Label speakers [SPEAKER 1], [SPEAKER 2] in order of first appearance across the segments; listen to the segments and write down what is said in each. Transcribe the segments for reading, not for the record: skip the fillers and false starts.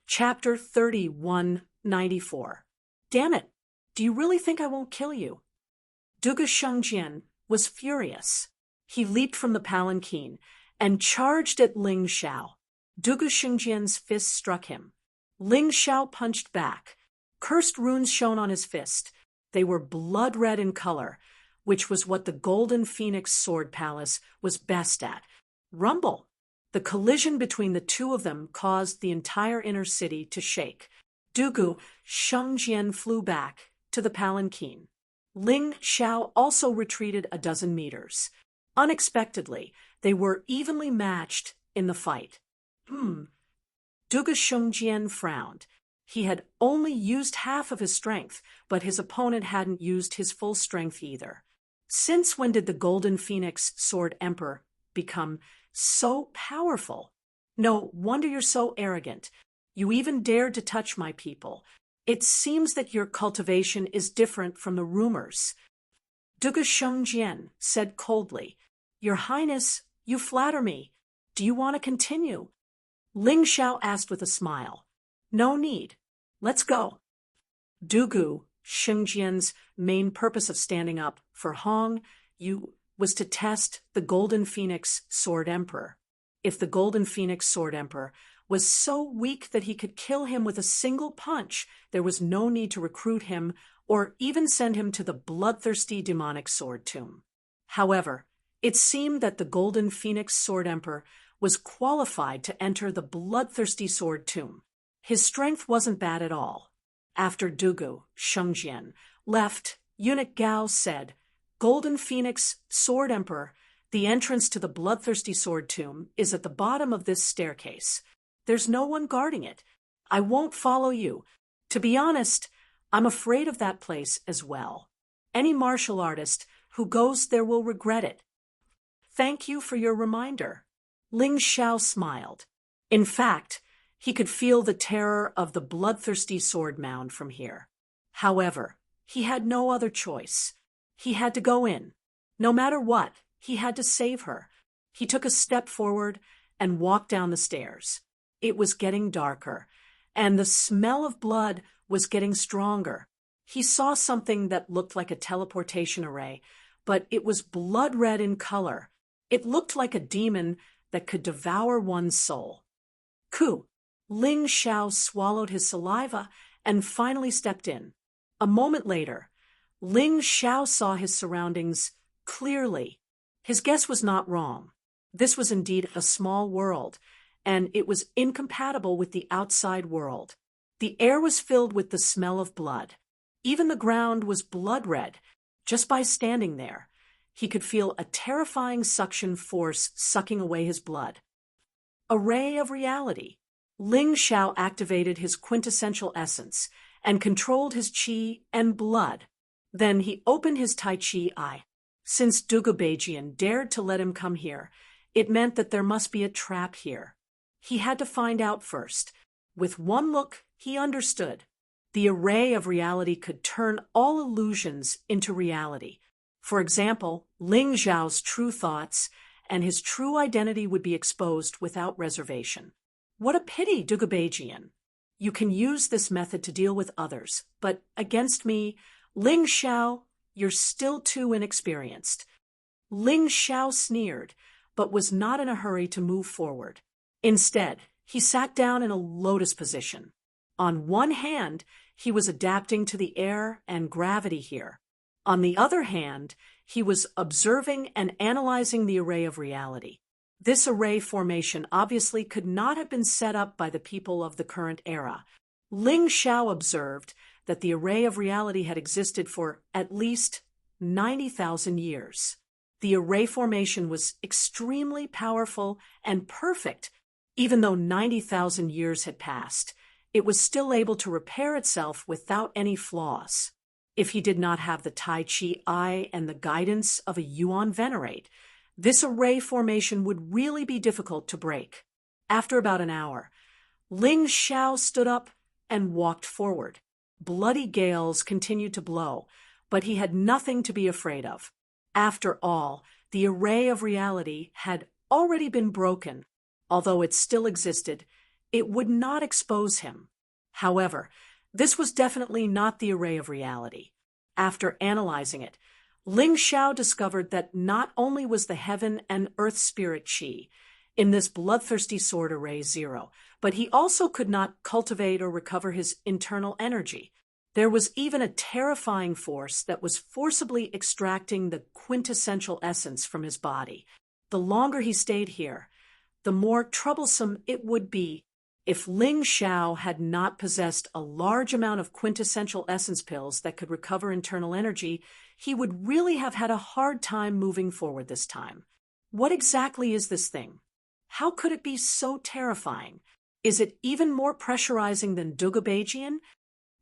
[SPEAKER 1] Chapter 3194. Damn it! Do you really think I won't kill you? Dugu Shengjian was furious. He leaped from the palanquin and charged at Ling Xiao. Dugu Shengjian's fist struck him. Ling Xiao punched back. Cursed runes shone on his fist. They were blood-red in color, which was what the Golden Phoenix Sword Palace was best at. Rumble! The collision between the two of them caused the entire inner city to shake. Dugu Shengjian flew back to the palanquin. Ling Xiao also retreated a dozen meters. Unexpectedly, they were evenly matched in the fight. Dugu Shengjian frowned. He had only used half of his strength, but his opponent hadn't used his full strength either. Since when did the Golden Phoenix Sword Emperor become so powerful? No wonder you're so arrogant. You even dared to touch my people. It seems that your cultivation is different from the rumors. Dugu Shengjian said coldly, Your Highness, you flatter me. Do you want to continue? Ling Xiao asked with a smile. No need. Let's go. Dugu Shengjian's main purpose of standing up for Hong Yu was to test the Golden Phoenix Sword Emperor. If the Golden Phoenix Sword Emperor was so weak that he could kill him with a single punch, there was no need to recruit him or even send him to the bloodthirsty demonic sword tomb. However, it seemed that the Golden Phoenix Sword Emperor was qualified to enter the bloodthirsty sword tomb. His strength wasn't bad at all. After Dugu Shengjian left, Eunuch Gao said, Golden Phoenix Sword Emperor, the entrance to the bloodthirsty sword tomb is at the bottom of this staircase. There's no one guarding it. I won't follow you. To be honest, I'm afraid of that place as well. Any martial artist who goes there will regret it. Thank you for your reminder. Ling Xiao smiled. In fact, he could feel the terror of the bloodthirsty sword mound from here. However, he had no other choice. He had to go in. No matter what, he had to save her. He took a step forward and walked down the stairs. It was getting darker, and the smell of blood was getting stronger. He saw something that looked like a teleportation array, but it was blood-red in color. It looked like a demon that could devour one's soul. Ku! Ling Xiao swallowed his saliva and finally stepped in. A moment later, Ling Xiao saw his surroundings clearly. His guess was not wrong. This was indeed a small world, and it was incompatible with the outside world. The air was filled with the smell of blood. Even the ground was blood-red. Just by standing there, he could feel a terrifying suction force sucking away his blood. A ray of reality. Ling Xiao activated his quintessential essence and controlled his qi and blood. Then he opened his Tai Chi eye. Since Dugu Beijian dared to let him come here, it meant that there must be a trap here. He had to find out first. With one look, he understood. The array of reality could turn all illusions into reality. For example, Ling Xiao's true thoughts and his true identity would be exposed without reservation. What a pity, Dugu Beijian. You can use this method to deal with others, but against me, Ling Xiao, you're still too inexperienced. Ling Xiao sneered, but was not in a hurry to move forward. Instead, he sat down in a lotus position. On one hand, he was adapting to the air and gravity here. On the other hand, he was observing and analyzing the array of reality. This array formation obviously could not have been set up by the people of the current era. Ling Xiao observed that the array of reality had existed for at least 90,000 years. The array formation was extremely powerful and perfect. Even though 90,000 years had passed, it was still able to repair itself without any flaws. If he did not have the Tai Chi eye and the guidance of a Yuan Venerate, this array formation would really be difficult to break. After about an hour, Ling Xiao stood up and walked forward. Bloody gales continued to blow, but he had nothing to be afraid of. After all, the array of reality had already been broken. Although it still existed, It would not expose him. However, this was definitely not the array of reality. After analyzing it, Ling Xiao discovered that not only was the heaven and earth spirit Qi in this bloodthirsty sword array 0, but he also could not cultivate or recover his internal energy. There was even a terrifying force that was forcibly extracting the quintessential essence from his body. The longer he stayed here, the more troublesome it would be. If Ling Xiao had not possessed a large amount of quintessential essence pills that could recover internal energy, he would really have had a hard time moving forward this time. What exactly is this thing? How could it be so terrifying? Is it even more pressurizing than Dugabajian?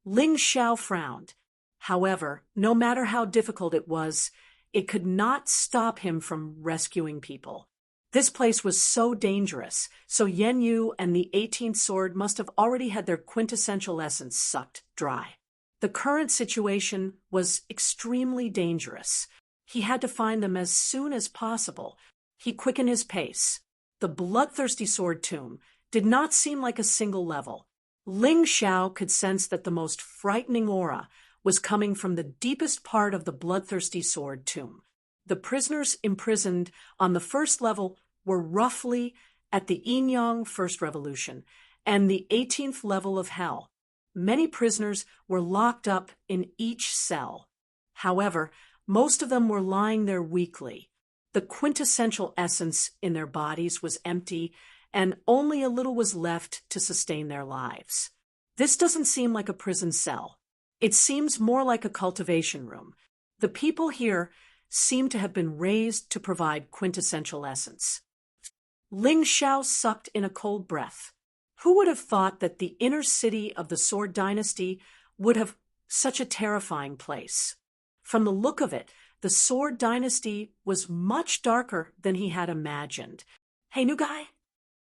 [SPEAKER 1] Ling Xiao frowned. However, no matter how difficult it was, it could not stop him from rescuing people. This place was so dangerous, so Yen Yu and the 18th sword must have already had their quintessential essence sucked dry. The current situation was extremely dangerous. He had to find them as soon as possible. He quickened his pace. The bloodthirsty sword tomb did not seem like a single level. Ling Xiao could sense that the most frightening aura was coming from the deepest part of the bloodthirsty sword tomb. The prisoners imprisoned on the first level were roughly at the Yin-Yang First Revolution and the 18th level of hell. Many prisoners were locked up in each cell. However, most of them were lying there weakly. The quintessential essence in their bodies was empty, and only a little was left to sustain their lives. This doesn't seem like a prison cell. It seems more like a cultivation room. The people here seem to have been raised to provide quintessential essence. Ling Xiao sucked in a cold breath. Who would have thought that the inner city of the Sword Dynasty would have such a terrifying place? From the look of it, the Sword Dynasty was much darker than he had imagined. "Hey, new guy?"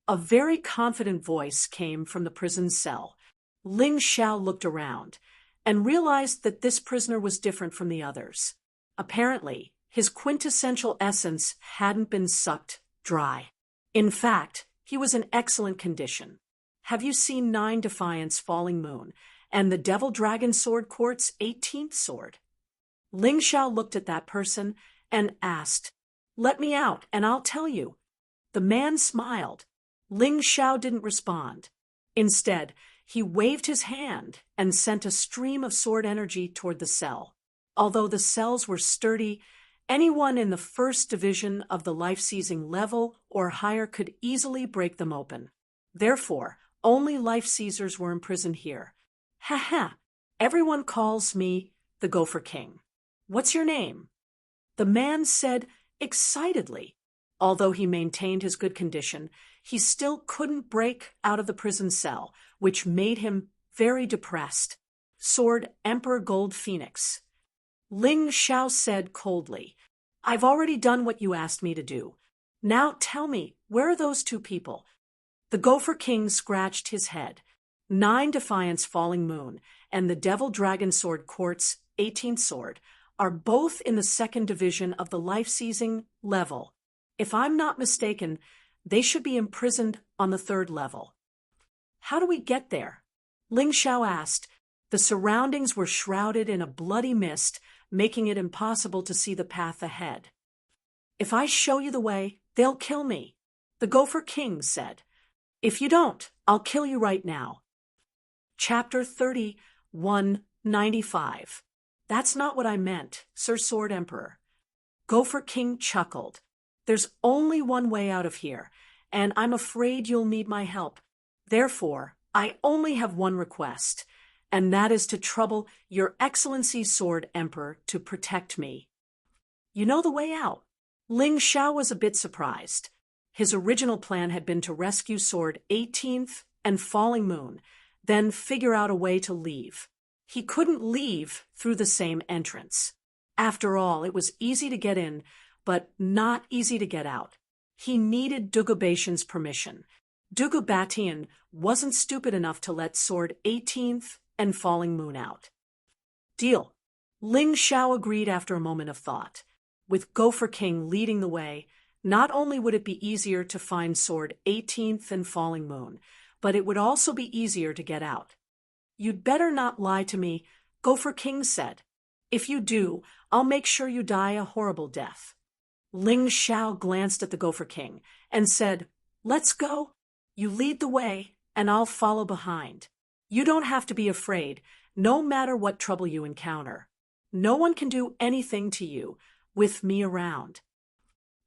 [SPEAKER 1] A very confident voice came from the prison cell. Ling Xiao looked around and realized that this prisoner was different from the others. Apparently, his quintessential essence hadn't been sucked dry. In fact, he was in excellent condition. "Have you seen 9 Defiance Falling Moon and the Devil Dragon Sword Quartz 18th sword?" Ling Xiao looked at that person and asked, "Let me out and I'll tell you." The man smiled. Ling Xiao didn't respond. Instead, he waved his hand and sent a stream of sword energy toward the cell. Although the cells were sturdy, anyone in the first division of the life-seizing level or higher could easily break them open. Therefore, only life-seizers were imprisoned here. "Ha ha, everyone calls me the Gopher King. What's your name?" The man said excitedly. Although he maintained his good condition, he still couldn't break out of the prison cell, which made him very depressed. "Sword Emperor Gold Phoenix." Ling Xiao said coldly, "I've already done what you asked me to do. Now tell me, where are those 2 people?" The Gopher King scratched his head. 9 Defiance Falling Moon and the Devil Dragon Sword Quartz 18th sword are both in the 2nd division of the life-seizing level. If I'm not mistaken, they should be imprisoned on the 3rd level. "How do we get there?" Ling Xiao asked. The surroundings were shrouded in a bloody mist, making it impossible to see the path ahead. "If I show you the way, they'll kill me," the Gopher King said. "If you don't, I'll kill you right now." Chapter 3195. "That's not what I meant, Sir Sword Emperor." Gopher King chuckled. "There's only one way out of here, and I'm afraid you'll need my help. Therefore, I only have one request, and that is to trouble Your Excellency Sword Emperor to protect me." "You know the way out?" Ling Xiao was a bit surprised. His original plan had been to rescue Sword 18th and Falling Moon, then figure out a way to leave. He couldn't leave through the same entrance. After all, it was easy to get in, but not easy to get out. He needed Dugubatian's permission. Dugubatian wasn't stupid enough to let Sword 18th and Falling Moon out. "Deal." Ling Xiao agreed after a moment of thought. With Gopher King leading the way, not only would it be easier to find Sword 18th and Falling Moon, but it would also be easier to get out. You'd better not lie to me, Gopher King said. If you do, I'll make sure you die a horrible death. Ling Xiao glanced at the Gopher King and said, Let's go. You lead the way, and I'll follow behind. You don't have to be afraid, no matter what trouble you encounter. No one can do anything to you, with me around.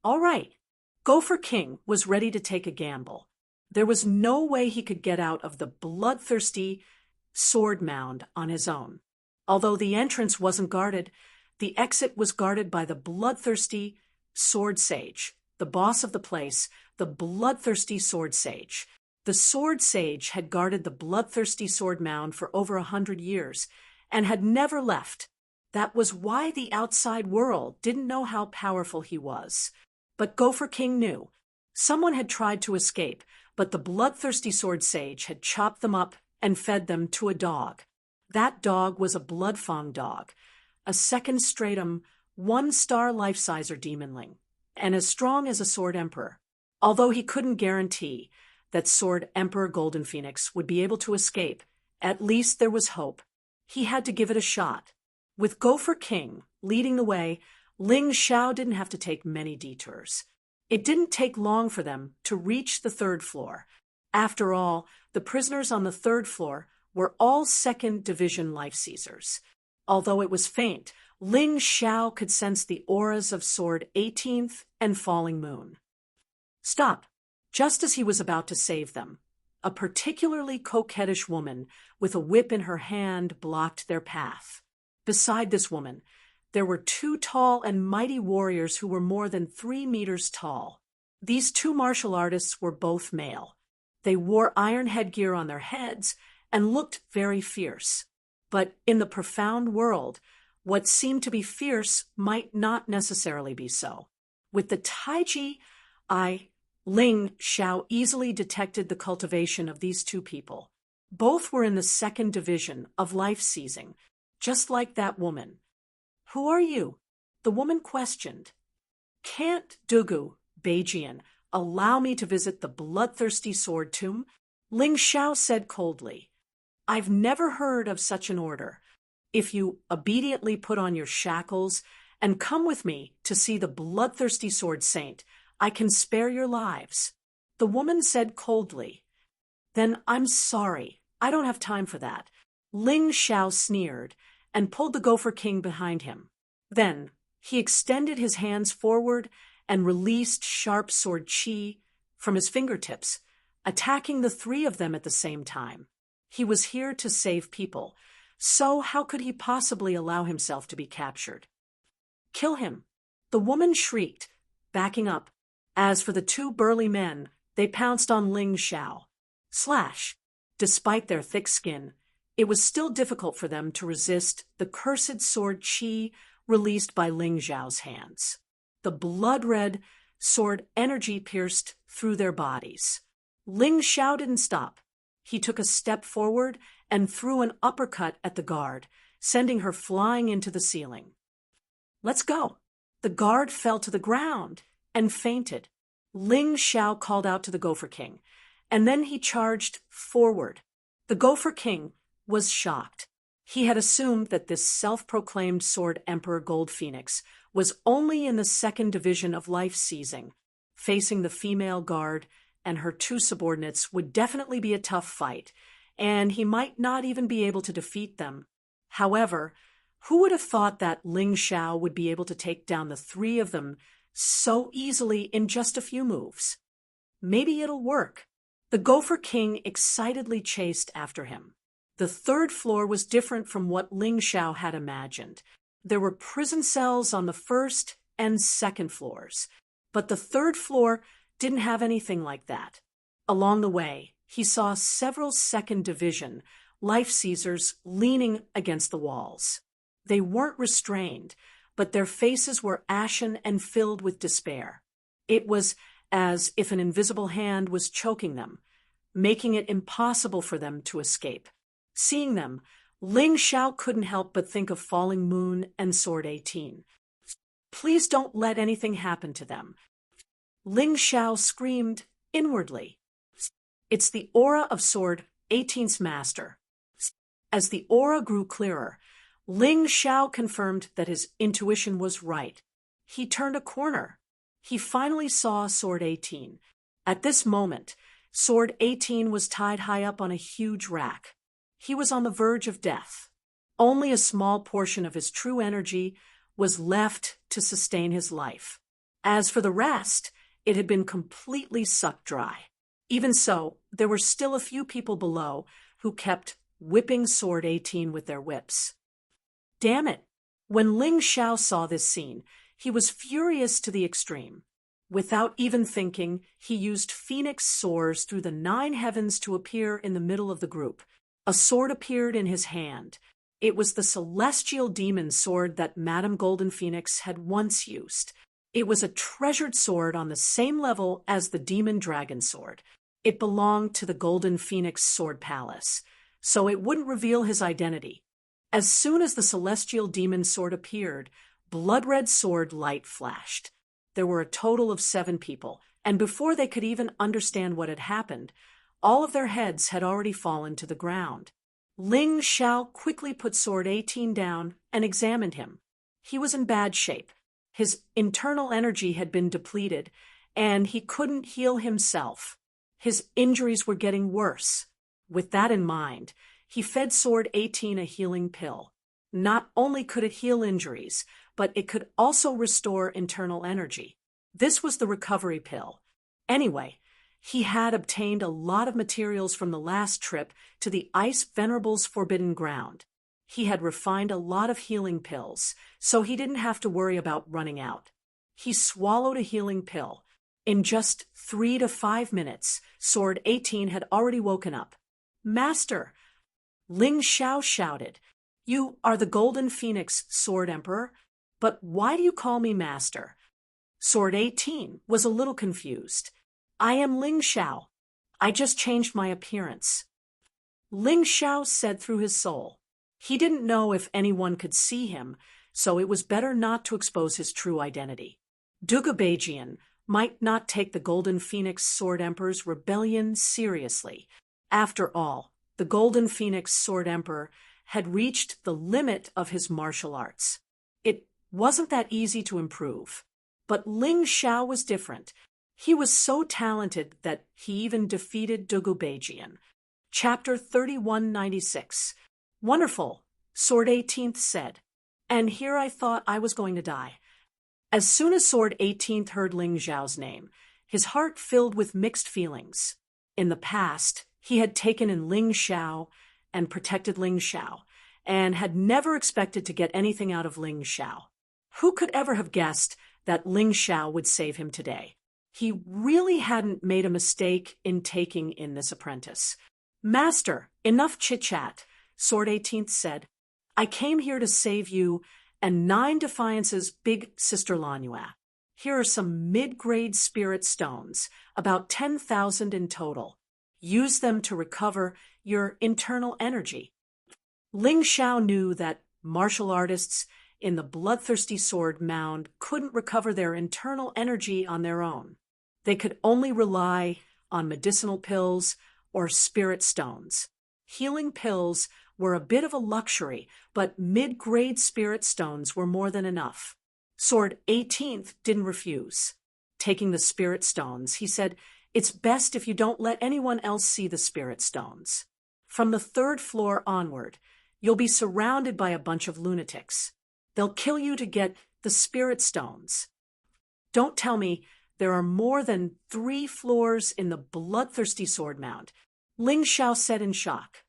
[SPEAKER 1] All right. Gopher King was ready to take a gamble. There was no way he could get out of the bloodthirsty sword mound on his own. Although the entrance wasn't guarded, the exit was guarded by the bloodthirsty sword sage, the boss of the place, the bloodthirsty sword sage. The sword sage had guarded the bloodthirsty sword mound for over 100 years and had never left. That was why the outside world didn't know how powerful he was. But Gopher King knew. Someone had tried to escape, but the bloodthirsty sword sage had chopped them up and fed them to a dog. That dog was a bloodfang dog, a second stratum, 1-star life-sizer demonling, and as strong as a sword emperor. Although he couldn't guarantee that Sword Emperor Golden Phoenix would be able to escape, at least there was hope. He had to give it a shot. With Gopher King leading the way, Ling Xiao didn't have to take many detours. It didn't take long for them to reach the 3rd floor. After all, the prisoners on the 3rd floor were all 2nd Division life-seizers. Although it was faint, Ling Xiao could sense the auras of Sword 18th and Falling Moon. Stop! Just as he was about to save them, a particularly coquettish woman with a whip in her hand blocked their path. Beside this woman, there were 2 tall and mighty warriors who were more than 3 meters tall. These 2 martial artists were both male. They wore iron headgear on their heads and looked very fierce. But in the profound world, what seemed to be fierce might not necessarily be so. With the Taiji eye, Ling Xiao easily detected the cultivation of these 2 people. Both were in the 2nd Division of life-seizing, just like that woman. Who are you? The woman questioned. Can't Dugu, Beijian, allow me to visit the bloodthirsty sword tomb? Ling Xiao said coldly. I've never heard of such an order. If you obediently put on your shackles and come with me to see the bloodthirsty sword saint, I can spare your lives. The woman said coldly. Then I'm sorry. I don't have time for that. Ling Xiao sneered and pulled the Gopher King behind him. Then he extended his hands forward and released sharp sword chi from his fingertips, attacking the 3 of them at the same time. He was here to save people, so how could he possibly allow himself to be captured? Kill him! The woman shrieked, backing up. As for the 2 burly men, they pounced on Ling Xiao. Slash! Despite their thick skin, it was still difficult for them to resist the cursed sword chi released by Ling Xiao's hands. The blood-red sword energy pierced through their bodies. Ling Xiao didn't stop. He took a step forward and threw an uppercut at the guard, sending her flying into the ceiling. Let's go! The guard fell to the ground and fainted. Ling Xiao called out to the Gopher King, and then he charged forward. The Gopher King was shocked. He had assumed that this self-proclaimed Sword Emperor Gold Phoenix was only in the 2nd Division of life-seizing. Facing the female guard and her 2 subordinates would definitely be a tough fight, and he might not even be able to defeat them. However, who would have thought that Ling Xiao would be able to take down the 3 of them so easily in just a few moves? Maybe it'll work. The Gopher King excitedly chased after him. The 3rd floor was different from what Ling Xiao had imagined. There were prison cells on the 1st and 2nd floors, but the 3rd floor didn't have anything like that. Along the way, he saw several 2nd Division life-seizers leaning against the walls. They weren't restrained, but their faces were ashen and filled with despair. It was as if an invisible hand was choking them, making it impossible for them to escape. Seeing them, Ling Xiao couldn't help but think of Falling Moon and Sword 18. Please don't let anything happen to them. Ling Xiao screamed inwardly. It's the aura of Sword 18's master. As the aura grew clearer, Ling Xiao confirmed that his intuition was right. He turned a corner. He finally saw Sword 18. At this moment, Sword 18 was tied high up on a huge rack. He was on the verge of death. Only a small portion of his true energy was left to sustain his life. As for the rest, it had been completely sucked dry. Even so, there were still a few people below who kept whipping Sword 18 with their whips. Damn it! When Ling Xiao saw this scene, he was furious to the extreme. Without even thinking, he used Phoenix soars through the 9 heavens to appear in the middle of the group. A sword appeared in his hand. It was the celestial demon sword that Madame Golden Phoenix had once used. It was a treasured sword on the same level as the demon dragon sword. It belonged to the Golden Phoenix Sword Palace, so it wouldn't reveal his identity. As soon as the celestial demon sword appeared, blood-red sword light flashed. There were a total of 7 people, and before they could even understand what had happened, all of their heads had already fallen to the ground. Ling Xiao quickly put Sword 18 down and examined him. He was in bad shape. His internal energy had been depleted, and he couldn't heal himself. His injuries were getting worse. With that in mind, he fed Sword 18 a healing pill. Not only could it heal injuries, but it could also restore internal energy. This was the recovery pill. Anyway, he had obtained a lot of materials from the last trip to the Ice Venerable's Forbidden Ground. He had refined a lot of healing pills, so he didn't have to worry about running out. He swallowed a healing pill. In just 3 to 5 minutes, Sword 18 had already woken up. "Master!" Ling Xiao shouted. "You are the Golden Phoenix Sword Emperor, but why do you call me Master?" Sword 18 was a little confused. "I am Ling Xiao. I just changed my appearance." Ling Xiao said through his soul. He didn't know if anyone could see him, so it was better not to expose his true identity. Dugubajian might not take the Golden Phoenix Sword Emperor's rebellion seriously. After all, the Golden Phoenix Sword Emperor had reached the limit of his martial arts. It wasn't that easy to improve. But Ling Xiao was different. He was so talented that he even defeated Dugubajian. Chapter 3196. "Wonderful," Sword 18 said. And here I thought I was going to die. As soon as Sword 18 heard Ling Xiao's name, his heart filled with mixed feelings. In the past, he had taken in Ling Xiao and protected Ling Xiao, and had never expected to get anything out of Ling Xiao. Who could ever have guessed that Ling Xiao would save him today? He really hadn't made a mistake in taking in this apprentice. "Master, enough chit-chat," Sword 18 said. "I came here to save you and 9 Defiance's big sister Lanua. Here are some mid-grade spirit stones, about 10,000 in total. Use them to recover your internal energy." Ling Xiao knew that martial artists in the bloodthirsty sword mound couldn't recover their internal energy on their own. They could only rely on medicinal pills or spirit stones. Healing pills were a bit of a luxury, but mid-grade spirit stones were more than enough. Sword 18 didn't refuse. Taking the spirit stones, he said, "It's best if you don't let anyone else see the spirit stones. From the 3rd floor onward, you'll be surrounded by a bunch of lunatics. They'll kill you to get the spirit stones. Don't tell me there are more than 3 floors in the bloodthirsty sword mound," Ling Xiao said in shock.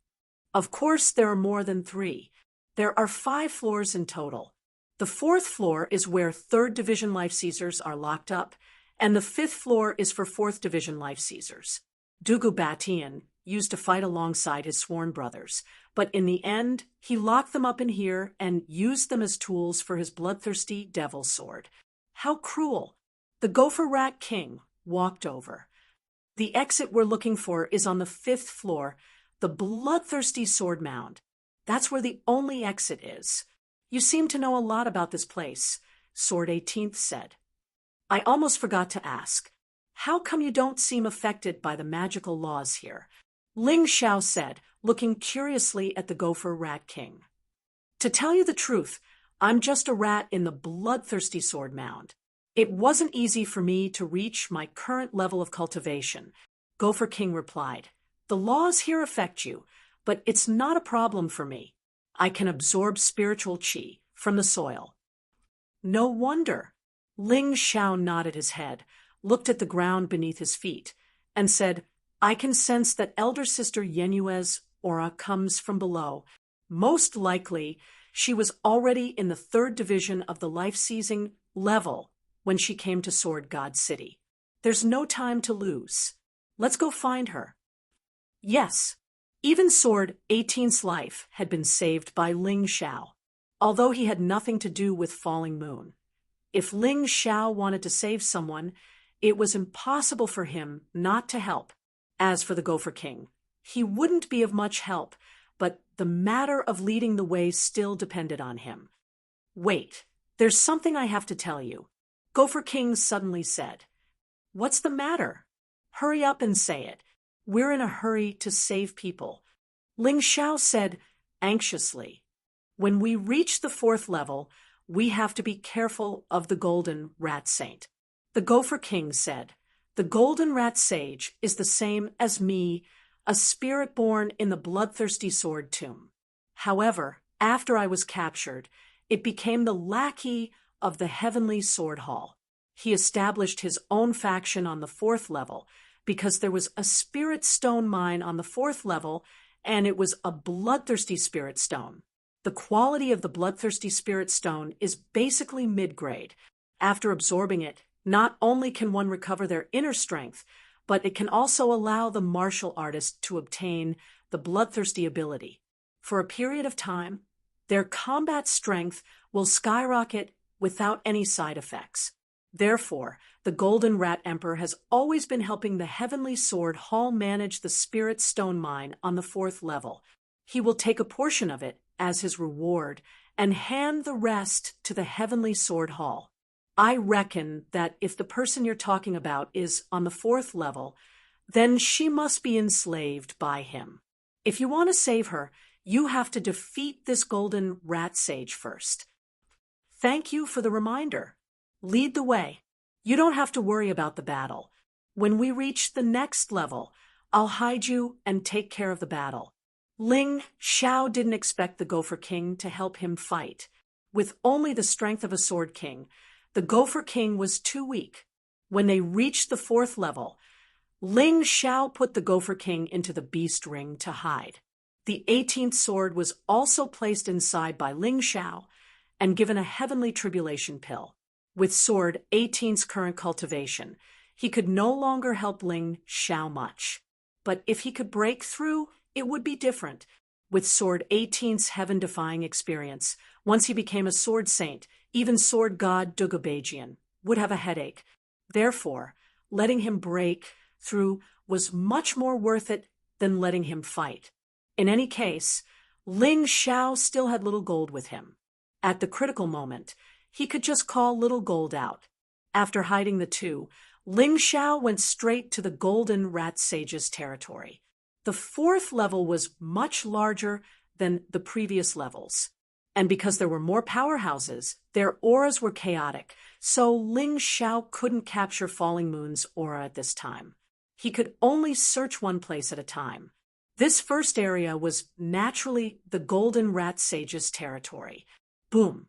[SPEAKER 1] "Of course there are more than 3. There are 5 floors in total. The 4th floor is where 3rd Division Life Seizers are locked up, and the 5th floor is for 4th Division Life Seizers. Dugubatian used to fight alongside his sworn brothers, but in the end, he locked them up in here and used them as tools for his bloodthirsty devil sword. How cruel!" The Gopher Rat King walked over. "The exit we're looking for is on the 5th floor, the bloodthirsty sword mound. That's where the only exit is. You seem to know a lot about this place," Sword 18 said. "I almost forgot to ask. How come you don't seem affected by the magical laws here? Ling Xiao said, looking curiously at the Gopher Rat King. To tell you the truth, I'm just a rat in the bloodthirsty sword mound. It wasn't easy for me to reach my current level of cultivation, Gopher King replied. The laws here affect you, but it's not a problem for me. I can absorb spiritual qi from the soil. No wonder. Ling Xiao nodded his head, looked at the ground beneath his feet, and said, I can sense that Elder Sister Yenyue's aura comes from below. Most likely, she was already in the 3rd division of the life-seizing level when she came to Sword God City. There's no time to lose. Let's go find her. Yes, even Sword 18's life had been saved by Ling Xiao, although he had nothing to do with Falling Moon. If Ling Xiao wanted to save someone, it was impossible for him not to help. As for the Gopher King, he wouldn't be of much help, but the matter of leading the way still depended on him. Wait, there's something I have to tell you, Gopher King suddenly said. What's the matter? Hurry up and say it. We're in a hurry to save people. Ling Xiao said anxiously. When we reach the 4th level, we have to be careful of the Golden Rat Saint. The Gopher King said, the Golden Rat Sage is the same as me, a spirit born in the bloodthirsty sword tomb. However, after I was captured, it became the lackey of the Heavenly Sword Hall. He established his own faction on the 4th level because there was a spirit stone mine on the 4th level, and it was a bloodthirsty spirit stone. The quality of the bloodthirsty spirit stone is basically mid-grade. After absorbing it, not only can one recover their inner strength, but it can also allow the martial artist to obtain the bloodthirsty ability. For a period of time, their combat strength will skyrocket without any side effects. Therefore, the Golden Rat Emperor has always been helping the Heavenly Sword Hall manage the Spirit Stone Mine on the 4th level. He will take a portion of it as his reward and hand the rest to the Heavenly Sword Hall. I reckon that if the person you're talking about is on the 4th level, then she must be enslaved by him. If you want to save her, you have to defeat this Golden Rat Sage first. Thank you for the reminder. Lead the way. You don't have to worry about the battle. When we reach the next level, I'll hide you and take care of the battle. Ling Xiao didn't expect the Gopher King to help him fight. With only the strength of a Sword King, the Gopher King was too weak. When they reached the 4th level, Ling Xiao put the Gopher King into the beast ring to hide. The 18th sword was also placed inside by Ling Xiao and given a heavenly tribulation pill. With Sword 18's current cultivation, he could no longer help Ling Xiao much. But if he could break through, it would be different. With Sword 18's heaven-defying experience, once he became a sword saint, even Sword God Dugabajian would have a headache. Therefore, letting him break through was much more worth it than letting him fight. In any case, Ling Xiao still had Little Gold with him. At the critical moment, he could just call Little Gold out. After hiding the two, Ling Xiao went straight to the Golden Rat Sage's territory. The 4th level was much larger than the previous levels, and because there were more powerhouses, their auras were chaotic, so Ling Xiao couldn't capture Falling Moon's aura at this time. He could only search one place at a time. This first area was naturally the Golden Rat Sage's territory. Boom!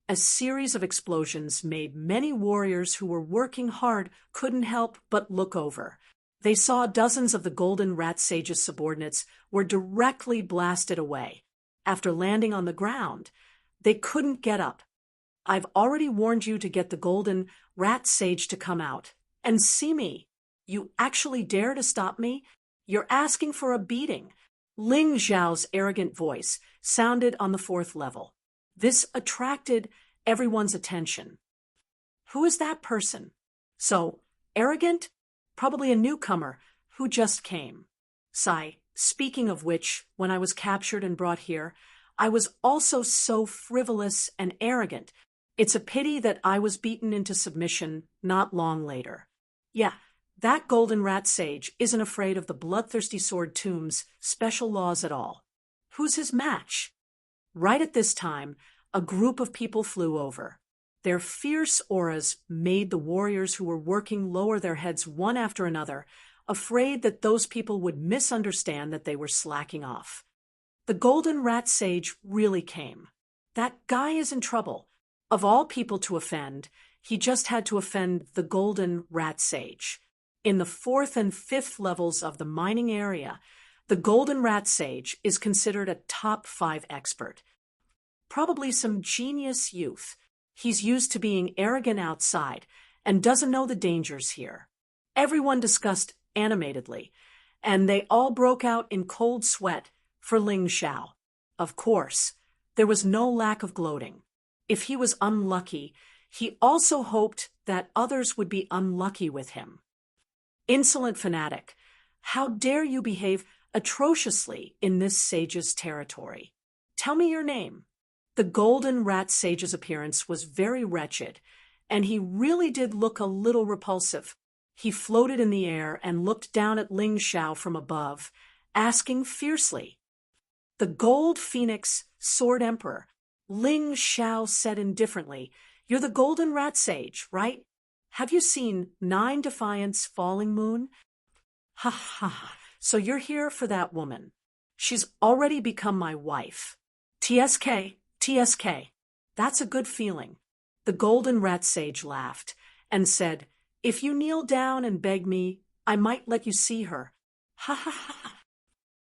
[SPEAKER 1] A series of explosions made many warriors who were working hard couldn't help but look over. They saw dozens of the Golden Rat Sage's subordinates were directly blasted away. After landing on the ground, they couldn't get up. I've already warned you to get the Golden Rat Sage to come out and see me. You actually dare to stop me? You're asking for a beating. Ling Xiao's arrogant voice sounded on the 4th level. This attracted everyone's attention. Who is that person? So arrogant? Probably a newcomer who just came. Sigh, speaking of which, when I was captured and brought here, I was also so frivolous and arrogant. It's a pity that I was beaten into submission not long later. Yeah, That golden rat sage isn't afraid of the bloodthirsty sword tomb's special laws at all. Who's his match? Right at this time, a group of people flew over. Their fierce auras made the warriors who were working lower their heads one after another, afraid that those people would misunderstand that they were slacking off. The golden rat sage really came. That guy is in trouble. Of all people to offend, he just had to offend the golden rat sage. In the 4th and 5th levels of the mining area, the golden rat sage is considered a top 5 expert. Probably some genius youth. He's used to being arrogant outside and doesn't know the dangers here. Everyone discussed animatedly, and they all broke out in cold sweat for Ling Xiao. Of course, there was no lack of gloating. If he was unlucky, he also hoped that others would be unlucky with him. Insolent fanatic, how dare you behave atrociously in this sage's territory? Tell me your name. The golden rat sage's appearance was very wretched, and he really did look a little repulsive. He floated in the air and looked down at Ling Xiao from above, asking fiercely. The gold phoenix sword emperor, Ling Xiao said indifferently, "You're the golden rat sage, right? Have you seen 9 Defiance Falling Moon? Ha ha, so you're here for that woman. She's already become my wife. TSK, TSK. That's a good feeling." The golden rat sage laughed and said, "If you kneel down and beg me, I might let you see her. Ha ha ha.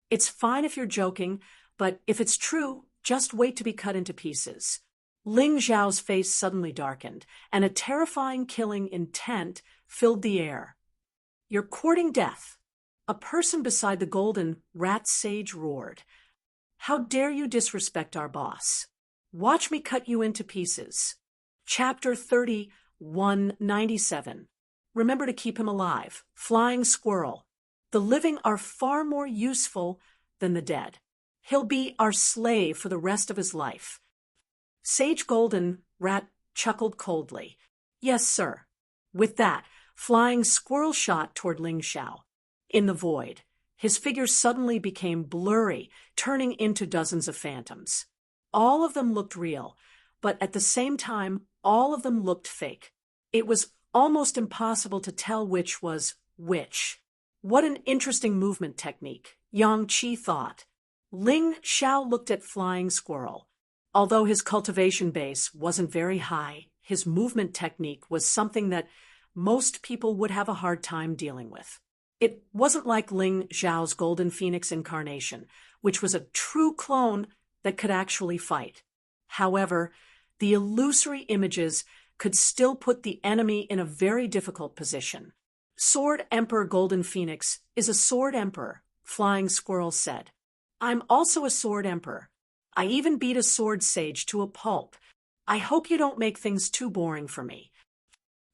[SPEAKER 1] It's fine if you're joking, but if it's true, just wait to be cut into pieces." Ling Xiao's face suddenly darkened, and a terrifying killing intent filled the air. "You're courting death." A person beside the golden rat sage roared. "How dare you disrespect our boss? Watch me cut you into pieces." Chapter 3197. Remember to keep him alive. Flying squirrel. The living are far more useful than the dead. He'll be our slave for the rest of his life. Sage Golden Rat chuckled coldly. "Yes, sir." With that, Flying Squirrel shot toward Ling Xiao. In the void, his figure suddenly became blurry, turning into dozens of phantoms. All of them looked real, but at the same time, all of them looked fake. It was almost impossible to tell which was which. What an interesting movement technique, Yang Qi thought. Ling Xiao looked at Flying Squirrel. Although his cultivation base wasn't very high, his movement technique was something that most people would have a hard time dealing with. It wasn't like Ling Xiao's Golden Phoenix incarnation, which was a true clone that could actually fight. However, the illusory images could still put the enemy in a very difficult position. "Sword Emperor Golden Phoenix is a sword emperor," Flying Squirrel said. "I'm also a sword emperor. I even beat a sword sage to a pulp. I hope you don't make things too boring for me."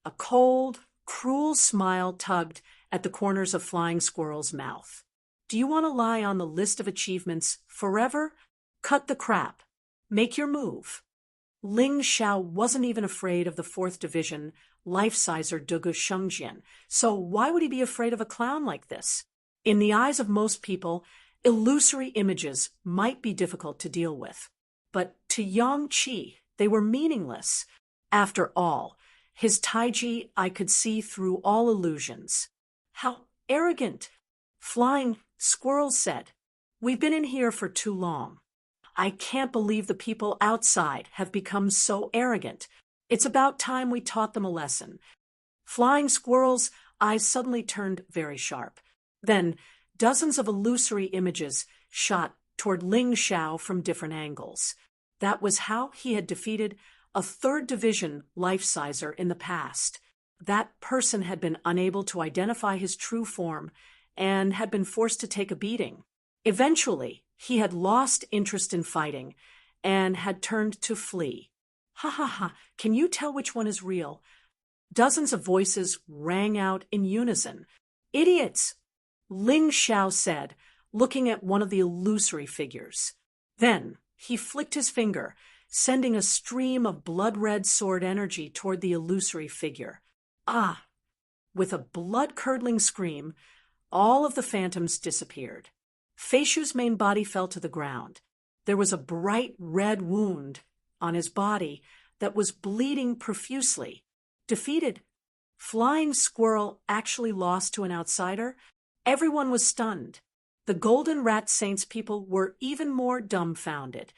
[SPEAKER 1] A cold, cruel smile tugged at the corners of Flying Squirrel's mouth. "Do you want to lie on the list of achievements forever? Cut the crap. Make your move." Ling Xiao wasn't even afraid of the 4th Division life-sizer Dugu Shengjian, so why would he be afraid of a clown like this? In the eyes of most people, illusory images might be difficult to deal with, but to Yang Qi, they were meaningless. After all, his taiji I could see through all illusions. "How arrogant!" Flying Squirrel said. "We've been in here for too long. I can't believe the people outside have become so arrogant. It's about time we taught them a lesson." Flying Squirrel's eyes suddenly turned very sharp. Then dozens of illusory images shot toward Ling Xiao from different angles. That was how he had defeated a 3rd Division life-sizer in the past. That person had been unable to identify his true form and had been forced to take a beating. Eventually, he had lost interest in fighting and had turned to flee. "Ha ha ha, can you tell which one is real?" Dozens of voices rang out in unison. "Idiots!" Ling Xiao said, looking at one of the illusory figures. Then he flicked his finger, sending a stream of blood-red sword energy toward the illusory figure. "Ah, With a blood-curdling scream, all of the phantoms disappeared. Fei Shu's main body fell to the ground. There was a bright red wound on his body that was bleeding profusely. Defeated, Flying Squirrel actually lost to an outsider? Everyone was stunned. The Golden Rat Saints people were even more dumbfounded.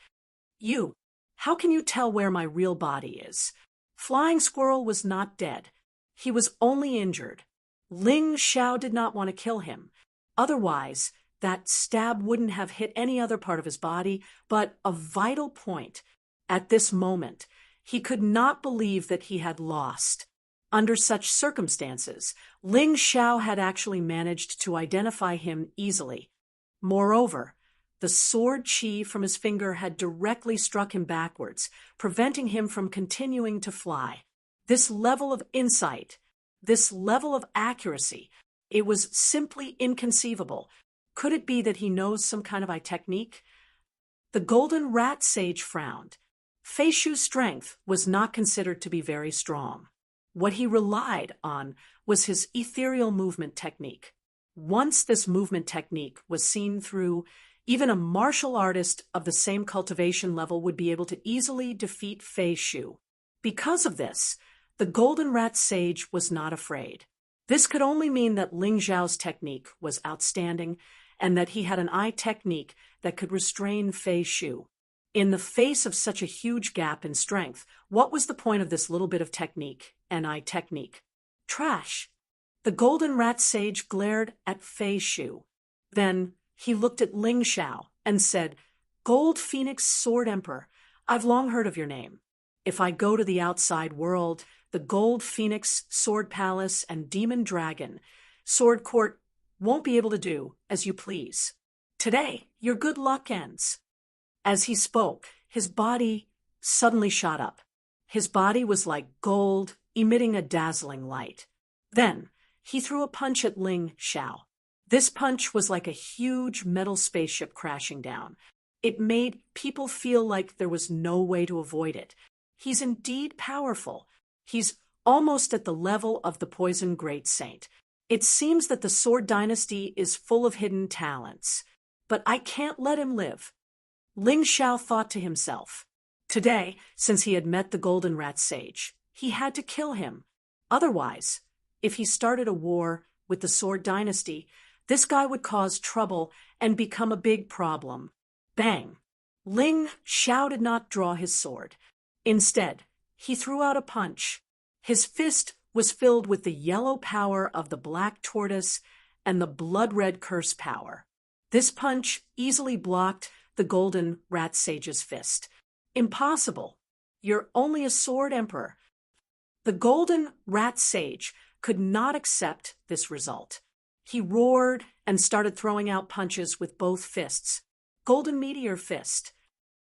[SPEAKER 1] How can you tell where my real body is? Flying Squirrel was not dead. He was only injured. Ling Xiao did not want to kill him. Otherwise, that stab wouldn't have hit any other part of his body, but a vital point. At this moment, he could not believe that he had lost. Under such circumstances, Ling Xiao had actually managed to identify him easily. Moreover, the sword chi from his finger had directly struck him backwards, preventing him from continuing to fly. This level of insight, this level of accuracy, it was simply inconceivable. Could it be that he knows some kind of eye technique? The Golden Rat Sage frowned. Fei Shu's strength was not considered to be very strong. What he relied on was his ethereal movement technique. Once this movement technique was seen through, even a martial artist of the same cultivation level would be able to easily defeat Fei Shu. Because of this, the Golden Rat Sage was not afraid. This could only mean that Ling Xiao's technique was outstanding and that he had an eye technique that could restrain Fei Shu. In the face of such a huge gap in strength, what was the point of this little bit of technique and eye technique? Trash. The Golden Rat Sage glared at Fei Shu. Then he looked at Ling Xiao and said, "Gold Phoenix Sword Emperor, I've long heard of your name. If I go to the outside world, the Gold Phoenix Sword Palace and Demon Dragon Sword Court won't be able to do as you please. Today, your good luck ends." As he spoke, his body suddenly shot up. His body was like gold, emitting a dazzling light. Then, he threw a punch at Ling Xiao. This punch was like a huge metal spaceship crashing down. It made people feel like there was no way to avoid it. He's indeed powerful. He's almost at the level of the Poison Great Saint. It seems that the Sword Dynasty is full of hidden talents. But I can't let him live. Ling Xiao thought to himself. Today, since he had met the Golden Rat Sage, he had to kill him. Otherwise, if he started a war with the Sword Dynasty, this guy would cause trouble and become a big problem. Bang! Ling Xiao did not draw his sword. Instead, he threw out a punch. His fist was filled with the yellow power of the Black Tortoise and the blood-red curse power. This punch easily blocked the Golden Rat Sage's fist. Impossible. You're only a sword emperor. The Golden Rat Sage could not accept this result. He roared and started throwing out punches with both fists. Golden Meteor Fist.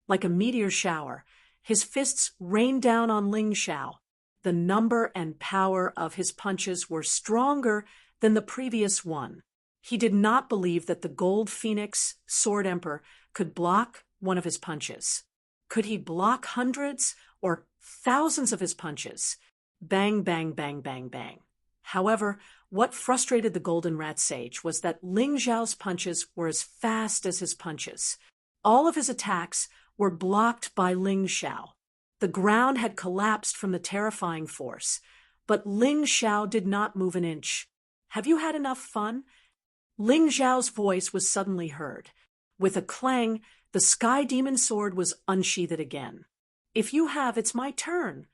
[SPEAKER 1] Like a meteor shower, his fists rained down on Ling Xiao. The number and power of his punches were stronger than the previous one. He did not believe that the Gold Phoenix Sword Emperor could block one of his punches. Could he block hundreds or thousands of his punches? Bang, bang, bang, bang, bang. However, what frustrated the Golden Rat Sage was that Ling Xiao's punches were as fast as his punches. All of his attacks were blocked by Ling Xiao. The ground had collapsed from the terrifying force, but Ling Xiao did not move an inch. "Have you had enough fun?" Ling Xiao's voice was suddenly heard. With a clang, the Sky Demon Sword was unsheathed again. "If you have, it's my turn."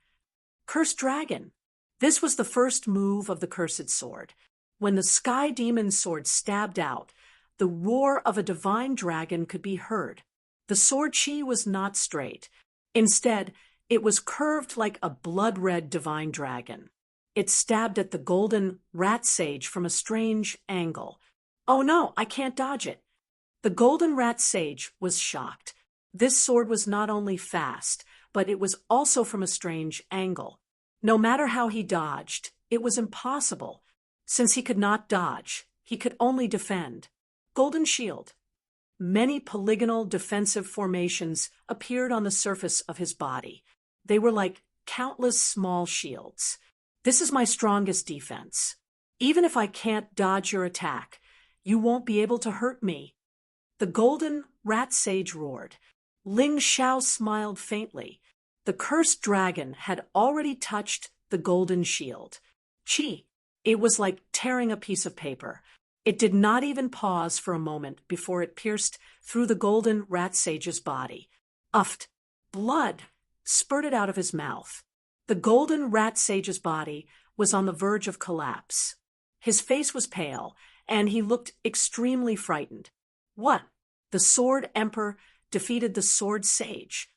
[SPEAKER 1] Cursed Dragon. This was the first move of the Cursed Sword. When the Sky Demon Sword stabbed out, the roar of a divine dragon could be heard. The sword chi was not straight. Instead, it was curved like a blood-red divine dragon. It stabbed at the Golden Rat Sage from a strange angle. "Oh no, I can't dodge it." The Golden Rat Sage was shocked. This sword was not only fast, but it was also from a strange angle. No matter how he dodged, it was impossible. Since he could not dodge, he could only defend. Golden Shield. Many polygonal defensive formations appeared on the surface of his body. They were like countless small shields. "This is my strongest defense." Even if I can't dodge your attack, you won't be able to hurt me." The golden rat sage roared. Ling Xiao smiled faintly. The cursed dragon had already touched the golden shield. Chi! It was like tearing a piece of paper. It did not even pause for a moment before it pierced through the golden rat sage's body. Uffed! Blood spurted out of his mouth. The golden rat sage's body was on the verge of collapse. His face was pale, and he looked extremely frightened. What? The Sword Emperor defeated the Sword Sage.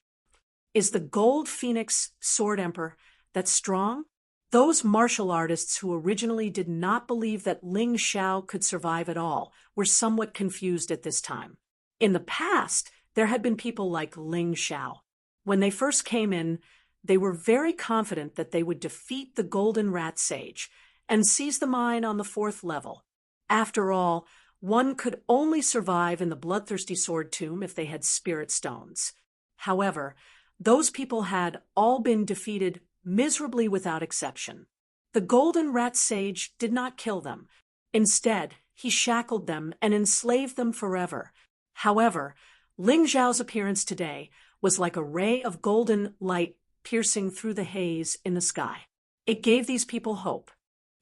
[SPEAKER 1] Is the Gold Phoenix Sword Emperor that strong? Those martial artists who originally did not believe that Ling Xiao could survive at all were somewhat confused at this time. In the past, there had been people like Ling Xiao. When they first came in, they were very confident that they would defeat the Golden Rat Sage and seize the mine on the 4th level. After all, one could only survive in the Bloodthirsty Sword Tomb if they had spirit stones. However, those people had all been defeated miserably without exception. The Golden Rat Sage did not kill them. Instead, he shackled them and enslaved them forever. However, Ling Xiao's appearance today was like a ray of golden light piercing through the haze in the sky. It gave these people hope.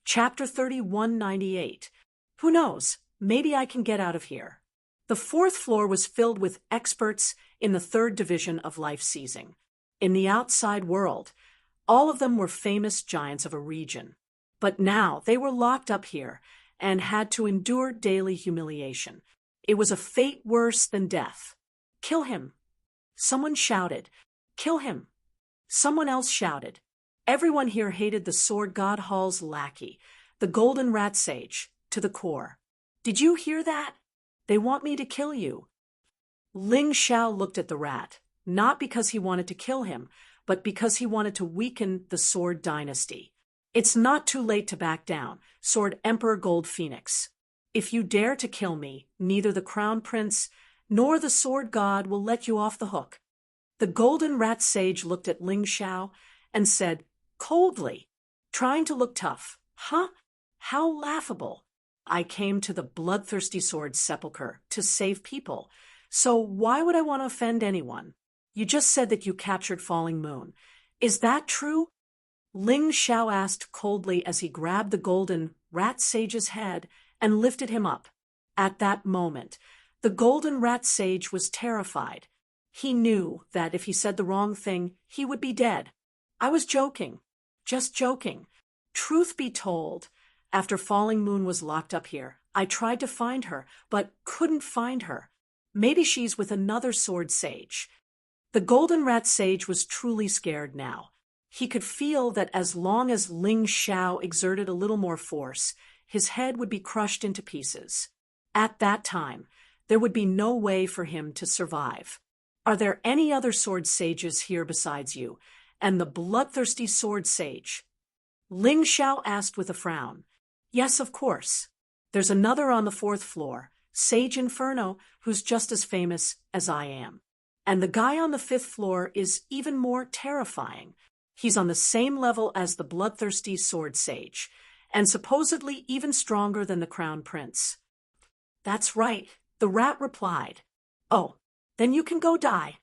[SPEAKER 1] Chapter 3198. Who knows? Maybe I can get out of here. The 4th floor was filled with experts in the 3rd division of life seizing. In the outside world, all of them were famous giants of a region. But now they were locked up here and had to endure daily humiliation. It was a fate worse than death. Kill him! Someone shouted. Kill him! Someone else shouted. Everyone here hated the Sword God Hall's lackey, the Golden Rat Sage, to the core. Did you hear that? They want me to kill you. Ling Xiao looked at the rat, not because he wanted to kill him, but because he wanted to weaken the Sword Dynasty. It's not too late to back down, Sword Emperor Gold Phoenix. If you dare to kill me, neither the Crown Prince nor the Sword God will let you off the hook. The Golden Rat Sage looked at Ling Xiao and said, coldly, trying to look tough, "Huh? How laughable. I came to the Bloodthirsty Sword Sepulchre to save people, so why would I want to offend anyone? You just said that you captured Falling Moon. Is that true?" Ling Xiao asked coldly as he grabbed the Golden Rat Sage's head and lifted him up. At that moment, the Golden Rat Sage was terrified. He knew that if he said the wrong thing, he would be dead. "I was joking. Just joking. Truth be told, after Falling Moon was locked up here, I tried to find her, but couldn't find her. Maybe she's with another Sword Sage." The Golden Rat Sage was truly scared now. He could feel that as long as Ling Xiao exerted a little more force, his head would be crushed into pieces. At that time, there would be no way for him to survive. "Are there any other Sword Sages here besides you, and the Bloodthirsty Sword Sage?" Ling Xiao asked with a frown. "Yes, of course. There's another on the 4th floor, Sage Inferno, who's just as famous as I am. And the guy on the 5th floor is even more terrifying. He's on the same level as the Bloodthirsty Sword Sage, and supposedly even stronger than the Crown Prince." "That's right," the rat replied. "Oh, then you can go die."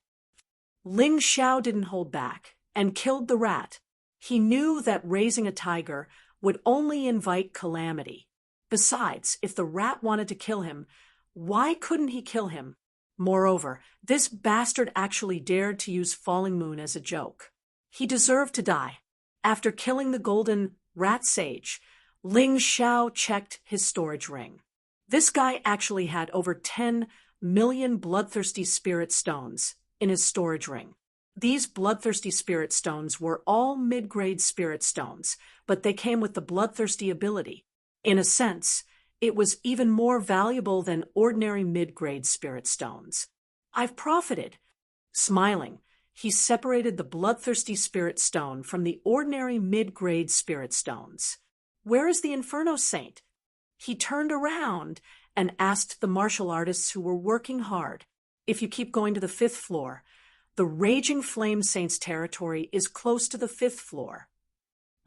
[SPEAKER 1] Ling Xiao didn't hold back and killed the rat. He knew that raising a tiger would only invite calamity. Besides, if the rat wanted to kill him, why couldn't he kill him? Moreover, this bastard actually dared to use Falling Moon as a joke. He deserved to die. After killing the Golden Rat Sage, Ling Xiao checked his storage ring. This guy actually had over 10 million bloodthirsty spirit stones in his storage ring. These bloodthirsty spirit stones were all mid-grade spirit stones, but they came with the bloodthirsty ability. In a sense, it was even more valuable than ordinary mid-grade spirit stones. "I've profited." Smiling, he separated the bloodthirsty spirit stone from the ordinary mid-grade spirit stones. "Where is the Inferno Saint?" He turned around and asked the martial artists who were working hard. "If you keep going to the 5th floor, the Raging Flame Saint's territory is close to the 5th floor."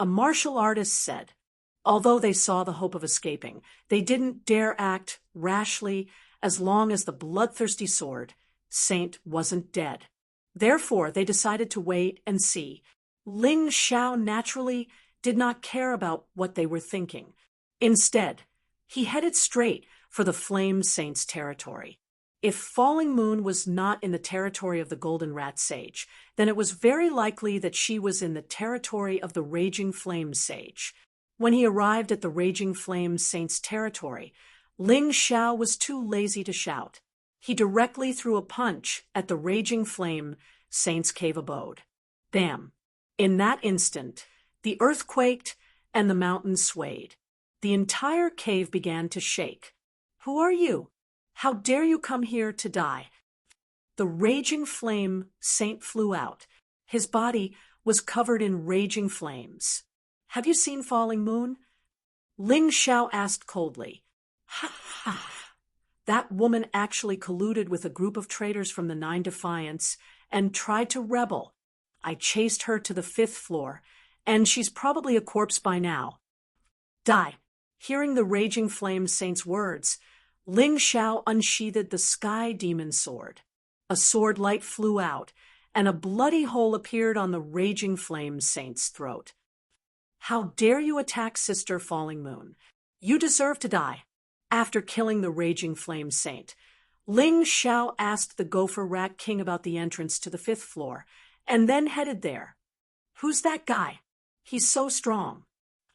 [SPEAKER 1] A martial artist said, Although they saw the hope of escaping, they didn't dare act rashly as long as the bloodthirsty sword saint wasn't dead. Therefore, they decided to wait and see. Ling Xiao naturally did not care about what they were thinking. Instead, he headed straight for the Flame Saint's territory. If Falling Moon was not in the territory of the Golden Rat Sage, then it was very likely that she was in the territory of the Raging Flame Sage. When he arrived at the Raging Flame Saint's territory, Ling Xiao was too lazy to shout. He directly threw a punch at the Raging Flame Saint's cave abode. Bam! In that instant, the earth quaked and the mountains swayed. The entire cave began to shake. Who are you? How dare you come here to die? The Raging Flame Saint flew out. His body was covered in raging flames. Have you seen Falling Moon? Ling Xiao asked coldly. Ha ha! That woman actually colluded with a group of traitors from the Nine Defiance and tried to rebel. I chased her to the 5th floor, and she's probably a corpse by now. Die! Hearing the Raging Flame Saint's words, Ling Xiao unsheathed the Sky Demon Sword. A sword light flew out, and a bloody hole appeared on the Raging Flame Saint's throat. How dare you attack Sister Falling Moon? You deserve to die. After killing the Raging Flame Saint, Ling Xiao asked the Gopher Rat King about the entrance to the 5th floor, and then headed there. Who's that guy? He's so strong.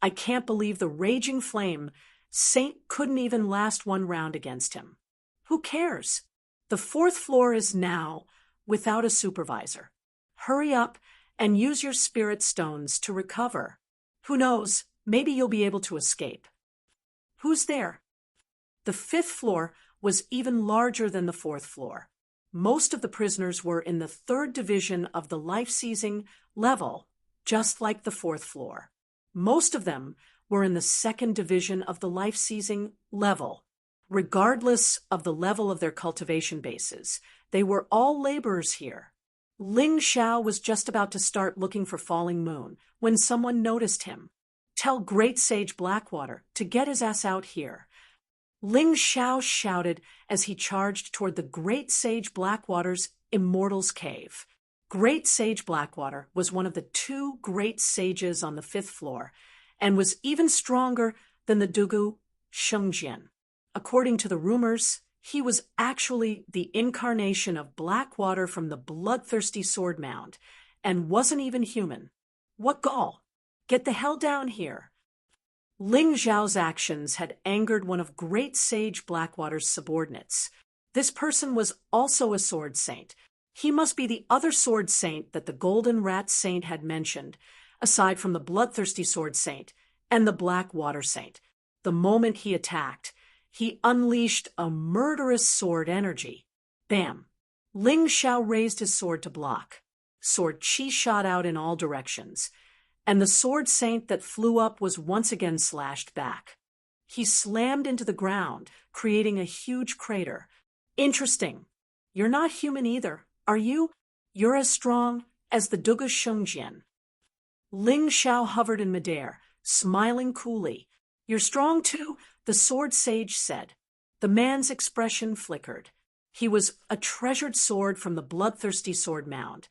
[SPEAKER 1] I can't believe the Raging Flame Saint couldn't even last one round against him. Who cares? The 4th floor is now without a supervisor. Hurry up and use your spirit stones to recover. Who knows, maybe you'll be able to escape. Who's there? The 5th floor was even larger than the 4th floor. Most of the prisoners were in the 3rd division of the life-seizing level, just like the 4th floor. Most of them were in the 2nd division of the life-seizing level. Regardless of the level of their cultivation bases, they were all laborers here. Ling Xiao was just about to start looking for Falling Moon when someone noticed him. Tell Great Sage Blackwater to get his ass out here. Ling Xiao shouted as he charged toward the Great Sage Blackwater's Immortal's Cave. Great Sage Blackwater was one of the 2 great sages on the 5th floor, and was even stronger than the Dugu Shengjian. According to the rumors, he was actually the incarnation of Blackwater from the bloodthirsty sword mound, and wasn't even human. What gall! Get the hell down here! Ling Xiao's actions had angered one of Great Sage Blackwater's subordinates. This person was also a sword saint. He must be the other sword saint that the Golden Rat Saint had mentioned, aside from the bloodthirsty sword saint and the Black Water Saint. The moment he attacked, he unleashed a murderous sword energy. Bam! Ling Xiao raised his sword to block. Sword chi shot out in all directions, and the sword saint that flew up was once again slashed back. He slammed into the ground, creating a huge crater. Interesting. You're not human either, are you? You're as strong as the Dugu Shengjian. Ling Xiao hovered in midair, smiling coolly. You're strong too, the sword sage said. The man's expression flickered. He was a treasured sword from the bloodthirsty sword mound,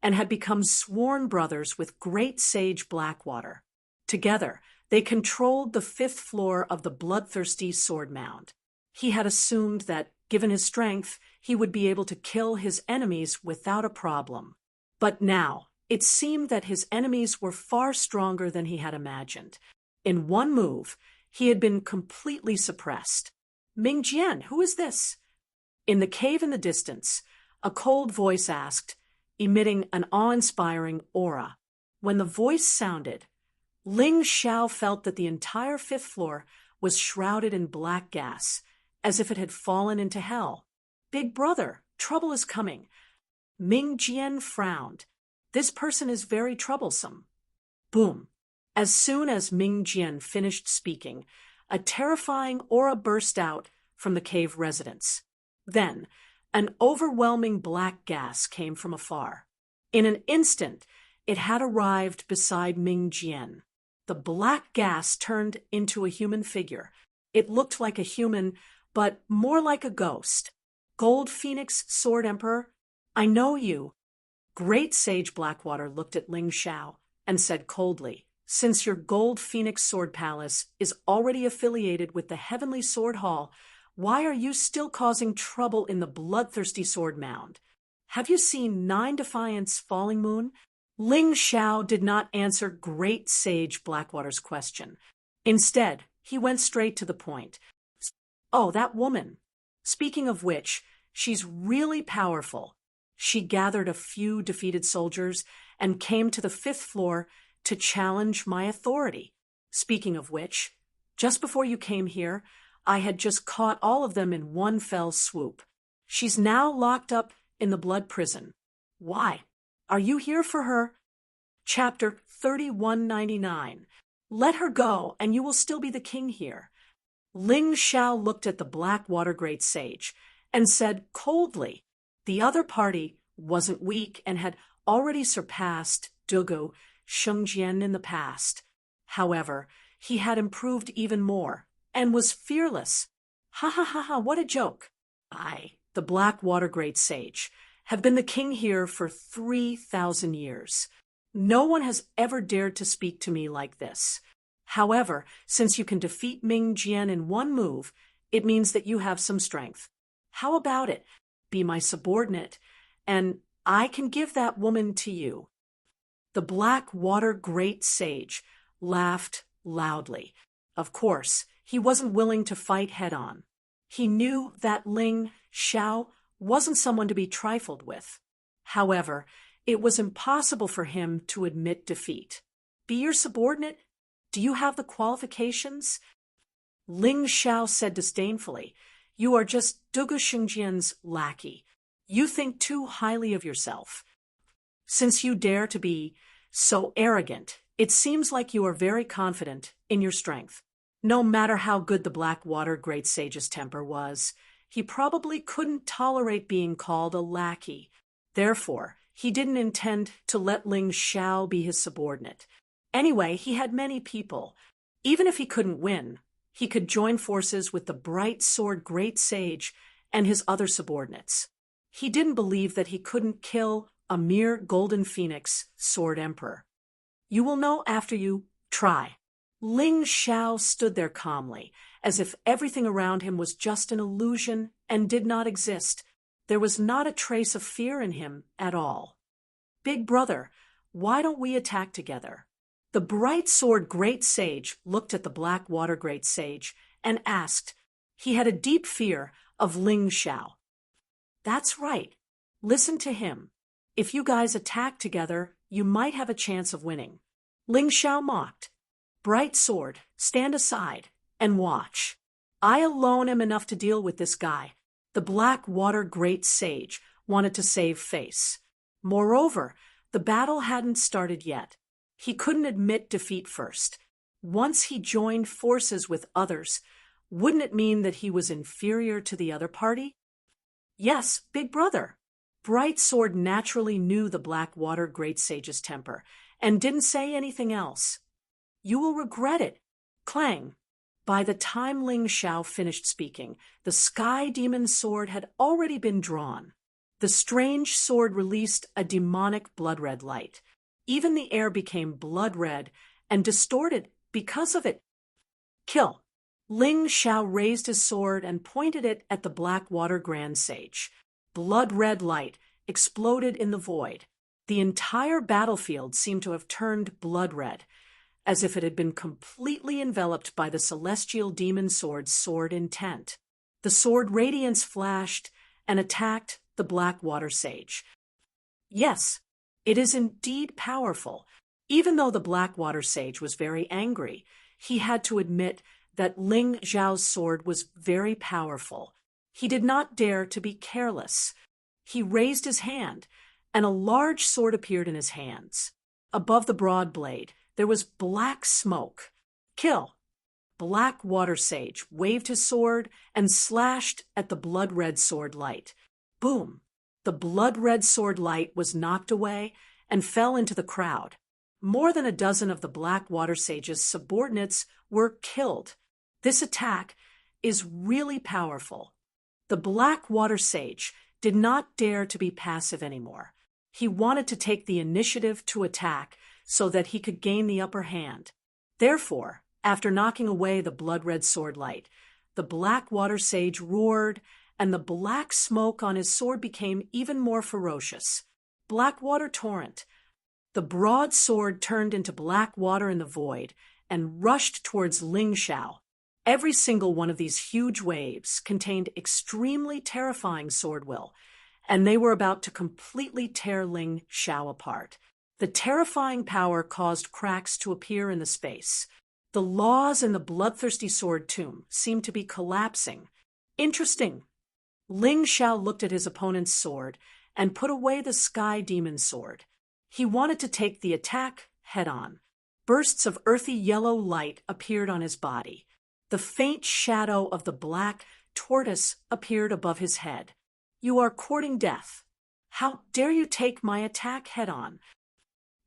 [SPEAKER 1] and had become sworn brothers with Great Sage Blackwater. Together, they controlled the 5th floor of the bloodthirsty sword mound. He had assumed that, given his strength, he would be able to kill his enemies without a problem. But now, it seemed that his enemies were far stronger than he had imagined. In one move, he had been completely suppressed. Ming Jian, who is this? In the cave in the distance, a cold voice asked, emitting an awe-inspiring aura. When the voice sounded, Ling Xiao felt that the entire 5th floor was shrouded in black gas, as if it had fallen into hell. Big brother, trouble is coming. Ming Jian frowned. This person is very troublesome. Boom. As soon as Ming Jian finished speaking, a terrifying aura burst out from the cave residents. Then, an overwhelming black gas came from afar. In an instant, it had arrived beside Ming Jian. The black gas turned into a human figure. It looked like a human, but more like a ghost. Gold Phoenix Sword Emperor, I know you. Great Sage Blackwater looked at Ling Xiao and said coldly, since your Gold Phoenix Sword Palace is already affiliated with the Heavenly Sword Hall, why are you still causing trouble in the bloodthirsty sword mound? Have you seen 9 Defiance Falling Moon? Ling Xiao did not answer Great Sage Blackwater's question. Instead, he went straight to the point. Oh, that woman. Speaking of which, she's really powerful. She gathered a few defeated soldiers and came to the 5th floor to challenge my authority. Speaking of which, just before you came here, I had just caught all of them in one fell swoop. She's now locked up in the blood prison. Why? Are you here for her? Chapter 3199. Let her go, and you will still be the king here. Ling Xiao looked at the Blackwater Great Sage and said coldly, the other party wasn't weak and had already surpassed Dugu Shengjian in the past. However, he had improved even more and was fearless. Ha ha ha ha, what a joke. I, the Blackwater Great Sage, have been the king here for 3,000 years. No one has ever dared to speak to me like this. However, since you can defeat Ming Jian in one move, it means that you have some strength. How about it? Be my subordinate, and I can give that woman to you. The Blackwater Great Sage laughed loudly. Of course, he wasn't willing to fight head-on. He knew that Ling Xiao wasn't someone to be trifled with. However, it was impossible for him to admit defeat. Be your subordinate? Do you have the qualifications? Ling Xiao said disdainfully, you are just Dugu Shengjian's lackey. You think too highly of yourself. Since you dare to be so arrogant, it seems like you are very confident in your strength. No matter how good the Blackwater Great Sage's temper was, he probably couldn't tolerate being called a lackey. Therefore, he didn't intend to let Ling Xiao be his subordinate. Anyway, he had many people. Even if he couldn't win, he could join forces with the Bright Sword Great Sage and his other subordinates. He didn't believe that he couldn't kill a mere Golden Phoenix Sword Emperor. You will know after you try. Ling Xiao stood there calmly, as if everything around him was just an illusion and did not exist. There was not a trace of fear in him at all. Big brother, why don't we attack together? The Bright Sword Great Sage looked at the Blackwater Great Sage and asked. He had a deep fear of Ling Xiao. That's right. Listen to him. If you guys attack together, you might have a chance of winning. Ling Xiao mocked. Bright Sword, stand aside and watch. I alone am enough to deal with this guy. The Blackwater Great Sage wanted to save face. Moreover, the battle hadn't started yet. He couldn't admit defeat first. Once he joined forces with others, wouldn't it mean that he was inferior to the other party? Yes, big brother. Bright Sword naturally knew the Blackwater Great Sage's temper and didn't say anything else. You will regret it. Clang. By the time Ling Xiao finished speaking, the Sky Demon sword had already been drawn. The strange sword released a demonic blood-red light. Even the air became blood-red and distorted because of it. Kill. Ling Xiao raised his sword and pointed it at the Blackwater Grand Sage. Blood-red light exploded in the void. The entire battlefield seemed to have turned blood-red, as if it had been completely enveloped by the celestial demon sword's sword intent. The sword radiance flashed and attacked the Blackwater Sage. Yes, it is indeed powerful. Even though the Blackwater Sage was very angry, he had to admit that Ling Xiao's sword was very powerful. He did not dare to be careless. He raised his hand, and a large sword appeared in his hands. Above the broad blade, there was black smoke. Kill. Blackwater Sage waved his sword and slashed at the blood-red sword light. Boom! The blood-red sword light was knocked away and fell into the crowd. more than a dozen of the Black Water Sage's subordinates were killed. This attack is really powerful. The Black Water Sage did not dare to be passive anymore. He wanted to take the initiative to attack so that he could gain the upper hand. Therefore, after knocking away the blood-red sword light, the Black Water Sage roared, and the black smoke on his sword became even more ferocious. Black Water Torrent. The broad sword turned into black water in the void and rushed towards Ling Xiao. Every single one of these huge waves contained extremely terrifying sword will, and they were about to completely tear Ling Xiao apart. The terrifying power caused cracks to appear in the space. The laws in the bloodthirsty sword tomb seemed to be collapsing. Interesting. Ling Xiao looked at his opponent's sword and put away the sky demon sword. He wanted to take the attack head-on. Bursts of earthy yellow light appeared on his body. The faint shadow of the black tortoise appeared above his head. You are courting death. How dare you take my attack head-on?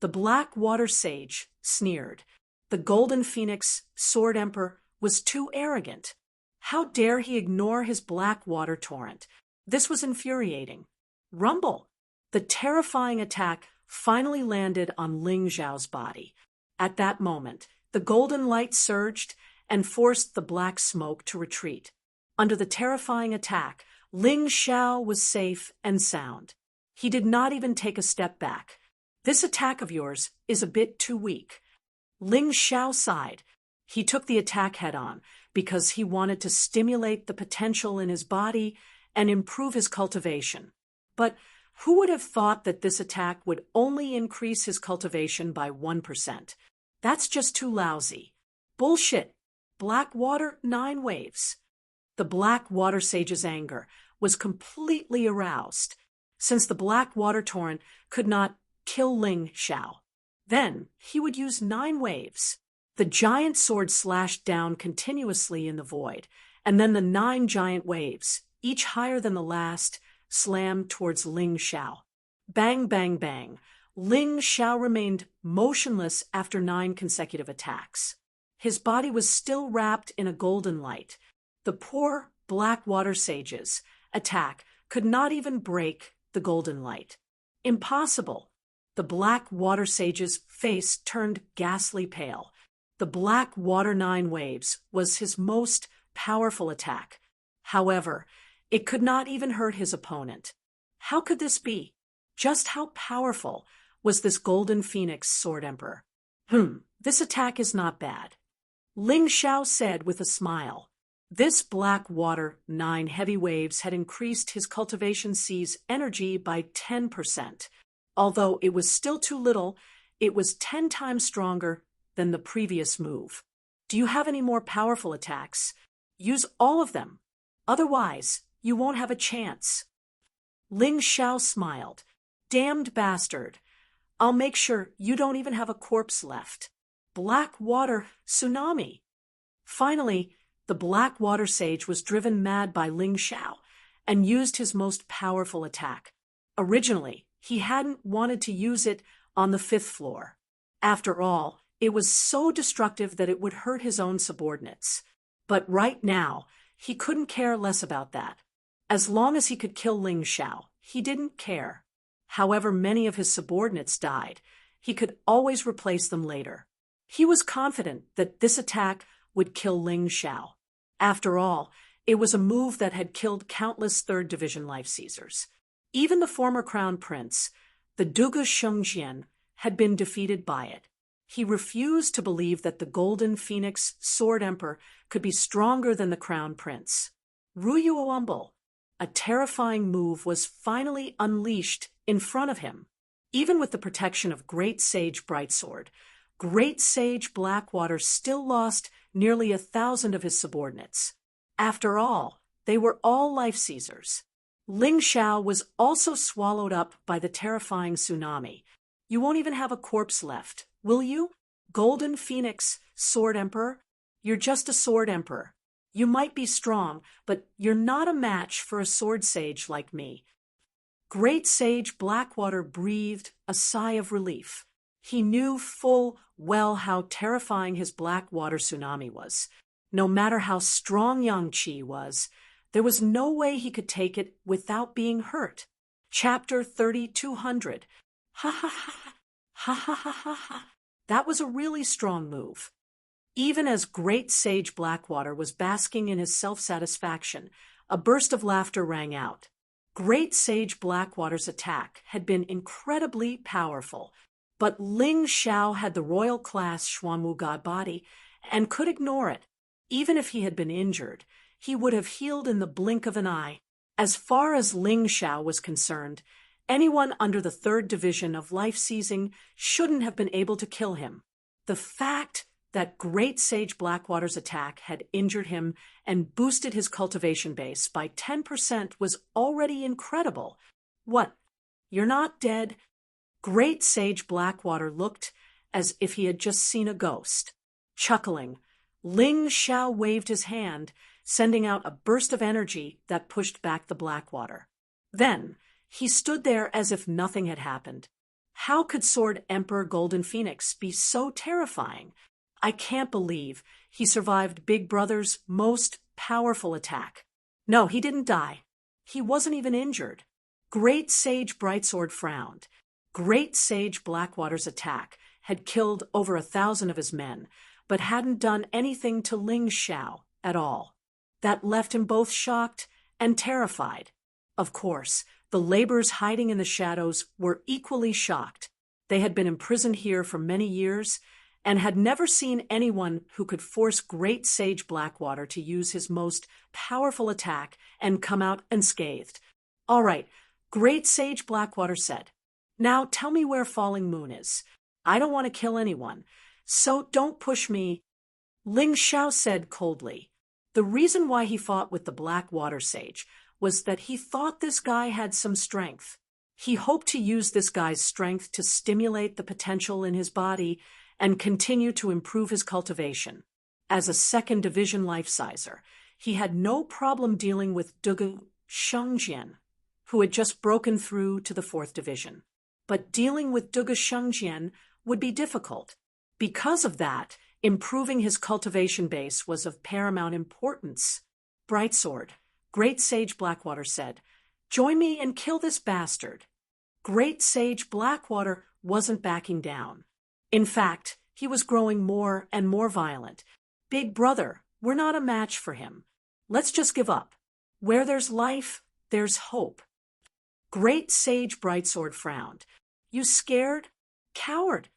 [SPEAKER 1] The Black Water Sage sneered. The Golden Phoenix Sword Emperor was too arrogant. How dare he ignore his Black Water Torrent? This was infuriating. Rumble! The terrifying attack finally landed on Ling Xiao's body. At that moment, the golden light surged and forced the black smoke to retreat. Under the terrifying attack, Ling Xiao was safe and sound. He did not even take a step back. This attack of yours is a bit too weak. Ling Xiao sighed. He took the attack head-on because he wanted to stimulate the potential in his body and improve his cultivation. But who would have thought that this attack would only increase his cultivation by 1%? That's just too lousy. Bullshit. Black water, 9 waves. The Black Water Sage's anger was completely aroused, since the Black Water Torrent could not kill Ling Xiao. Then he would use 9 waves. The giant sword slashed down continuously in the void, and then the 9 giant waves, each higher than the last, slammed towards Ling Xiao. Bang, bang, bang. Ling Xiao remained motionless after 9 consecutive attacks. His body was still wrapped in a golden light. The poor Black Water Sage's attack could not even break the golden light. Impossible. The Black Water Sage's face turned ghastly pale. The Black Water 9 waves was his most powerful attack. However, it could not even hurt his opponent. How could this be? Just how powerful was this Golden Phoenix Sword Emperor? This attack is not bad. Ling Xiao said with a smile. This Black Water 9 heavy waves had increased his cultivation C's energy by 10%. Although it was still too little, it was 10 times stronger than the previous move. Do you have any more powerful attacks? Use all of them. Otherwise, you won't have a chance. Ling Xiao smiled. Damned bastard. I'll make sure you don't even have a corpse left. Black Water Tsunami. Finally, the Black Water Sage was driven mad by Ling Xiao and used his most powerful attack. Originally, he hadn't wanted to use it on the 5th floor. After all, it was so destructive that it would hurt his own subordinates. But right now, he couldn't care less about that. As long as he could kill Ling Xiao, he didn't care. However many of his subordinates died, he could always replace them later. He was confident that this attack would kill Ling Xiao. After all, it was a move that had killed countless 3rd Division Life Seizers. Even the former Crown Prince, the Dugu Shengjian, had been defeated by it. He refused to believe that the Golden Phoenix Sword Emperor could be stronger than the Crown Prince. Ruyuoumble, a terrifying move, was finally unleashed in front of him. Even with the protection of Great Sage Brightsword, Great Sage Blackwater still lost nearly 1,000 of his subordinates. After all, they were all Life Seizers. Ling Xiao was also swallowed up by the terrifying tsunami. You won't even have a corpse left, will you? Golden Phoenix Sword Emperor? You're just a Sword Emperor. You might be strong, but you're not a match for a Sword Sage like me. Great Sage Blackwater breathed a sigh of relief. He knew full well how terrifying his black water tsunami was. No matter how strong Yang Qi was, there was no way he could take it without being hurt. Chapter 3200. Ha ha ha ha ha ha ha ha. That was a really strong move. Even as Great Sage Blackwater was basking in his self-satisfaction, a burst of laughter rang out. Great Sage Blackwater's attack had been incredibly powerful, but Ling Xiao had the royal class Xuanwu God body and could ignore it. Even if he had been injured, he would have healed in the blink of an eye. As far as Ling Xiao was concerned, anyone under the 3rd Division of Life Seizing shouldn't have been able to kill him. The fact that Great Sage Blackwater's attack had injured him and boosted his cultivation base by 10% was already incredible. What? You're not dead? Great Sage Blackwater looked as if he had just seen a ghost. Chuckling, Ling Xiao waved his hand, sending out a burst of energy that pushed back the Blackwater. Then, he stood there as if nothing had happened. How could Sword Emperor Golden Phoenix be so terrifying? I can't believe he survived Big Brother's most powerful attack. No, he didn't die. He wasn't even injured. Great Sage Brightsword frowned. Great Sage Blackwater's attack had killed over 1,000 of his men, but hadn't done anything to Ling Xiao at all. That left him both shocked and terrified. Of course, the laborers hiding in the shadows were equally shocked. They had been imprisoned here for many years and had never seen anyone who could force Great Sage Blackwater to use his most powerful attack and come out unscathed. All right, Great Sage Blackwater said. Now tell me where Falling Moon is. I don't want to kill anyone, so don't push me. Ling Xiao said coldly. The reason why he fought with the Black Water Sage was that he thought this guy had some strength. He hoped to use this guy's strength to stimulate the potential in his body and continue to improve his cultivation. As a 2nd Division life-sizer, he had no problem dealing with Dugu Shengjian, who had just broken through to the 4th Division. But dealing with Dugu Shengjian would be difficult. Because of that, improving his cultivation base was of paramount importance. Brightsword, Great Sage Blackwater said, "Join me and kill this bastard." Great Sage Blackwater wasn't backing down. In fact, he was growing more and more violent. Big Brother, we're not a match for him. Let's just give up. Where there's life, there's hope. Great Sage Brightsword frowned. You scared? Coward.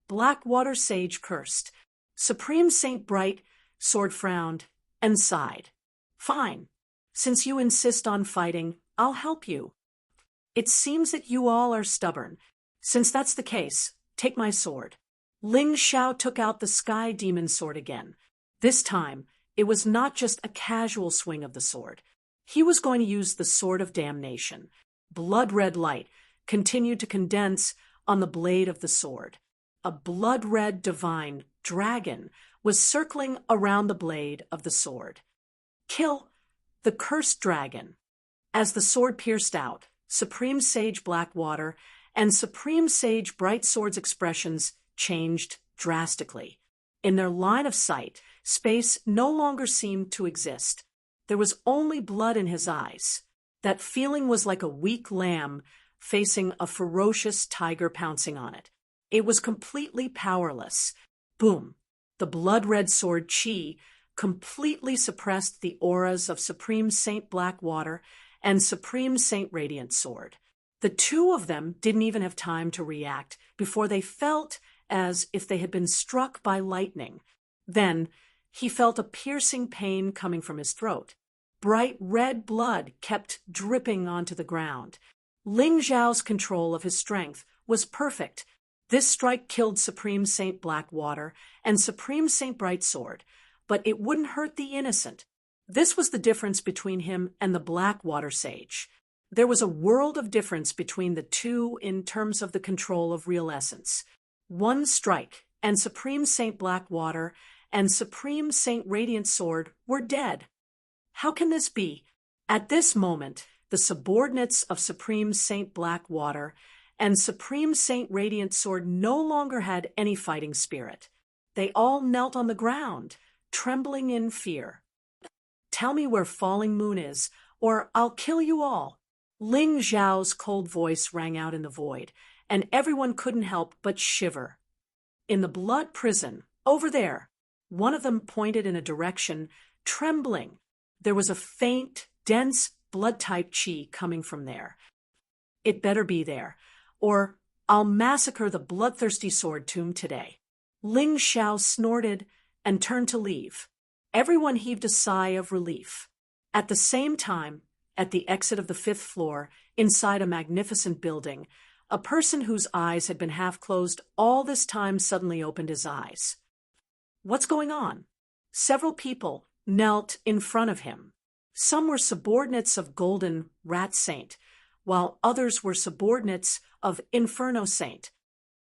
[SPEAKER 1] Blackwater Sage cursed. Supreme Saint Bright Sword frowned and sighed. Fine. Since you insist on fighting, I'll help you. It seems that you all are stubborn. Since that's the case, take my sword. Ling Xiao took out the Sky Demon sword again. This time, it was not just a casual swing of the sword. He was going to use the Sword of Damnation. Blood-red light continued to condense on the blade of the sword. A blood-red divine dragon was circling around the blade of the sword. Kill the cursed dragon. As the sword pierced out, Supreme Sage Blackwater and Supreme Sage Brightsword's expressions changed drastically. In their line of sight, space no longer seemed to exist. There was only blood in his eyes. That feeling was like a weak lamb facing a ferocious tiger pouncing on it. It was completely powerless. Boom! The blood-red sword Qi completely suppressed the auras of Supreme Saint Blackwater and Supreme Saint Radiant Sword. The two of them didn't even have time to react before they felt as if they had been struck by lightning. Then he felt a piercing pain coming from his throat. Bright red blood kept dripping onto the ground. Ling Zhao's control of his strength was perfect. This strike killed Supreme Saint Blackwater and Supreme Saint Brightsword, but it wouldn't hurt the innocent. This was the difference between him and the Blackwater Sage. There was a world of difference between the two in terms of the control of real essence. One strike, and Supreme Saint Blackwater and Supreme Saint Radiant Sword were dead. How can this be? At this moment, the subordinates of Supreme Saint Blackwater and Supreme Saint Radiant Sword no longer had any fighting spirit. They all knelt on the ground, trembling in fear. "Tell me where Falling Moon is, or I'll kill you all." Ling Zhao's cold voice rang out in the void, and everyone couldn't help but shiver. "In the blood prison, over there." One of them pointed in a direction, trembling. There was a faint, dense, blood-type chi coming from there. "It better be there, or I'll massacre the bloodthirsty sword tomb today." Ling Zhao snorted and turned to leave. Everyone heaved a sigh of relief. At the same time, at the exit of the 5th floor, inside a magnificent building, a person whose eyes had been half closed all this time suddenly opened his eyes. "What's going on?" Several people knelt in front of him. Some were subordinates of Golden Rat Saint, while others were subordinates of Inferno Saint.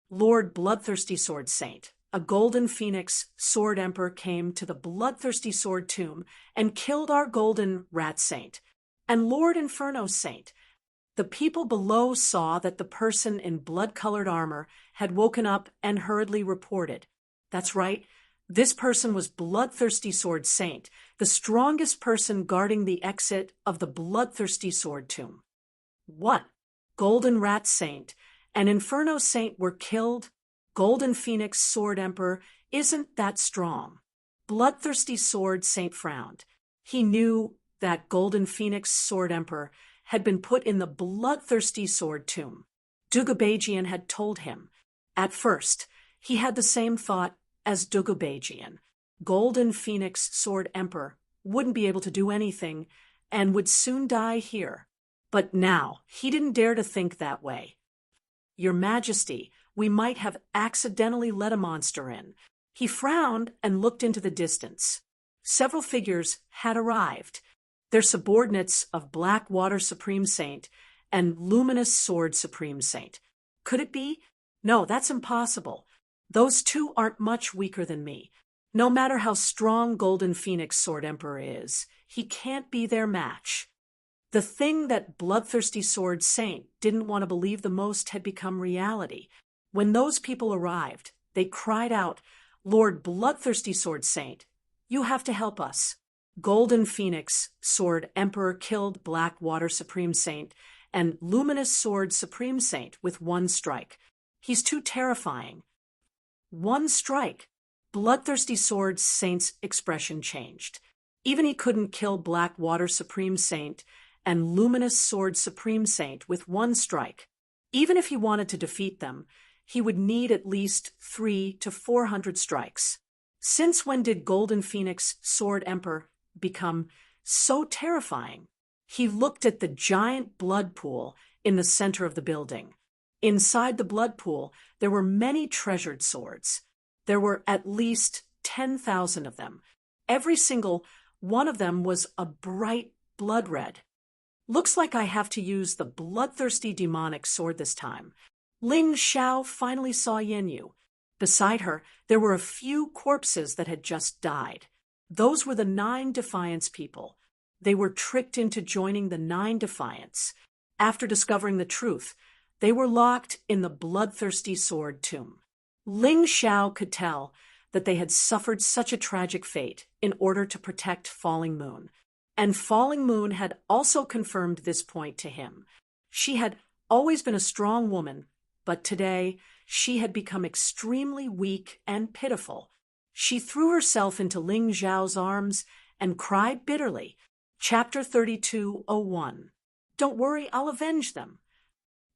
[SPEAKER 1] Lord Bloodthirsty Sword Saint, a Golden Phoenix Sword Emperor, came to the Bloodthirsty Sword Tomb and killed our Golden Rat Saint. And Lord Inferno Saint. The people below saw that the person in blood-colored armor had woken up and hurriedly reported. That's right, this person was Bloodthirsty Sword Saint, the strongest person guarding the exit of the Bloodthirsty Sword Tomb. What? Golden Rat Saint and Inferno Saint were killed? Golden Phoenix Sword Emperor isn't that strong. Bloodthirsty Sword Saint frowned. He knew that Golden Phoenix Sword Emperor had been put in the Bloodthirsty Sword Tomb. Dugubajian had told him. At first, he had the same thought as Dugubajian. Golden Phoenix Sword Emperor wouldn't be able to do anything and would soon die here. But now, he didn't dare to think that way. "Your Majesty, we might have accidentally let a monster in." He frowned and looked into the distance. Several figures had arrived. They're subordinates of Blackwater Supreme Saint and Luminous Sword Supreme Saint. Could it be? No, that's impossible. Those two aren't much weaker than me. No matter how strong Golden Phoenix Sword Emperor is, he can't be their match. The thing that Bloodthirsty Sword Saint didn't want to believe the most had become reality. When those people arrived, they cried out, "Lord Bloodthirsty Sword Saint, you have to help us." Golden Phoenix Sword Emperor killed Blackwater Supreme Saint and Luminous Sword Supreme Saint with one strike. He's too terrifying. One strike. Bloodthirsty Sword Saint's expression changed. Even he couldn't kill Blackwater Supreme Saint and Luminous Sword Supreme Saint with one strike. Even if he wanted to defeat them, he would need at least 300 to 400 strikes. Since when did Golden Phoenix Sword Emperor become so terrifying? He looked at the giant blood pool in the center of the building. Inside the blood pool, there were many treasured swords. There were at least 10,000 of them. Every single one of them was a bright blood red. "Looks like I have to use the bloodthirsty demonic sword this time." Ling Zhao finally saw Yanyu. Beside her, there were a few corpses that had just died. Those were the 9 Defiance people. They were tricked into joining the 9 Defiance. After discovering the truth, they were locked in the Bloodthirsty Sword Tomb. Ling Zhao could tell that they had suffered such a tragic fate in order to protect Falling Moon. And Falling Moon had also confirmed this point to him. She had always been a strong woman, but today she had become extremely weak and pitiful. She threw herself into Ling Zhao's arms and cried bitterly. Chapter 32:01. "Don't worry, I'll avenge them."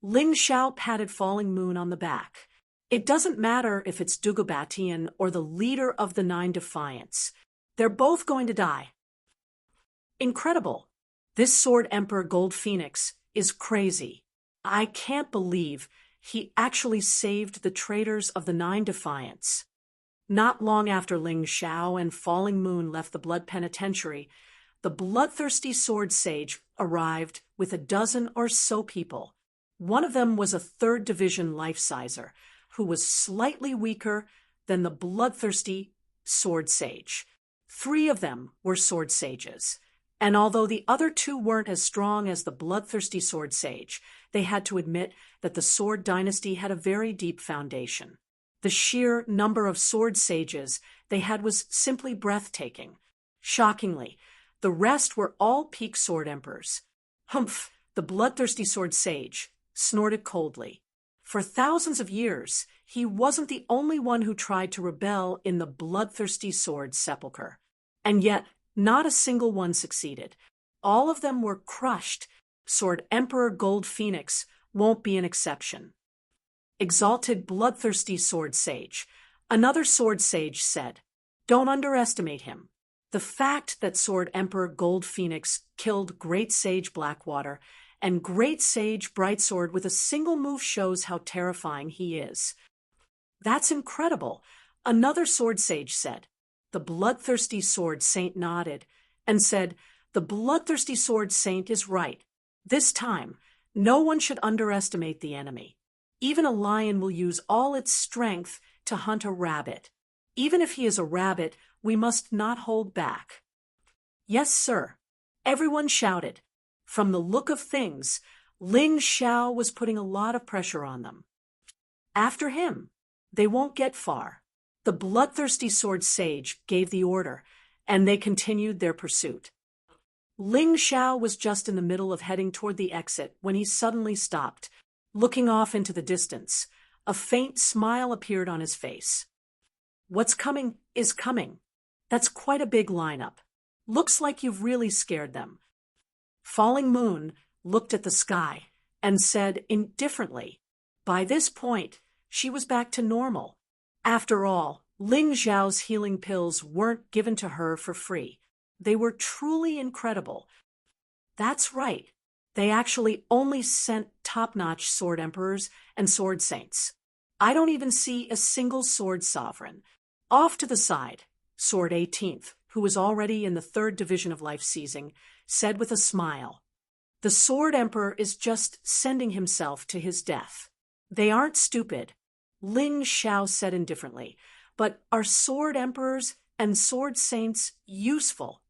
[SPEAKER 1] Ling Zhao patted Falling Moon on the back. "It doesn't matter if it's Dugubatian or the leader of the 9 Defiance. They're both going to die." Incredible. This Sword Emperor Gold Phoenix is crazy. I can't believe he actually saved the traitors of the 9 Defiance. Not long after Ling Zhao and Falling Moon left the Blood Penitentiary, the Bloodthirsty Sword Sage arrived with a dozen or so people. One of them was a 3rd Division life-sizer, who was slightly weaker than the Bloodthirsty Sword Sage. 3 of them were Sword Sages. And although the other two weren't as strong as the bloodthirsty sword sage, they had to admit that the sword dynasty had a very deep foundation. The sheer number of sword sages they had was simply breathtaking. Shockingly, the rest were all peak sword emperors. Humph, the bloodthirsty sword sage snorted coldly. For thousands of years, he wasn't the only one who tried to rebel in the bloodthirsty sword sepulchre. And yet, not a single one succeeded. All of them were crushed. Sword Emperor Gold Phoenix won't be an exception. Exalted bloodthirsty sword sage. Another sword sage said, "Don't underestimate him. The fact that Sword Emperor Gold Phoenix killed Great Sage Blackwater and Great Sage Brightsword with a single move shows how terrifying he is." "That's incredible," another sword sage said. The bloodthirsty sword saint nodded and said, "The bloodthirsty sword saint is right. This time, no one should underestimate the enemy. Even a lion will use all its strength to hunt a rabbit. Even if he is a rabbit, we must not hold back." "Yes, sir," everyone shouted. From the look of things, Ling Xiao was putting a lot of pressure on them. After him, they won't get far. The bloodthirsty sword sage gave the order, and they continued their pursuit. Ling Xiao was just in the middle of heading toward the exit when he suddenly stopped, looking off into the distance. A faint smile appeared on his face. "What's coming is coming. That's quite a big lineup. Looks like you've really scared them." Falling Moon looked at the sky and said indifferently. By this point, she was back to normal. After all, Ling Xiao's healing pills weren't given to her for free. They were truly incredible. That's right. They actually only sent top-notch sword emperors and sword saints. I don't even see a single sword sovereign. Off to the side, Sword 18th, who was already in the 3rd division of life seizing, said with a smile, "The sword emperor is just sending himself to his death." "They aren't stupid," Ling Xiao said indifferently, "but are sword emperors and sword saints useful?"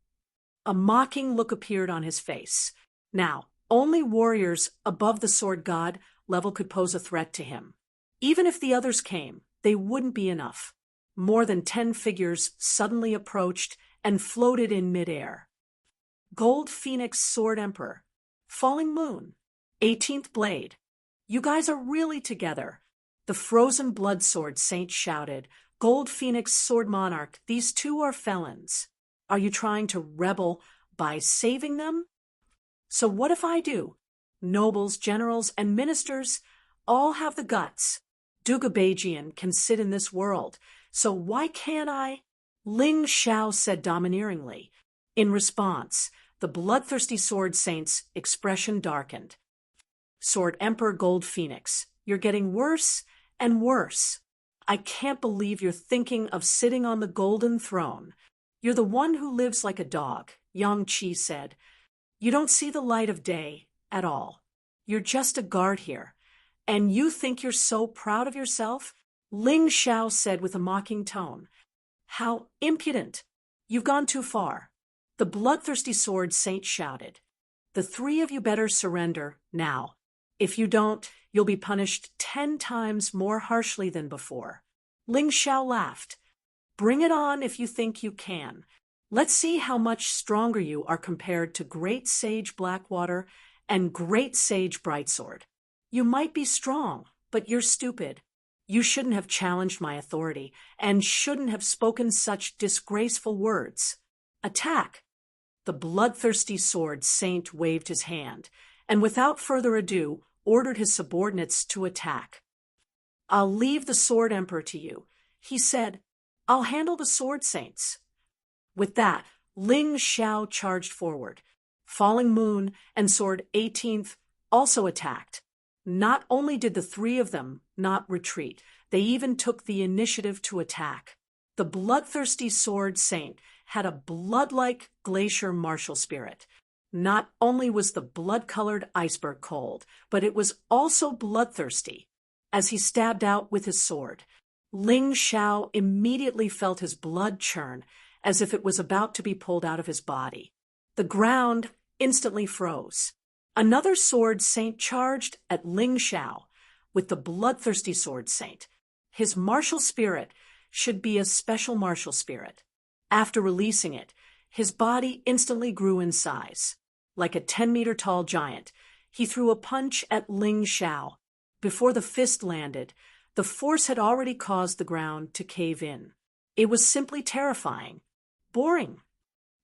[SPEAKER 1] A mocking look appeared on his face. Now, only warriors above the sword god level could pose a threat to him. Even if the others came, they wouldn't be enough. More than 10 figures suddenly approached and floated in midair. Gold Phoenix Sword Emperor, Falling Moon, 18th Blade. "You guys are really together." The Frozen Blood Sword Saint shouted, "Gold Phoenix Sword Monarch, these two are felons. Are you trying to rebel by saving them?" "So what if I do? Nobles, generals, and ministers all have the guts. Duga Beijian can sit in this world, so why can't I?" Ling Xiao said domineeringly. In response, the bloodthirsty sword saint's expression darkened. "Sword Emperor Gold Phoenix, you're getting worse and worse. I can't believe you're thinking of sitting on the golden throne. You're the one who lives like a dog," Yang Qi said. "You don't see the light of day at all. You're just a guard here. And you think you're so proud of yourself?" Ling Xiao said with a mocking tone. "How impudent! You've gone too far." The bloodthirsty sword saint shouted. "The three of you better surrender now. If you don't, you'll be punished 10 times more harshly than before." Ling Xiao laughed. "Bring it on if you think you can. Let's see how much stronger you are compared to Great Sage Blackwater and Great Sage Brightsword. You might be strong, but you're stupid. You shouldn't have challenged my authority and shouldn't have spoken such disgraceful words. Attack!" The bloodthirsty sword saint waved his hand, and without further ado, ordered his subordinates to attack. "I'll leave the sword emperor to you," he said. "I'll handle the sword saints." With that, Ling Xiao charged forward. Falling Moon and Sword 18th also attacked. Not only did the three of them not retreat, they even took the initiative to attack. The bloodthirsty sword saint had a blood-like glacier martial spirit. Not only was the blood-colored iceberg cold, but it was also bloodthirsty. As he stabbed out with his sword, Ling Xiao immediately felt his blood churn as if it was about to be pulled out of his body. The ground instantly froze. Another sword saint charged at Ling Xiao with the bloodthirsty sword saint. His martial spirit should be a special martial spirit. After releasing it, his body instantly grew in size. Like a 10-meter-tall giant, he threw a punch at Ling Xiao. Before the fist landed, the force had already caused the ground to cave in. It was simply terrifying. Boring.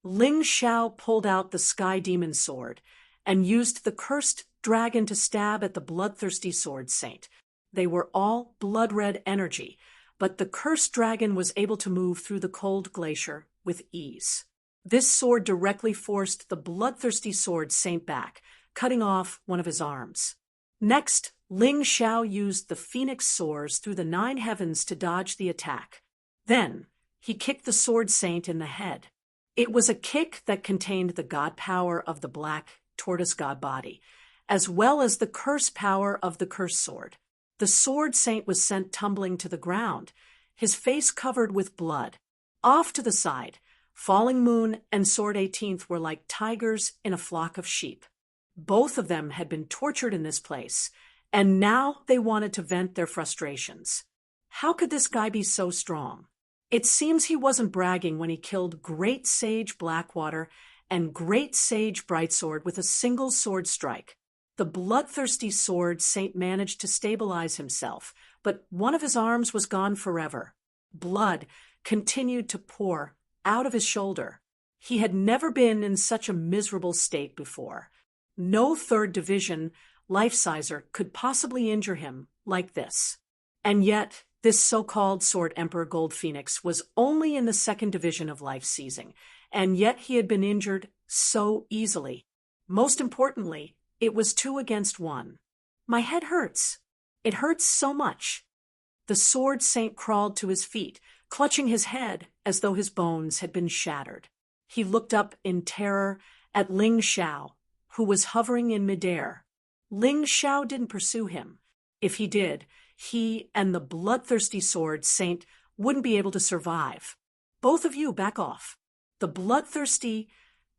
[SPEAKER 1] Ling Xiao pulled out the Sky Demon sword and used the cursed dragon to stab at the bloodthirsty sword saint. They were all blood-red energy, but the cursed dragon was able to move through the cold glacier with ease. This sword directly forced the bloodthirsty sword saint back, cutting off one of his arms. Next, Ling Xiao used the phoenix soars through the 9 heavens to dodge the attack. Then, he kicked the sword saint in the head. It was a kick that contained the god power of the black tortoise god body, as well as the curse power of the curse sword. The sword saint was sent tumbling to the ground, his face covered with blood. Off to the side, Falling Moon and Sword 18th were like tigers in a flock of sheep. Both of them had been tortured in this place, and now they wanted to vent their frustrations. How could this guy be so strong? It seems he wasn't bragging when he killed Great Sage Blackwater and Great Sage Brightsword with a single sword strike. The bloodthirsty sword saint managed to stabilize himself, but one of his arms was gone forever. Blood continued to pour out of his shoulder. He had never been in such a miserable state before. No 3rd Division life-sizer could possibly injure him like this. And yet, this so-called Sword Emperor Gold Phoenix was only in the 2nd Division of life seizing, and yet he had been injured so easily. Most importantly, it was 2 against 1. My head hurts. It hurts so much. The sword saint crawled to his feet, clutching his head as though his bones had been shattered. He looked up in terror at Ling Xiao, who was hovering in midair. Ling Xiao didn't pursue him. If he did, he and the bloodthirsty sword saint wouldn't be able to survive. Both of you back off, the bloodthirsty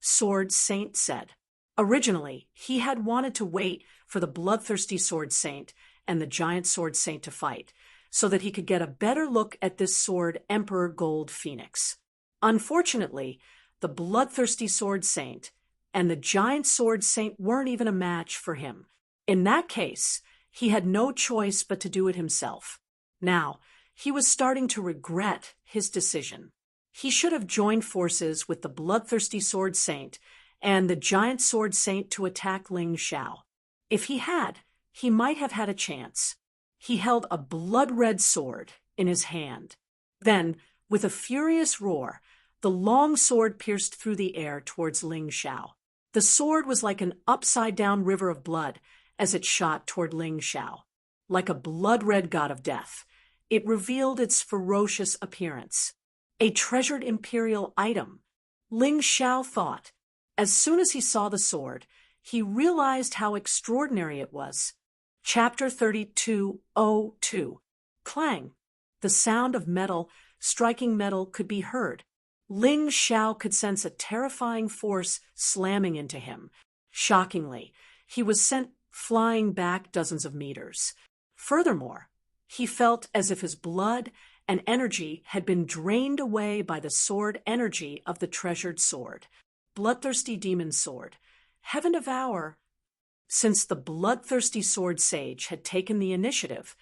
[SPEAKER 1] sword saint said. Originally, he had wanted to wait for the bloodthirsty sword saint and the giant sword saint to fight, so that he could get a better look at this sword Emperor Gold Phoenix. Unfortunately, the bloodthirsty sword saint and the giant sword saint weren't even a match for him. In that case, he had no choice but to do it himself. Now, he was starting to regret his decision. He should have joined forces with the bloodthirsty sword saint and the giant sword saint to attack Ling Xiao. If he had, he might have had a chance. He held a blood-red sword in his hand. Then, with a furious roar, the long sword pierced through the air towards Ling Xiao. The sword was like an upside-down river of blood as it shot toward Ling Xiao. Like a blood-red god of death, it revealed its ferocious appearance. A treasured imperial item. Ling Xiao thought. As soon as he saw the sword, he realized how extraordinary it was. Chapter 32:02. Clang. The sound of metal striking metal could be heard. Ling Xiao could sense a terrifying force slamming into him. Shockingly, he was sent flying back dozens of meters. Furthermore, he felt as if his blood and energy had been drained away by the sword energy of the treasured sword. Bloodthirsty demon sword. Heaven devour. Since the bloodthirsty sword sage had taken the initiative,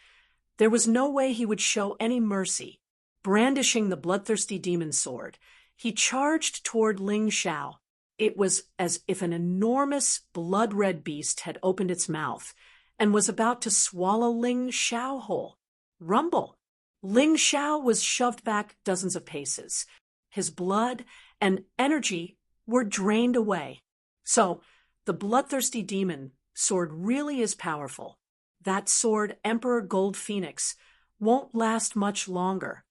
[SPEAKER 1] there was no way he would show any mercy. Brandishing the bloodthirsty demon sword, he charged toward Ling Xiao. It was as if an enormous blood-red beast had opened its mouth and was about to swallow Ling Xiao whole. Rumble! Ling Xiao was shoved back dozens of paces. His blood and energy were drained away. So, the bloodthirsty demon sword really is powerful. That sword, Emperor Gold Phoenix, won't last much longer.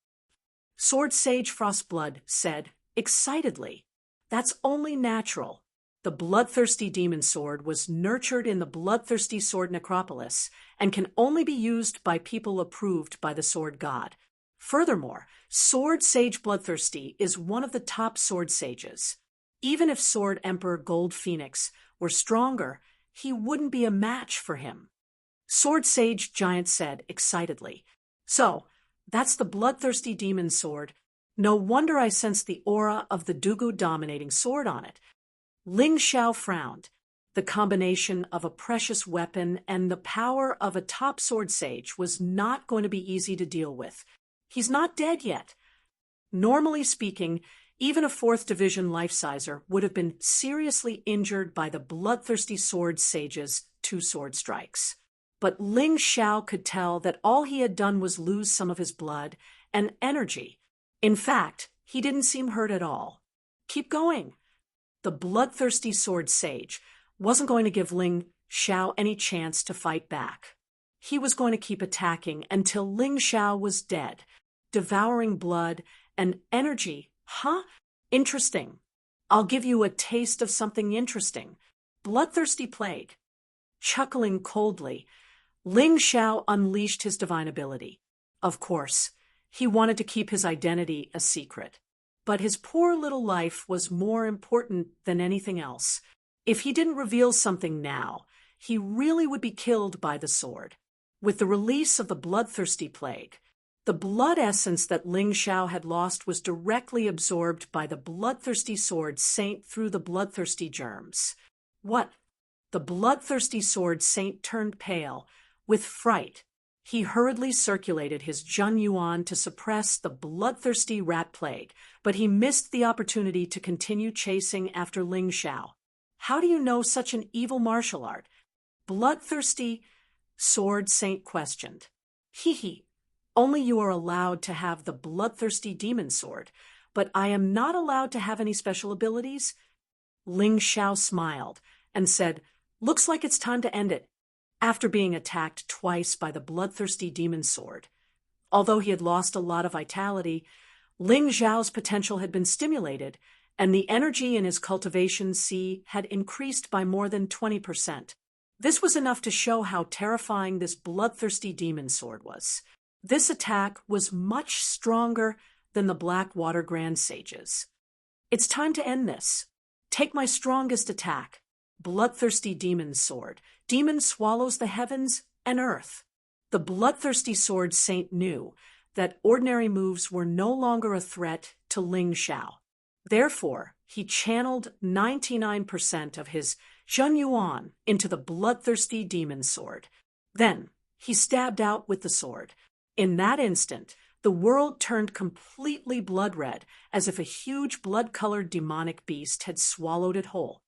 [SPEAKER 1] Sword Sage Frostblood said, excitedly, "That's only natural." The bloodthirsty demon sword was nurtured in the bloodthirsty sword necropolis and can only be used by people approved by the sword god. Furthermore, Sword Sage Bloodthirsty is one of the top sword sages. Even if Sword Emperor Gold Phoenix were stronger, he wouldn't be a match for him. Sword Sage Giant said excitedly. So, that's the bloodthirsty demon sword. No wonder I sense the aura of the Dugu dominating sword on it. Ling Xiao frowned. The combination of a precious weapon and the power of a top sword sage was not going to be easy to deal with. He's not dead yet. Normally speaking, even a 4th Division life-sizer would have been seriously injured by the bloodthirsty sword sage's 2 sword strikes. But Ling Xiao could tell that all he had done was lose some of his blood and energy. In fact, he didn't seem hurt at all. Keep going. The bloodthirsty sword sage wasn't going to give Ling Xiao any chance to fight back. He was going to keep attacking until Ling Xiao was dead, devouring blood and energy. Huh? Interesting. I'll give you a taste of something interesting. Bloodthirsty plague. Chuckling coldly, Ling Xiao unleashed his divine ability. Of course, he wanted to keep his identity a secret. But his poor little life was more important than anything else. If he didn't reveal something now, he really would be killed by the sword. With the release of the bloodthirsty plague, the blood essence that Ling Xiao had lost was directly absorbed by the bloodthirsty sword saint through the bloodthirsty germs. What? The bloodthirsty sword saint turned pale. With fright, he hurriedly circulated his Zhen Yuan to suppress the bloodthirsty rat plague, but he missed the opportunity to continue chasing after Ling Xiao. How do you know such an evil martial art? Bloodthirsty sword saint questioned. Hee. Only you are allowed to have the bloodthirsty demon sword, but I am not allowed to have any special abilities? Ling Xiao smiled and said, Looks like it's time to end it. After being attacked twice by the bloodthirsty demon sword. Although he had lost a lot of vitality, Ling Xiao's potential had been stimulated, and the energy in his cultivation sea had increased by more than 20%. This was enough to show how terrifying this bloodthirsty demon sword was. This attack was much stronger than the Blackwater Grand Sage's. It's time to end this. Take my strongest attack. Bloodthirsty demon sword. Demon swallows the heavens and earth. The bloodthirsty sword saint knew that ordinary moves were no longer a threat to Ling Xiao. Therefore, he channeled 99% of his Zhen Yuan into the bloodthirsty demon sword. Then, he stabbed out with the sword. In that instant, the world turned completely blood red, as if a huge blood-colored demonic beast had swallowed it whole.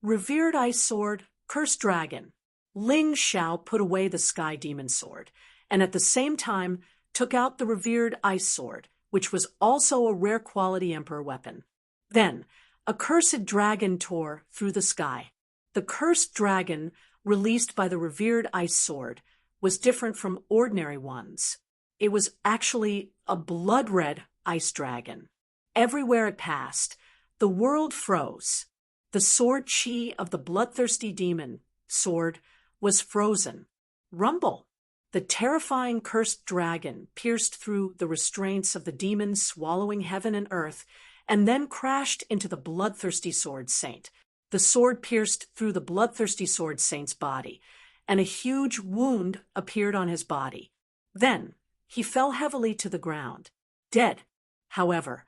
[SPEAKER 1] Revered Ice Sword, Cursed Dragon. Ling Xiao put away the Sky Demon Sword, and at the same time took out the Revered Ice Sword, which was also a rare quality Emperor weapon. Then, a cursed dragon tore through the sky. The cursed dragon, released by the Revered Ice Sword, was different from ordinary ones. It was actually a blood-red ice dragon. Everywhere it passed, the world froze. The sword chi of the bloodthirsty demon sword was frozen. Rumble! The terrifying cursed dragon pierced through the restraints of the demon swallowing heaven and earth, and then crashed into the bloodthirsty sword saint. The sword pierced through the bloodthirsty sword saint's body, and a huge wound appeared on his body. Then he fell heavily to the ground, dead. However,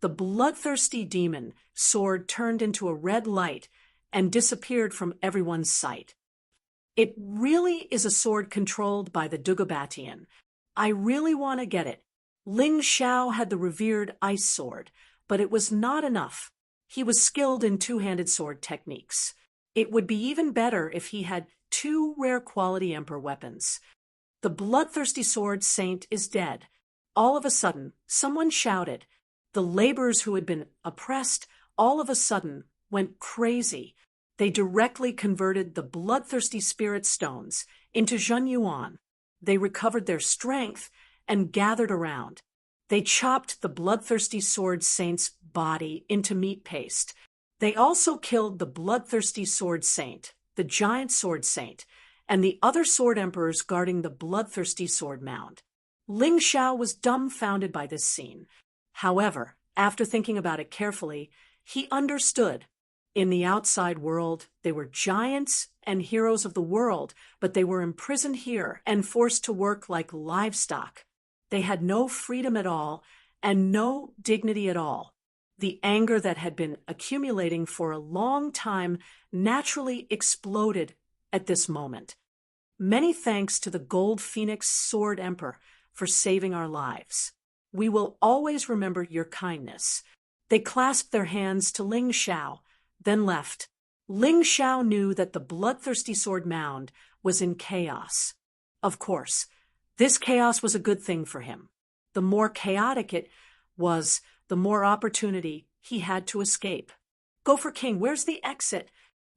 [SPEAKER 1] the bloodthirsty demon sword turned into a red light and disappeared from everyone's sight. It really is a sword controlled by the Dugabatian. I really want to get it. Ling Xiao had the revered ice sword, but it was not enough. He was skilled in two-handed sword techniques. It would be even better if he had 2 rare quality Emperor weapons. The bloodthirsty sword saint is dead. All of a sudden, someone shouted. The laborers who had been oppressed all of a sudden went crazy. They directly converted the bloodthirsty spirit stones into Zhen Yuan. They recovered their strength and gathered around. They chopped the bloodthirsty sword saint's body into meat paste. They also killed the bloodthirsty sword saint, the giant sword saint, and the other sword emperors guarding the bloodthirsty sword mound. Ling Xiao was dumbfounded by this scene. However, after thinking about it carefully, He understood. In the outside world, they were giants and heroes of the world, but they were imprisoned here and forced to work like livestock. They had no freedom at all and no dignity at all. The anger that had been accumulating for a long time naturally exploded at this moment. Many thanks to the Gold Phoenix Sword Emperor for saving our lives. We will always remember your kindness. They clasped their hands to Ling Xiao, then left. Ling Xiao knew that the bloodthirsty sword mound was in chaos. Of course, this chaos was a good thing for him. The more chaotic it was, the more opportunity he had to escape. Gopher King, where's the exit?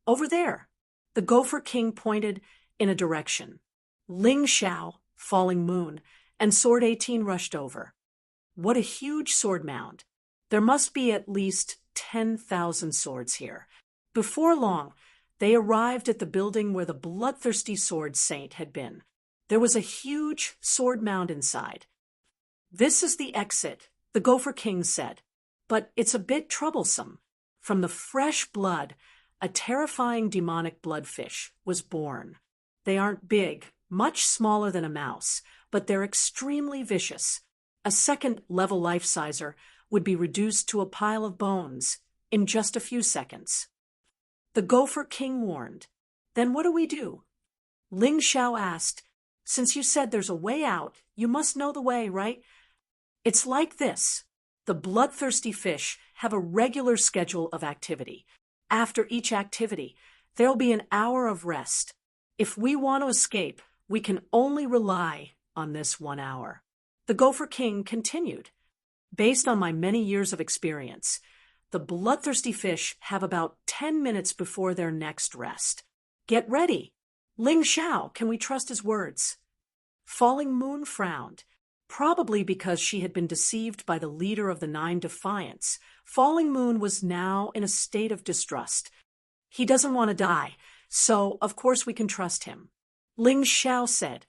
[SPEAKER 1] Over there. The Gopher King pointed in a direction. Ling Xiao, Falling Moon, and Sword 18 rushed over. What a huge sword mound. There must be at least 10,000 swords here. Before long, they arrived at the building where the bloodthirsty sword saint had been. There was a huge sword mound inside. This is the exit, the Gopher King said, but it's a bit troublesome. From the fresh blood, a terrifying demonic bloodfish was born. They aren't big, much smaller than a mouse, but they're extremely vicious. A second-level life-sizer would be reduced to a pile of bones in just a few seconds. The Gopher King warned. Then what do we do? Ling Xiao asked. Since you said there's a way out, you must know the way, right? It's like this. The bloodthirsty fish have a regular schedule of activity. After each activity, there'll be an hour of rest. If we want to escape, we can only rely on this 1 hour. The Gopher King continued. Based on my many years of experience, the bloodthirsty fish have about 10 minutes before their next rest. Get ready. Ling Xiao, can we trust his words? Falling Moon frowned. Probably because she had been deceived by the leader of the 9 Defiants, Falling Moon was now in a state of distrust. He doesn't want to die, so of course we can trust him. Ling Xiao said.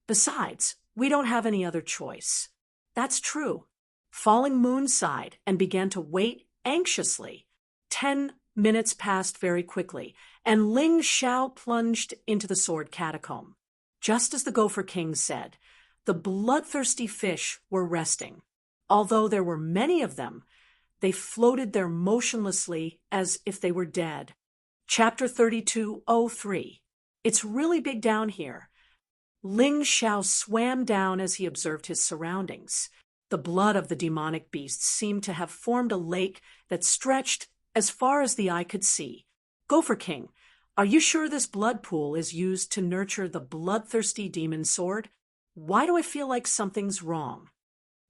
[SPEAKER 1] Besides, we don't have any other choice. That's true. Falling Moon sighed and began to wait anxiously. 10 minutes passed very quickly, and Ling Xiao plunged into the sword catacomb. Just as the Gopher King said, the bloodthirsty fish were resting. Although there were many of them, they floated there motionlessly as if they were dead. Chapter 32:03. It's really big down here. Ling Xiao swam down as he observed his surroundings. The blood of the demonic beasts seemed to have formed a lake that stretched as far as the eye could see. Gopher King, are you sure this blood pool is used to nurture the bloodthirsty demon sword? Why do I feel like something's wrong?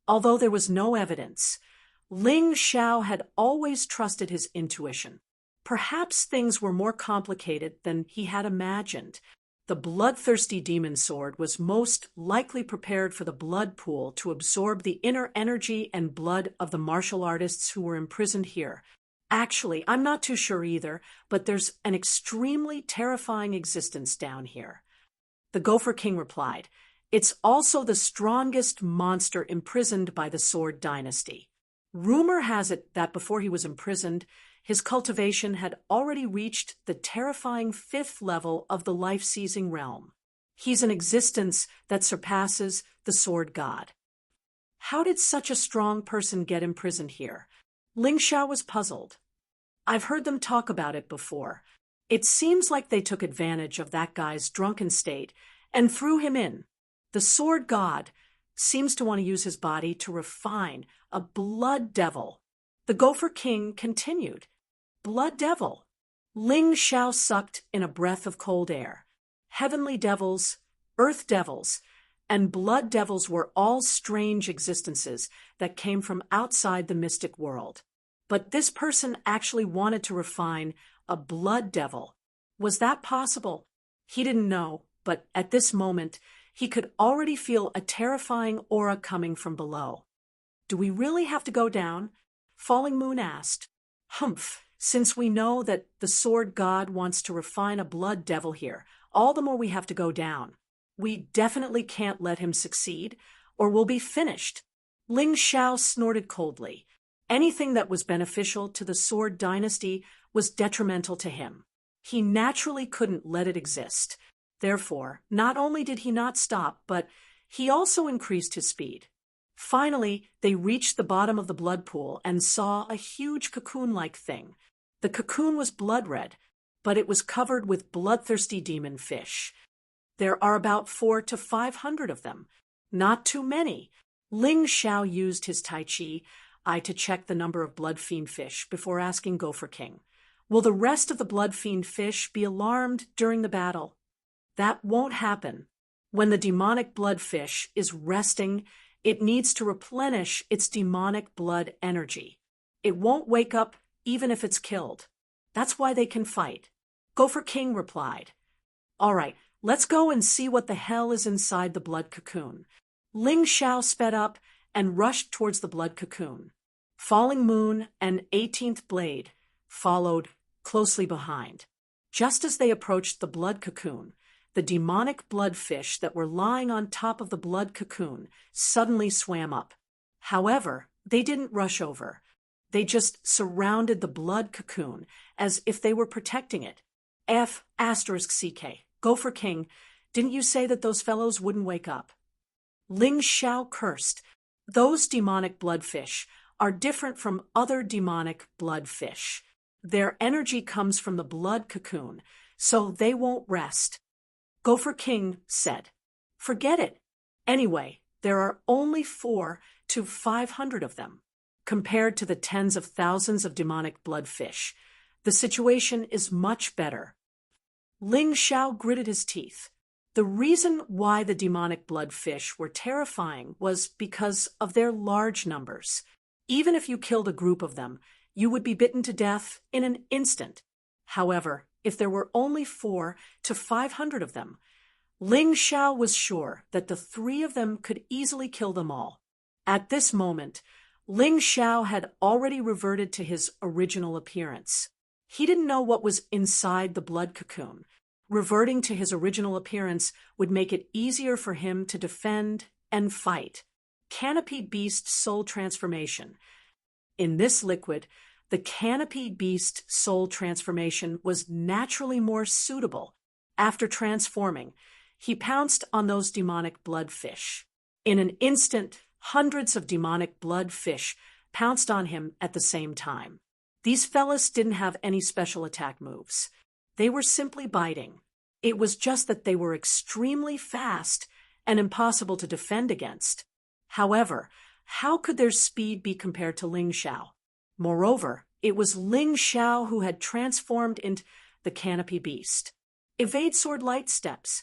[SPEAKER 1] Although there was no evidence, Ling Xiao had always trusted his intuition. Perhaps things were more complicated than he had imagined. The bloodthirsty demon sword was most likely prepared for the blood pool to absorb the inner energy and blood of the martial artists who were imprisoned here. Actually, I'm not too sure either, but there's an extremely terrifying existence down here. The Gopher King replied, It's also the strongest monster imprisoned by the Sword Dynasty. Rumor has it that before he was imprisoned, his cultivation had already reached the terrifying 5th level of the life-seizing realm. He's an existence that surpasses the Sword God. How did such a strong person get imprisoned here? Ling Xiao was puzzled. I've heard them talk about it before. It seems like they took advantage of that guy's drunken state and threw him in. The Sword God seems to want to use his body to refine a blood devil. The Gopher King continued. Blood devil. Ling Xiao sucked in a breath of cold air. Heavenly devils, earth devils, and blood devils were all strange existences that came from outside the mystic world. But this person actually wanted to refine a blood devil. Was that possible? He didn't know, but at this moment, he could already feel a terrifying aura coming from below. Do we really have to go down? Falling Moon asked. Humph. Since we know that the Sword God wants to refine a blood devil here, all the more we have to go down. We definitely can't let him succeed, or we'll be finished. Ling Xiao snorted coldly. Anything that was beneficial to the Sword dynasty was detrimental to him. He naturally couldn't let it exist. Therefore, not only did he not stop, but he also increased his speed. Finally, they reached the bottom of the blood pool and saw a huge cocoon-like thing. The cocoon was blood red, but it was covered with bloodthirsty demon fish. There are about 400 to 500 of them. Not too many. Ling Xiao used his Tai Chi eye to check the number of blood fiend fish before asking Gopher King, "Will the rest of the blood fiend fish be alarmed during the battle?" "That won't happen. When the demonic blood fish is resting, it needs to replenish its demonic blood energy. It won't wake up even if it's killed. That's why they can fight." Gopher King replied, "All right, let's go and see what the hell is inside the blood cocoon." Ling Xiao sped up and rushed towards the blood cocoon. Falling Moon and 18th Blade followed closely behind. Just as they approached the blood cocoon, the demonic blood fish that were lying on top of the blood cocoon suddenly swam up. However, they didn't rush over. They just surrounded the blood cocoon as if they were protecting it. *CK. Gopher King, didn't you say that those fellows wouldn't wake up? Ling Xiao cursed. Those demonic bloodfish are different from other demonic bloodfish. Their energy comes from the blood cocoon, so they won't rest. Gopher King said, "Forget it. Anyway, there are only 400 to 500 of them. Compared to the tens of thousands of demonic bloodfish, the situation is much better." Ling Xiao gritted his teeth. The reason why the demonic bloodfish were terrifying was because of their large numbers. Even if you killed a group of them, you would be bitten to death in an instant. However, if there were only 400 to 500 of them, Ling Xiao was sure that the 3 of them could easily kill them all. At this moment, Ling Xiao had already reverted to his original appearance. He didn't know what was inside the blood cocoon. Reverting to his original appearance would make it easier for him to defend and fight. Canopy Beast Soul Transformation. In this liquid, the Canopy Beast Soul Transformation was naturally more suitable. After transforming, he pounced on those demonic bloodfish. In an instant, hundreds of demonic bloodfish pounced on him at the same time. These fellas didn't have any special attack moves. They were simply biting. It was just that they were extremely fast and impossible to defend against. However, how could their speed be compared to Ling Xiao? Moreover, it was Ling Xiao who had transformed into the Canopy Beast. Evade Sword Light Steps.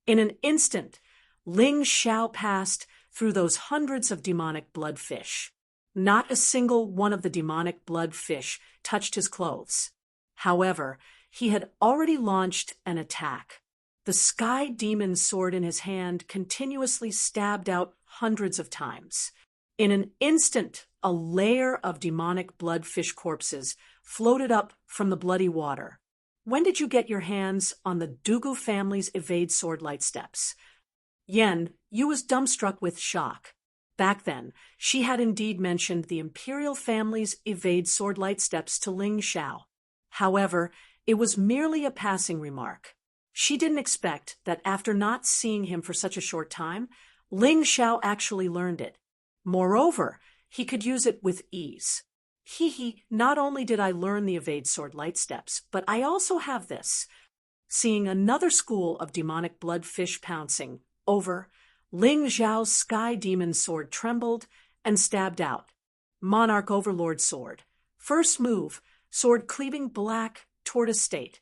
[SPEAKER 1] In an instant, Ling Xiao passed through those hundreds of demonic bloodfish. Not a single one of the demonic bloodfish touched his clothes. However, he had already launched an attack. The Sky Demon sword in his hand continuously stabbed out hundreds of times. In an instant, a layer of demonic bloodfish corpses floated up from the bloody water. When did you get your hands on the Dugu family's Evade Sword Light Steps? Yen, Yu was dumbstruck with shock. Back then, she had indeed mentioned the imperial family's Evade Sword Light Steps to Ling Xiao. However, it was merely a passing remark. She didn't expect that after not seeing him for such a short time, Ling Xiao actually learned it. Moreover, he could use it with ease. Not only did I learn the Evade Sword Light Steps, but I also have this. Seeing another school of demonic bloodfish pouncing over, Ling Xiao's Sky Demon sword trembled and stabbed out. Monarch Overlord Sword. First move, sword cleaving black toward a state.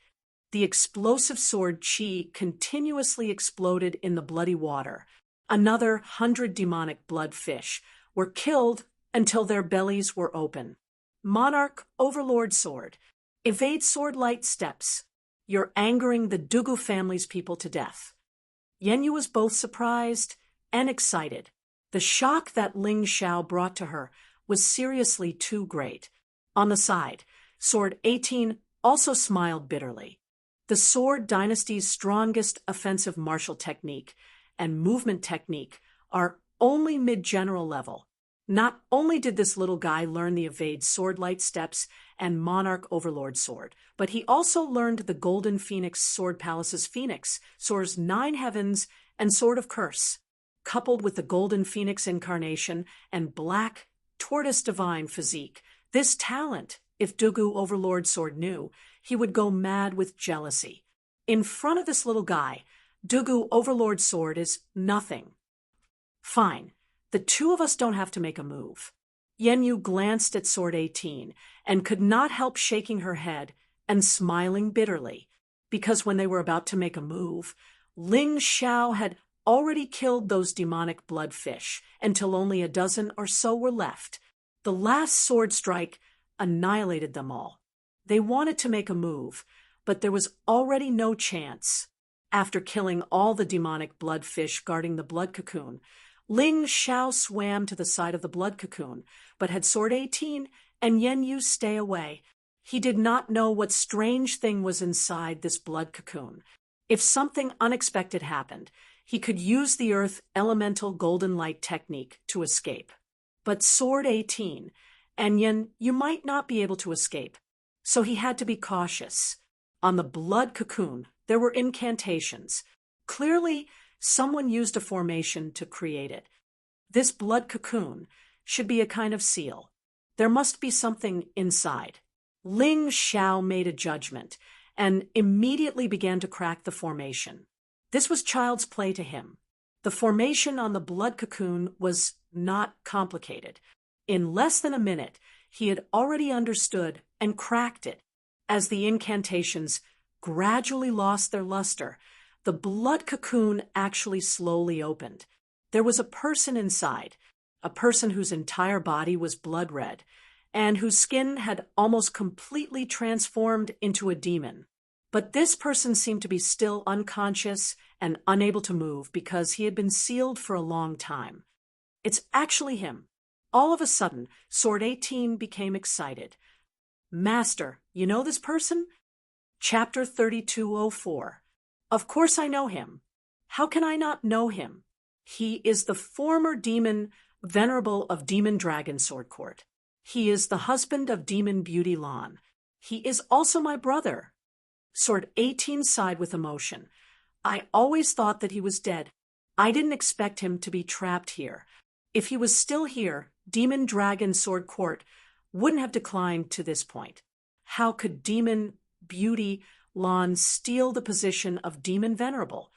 [SPEAKER 1] The explosive sword Qi continuously exploded in the bloody water. Another 100 demonic bloodfish were killed until their bellies were open. Monarch Overlord Sword. Evade Sword Light Steps. You're angering the Dugu family's people to death. Yenyu was both surprised and excited. The shock that Ling Xiao brought to her was seriously too great. On the side, Sword 18 also smiled bitterly. The Sword Dynasty's strongest offensive martial technique and movement technique are only mid-general level. Not only did this little guy learn the evade sword light steps and monarch overlord sword, but he also learned the golden phoenix sword palace's phoenix, soars 9 heavens, and sword of curse. Coupled with the golden phoenix incarnation and black tortoise divine physique, this talent, if Dugu overlord sword knew, he would go mad with jealousy. In front of this little guy, Dugu overlord sword is nothing. Fine. The two of us don't have to make a move. Yenyu glanced at Sword 18 and could not help shaking her head and smiling bitterly, because when they were about to make a move, Ling Xiao had already killed those demonic bloodfish until only a dozen or so were left. The last sword strike annihilated them all. They wanted to make a move, but there was already no chance. After killing all the demonic bloodfish guarding the blood cocoon, Ling Xiao swam to the side of the blood cocoon, but had Sword 18 and Yenyu stay away. He did not know what strange thing was inside this blood cocoon. If something unexpected happened, he could use the earth elemental golden light technique to escape. But Sword 18, and you might not be able to escape, so he had to be cautious. On the blood cocoon, there were incantations. Clearly, someone used a formation to create it. This blood cocoon should be a kind of seal. There must be something inside. Ling Xiao made a judgment and immediately began to crack the formation. This was child's play to him. The formation on the blood cocoon was not complicated. In less than a minute, he had already understood and cracked it. As the incantations gradually lost their luster, the blood cocoon actually slowly opened. There was a person inside, a person whose entire body was blood red, and whose skin had almost completely transformed into a demon. But this person seemed to be still unconscious and unable to move because he had been sealed for a long time. It's actually him. All of a sudden, Sword 18 became excited. Master, you know this person? Chapter 3204. Of course I know him. How can I not know him? He is the former demon venerable of Demon Dragon Sword Court. He is the husband of Demon Beauty Lan. He is also my brother. Sword 18 sighed with emotion. I always thought that he was dead. I didn't expect him to be trapped here. If he was still here, Demon Dragon Sword Court wouldn't have declined to this point. How could Demon Beauty Lan steal the position of Demon Venerable?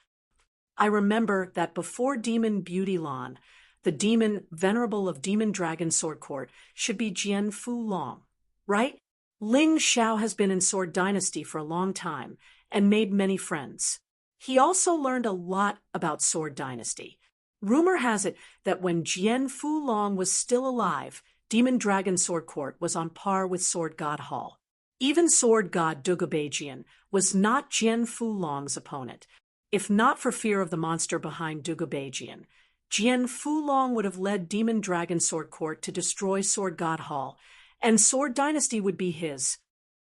[SPEAKER 1] I remember that before Demon Beauty Lan, the Demon Venerable of Demon Dragon Sword Court should be Jian Fu Long, right? Ling Xiao has been in Sword Dynasty for a long time and made many friends. He also learned a lot about Sword Dynasty. Rumor has it that when Jian Fu Long was still alive, Demon Dragon Sword Court was on par with Sword God Hall. Even Sword God Dugubejian was not Jian Fu Long's opponent. If not for fear of the monster behind Dugubejian, Jian Fu Long would have led Demon Dragon Sword Court to destroy Sword God Hall, and Sword Dynasty would be his.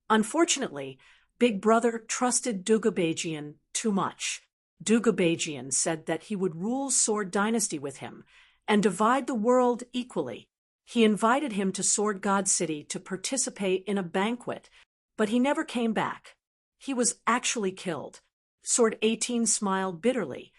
[SPEAKER 1] Unfortunately, Big Brother trusted Dugubejian too much. Dugubejian said that he would rule Sword Dynasty with him and divide the world equally. He invited him to Sword God City to participate in a banquet, but he never came back. He was actually killed. Sword 18 smiled bitterly.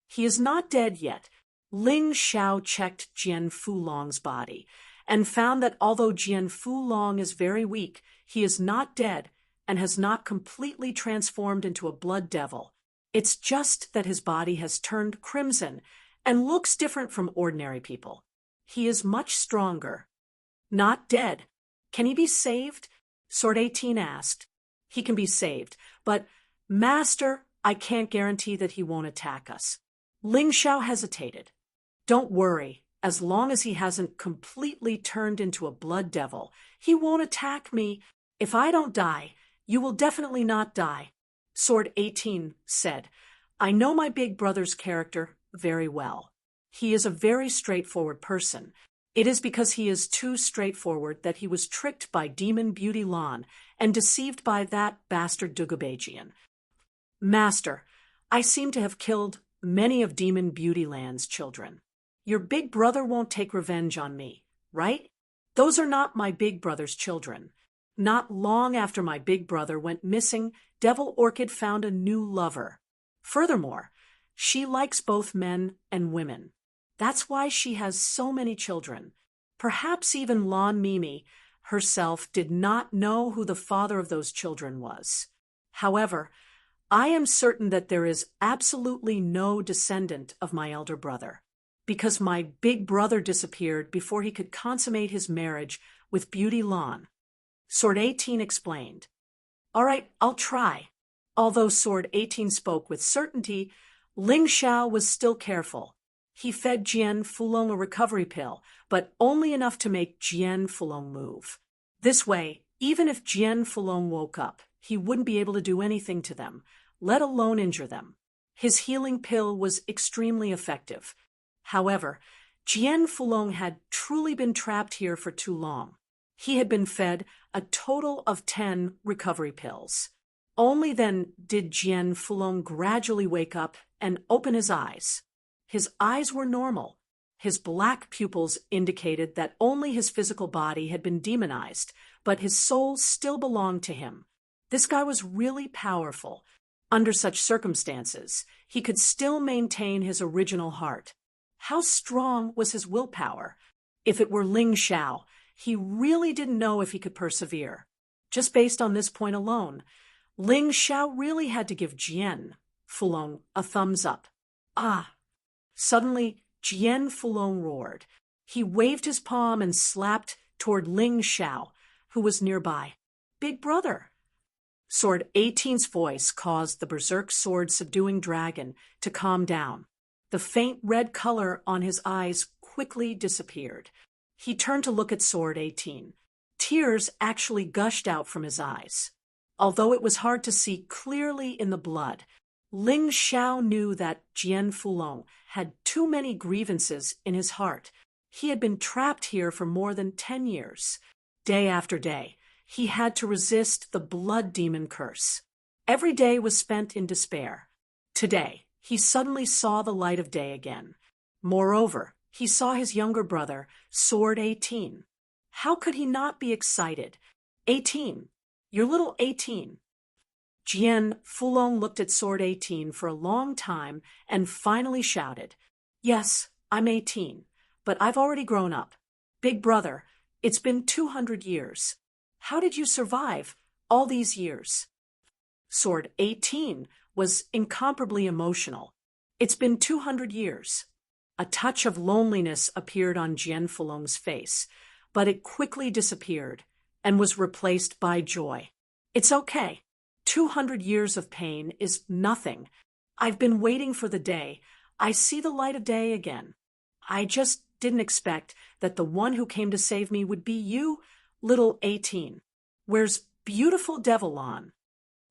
[SPEAKER 1] He is not dead yet. Ling Xiao checked Jian Fu Long's body and found that although Jian Fu Long is very weak, he is not dead and has not completely transformed into a blood devil. It's just that his body has turned crimson and looks different from ordinary people. He is much stronger. Not dead. Can he be saved? Sword 18 asked. He can be saved, but, Master, I can't guarantee that he won't attack us. Ling Xiao hesitated. Don't worry. As long as he hasn't completely turned into a blood devil, he won't attack me. If I don't die, you will definitely not die. Sword 18 said, I know my big brother's character very well. He is a very straightforward person. It is because he is too straightforward that he was tricked by Demon Beauty Lan and deceived by that bastard Dugubejian. Master, I seem to have killed many of Demon Beauty Lan's children. Your big brother won't take revenge on me, right? Those are not my big brother's children. Not long after my big brother went missing, Devil Orchid found a new lover. Furthermore, she likes both men and women. That's why she has so many children. Perhaps even Lon Mimi herself did not know who the father of those children was. However, I am certain that there is absolutely no descendant of my elder brother, because my big brother disappeared before he could consummate his marriage with Beauty Lon. Sword 18 explained. All right, I'll try. Although Sword 18 spoke with certainty, Ling Xiao was still careful. He fed Jian Fulong a recovery pill, but only enough to make Jian Fulong move. This way, even if Jian Fulong woke up, he wouldn't be able to do anything to them, let alone injure them. His healing pill was extremely effective. However, Jian Fulong had truly been trapped here for too long. He had been fed a total of 10 recovery pills. Only then did Jian Fulong gradually wake up and open his eyes. His eyes were normal. His black pupils indicated that only his physical body had been demonized, but his soul still belonged to him. This guy was really powerful. Under such circumstances, he could still maintain his original heart. How strong was his willpower? If it were Ling Xiao, he really didn't know if he could persevere. Just based on this point alone, Ling Xiao really had to give Jian Fulong a thumbs up. Ah! Suddenly, Jian Fulong roared. He waved his palm and slapped toward Ling Xiao, who was nearby. Big brother! Sword 18's voice caused the berserk sword-subduing dragon to calm down. The faint red color on his eyes quickly disappeared. He turned to look at Sword 18. Tears actually gushed out from his eyes. Although it was hard to see clearly in the blood, Ling Xiao knew that Jian Fulong had too many grievances in his heart. He had been trapped here for more than 10 years. Day after day, he had to resist the blood demon curse. Every day was spent in despair. Today, he suddenly saw the light of day again. Moreover, he saw his younger brother, Sword 18. How could he not be excited? 18. Your little 18. Jian Fulong looked at Sword 18 for a long time and finally shouted, Yes, I'm 18, but I've already grown up. Big brother, it's been 200 years. How did you survive all these years? Sword 18 was incomparably emotional. It's been 200 years. A touch of loneliness appeared on Jian Fulong's face, but it quickly disappeared and was replaced by joy. It's okay. 200 years of pain is nothing. I've been waiting for the day I see the light of day again. I just didn't expect that the one who came to save me would be you, little 18. Where's beautiful Devil Lon?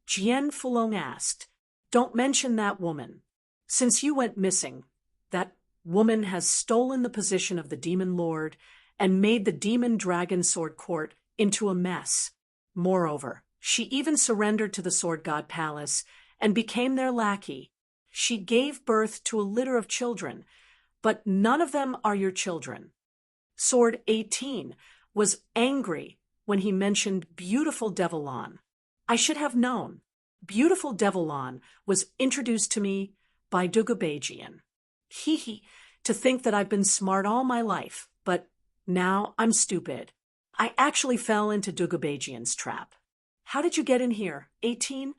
[SPEAKER 1] Jian Fulong asked. Don't mention that woman. Since you went missing, that woman has stolen the position of the Demon Lord and made the Demon Dragon Sword Court into a mess. Moreover, she even surrendered to the Sword God Palace and became their lackey. She gave birth to a litter of children, but none of them are your children. Sword 18 was angry when he mentioned beautiful Devil Lon. I should have known. Beautiful Devil Lon was introduced to me by Dugabajian. Hee, to think that I've been smart all my life, but now I'm stupid. I actually fell into Dugabajian's trap. How did you get in here, 18?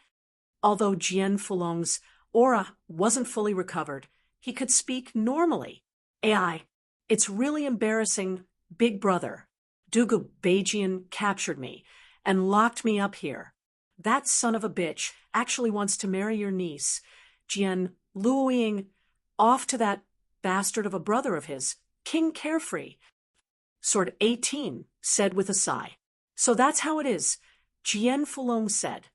[SPEAKER 1] Although Jian Fulong's aura wasn't fully recovered, he could speak normally. AI, it's really embarrassing, big brother. Dugabajian captured me and locked me up here. That son of a bitch actually wants to marry your niece, Jian Luoying, off to that bastard of a brother of his, King Carefree. Sword 18 said with a sigh. So that's how it is, Jian Fulong said.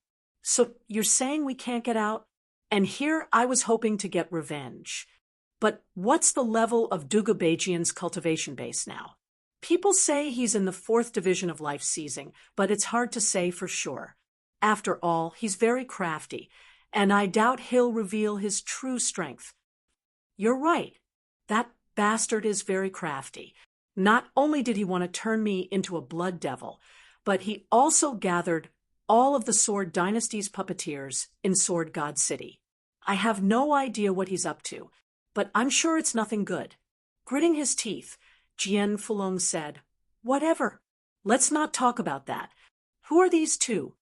[SPEAKER 1] So you're saying we can't get out? And here I was hoping to get revenge. But what's the level of Dugabajian's cultivation base now? People say he's in the 4th division of life seizing, but it's hard to say for sure. After all, he's very crafty, and I doubt he'll reveal his true strength. You're right. That bastard is very crafty. Not only did he want to turn me into a blood devil, but he also gathered all of the Sword Dynasty's puppeteers in Sword God City. I have no idea what he's up to, but I'm sure it's nothing good. Gritting his teeth, Jian Fulong said, "Whatever. Let's not talk about that. Who are these two?"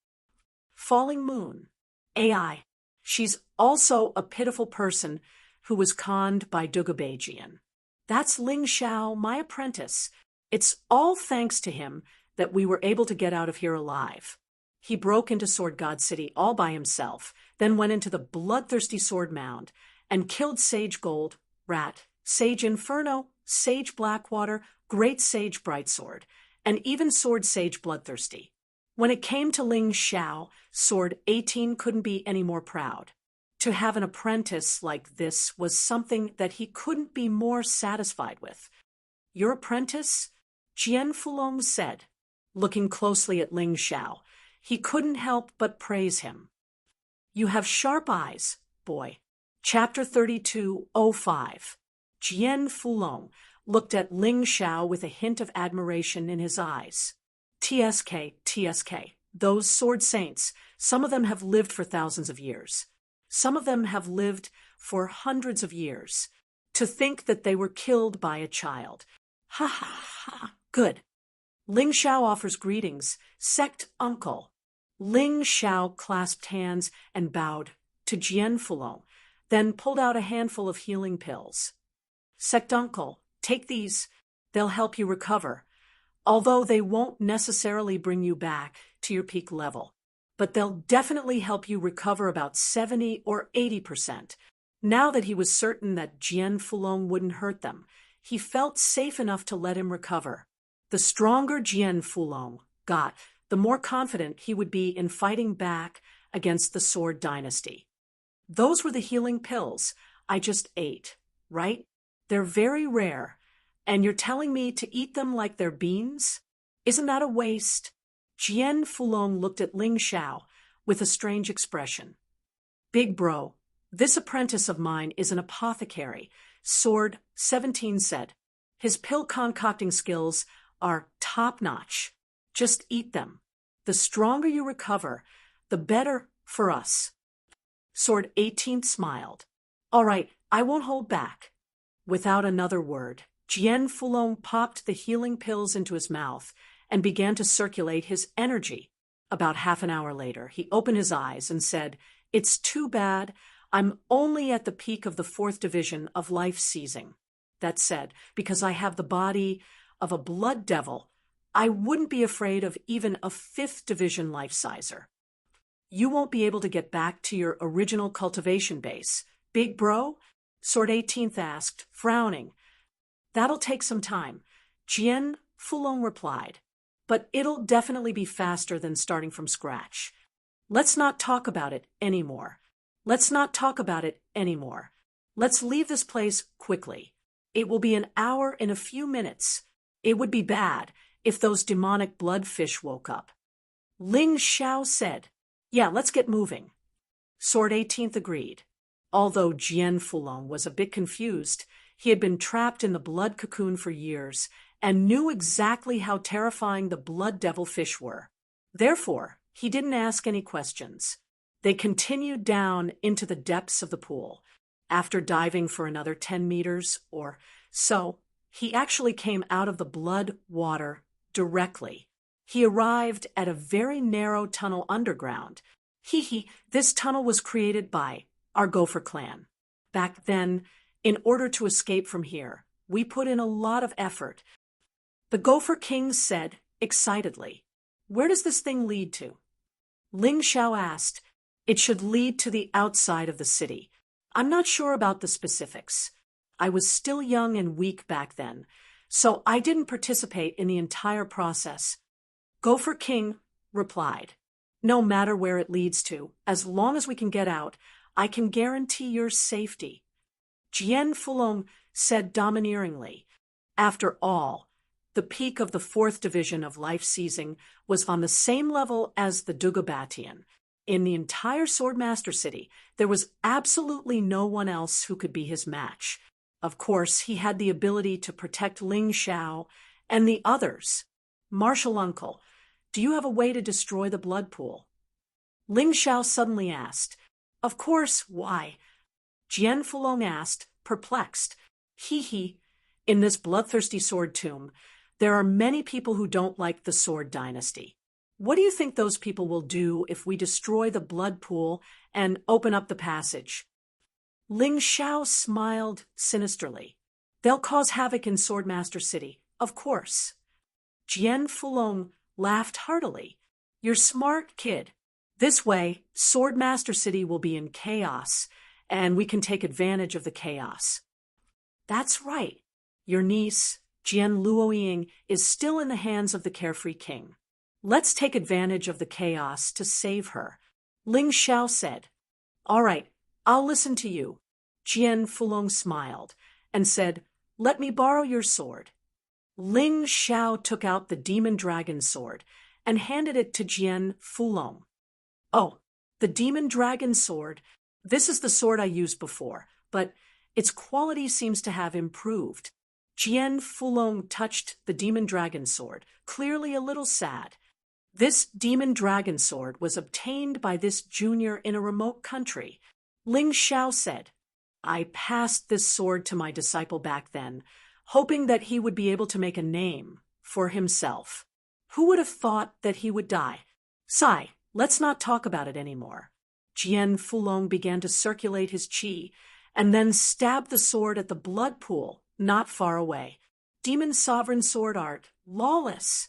[SPEAKER 1] Falling Moon. AI. She's also a pitiful person who was conned by Dugabejian. That's Ling Xiao, my apprentice. It's all thanks to him that we were able to get out of here alive. He broke into Sword God City all by himself, then went into the bloodthirsty Sword Mound and killed Sage Gold, Rat, Sage Inferno, Sage Blackwater, Great Sage Brightsword, and even Sword Sage Bloodthirsty. When it came to Ling Xiao, Sword 18 couldn't be any more proud. To have an apprentice like this was something that he couldn't be more satisfied with. "Your apprentice?" Jian Fulong said, looking closely at Ling Xiao. He couldn't help but praise him. "You have sharp eyes, boy." Chapter 32:05. Jian Fulong looked at Ling Xiao with a hint of admiration in his eyes. TSK, those sword saints, some of them have lived for thousands of years. Some of them have lived for hundreds of years. To think that they were killed by a child. Ha ha ha, good. Ling Xiao offers greetings, sect uncle. Ling Xiao clasped hands and bowed to Jian Fulong, then pulled out a handful of healing pills. "Sect uncle, take these. They'll help you recover. Although they won't necessarily bring you back to your peak level, but they'll definitely help you recover about 70 or 80%. Now that he was certain that Jian Fulong wouldn't hurt them, he felt safe enough to let him recover. The stronger Jian Fulong got, the more confident he would be in fighting back against the Sword Dynasty. "Those were the healing pills I just ate, right? They're very rare, and you're telling me to eat them like they're beans? Isn't that a waste?" Jian Fulong looked at Ling Xiao with a strange expression. "Big bro, this apprentice of mine is an apothecary," Sword 17 said. "His pill concocting skills are top-notch. Just eat them. The stronger you recover, the better for us." Sword 18 smiled. "All right, I won't hold back." Without another word, Jian Fulong popped the healing pills into his mouth and began to circulate his energy. About half an hour later, he opened his eyes and said, "It's too bad. I'm only at the peak of the 4th division of life seizing. That said, because I have the body of a blood devil, I wouldn't be afraid of even a 5th division life sizer." "You won't be able to get back to your original cultivation base, big bro?" Sword 18th asked, frowning. "That'll take some time," Jian Fulong replied. "But it'll definitely be faster than starting from scratch. Let's not talk about it anymore. Let's leave this place quickly. It will be an hour in a few minutes. It would be bad if those demonic bloodfish woke up." Ling Xiao said, "Yeah, let's get moving." Sword 18th agreed. Although Jian Fulong was a bit confused, he had been trapped in the blood cocoon for years and knew exactly how terrifying the blood devil fish were. Therefore, he didn't ask any questions. They continued down into the depths of the pool. After diving for another 10 meters or so, he actually came out of the blood water directly. He arrived at a very narrow tunnel underground. This tunnel was created by our Gopher clan. Back then, in order to escape from here, we put in a lot of effort. The Gopher King said excitedly, "Where does this thing lead to?" Ling Xiao asked, "It should lead to the outside of the city. I'm not sure about the specifics. I was still young and weak back then, so I didn't participate in the entire process." Gopher King replied, "No matter where it leads to, as long as we can get out, I can guarantee your safety." Jian Fulong said domineeringly, "After all, the peak of the 4th division of life seizing was on the same level as the Dugabatian. In the entire Swordmaster City, there was absolutely no one else who could be his match. Of course, he had the ability to protect Ling Xiao and the others. Martial uncle, do you have a way to destroy the blood pool? Ling Xiao suddenly asked. Of course, why? Jian Fulong asked, perplexed. He. In this bloodthirsty sword tomb, there are many people who don't like the Sword Dynasty. What do you think those people will do if we destroy the blood pool and open up the passage? Ling Xiao smiled sinisterly. They'll cause havoc in Swordmaster City, of course. Jian Fulong laughed heartily. You're smart, kid. This way, Swordmaster City will be in chaos, and we can take advantage of the chaos. That's right. Your niece, Jian Luoying, is still in the hands of the carefree king. Let's take advantage of the chaos to save her. Ling Xiao said. All right, I'll listen to you. Jian Fulong smiled and said, let me borrow your sword. Ling Xiao took out the demon dragon sword and handed it to Jian Fulong. Oh, the demon dragon sword. This is the sword I used before, but its quality seems to have improved. Jian Fulong touched the demon dragon sword, clearly a little sad. This demon dragon sword was obtained by this junior in a remote country. Ling Xiao said, I passed this sword to my disciple back then, hoping that he would be able to make a name for himself. Who would have thought that he would die? Sigh, let's not talk about it anymore. Jian Fulong began to circulate his qi, and then stabbed the sword at the blood pool not far away. Demon Sovereign Sword Art, lawless.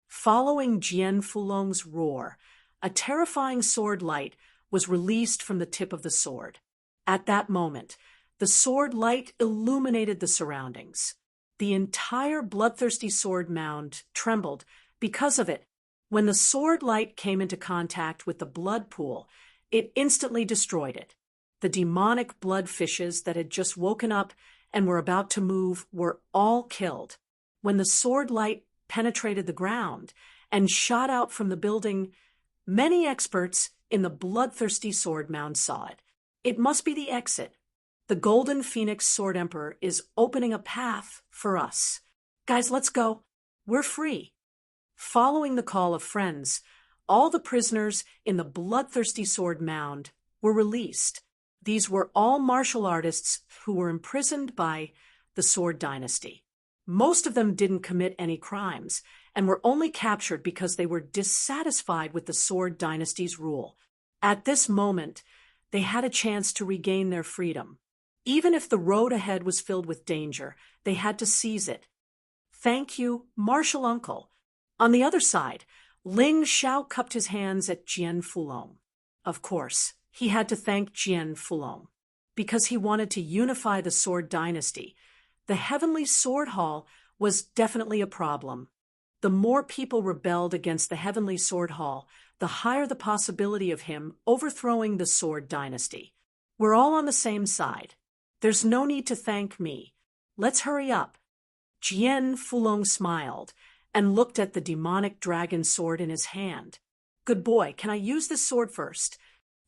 [SPEAKER 1] Following Jian Fulong's roar, a terrifying sword light was released from the tip of the sword. At that moment, the sword light illuminated the surroundings. The entire bloodthirsty sword mound trembled because of it. When the sword light came into contact with the blood pool, it instantly destroyed it. The demonic blood fishes that had just woken up and were about to move were all killed. When the sword light penetrated the ground and shot out from the building, many experts in the bloodthirsty sword mound saw it. It must be the exit. The Golden Phoenix Sword Emperor is opening a path for us. Guys, let's go. We're free. Following the call of friends, all the prisoners in the bloodthirsty sword mound were released. These were all martial artists who were imprisoned by the Sword Dynasty. Most of them didn't commit any crimes and were only captured because they were dissatisfied with the Sword Dynasty's rule. At this moment, they had a chance to regain their freedom. Even if the road ahead was filled with danger, they had to seize it. Thank you, Martial Uncle. On the other side, Ling Xiao cupped his hands at Jian Fulong. Of course, he had to thank Jian Fulong because he wanted to unify the Sword Dynasty. The Heavenly Sword Hall was definitely a problem. The more people rebelled against the Heavenly Sword Hall, the higher the possibility of him overthrowing the Sword Dynasty. We're all on the same side. There's no need to thank me. Let's hurry up. Jian Fulong smiled and looked at the demonic dragon sword in his hand. Good boy, can I use this sword first?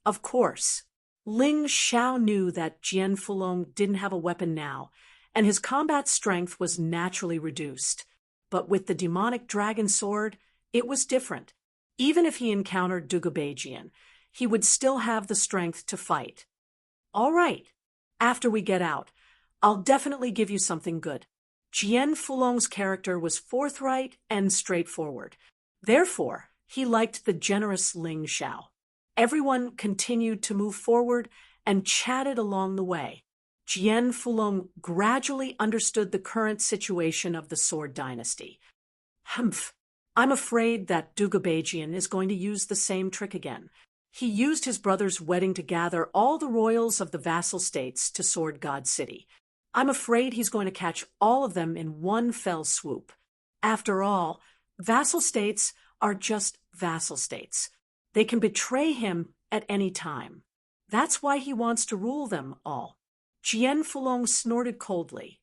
[SPEAKER 1] Of course. Ling Xiao knew that Jian Fulong didn't have a weapon now, and his combat strength was naturally reduced. But with the demonic dragon sword, it was different. Even if he encountered Dugabajian, he would still have the strength to fight. All right. After we get out, I'll definitely give you something good. Jian Fulong's character was forthright and straightforward. Therefore, he liked the generous Ling Xiao. Everyone continued to move forward and chatted along the way. Jian Fulong gradually understood the current situation of the Sword Dynasty. Humph, I'm afraid that Dugabajian is going to use the same trick again. He used his brother's wedding to gather all the royals of the vassal states to Sword God City. I'm afraid he's going to catch all of them in one fell swoop. After all, vassal states are just vassal states. They can betray him at any time. That's why he wants to rule them all. Jian Fulong snorted coldly.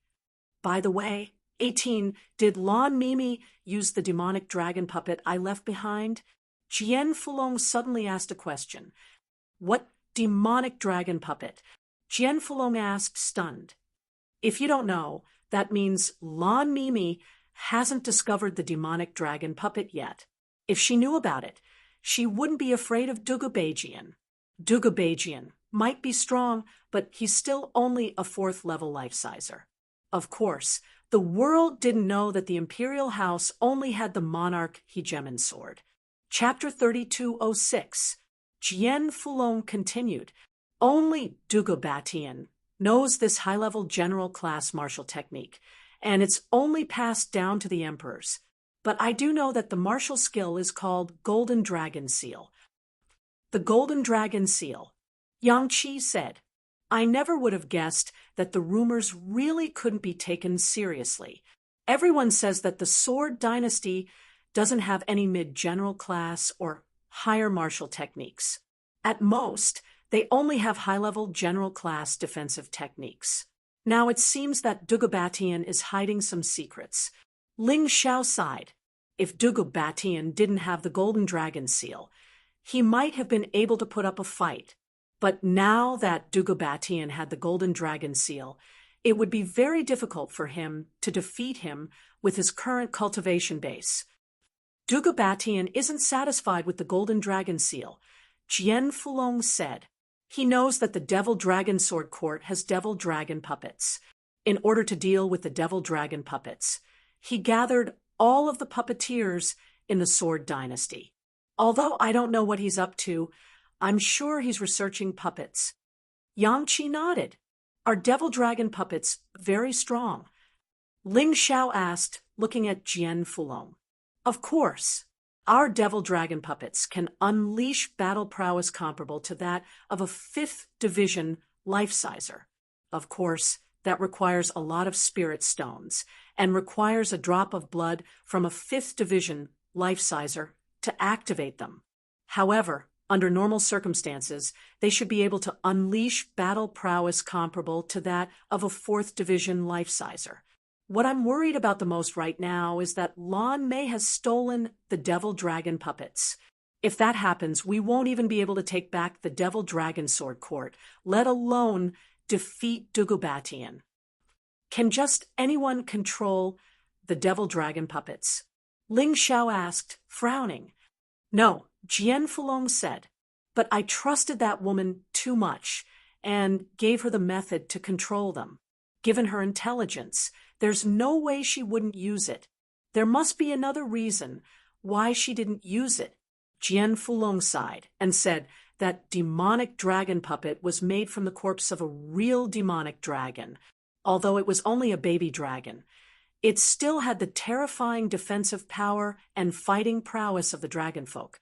[SPEAKER 1] By the way, 18, did Lan Mimi use the demonic dragon puppet I left behind? Jian Fulong suddenly asked a question. What demonic dragon puppet? Jian Fulong asked, stunned. If you don't know, that means Lan Mimi hasn't discovered the demonic dragon puppet yet. If she knew about it, she wouldn't be afraid of Dugubajian. Dugubajian might be strong, but he's still only a 4th-level life-sizer. Of course, the world didn't know that the Imperial House only had the Monarch Hegemon sword. Chapter 3206. Jian Fulong continued. Only Dugubatian knows this high-level general-class martial technique, and it's only passed down to the emperors. But I do know that the martial skill is called Golden Dragon Seal. The Golden Dragon Seal. Yang Qi said, I never would have guessed that the rumors really couldn't be taken seriously. Everyone says that the Sword Dynasty doesn't have any mid-general class or higher martial techniques. At most, they only have high-level general class defensive techniques. Now it seems that Dugubatian is hiding some secrets. Ling Xiao sighed. If Dugubatian didn't have the Golden Dragon Seal, he might have been able to put up a fight. But now that Dugubatian had the Golden Dragon Seal, it would be very difficult for him to defeat him with his current cultivation base. Dugubatian isn't satisfied with the Golden Dragon Seal. Jian Fulong said. He knows that the Devil Dragon Sword Court has Devil Dragon puppets. In order to deal with the Devil Dragon puppets, he gathered all of the puppeteers in the Sword Dynasty. Although I don't know what he's up to, I'm sure he's researching puppets. Yang Qi nodded. Are Devil Dragon puppets very strong? Ling Xiao asked, looking at Jian Fulong. Of course. Our Devil Dragon puppets can unleash battle prowess comparable to that of a 5th division life-sizer. Of course, that requires a lot of spirit stones and requires a drop of blood from a 5th division life-sizer to activate them. However, under normal circumstances, they should be able to unleash battle prowess comparable to that of a 4th division life-sizer. What I'm worried about the most right now is that Lan Mei has stolen the Devil Dragon puppets. If that happens, we won't even be able to take back the Devil Dragon Sword Court, let alone defeat Dugubatian. Can just anyone control the Devil Dragon puppets? Ling Xiao asked, frowning. No, Jian Fulong said, but I trusted that woman too much and gave her the method to control them. Given her intelligence, there's no way she wouldn't use it. There must be another reason why she didn't use it. Jian Fulong sighed and said that demonic dragon puppet was made from the corpse of a real demonic dragon. Although it was only a baby dragon, it still had the terrifying defensive power and fighting prowess of the dragonfolk.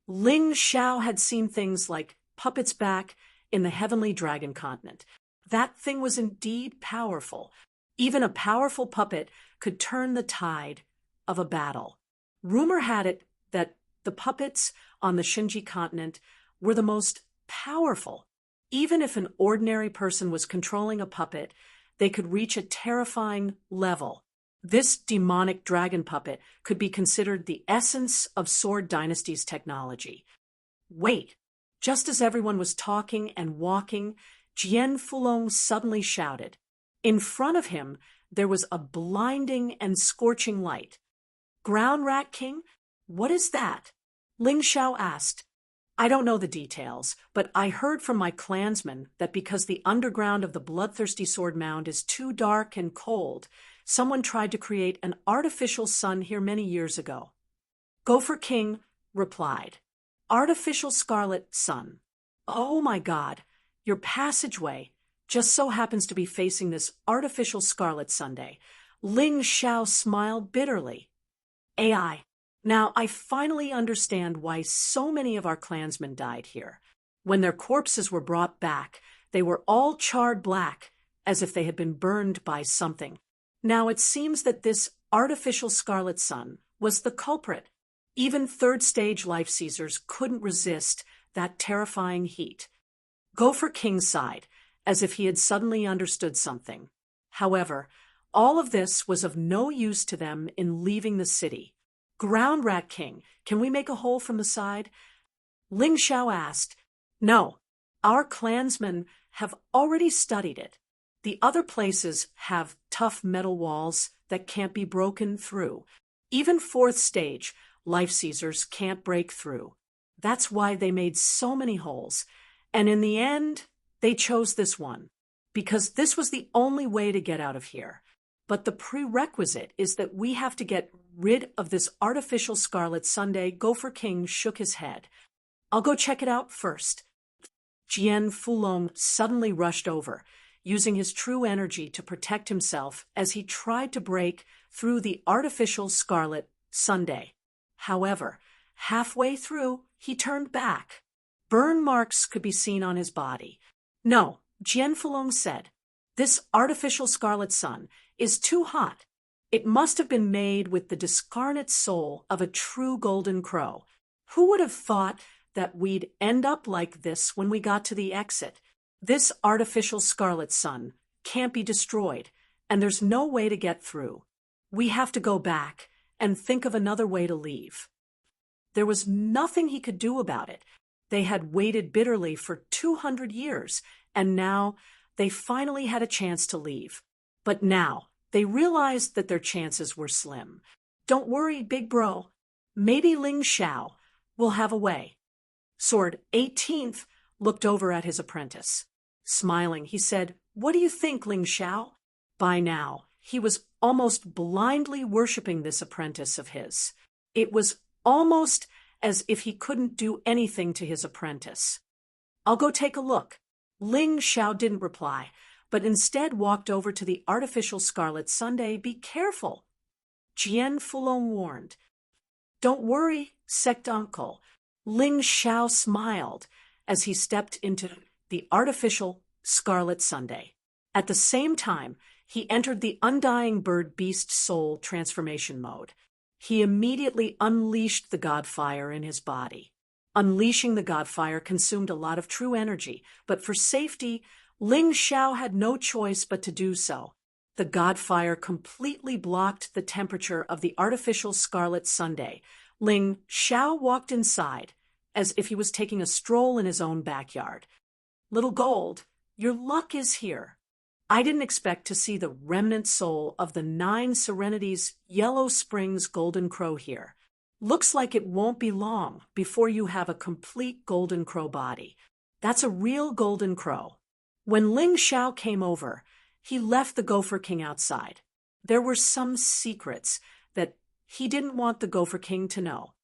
[SPEAKER 1] Ling Xiao had seen things like puppets back in the heavenly dragon continent. That thing was indeed powerful. Even a powerful puppet could turn the tide of a battle. Rumor had it that the puppets on the Shinji continent were the most powerful. Even if an ordinary person was controlling a puppet, they could reach a terrifying level. This demonic dragon puppet could be considered the essence of Sword Dynasty's technology. Wait! Just as everyone was talking and walking, Jian Fulong suddenly shouted. In front of him, there was a blinding and scorching light. Ground Rat King? What is that? Ling Xiao asked. I don't know the details, but I heard from my clansmen that because the underground of the Bloodthirsty Sword Mound is too dark and cold, someone tried to create an artificial sun here many years ago. Gopher King replied, Artificial Scarlet Sun. Oh my God, your passageway just so happens to be facing this artificial scarlet Sunday. Ling Xiao smiled bitterly. AI. Now I finally understand why so many of our clansmen died here. When their corpses were brought back, they were all charred black, as if they had been burned by something. Now it seems that this artificial scarlet sun was the culprit. Even third-stage life-seizers couldn't resist that terrifying heat. Gopher King sighed, as if he had suddenly understood something. However, all of this was of no use to them in leaving the city. Ground Rat King, can we make a hole from the side? Ling Xiao asked. No, our clansmen have already studied it. The other places have tough metal walls that can't be broken through. Even fourth stage, life seizers can't break through. That's why they made so many holes. And in the end, they chose this one, because this was the only way to get out of here. But the prerequisite is that we have to get rid of this artificial scarlet sundae. Gopher King shook his head. I'll go check it out first. Jian Fulong suddenly rushed over, using his true energy to protect himself as he tried to break through the artificial scarlet sundae. However, halfway through, he turned back. Burn marks could be seen on his body. No, Jian Fulong said, this artificial scarlet sun is too hot. It must have been made with the discarnate soul of a true golden crow. Who would have thought that we'd end up like this when we got to the exit? This artificial scarlet sun can't be destroyed, and there's no way to get through. We have to go back and think of another way to leave. There was nothing he could do about it. They had waited bitterly for 200 years, and now they finally had a chance to leave. But now they realized that their chances were slim. Don't worry, big bro. Maybe Ling Xiao will have a way. Sword 18th looked over at his apprentice. Smiling, he said, "What do you think, Ling Xiao?" By now, he was almost blindly worshipping this apprentice of his. It was almost as if he couldn't do anything to his apprentice. "I'll go take a look." Ling Xiao didn't reply, but instead walked over to the artificial scarlet sundae. "Be careful," Jian Fulong warned. "Don't worry, sect uncle." Ling Xiao smiled as he stepped into the artificial scarlet sundae. At the same time, he entered the undying bird beast soul transformation mode. He immediately unleashed the god fire in his body. Unleashing the god fire consumed a lot of true energy, but for safety, Ling Xiao had no choice but to do so. The god fire completely blocked the temperature of the artificial scarlet sundae. Ling Xiao walked inside, as if he was taking a stroll in his own backyard. "Little Gold, your luck is here. I didn't expect to see the remnant soul of the 9 Serenities Yellow Springs golden crow here. Looks like it won't be long before you have a complete golden crow body. That's a real golden crow." When Ling Xiao came over, he left the Gopher King outside. There were some secrets that he didn't want the Gopher King to know.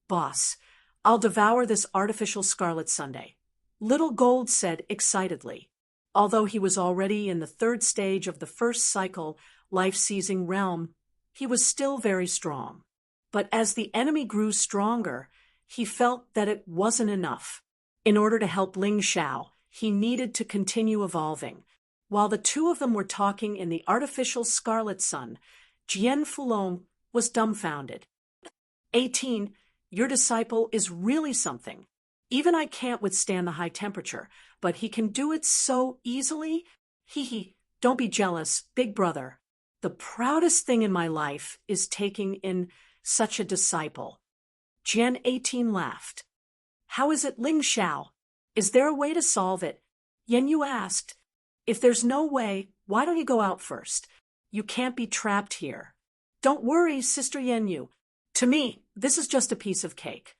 [SPEAKER 1] "Boss, I'll devour this artificial scarlet sundae," Little Gold said excitedly. Although he was already in the 3rd stage of the first cycle life-seizing realm, he was still very strong. But as the enemy grew stronger, he felt that it wasn't enough. In order to help Ling Xiao, he needed to continue evolving. While the two of them were talking in the artificial scarlet sun, Jian Fulong was dumbfounded. 18, your disciple is really something. Even I can't withstand the high temperature, but he can do it so easily. Hee, don't be jealous, big brother. The proudest thing in my life is taking in such a disciple. Jian 18 laughed. "How is it, Ling Xiao? Is there a way to solve it?" Yen Yu asked. "If there's no way, why don't you go out first? You can't be trapped here." "Don't worry, Sister Yen Yu. To me, this is just a piece of cake."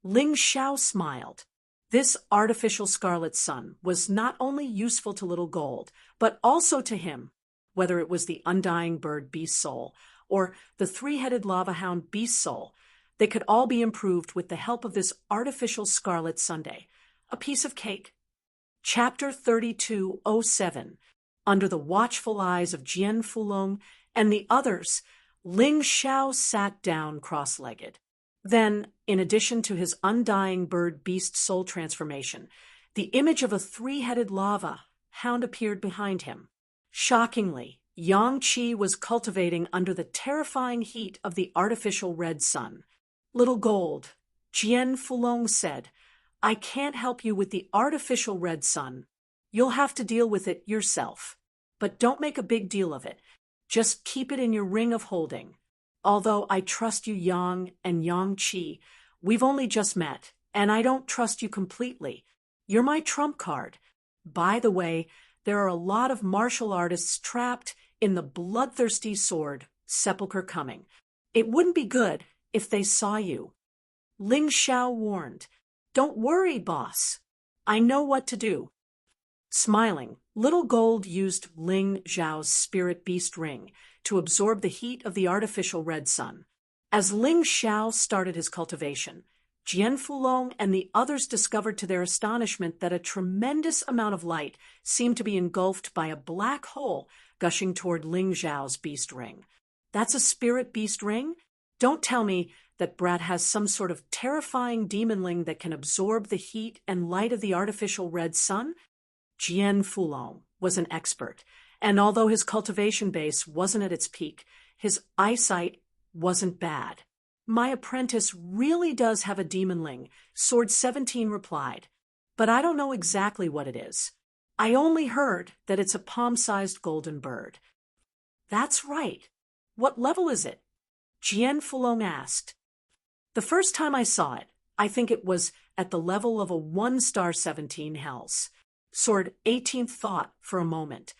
[SPEAKER 1] Ling Xiao smiled. This artificial scarlet sun was not only useful to Little Gold, but also to him. Whether it was the undying bird beast soul or the 3-headed lava hound beast soul, they could all be improved with the help of this artificial scarlet sundae. A piece of cake. Chapter 3207. Under the watchful eyes of Jian Fulong and the others, Ling Xiao sat down cross-legged. Then, in addition to his undying bird-beast soul transformation, the image of a 3-headed lava hound appeared behind him. Shockingly, Yang Qi was cultivating under the terrifying heat of the artificial red sun. "Little Gold," Jian Fulong said, "I can't help you with the artificial red sun. You'll have to deal with it yourself. But don't make a big deal of it. Just keep it in your ring of holding. Although I trust you, Yang and Yang Qi, we've only just met, and I don't trust you completely. You're my trump card. By the way, there are a lot of martial artists trapped in the bloodthirsty sword sepulchre coming. It wouldn't be good if they saw you. Ling Xiao warned. Don't worry, boss. I know what to do. Smiling, Little Gold used Ling Xiao's spirit beast ring to absorb the heat of the artificial red sun. As Ling Xiao started his cultivation, Jian Fulong and the others discovered to their astonishment that a tremendous amount of light seemed to be engulfed by a black hole gushing toward Ling Xiao's beast ring. That's a spirit beast ring? Don't tell me that Brat has some sort of terrifying demonling that can absorb the heat and light of the artificial red sun? Jian Fulong was an expert, and although his cultivation base wasn't at its peak, his eyesight wasn't bad. My apprentice really does have a demonling, Sword 17 replied, but I don't know exactly what it is. I only heard that it's a palm-sized golden bird. That's right. What level is it? Jian Fulong asked. The first time I saw it, I think it was at the level of a 1-star 17 hells. Sword 18 thought for a moment.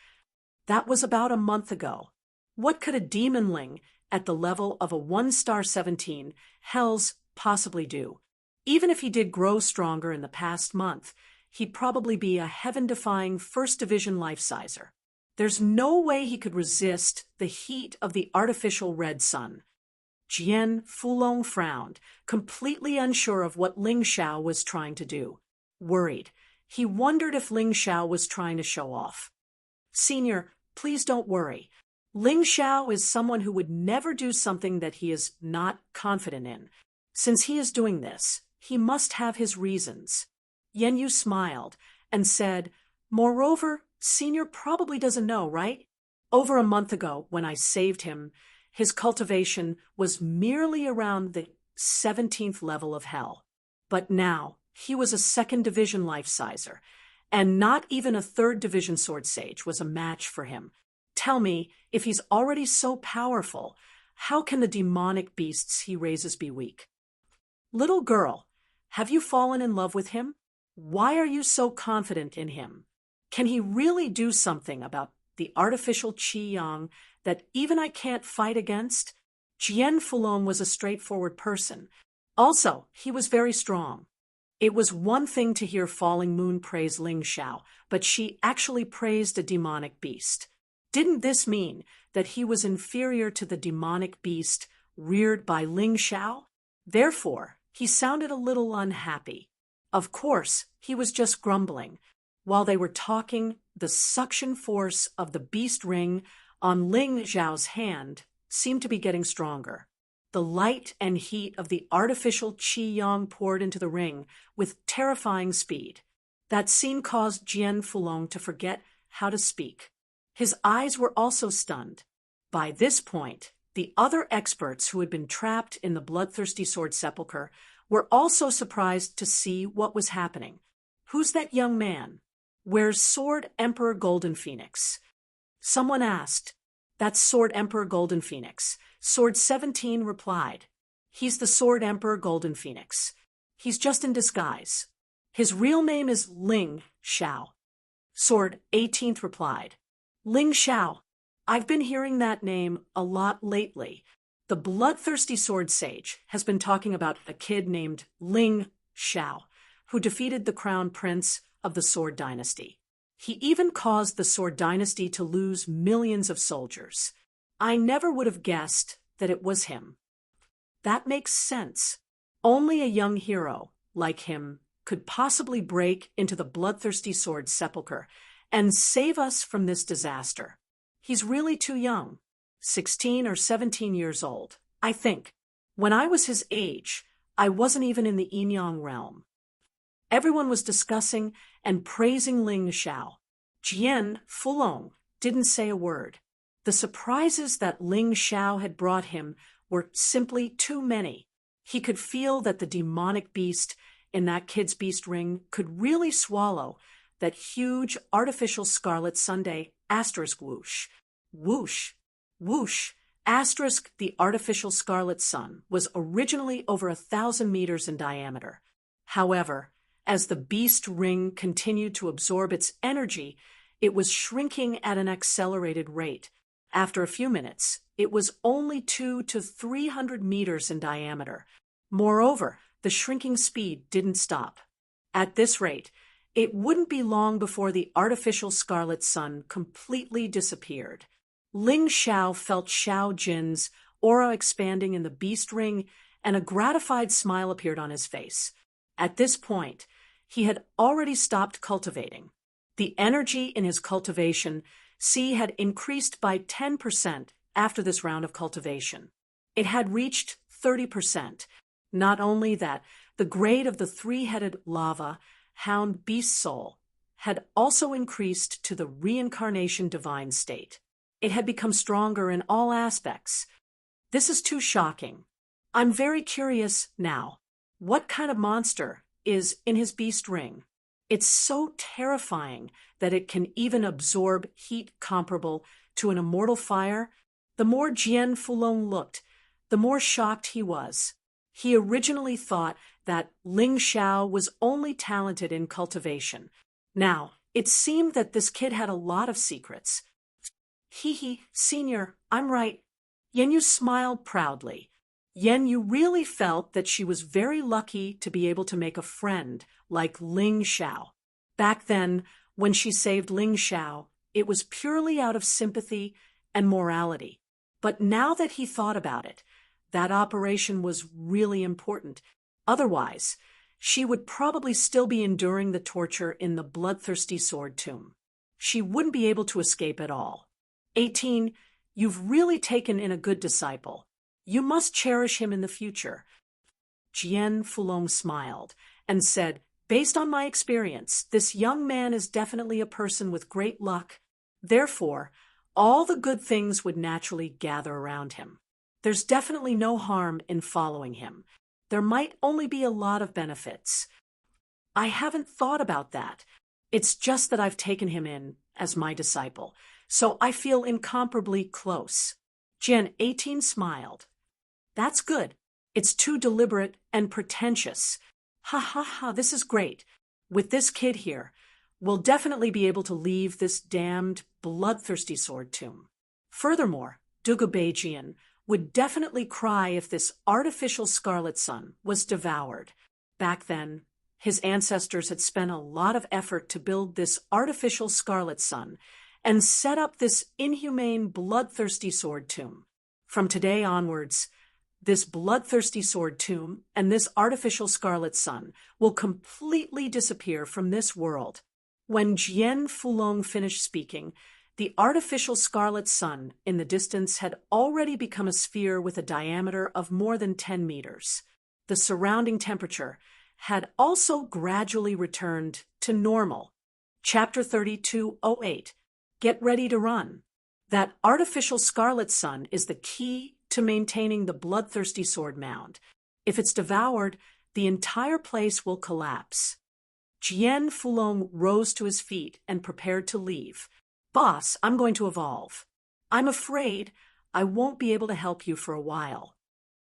[SPEAKER 1] That was about a month ago. What could a demonling at the level of a 1-star 17 hells possibly do? Even if he did grow stronger in the past month, he'd probably be a heaven-defying first division life-sizer. There's no way he could resist the heat of the artificial red sun. Jian Fulong frowned, completely unsure of what Ling Xiao was trying to do. Worried, he wondered if Ling Xiao was trying to show off. Senior, please don't worry. Ling Xiao is someone who would never do something that he is not confident in. Since he is doing this, he must have his reasons. Yen Yu smiled and said, Moreover, Senior probably doesn't know, right? Over a month ago, when I saved him, his cultivation was merely around the 17th level of hell. But now, he was a 2nd division life-sizer, and not even a 3rd division sword sage was a match for him. Tell me, if he's already so powerful, how can the demonic beasts he raises be weak? Little girl, have you fallen in love with him? Why are you so confident in him? Can he really do something about the artificial qi yang that even I can't fight against? Jian Fulong was a straightforward person. Also, he was very strong. It was one thing to hear Falling Moon praise Ling Xiao, but she actually praised a demonic beast. Didn't this mean that he was inferior to the demonic beast reared by Ling Xiao? Therefore, he sounded a little unhappy. Of course, he was just grumbling. While they were talking, the suction force of the beast ring on Ling Xiao's hand seemed to be getting stronger. The light and heat of the artificial qi yang poured into the ring with terrifying speed. That scene caused Jian Fulong to forget how to speak. His eyes were also stunned. By this point, the other experts who had been trapped in the bloodthirsty sword sepulchre were also surprised to see what was happening. Who's that young man? Where's Sword Emperor Golden Phoenix? Someone asked. That's Sword Emperor Golden Phoenix. Sword 17 replied. He's the Sword Emperor Golden Phoenix. He's just in disguise. His real name is Ling Xiao. Sword 18th replied. Ling Xiao. I've been hearing that name a lot lately. The bloodthirsty sword sage has been talking about a kid named Ling Xiao, who defeated the crown prince of the Sword Dynasty. He even caused the Sword Dynasty to lose millions of soldiers. I never would have guessed that it was him. That makes sense. Only a young hero like him could possibly break into the bloodthirsty sword sepulchre and save us from this disaster. He's really too young, 16 or 17 years old, I think. When I was his age, I wasn't even in the Yin-Yang realm. Everyone was discussing and praising Ling Xiao. Jian Fulong didn't say a word. The surprises that Ling Xiao had brought him were simply too many. He could feel that the demonic beast in that kid's beast ring could really swallow that huge artificial scarlet sundae asterisk whoosh. Whoosh, whoosh, asterisk the artificial scarlet sun was originally over 1,000 meters in diameter. However, as the beast ring continued to absorb its energy, It was shrinking at an accelerated rate. After a few minutes, it was only 200 to 300 meters in diameter. Moreover, the shrinking speed didn't stop. At this rate, it wouldn't be long before the artificial scarlet sun completely disappeared. Ling Xiao felt Xiao Jin's aura expanding in the beast ring, and a gratified smile appeared on his face. At this point, he had already stopped cultivating. The energy in his cultivation had increased by 10% after this round of cultivation. It had reached 30%. Not only that, the grade of the three-headed lava hound beast soul had also increased to the reincarnation divine state. It had become stronger in all aspects. This is too shocking. I'm very curious now. What kind of monster is in his beast ring? It's so terrifying that it can even absorb heat comparable to an immortal fire. The more Jian Fulong looked, the more shocked he was. He originally thought that Ling Xiao was only talented in cultivation. Now, it seemed that this kid had a lot of secrets. Senior, I'm right. Yen Yu smiled proudly. Yen Yu really felt that she was very lucky to be able to make a friend like Ling Xiao. Back then, when she saved Ling Xiao, it was purely out of sympathy and morality. But now that he thought about it, that operation was really important. Otherwise, she would probably still be enduring the torture in the bloodthirsty sword tomb. She wouldn't be able to escape at all. 18. You've really taken in a good disciple. You must cherish him in the future. Jian Fulong smiled and said, based on my experience, this young man is definitely a person with great luck. Therefore, all the good things would naturally gather around him. There's definitely no harm in following him. There might only be a lot of benefits. I haven't thought about that. It's just that I've taken him in as my disciple, so I feel incomparably close. Jian 18 smiled. That's good. It's too deliberate and pretentious. This is great. With this kid here, we'll definitely be able to leave this damned, bloodthirsty sword tomb. Furthermore, Duga Beijian would definitely cry if this artificial scarlet sun was devoured. Back then, his ancestors had spent a lot of effort to build this artificial scarlet sun and set up this inhumane, bloodthirsty sword tomb. From today onwards, this bloodthirsty sword tomb and this artificial scarlet sun will completely disappear from this world. When Jian Fulong finished speaking, the artificial scarlet sun in the distance had already become a sphere with a diameter of more than 10 meters. The surrounding temperature had also gradually returned to normal. Chapter 32:08. Get ready to run. That artificial scarlet sun is the key to maintaining the bloodthirsty sword mound. If it's devoured, the entire place will collapse. Jian Fulong rose to his feet and prepared to leave. Boss, I'm going to evolve. I'm afraid I won't be able to help you for a while.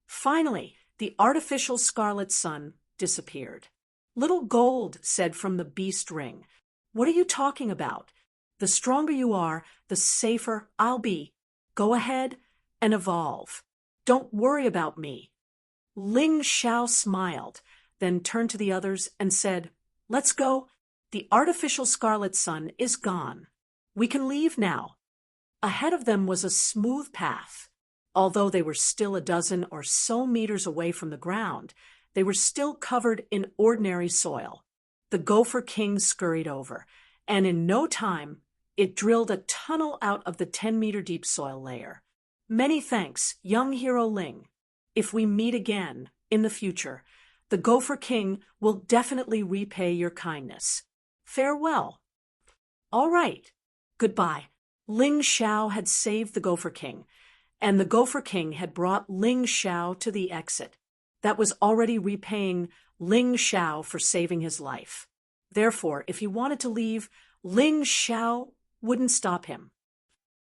[SPEAKER 1] Finally, the artificial scarlet sun disappeared. Little Gold said from the beast ring, "What are you talking about? The stronger you are, the safer I'll be. Go ahead and evolve. Don't worry about me." Ling Xiao smiled, then turned to the others and said, "Let's go. The artificial scarlet sun is gone. We can leave now." Ahead of them was a smooth path. Although they were still a dozen or so meters away from the ground, they were still covered in ordinary soil. The Gopher King scurried over, and in no time, it drilled a tunnel out of the 10-meter deep soil layer. "Many thanks, young hero Ling. If we meet again in the future, the Gopher King will definitely repay your kindness. Farewell." "All right. Goodbye." Ling Xiao had saved the Gopher King, and the Gopher King had brought Ling Xiao to the exit. That was already repaying Ling Xiao for saving his life. Therefore, if he wanted to leave, Ling Xiao wouldn't stop him.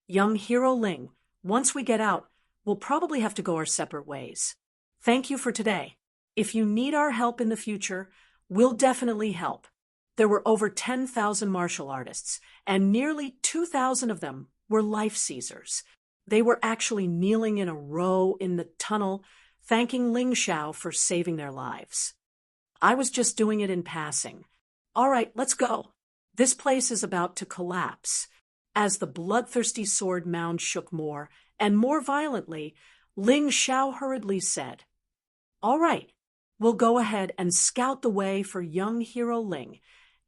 [SPEAKER 1] "Young hero Ling, once we get out, we'll probably have to go our separate ways. Thank you for today. If you need our help in the future, we'll definitely help. There were over 10,000 martial artists, and nearly 2,000 of them were life seizers. They were actually kneeling in a row in the tunnel, thanking Ling Xiao for saving their lives. I was just doing it in passing. All right, let's go. This place is about to collapse. As the bloodthirsty sword mound shook more and more violently, Ling Xiao hurriedly said, "All right, we'll go ahead and scout the way for young hero Ling."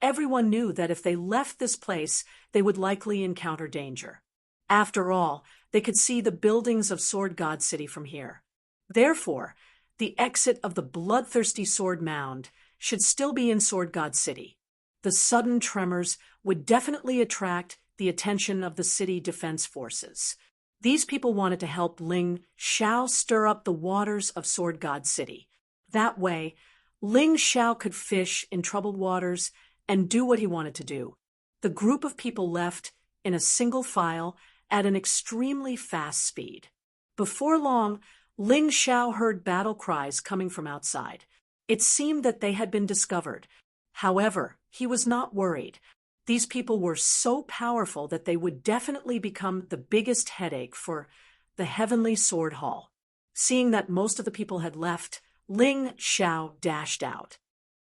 [SPEAKER 1] Everyone knew that if they left this place, they would likely encounter danger. After all, they could see the buildings of Sword God City from here. Therefore, the exit of the bloodthirsty sword mound should still be in Sword God City. The sudden tremors would definitely attract the attention of the city defense forces. These people wanted to help Ling Xiao stir up the waters of Sword God City. That way, Ling Xiao could fish in troubled waters and do what he wanted to do. The group of people left in a single file at an extremely fast speed. Before long, Ling Xiao heard battle cries coming from outside. It seemed that they had been discovered. However, he was not worried. These people were so powerful that they would definitely become the biggest headache for the Heavenly Sword Hall. Seeing that most of the people had left, Ling Xiao dashed out.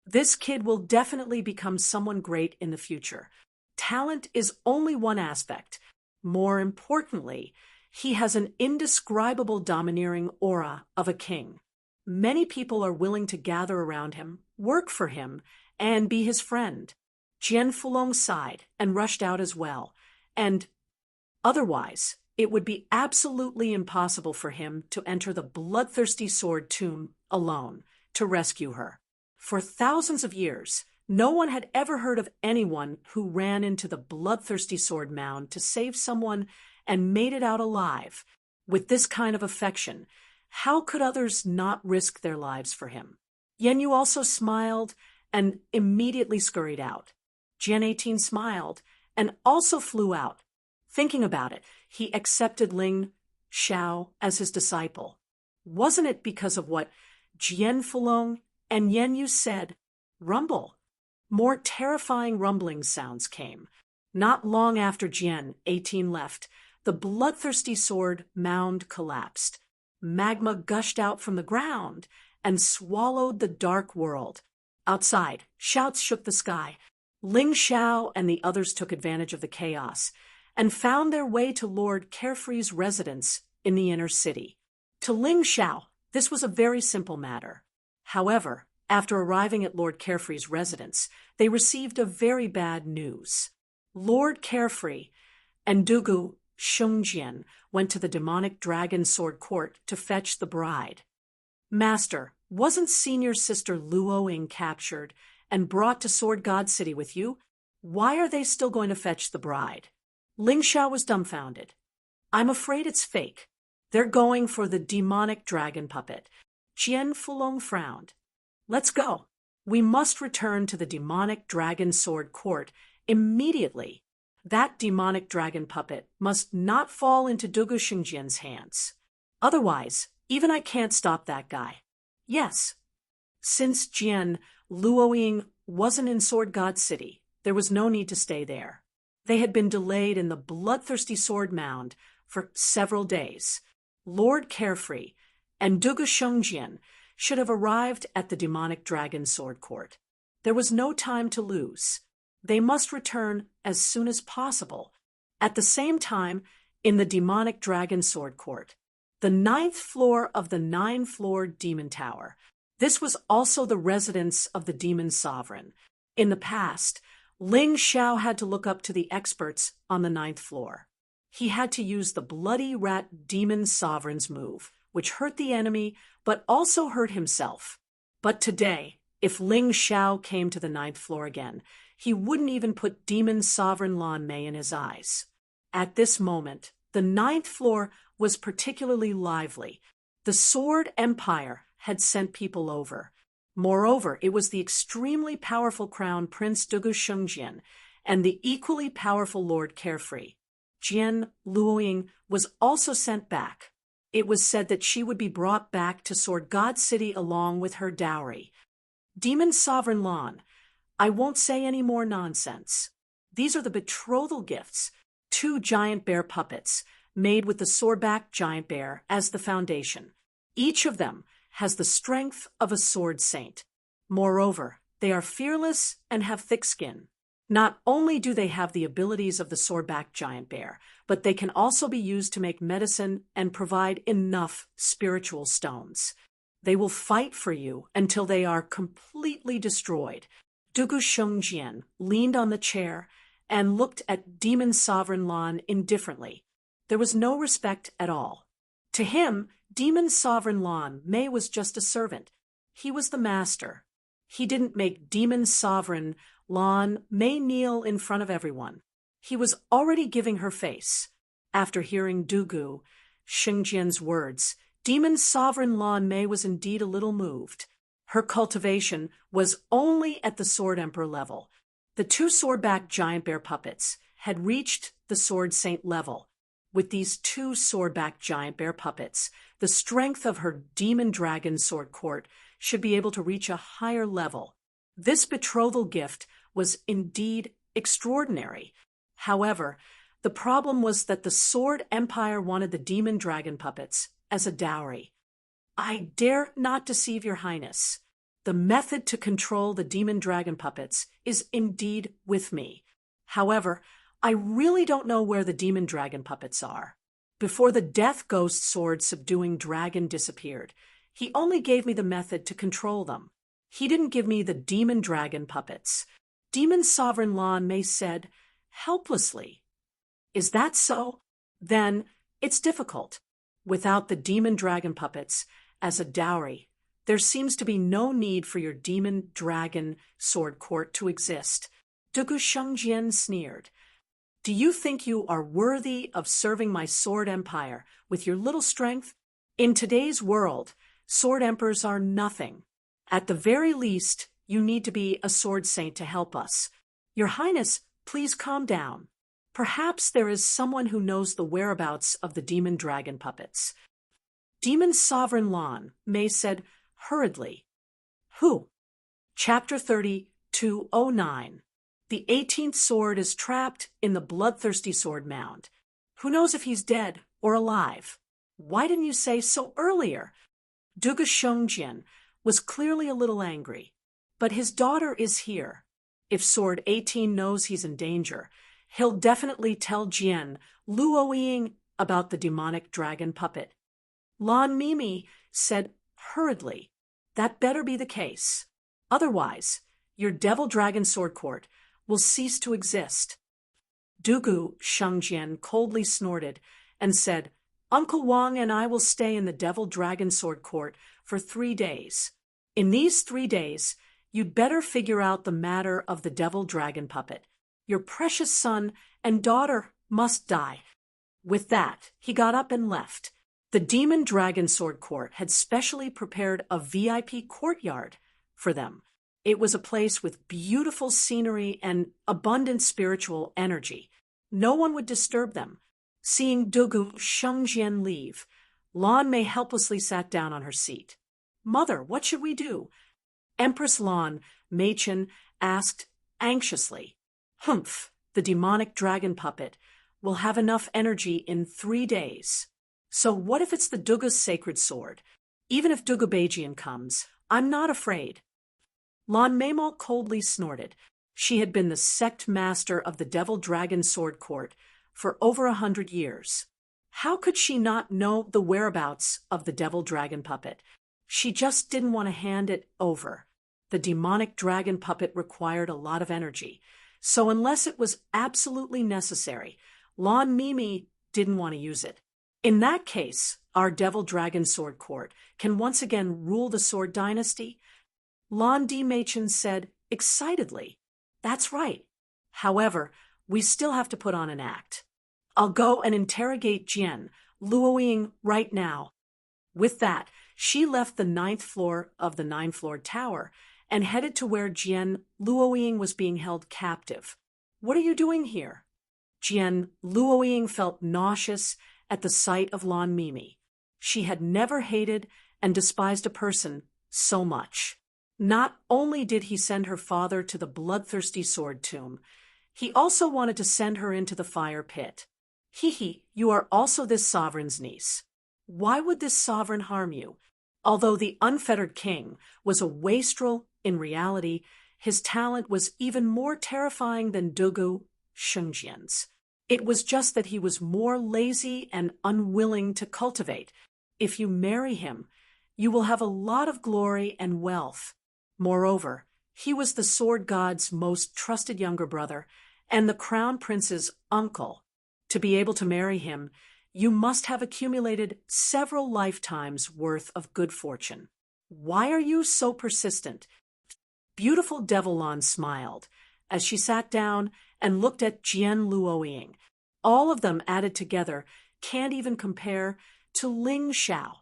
[SPEAKER 1] This kid will definitely become someone great in the future. Talent is only one aspect. More importantly, he has an indescribable domineering aura of a king. Many people are willing to gather around him, work for him, and be his friend. Jian Fulong sighed and rushed out as well, and otherwise, it would be absolutely impossible for him to enter the bloodthirsty sword tomb alone to rescue her. For thousands of years, no one had ever heard of anyone who ran into the bloodthirsty sword mound to save someone and made it out alive. With this kind of affection, how could others not risk their lives for him? Yen Yu also smiled and immediately scurried out. Jian 18 smiled and also flew out. Thinking about it, he accepted Ling Xiao as his disciple. Wasn't it because of what Jian Fulong and Yen Yu said? Rumble. More terrifying rumbling sounds came. Not long after Jian 18 left, the bloodthirsty sword mound collapsed. Magma gushed out from the ground and swallowed the dark world. Outside, shouts shook the sky. Ling Xiao and the others took advantage of the chaos and found their way to Lord Carefree's residence in the inner city. To Ling Xiao, this was a very simple matter. However, after arriving at Lord Carefree's residence, they received a very bad news. Lord Carefree and Dugu Shengjian went to the demonic dragon sword court to fetch the bride. Master, wasn't senior sister Luo Ying captured and brought to Sword God City with you? Why are they still going to fetch the bride? Ling Xiao was dumbfounded. I'm afraid it's fake. They're going for the demonic dragon puppet. Jian Fulong frowned. Let's go. We must return to the demonic dragon sword court immediately. That demonic dragon puppet must not fall into Dugu Shengjian's hands. Otherwise, even I can't stop that guy. Yes. Since Jian Luo Ying wasn't in Sword God City, there was no need to stay there. They had been delayed in the bloodthirsty sword mound for several days. Lord Carefree and Dugu Shengjian should have arrived at the demonic dragon sword court. There was no time to lose. They must return as soon as possible. At the same time, in the demonic dragon sword court, the 9th floor of the 9-floor demon tower. This was also the residence of the demon sovereign. In the past, Ling Xiao had to look up to the experts on the 9th floor. He had to use the bloody rat demon sovereign's move, which hurt the enemy but also hurt himself. But today, if Ling Xiao came to the 9th floor again, he wouldn't even put demon sovereign Lan Mei in his eyes. At this moment, the 9th floor was particularly lively. The Sword Empire had sent people over. Moreover, it was the extremely powerful Crown Prince Dugu Shengjian and the equally powerful Lord Carefree. Jian Luoying was also sent back. It was said that she would be brought back to Sword God City along with her dowry. Demon Sovereign Lan, I won't say any more nonsense. These are the betrothal gifts, 2 giant bear puppets, made with the swordback giant bear as the foundation. Each of them has the strength of a sword saint. Moreover, they are fearless and have thick skin. Not only do they have the abilities of the swordback giant bear, but they can also be used to make medicine and provide enough spiritual stones. They will fight for you until they are completely destroyed. Dugu Shengjian leaned on the chair and looked at Demon Sovereign Lan indifferently. There was no respect at all. To him, Demon Sovereign Lan Mei was just a servant. He was the master. He didn't make Demon Sovereign Lan Mei kneel in front of everyone. He was already giving her face. After hearing Dugu Shengjian's words, Demon Sovereign Lan Mei was indeed a little moved. Her cultivation was only at the Sword Emperor level. The 2 swordback giant bear puppets had reached the Sword Saint level. With these 2 swordback giant bear puppets, the strength of her demon dragon sword court should be able to reach a higher level. This betrothal gift was indeed extraordinary. However, the problem was that the Sword Empire wanted the demon dragon puppets as a dowry. I dare not deceive your highness. The method to control the demon dragon puppets is indeed with me. However, I really don't know where the demon dragon puppets are. Before the death ghost sword subduing dragon disappeared, he only gave me the method to control them. He didn't give me the demon dragon puppets. Demon Sovereign Lan Mei said, helplessly. Is that so? Then it's difficult. Without the demon dragon puppets as a dowry, there seems to be no need for your demon dragon sword court to exist. Dugu Shengjian sneered. Do you think you are worthy of serving my sword empire with your little strength? In today's world, sword emperors are nothing. At the very least, you need to be a sword saint to help us. Your Highness, please calm down. Perhaps there is someone who knows the whereabouts of the demon dragon puppets. Demon Sovereign Lan Mei said hurriedly. Who? Chapter 30-209. The 18th sword is trapped in the bloodthirsty sword mound. Who knows if he's dead or alive? Why didn't you say so earlier? Dugu Shengjian was clearly a little angry. But his daughter is here. If Sword 18 knows he's in danger, he'll definitely tell Jian Luoying about the demonic dragon puppet. Lan Mimi said hurriedly, that better be the case. Otherwise, your devil dragon sword court will cease to exist. Dugu Shengjian coldly snorted and said, Uncle Wang and I will stay in the devil dragon sword court for 3 days. In these 3 days, you'd better figure out the matter of the devil dragon puppet. Your precious son and daughter must die. With that, he got up and left. The demon dragon sword court had specially prepared a VIP courtyard for them. It was a place with beautiful scenery and abundant spiritual energy. No one would disturb them. Seeing Dugu Shengjian leave, Lan Mei helplessly sat down on her seat. Mother, what should we do? Empress Lan Meichen asked anxiously. Humph, the demonic dragon puppet will have enough energy in 3 days. So what if it's the Dugu's sacred sword? Even if Dugu Beijian comes, I'm not afraid. Lan Meimalt coldly snorted. She had been the sect master of the Devil Dragon Sword Court for over 100 years. How could she not know the whereabouts of the Devil Dragon puppet? She just didn't want to hand it over. The demonic dragon puppet required a lot of energy, so unless it was absolutely necessary, Lan Mimi didn't want to use it. In that case, our Devil Dragon Sword Court can once again rule the Sword Dynasty. Lan Di Meichen said excitedly. That's right. However, we still have to put on an act. I'll go and interrogate Jian Luoying right now. With that, she left the 9th floor of the 9-floored tower and headed to where Jian Luoying was being held captive. What are you doing here? Jian Luoying felt nauseous at the sight of Lan Mimi. She had never hated and despised a person so much. Not only did he send her father to the bloodthirsty sword tomb, he also wanted to send her into the fire pit. He, you are also this sovereign's niece. Why would this sovereign harm you? Although the unfettered king was a wastrel, in reality, his talent was even more terrifying than Dugu Shengjian's. It was just that he was more lazy and unwilling to cultivate. If you marry him, you will have a lot of glory and wealth. Moreover, he was the sword god's most trusted younger brother and the crown prince's uncle. To be able to marry him, you must have accumulated several lifetimes' worth of good fortune. Why are you so persistent? Beautiful Devilon smiled as she sat down and looked at Jian Luoying. All of them added together can't even compare to Ling Xiao.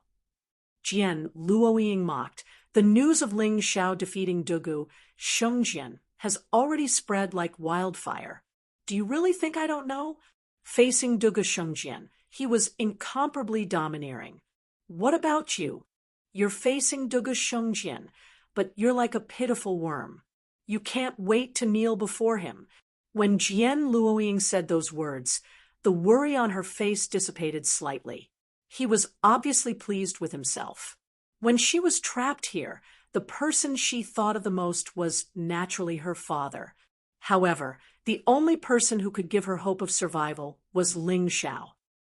[SPEAKER 1] Jian Luoying mocked. The news of Ling Xiao defeating Dugu Shengjian has already spread like wildfire. Do you really think I don't know? Facing Dugu Shengjian, he was incomparably domineering. What about you? You're facing Dugu Shengjian, but you're like a pitiful worm. You can't wait to kneel before him. When Jian Luoying said those words, the worry on her face dissipated slightly. He was obviously pleased with himself. When she was trapped here, the person she thought of the most was naturally her father. However, the only person who could give her hope of survival was Ling Xiao.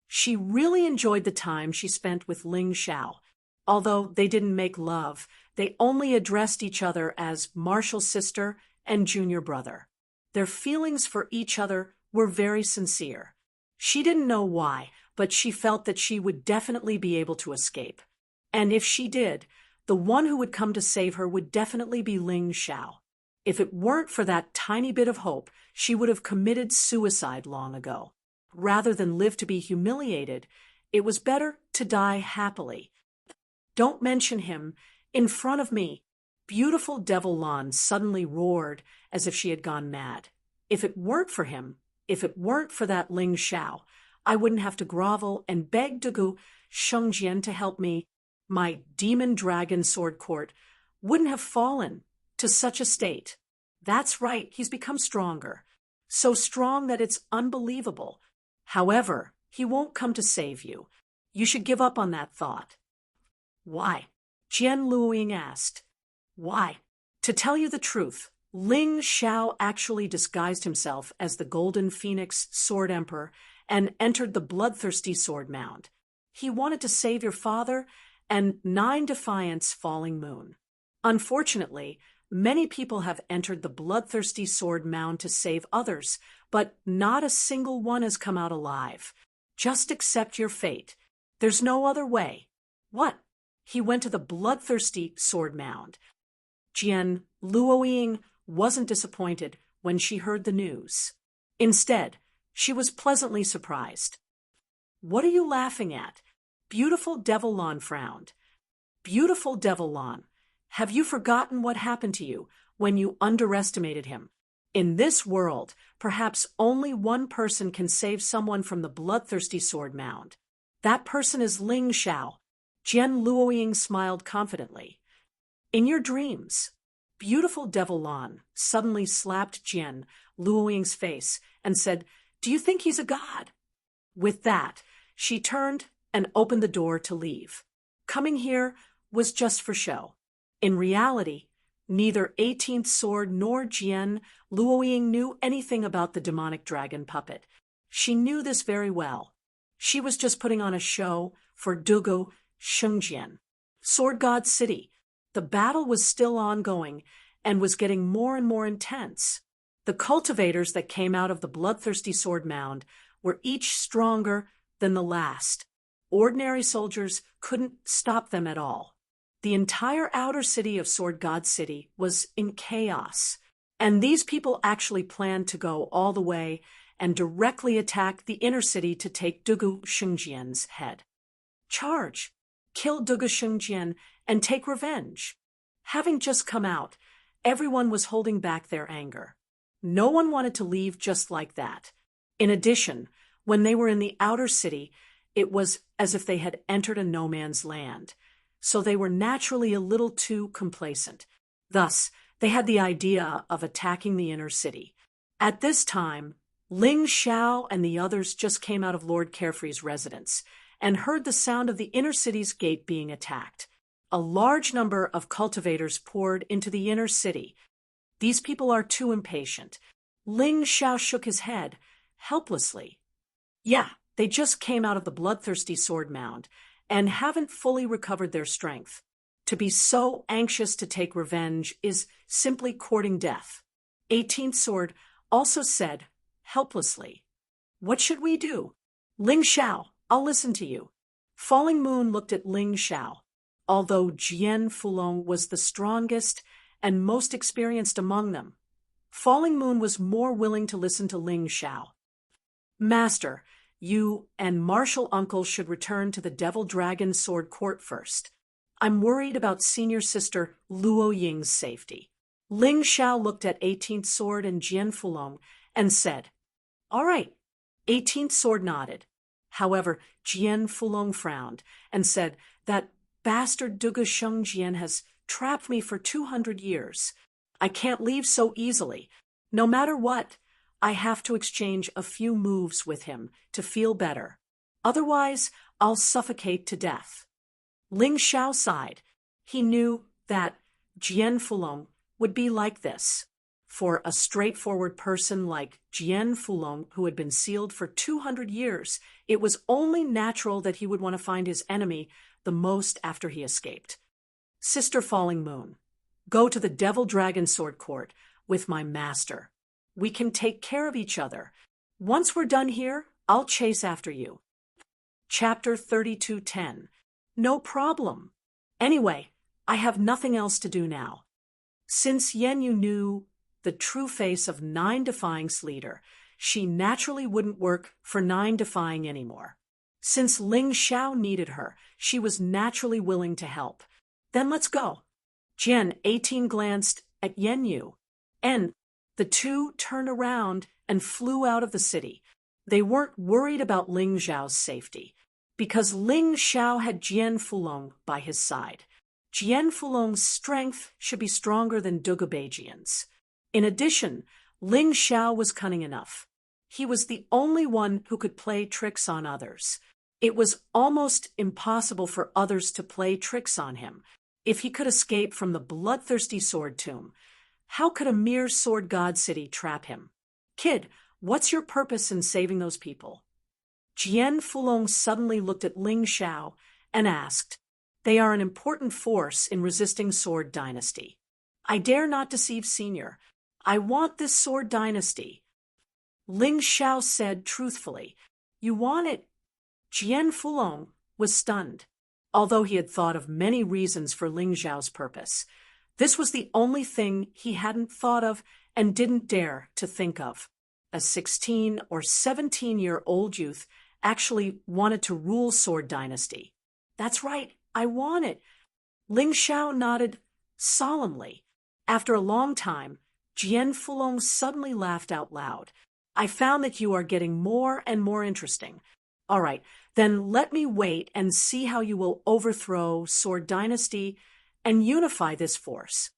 [SPEAKER 1] She really enjoyed the time she spent with Ling Xiao. Although they didn't make love, they only addressed each other as Marshall's sister and junior brother. Their feelings for each other were very sincere. She didn't know why, but she felt that she would definitely be able to escape. And if she did, the one who would come to save her would definitely be Ling Xiao. If it weren't for that tiny bit of hope, she would have committed suicide long ago. Rather than live to be humiliated, it was better to die happily. Don't mention him in front of me. Beautiful Devilon suddenly roared as if she had gone mad. If it weren't for him, if it weren't for that Ling Xiao, I wouldn't have to grovel and beg Dugu Shengjian to help me. My demon dragon sword court wouldn't have fallen to such a state. That's right, he's become stronger. So strong that it's unbelievable. However, he won't come to save you. You should give up on that thought. Why? Jian Luoying asked. Why? To tell you the truth, Ling Xiao actually disguised himself as the Golden Phoenix Sword Emperor and entered the bloodthirsty sword mound. He wanted to save your father and 9 Defiance Falling Moon. Unfortunately, many people have entered the bloodthirsty sword mound to save others, but not a single one has come out alive. Just accept your fate. There's no other way. What? He went to the bloodthirsty sword mound. Jian Luoying wasn't disappointed when she heard the news. Instead, she was pleasantly surprised. What are you laughing at? Beautiful Devilon frowned. Beautiful Devilon, have you forgotten what happened to you when you underestimated him? In this world, perhaps only one person can save someone from the bloodthirsty sword mound. That person is Ling Xiao. Jian Luoying smiled confidently. In your dreams. Beautiful Devilon suddenly slapped Jian Luoying's face and said, "Do you think he's a god?" With that, she turned and opened the door to leave. Coming here was just for show. In reality, neither 18th Sword nor Jian Luoying knew anything about the demonic dragon puppet. She knew this very well. She was just putting on a show for Dugu Shengjian. Sword God City. The battle was still ongoing and was getting more and more intense. The cultivators that came out of the bloodthirsty sword mound were each stronger than the last. Ordinary soldiers couldn't stop them at all. The entire outer city of Sword God City was in chaos, and these people actually planned to go all the way and directly attack the inner city to take Dugu Shengjian's head. Charge! Kill Dugu Shengjian and take revenge. Having just come out, everyone was holding back their anger. No one wanted to leave just like that. In addition, when they were in the outer city, it was as if they had entered a no man's land. So they were naturally a little too complacent. Thus, they had the idea of attacking the inner city. At this time, Ling Xiao and the others just came out of Lord Carefree's residence and heard the sound of the inner city's gate being attacked. A large number of cultivators poured into the inner city. These people are too impatient. Ling Xiao shook his head, helplessly. Yeah, they just came out of the bloodthirsty sword mound and haven't fully recovered their strength. To be so anxious to take revenge is simply courting death. 18th Sword also said, helplessly, "What should we do?" "Ling Xiao, I'll listen to you." Falling Moon looked at Ling Xiao. Although Jian Fulong was the strongest and most experienced among them, Falling Moon was more willing to listen to Ling Xiao. "Master, you and Martial Uncle should return to the Devil Dragon Sword Court first. I'm worried about senior sister Luo Ying's safety." Ling Xiao looked at 18th Sword and Jian Fulong and said, "All right." 18th Sword nodded. However, Jian Fulong frowned and said, "That bastard Duga Shengjian has trapped me for 200 years. I can't leave so easily. No matter what, I have to exchange a few moves with him to feel better. Otherwise, I'll suffocate to death." Ling Xiao sighed. He knew that Jian Fulong would be like this. For a straightforward person like Jian Fulong, who had been sealed for 200 years, it was only natural that he would want to find his enemy the most after he escaped. "Sister Falling Moon, go to the Devil Dragon Sword Court with my master. We can take care of each other. Once we're done here, I'll chase after you." Chapter 32:10. No problem. Anyway, I have nothing else to do now. Since Yen Yu knew the true face of Nine Defying's leader, she naturally wouldn't work for Nine Defying anymore. Since Ling Xiao needed her, she was naturally willing to help. "Then let's go." Jian 18 glanced at Yen Yu, and the two turned around and flew out of the city. They weren't worried about Ling Xiao's safety, because Ling Xiao had Jian Fulong by his side. Jian Fulong's strength should be stronger than Duga Beijian's. In addition, Ling Xiao was cunning enough. He was the only one who could play tricks on others. It was almost impossible for others to play tricks on him. If he could escape from the bloodthirsty sword tomb, how could a mere sword god city trap him? "Kid, what's your purpose in saving those people?" Jian Fulong suddenly looked at Ling Xiao and asked, "They are an important force in resisting Sword Dynasty. I dare not deceive Senior. I want this Sword Dynasty." Ling Xiao said truthfully, "You want it?" Jian Fulong was stunned. Although he had thought of many reasons for Ling Xiao's purpose, this was the only thing he hadn't thought of and didn't dare to think of. A 16 or 17-year-old youth actually wanted to rule Sword Dynasty. "That's right, I want it." Ling Xiao nodded solemnly. After a long time, Jian Fulong suddenly laughed out loud. "I found that you are getting more and more interesting. All right, then let me wait and see how you will overthrow Sword Dynasty and unify this force."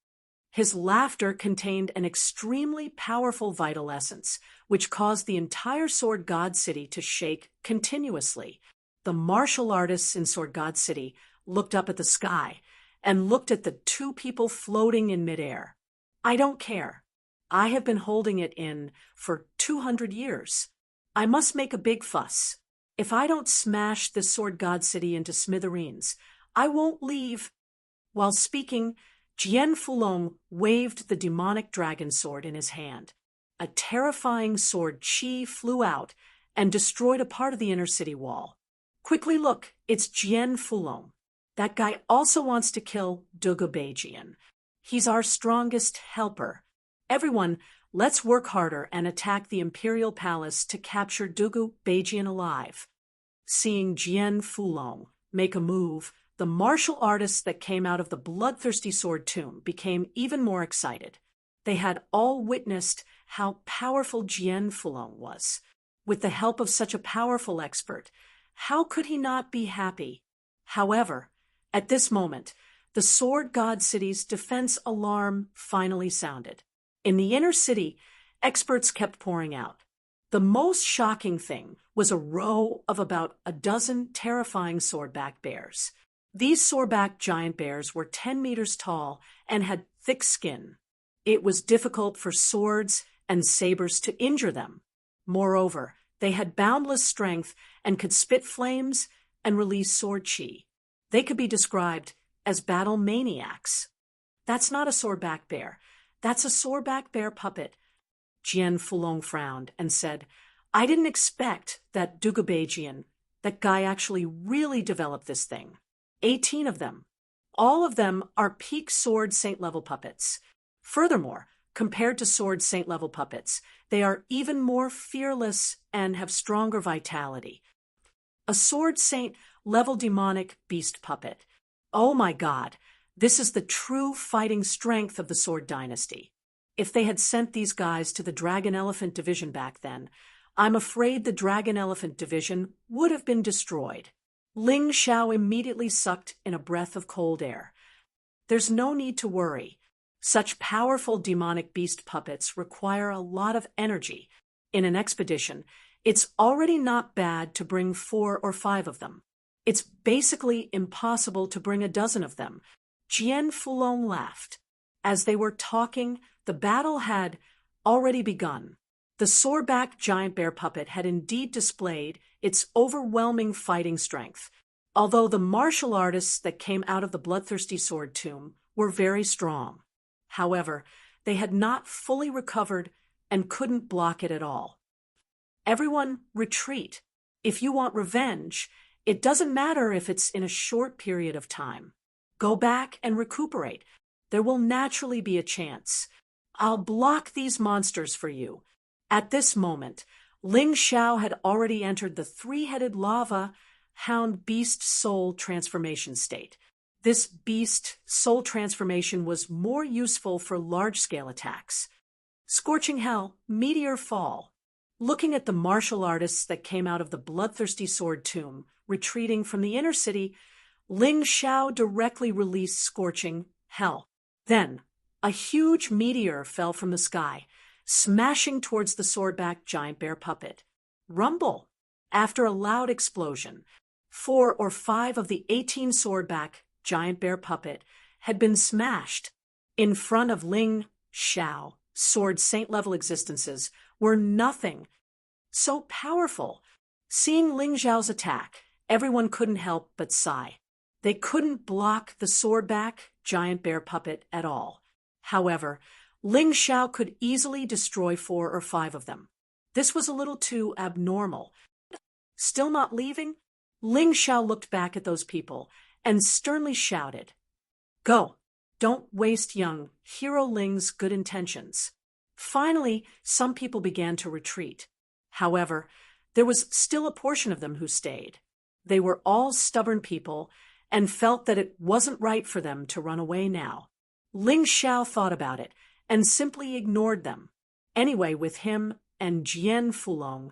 [SPEAKER 1] His laughter contained an extremely powerful vital essence, which caused the entire Sword God City to shake continuously. The martial artists in Sword God City looked up at the sky and looked at the two people floating in midair. "I don't care. I have been holding it in for 200 years. I must make a big fuss. If I don't smash this Sword God City into smithereens, I won't leave." While speaking, Jian Fulong waved the demonic dragon sword in his hand. A terrifying sword chi flew out and destroyed a part of the inner city wall. "Quickly look, it's Jian Fulong. That guy also wants to kill Duga Beijian. He's our strongest helper. Everyone, let's work harder and attack the Imperial Palace to capture Duga Beijian alive." Seeing Jian Fulong make a move, the martial artists that came out of the bloodthirsty sword tomb became even more excited. They had all witnessed how powerful Jian Fulong was. With the help of such a powerful expert, how could he not be happy? However, at this moment, the Sword God City's defense alarm finally sounded. In the inner city, experts kept pouring out. The most shocking thing was a row of about a dozen terrifying swordback bears. These swordback giant bears were 10 meters tall and had thick skin. It was difficult for swords and sabers to injure them. Moreover, they had boundless strength and could spit flames and release sword chi. They could be described as battle maniacs. That's not a swordback bear. That's a swordback bear puppet. Jian Fulong frowned and said, I didn't expect that Dugubejian, that guy actually really developed this thing. 18 of them. All of them are peak sword saint-level puppets. Furthermore, compared to sword saint-level puppets, they are even more fearless and have stronger vitality. A sword saint-level demonic beast puppet. Oh my God, this is the true fighting strength of the Sword Dynasty. If they had sent these guys to the Dragon Elephant Division back then, I'm afraid the Dragon Elephant Division would have been destroyed. Ling Xiao immediately sucked in a breath of cold air. There's no need to worry. Such powerful demonic beast puppets require a lot of energy. In an expedition, it's already not bad to bring 4 or 5 of them. It's basically impossible to bring a dozen of them. Jian Fulong laughed. As they were talking, the battle had already begun. The swordback giant bear puppet had indeed displayed its overwhelming fighting strength, although the martial artists that came out of the bloodthirsty sword tomb were very strong. However, they had not fully recovered and couldn't block it at all. Everyone retreat. If you want revenge, it doesn't matter if it's in a short period of time. Go back and recuperate. There will naturally be a chance. I'll block these monsters for you. At this moment, Ling Xiao had already entered the 3-headed lava hound beast soul transformation state. This beast soul transformation was more useful for large-scale attacks. Scorching hell, meteor fall. Looking at the martial artists that came out of the bloodthirsty sword tomb, retreating from the inner city, Ling Xiao directly released scorching hell. Then, a huge meteor fell from the sky, smashing towards the swordback giant bear puppet. Rumble! After a loud explosion, 4 or 5 of the 18 swordback giant bear puppet had been smashed. In front of Ling Xiao, sword saint-level existences were nothing. So powerful. Seeing Ling Xiao's attack, everyone couldn't help but sigh. They couldn't block the swordback giant bear puppet at all. However, Ling Xiao could easily destroy 4 or 5 of them. This was a little too abnormal. Still not leaving? Ling Xiao looked back at those people and sternly shouted, Go! Don't waste young Hero Ling's good intentions. Finally, some people began to retreat. However, there was still a portion of them who stayed. They were all stubborn people and felt that it wasn't right for them to run away now. Ling Xiao thought about it and simply ignored them. Anyway, with him and Jian Fulong,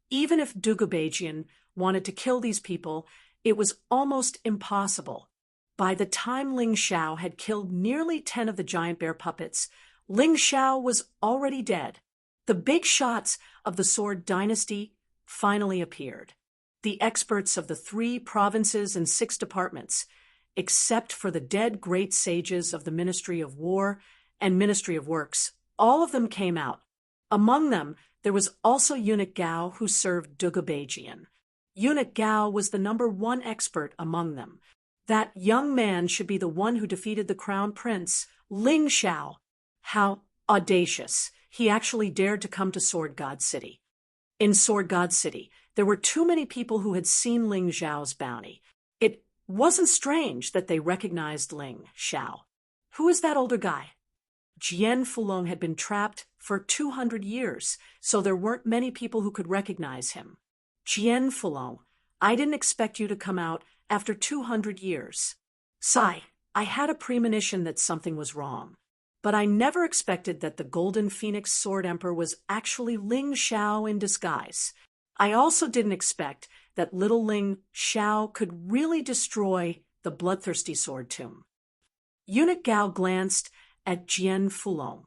[SPEAKER 1] even if Dugubejian wanted to kill these people, it was almost impossible. By the time Ling Xiao had killed nearly 10 of the giant bear puppets, Ling Xiao was already dead. The big shots of the Sword Dynasty finally appeared. The experts of the 3 provinces and 6 departments, except for the dead great sages of the Ministry of War and Ministry of Works, all of them came out. Among them, there was also Eunuch Gao, who served Dugubejian. Eunuch Gao was the #1 expert among them. That young man should be the one who defeated the crown prince, Ling Xiao. How audacious. He actually dared to come to Sword God City. In Sword God City, there were too many people who had seen Ling Xiao's bounty. It wasn't strange that they recognized Ling Xiao. Who is that older guy? Jian Fulong had been trapped for 200 years, so there weren't many people who could recognize him. Jian Fulong, I didn't expect you to come out after 200 years. Sigh, I had a premonition that something was wrong. But I never expected that the Golden Phoenix Sword Emperor was actually Ling Xiao in disguise. I also didn't expect that little Ling Xiao could really destroy the bloodthirsty sword tomb. Eunuch Gao glanced at Jian Fulong.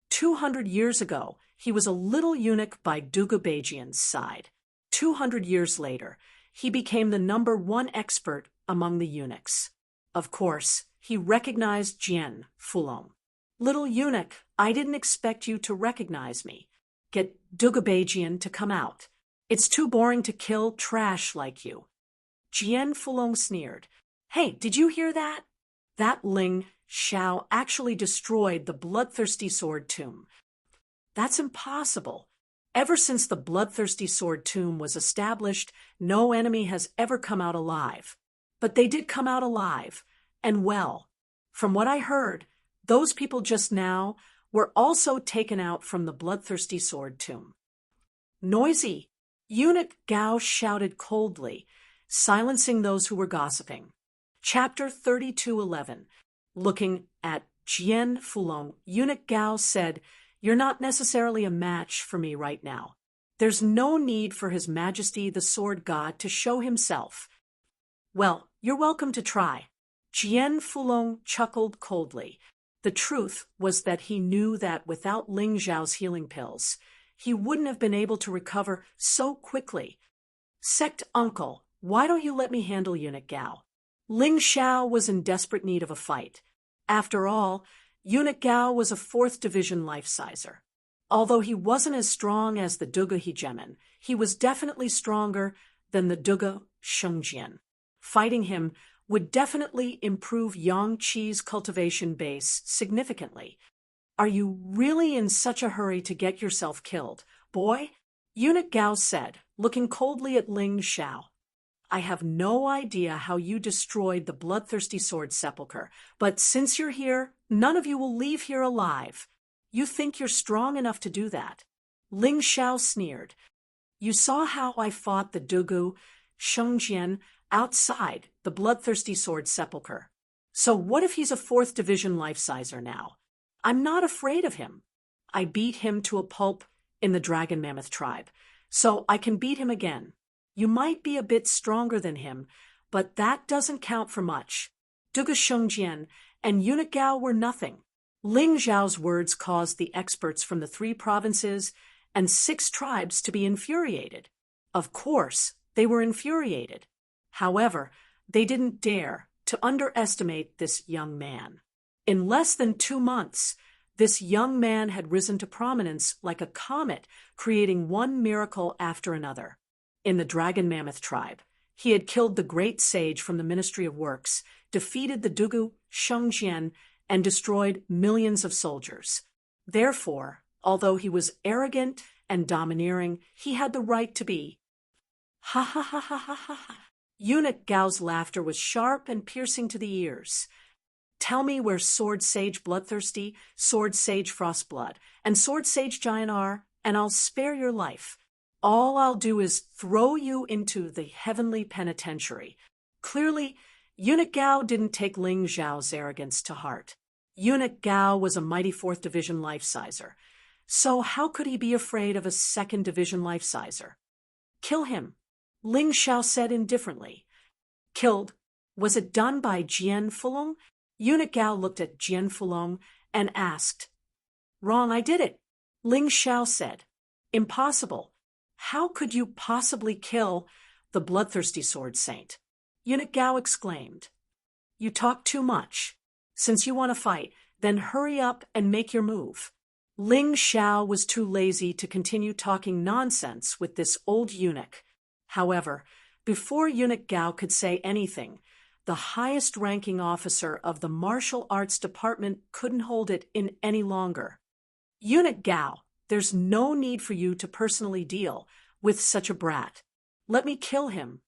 [SPEAKER 1] 200 years ago, he was a little eunuch by Dugu Beijian's side. 200 years later, he became the #1 expert among the eunuchs. Of course, he recognized Jian Fulong. Little eunuch, I didn't expect you to recognize me. Get Dugu Beijian to come out. It's too boring to kill trash like you. Jian Fulong sneered. Hey, did you hear that? That Ling Xiao actually destroyed the bloodthirsty sword tomb. That's impossible. Ever since the bloodthirsty sword tomb was established, no enemy has ever come out alive. But they did come out alive, and well. From what I heard, those people just now were also taken out from the bloodthirsty sword tomb. Noisy! Eunuch Gao shouted coldly, silencing those who were gossiping. Chapter 32:11. Looking at Jian Fulong, Eunuch Gao said, You're not necessarily a match for me right now. There's no need for His Majesty the Sword God to show himself. Well, you're welcome to try. Jian Fulong chuckled coldly. The truth was that he knew that without Ling Xiao's healing pills, he wouldn't have been able to recover so quickly. Sect uncle, why don't you let me handle Eunuch Gao? Ling Xiao was in desperate need of a fight. After all, Eunuch Gao was a 4th division life-sizer. Although he wasn't as strong as the Dugu Hegemon, he was definitely stronger than the Dugu Shengjian. Fighting him would definitely improve Yang Qi's cultivation base significantly. Are you really in such a hurry to get yourself killed, boy? Eunuch Gao said, looking coldly at Ling Xiao. I have no idea how you destroyed the bloodthirsty sword sepulchre, but since you're here, none of you will leave here alive. You think you're strong enough to do that? Ling Xiao sneered. You saw how I fought the Dugu Shengjian outside the bloodthirsty sword sepulchre. So what if he's a 4th division life-sizer now? I'm not afraid of him. I beat him to a pulp in the Dragon Mammoth tribe, so I can beat him again. You might be a bit stronger than him, but that doesn't count for much. Dugu Shengjian and Eunuch Gao were nothing. Ling Xiao's words caused the experts from the 3 provinces and 6 tribes to be infuriated. Of course, they were infuriated. However, they didn't dare to underestimate this young man. In less than 2 months, this young man had risen to prominence like a comet, creating one miracle after another. In the Dragon Mammoth tribe, he had killed the great sage from the Ministry of Works, defeated the Dugu Shengjian, and destroyed millions of soldiers. Therefore, although he was arrogant and domineering, he had the right to be. Ha ha ha ha ha ha ha. Eunuch Gao's laughter was sharp and piercing to the ears. Tell me where Sword Sage Bloodthirsty, Sword Sage Frostblood, and Sword Sage Giant are, and I'll spare your life. All I'll do is throw you into the heavenly penitentiary. Clearly, Eunuch Gao didn't take Ling Xiao's arrogance to heart. Eunuch Gao was a mighty 4th division life-sizer. So how could he be afraid of a 2nd division life-sizer? Kill him, Ling Xiao said indifferently. Killed? Was it done by Jian Fulong? Eunuch Gao looked at Jian Fulong and asked. Wrong, I did it, Ling Xiao said. Impossible. How could you possibly kill the bloodthirsty sword saint? Eunuch Gao exclaimed. You talk too much. Since you want to fight, then hurry up and make your move. Ling Xiao was too lazy to continue talking nonsense with this old eunuch. However, before Eunuch Gao could say anything, the highest-ranking officer of the martial arts department couldn't hold it in any longer. Eunuch Gao, there's no need for you to personally deal with such a brat. Let me kill him.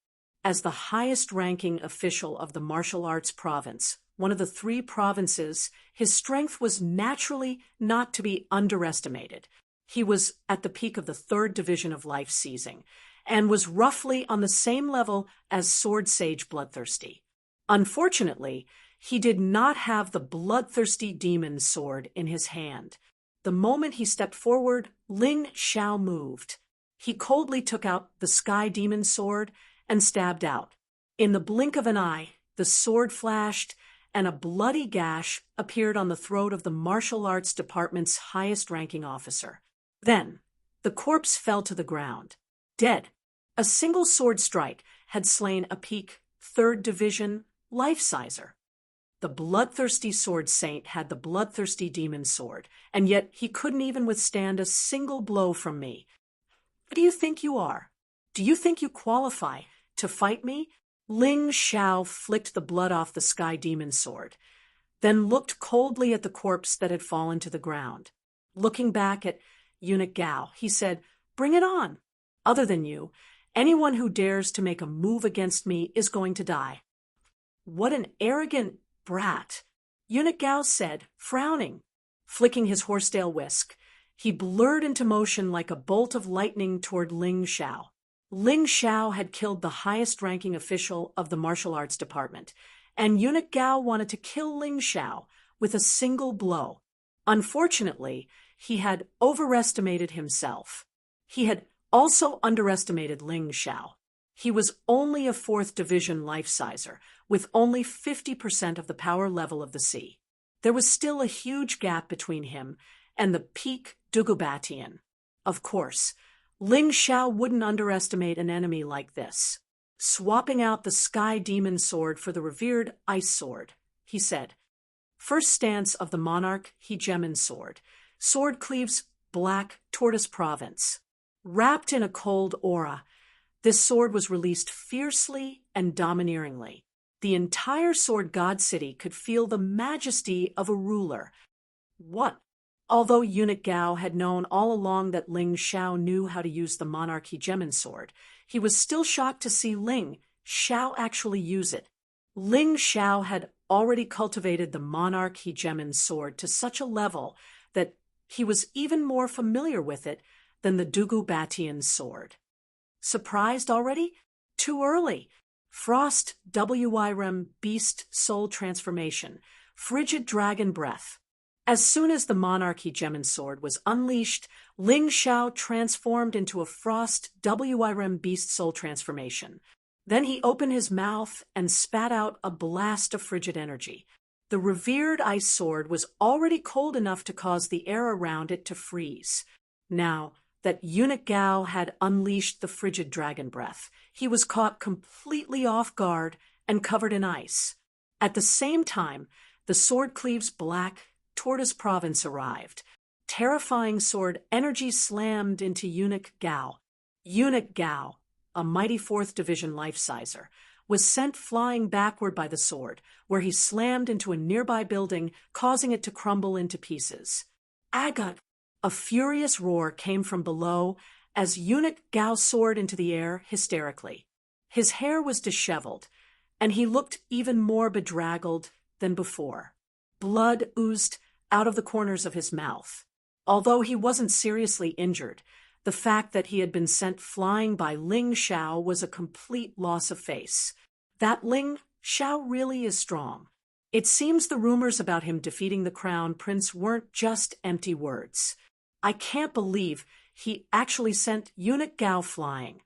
[SPEAKER 1] As the highest-ranking official of the martial arts province, one of the 3 provinces, his strength was naturally not to be underestimated. He was at the peak of the 3rd division of life seizing, and was roughly on the same level as Sword Sage Bloodthirsty. Unfortunately, he did not have the bloodthirsty demon sword in his hand. The moment he stepped forward, Ling Xiao moved. He coldly took out the sky demon sword and stabbed out. In the blink of an eye, the sword flashed, and a bloody gash appeared on the throat of the martial arts department's highest-ranking officer. Then, the corpse fell to the ground, dead. A single sword strike had slain a peak 3rd Division life-sizer. The bloodthirsty sword saint had the bloodthirsty demon sword, and yet he couldn't even withstand a single blow from me. Who do you think you are? Do you think you qualify to fight me? Ling Xiao flicked the blood off the sky demon sword, then looked coldly at the corpse that had fallen to the ground. Looking back at Eunuch Gao, he said, "Bring it on. Other than you, anyone who dares to make a move against me is going to die." "What an arrogant brat," Eunuch Gao said, frowning. Flicking his horsetail whisk, he blurred into motion like a bolt of lightning toward Ling Xiao. Ling Xiao had killed the highest-ranking official of the martial arts department, and Eunuch Gao wanted to kill Ling Xiao with a single blow. Unfortunately, he had overestimated himself. He had also underestimated Ling Xiao. He was only a 4th Division life-sizer, with only 50% of the power level of the sea. There was still a huge gap between him and the peak Dugubatian. Of course, Ling Xiao wouldn't underestimate an enemy like this. Swapping out the Sky Demon Sword for the revered Ice Sword, he said. First stance of the Monarch Hegemon Sword. Sword cleaves black tortoise province. Wrapped in a cold aura, this sword was released fiercely and domineeringly. The entire Sword God City could feel the majesty of a ruler. What? Although Eunuch Gao had known all along that Ling Xiao knew how to use the Monarch Hegemon Sword, he was still shocked to see Ling Xiao actually use it. Ling Xiao had already cultivated the Monarch Hegemon Sword to such a level that he was even more familiar with it than the Dugubatian sword. Surprised already? Too early. Frost WIREM Beast Soul Transformation. Frigid Dragon Breath. As soon as the Monarch Hegemon Sword was unleashed, Ling Xiao transformed into a Frost WIREM Beast Soul Transformation. Then he opened his mouth and spat out a blast of frigid energy. The revered ice sword was already cold enough to cause the air around it to freeze. Now that Eunuch Gao had unleashed the frigid dragon breath, he was caught completely off guard and covered in ice. At the same time, the Sword Cleave's black tortoise province arrived. Terrifying sword energy slammed into Eunuch Gao. Eunuch Gao, a mighty 4th Division life-sizer, was sent flying backward by the sword, where he slammed into a nearby building, causing it to crumble into pieces. Aga! A furious roar came from below as Eunuch Gao soared into the air hysterically. His hair was disheveled, and he looked even more bedraggled than before. Blood oozed out of the corners of his mouth. Although he wasn't seriously injured, the fact that he had been sent flying by Ling Xiao was a complete loss of face. That Ling Xiao really is strong. It seems the rumors about him defeating the crown prince weren't just empty words. I can't believe he actually sent Eunuch Gao flying.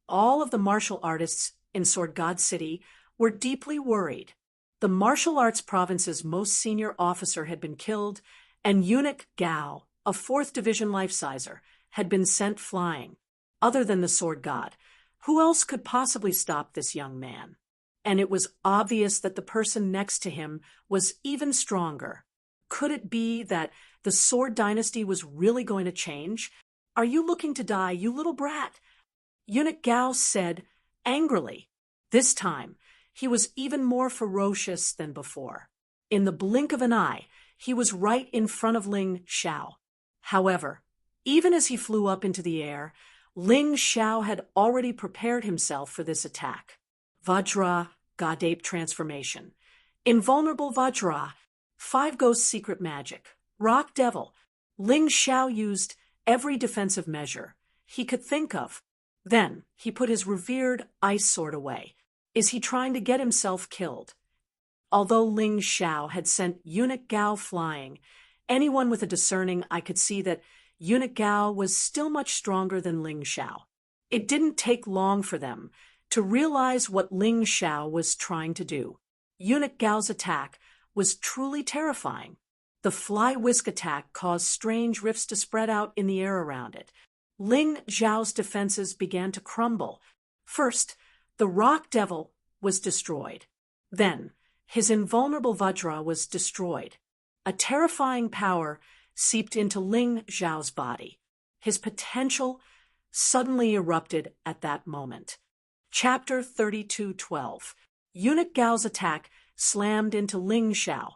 [SPEAKER 1] All of the martial artists in Sword God City were deeply worried. The martial arts province's most senior officer had been killed, and Eunuch Gao, a 4th Division life-sizer, had been sent flying. Other than the Sword God, who else could possibly stop this young man? And it was obvious that the person next to him was even stronger. Could it be that the Sword Dynasty was really going to change? Are you looking to die, you little brat? Eunuch Gao said angrily. This time, he was even more ferocious than before. In the blink of an eye, he was right in front of Ling Xiao. However, even as he flew up into the air, Ling Xiao had already prepared himself for this attack. Vajra God-Ape Transformation. Invulnerable Vajra. 5 Ghost Secret Magic. Rock Devil. Ling Xiao used every defensive measure he could think of. Then he put his revered ice sword away. Is he trying to get himself killed? Although Ling Xiao had sent Eunuch Gao flying, anyone with a discerning eye could see that Eunuch Gao was still much stronger than Ling Xiao. It didn't take long for them to realize what Ling Xiao was trying to do. Eunuch Gao's attack was truly terrifying. The fly whisk attack caused strange rifts to spread out in the air around it. Ling Zhao's defenses began to crumble. First, the rock devil was destroyed. Then, his invulnerable Vajra was destroyed. A terrifying power seeped into Ling Zhao's body. His potential suddenly erupted at that moment. Chapter 32:12. Eunuch Gao's attack slammed into Ling Zhao.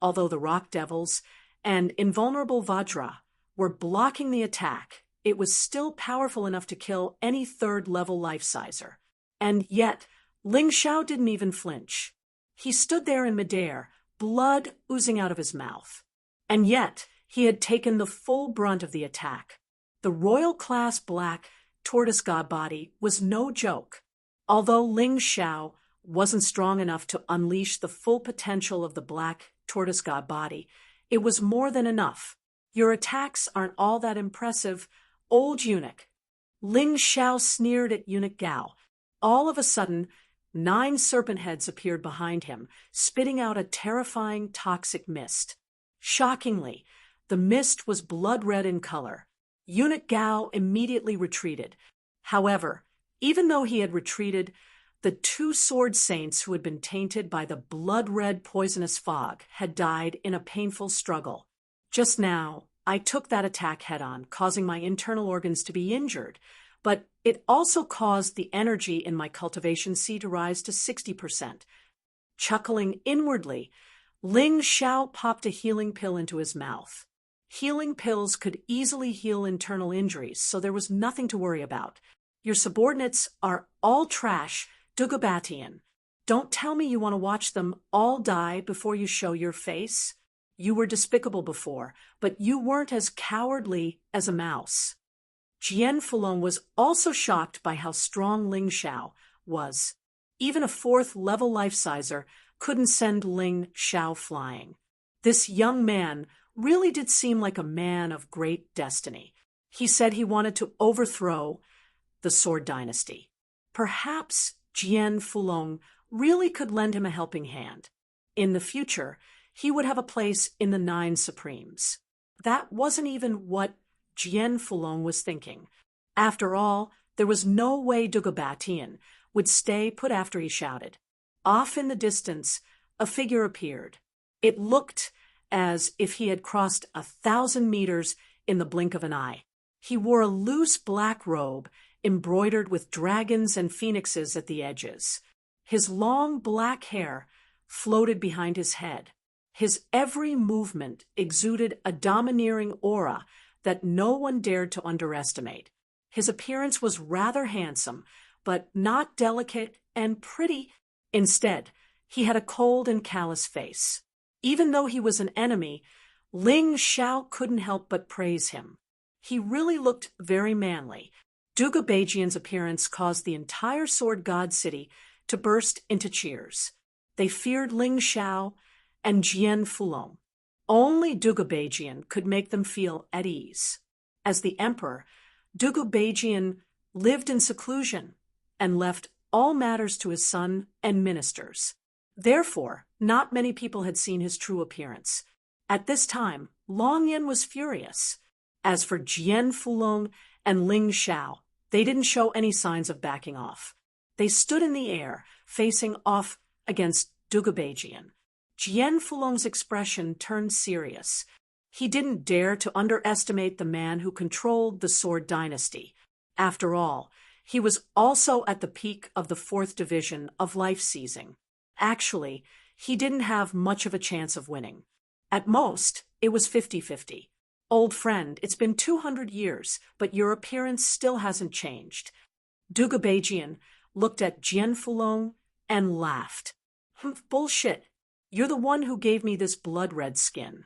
[SPEAKER 1] Although the rock devils and invulnerable Vajra were blocking the attack, it was still powerful enough to kill any third-level life-sizer. And yet, Ling Zhao didn't even flinch. He stood there in midair, blood oozing out of his mouth. And yet, he had taken the full brunt of the attack. The royal-class black tortoise god body was no joke. Although Ling Zhao wasn't strong enough to unleash the full potential of the black tortoise god body, it was more than enough. Your attacks aren't all that impressive, old eunuch. Ling Zhao sneered at Eunuch Gao. All of a sudden, 9 serpent heads appeared behind him, spitting out a terrifying toxic mist. Shockingly, the mist was blood-red in color. Eunuch Gao immediately retreated. However, even though he had retreated, the 2 sword saints who had been tainted by the blood-red poisonous fog had died in a painful struggle. Just now, I took that attack head-on, causing my internal organs to be injured, but it also caused the energy in my cultivation C to rise to 60%. Chuckling inwardly, Ling Zhao popped a healing pill into his mouth. Healing pills could easily heal internal injuries, so there was nothing to worry about. Your subordinates are all trash, Dugabatian. Don't tell me you want to watch them all die before you show your face. You were despicable before, but you weren't as cowardly as a mouse. Jian Fulong was also shocked by how strong Ling Zhao was. Even a 4th-level life-sizer couldn't send Ling Zhao flying. This young man really did seem like a man of great destiny. He said he wanted to overthrow the Sword Dynasty. Perhaps Jian Fulong really could lend him a helping hand. In the future, he would have a place in the 9 Supremes. That wasn't even what Jian Fulong was thinking. After all, there was no way Dugabatian would stay put after he shouted. Off in the distance, a figure appeared. It looked as if he had crossed 1,000 meters in the blink of an eye. He wore a loose black robe embroidered with dragons and phoenixes at the edges. His long black hair floated behind his head. His every movement exuded a domineering aura that no one dared to underestimate. His appearance was rather handsome, but not delicate and pretty. Instead, he had a cold and callous face. Even though he was an enemy, Ling Zhao couldn't help but praise him. He really looked very manly. Dugabajian's appearance caused the entire Sword God City to burst into cheers. They feared Ling Zhao and Jian Fulong. Only Dugabajian could make them feel at ease. As the emperor, Dugabajian lived in seclusion and left all matters to his son and ministers. Therefore, not many people had seen his true appearance. At this time, Long Yin was furious. As for Jian Fulong and Ling Zhao, they didn't show any signs of backing off. They stood in the air, facing off against Dugabajian. Jian Fulong's expression turned serious. He didn't dare to underestimate the man who controlled the Sword Dynasty. After all, he was also at the peak of the 4th division of life seizing. Actually, he didn't have much of a chance of winning. At most, it was 50-50. Old friend, it's been 200 years, but your appearance still hasn't changed. Dugabajian looked at Jian Fulong and laughed. Bullshit. You're the one who gave me this blood-red skin.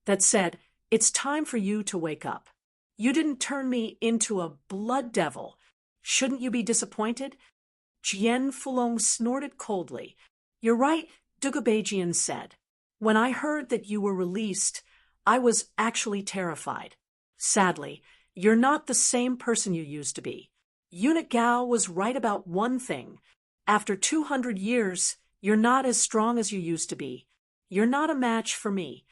[SPEAKER 1] That said, it's time for you to wake up. You didn't turn me into a blood devil. Shouldn't you be disappointed? Jian Fulong snorted coldly. You're right, Dugabajian said. When I heard that you were released, I was actually terrified. Sadly, you're not the same person you used to be. Eunuch Gao was right about one thing. After 200 years, You're not as strong as you used to be. You're not a match for me.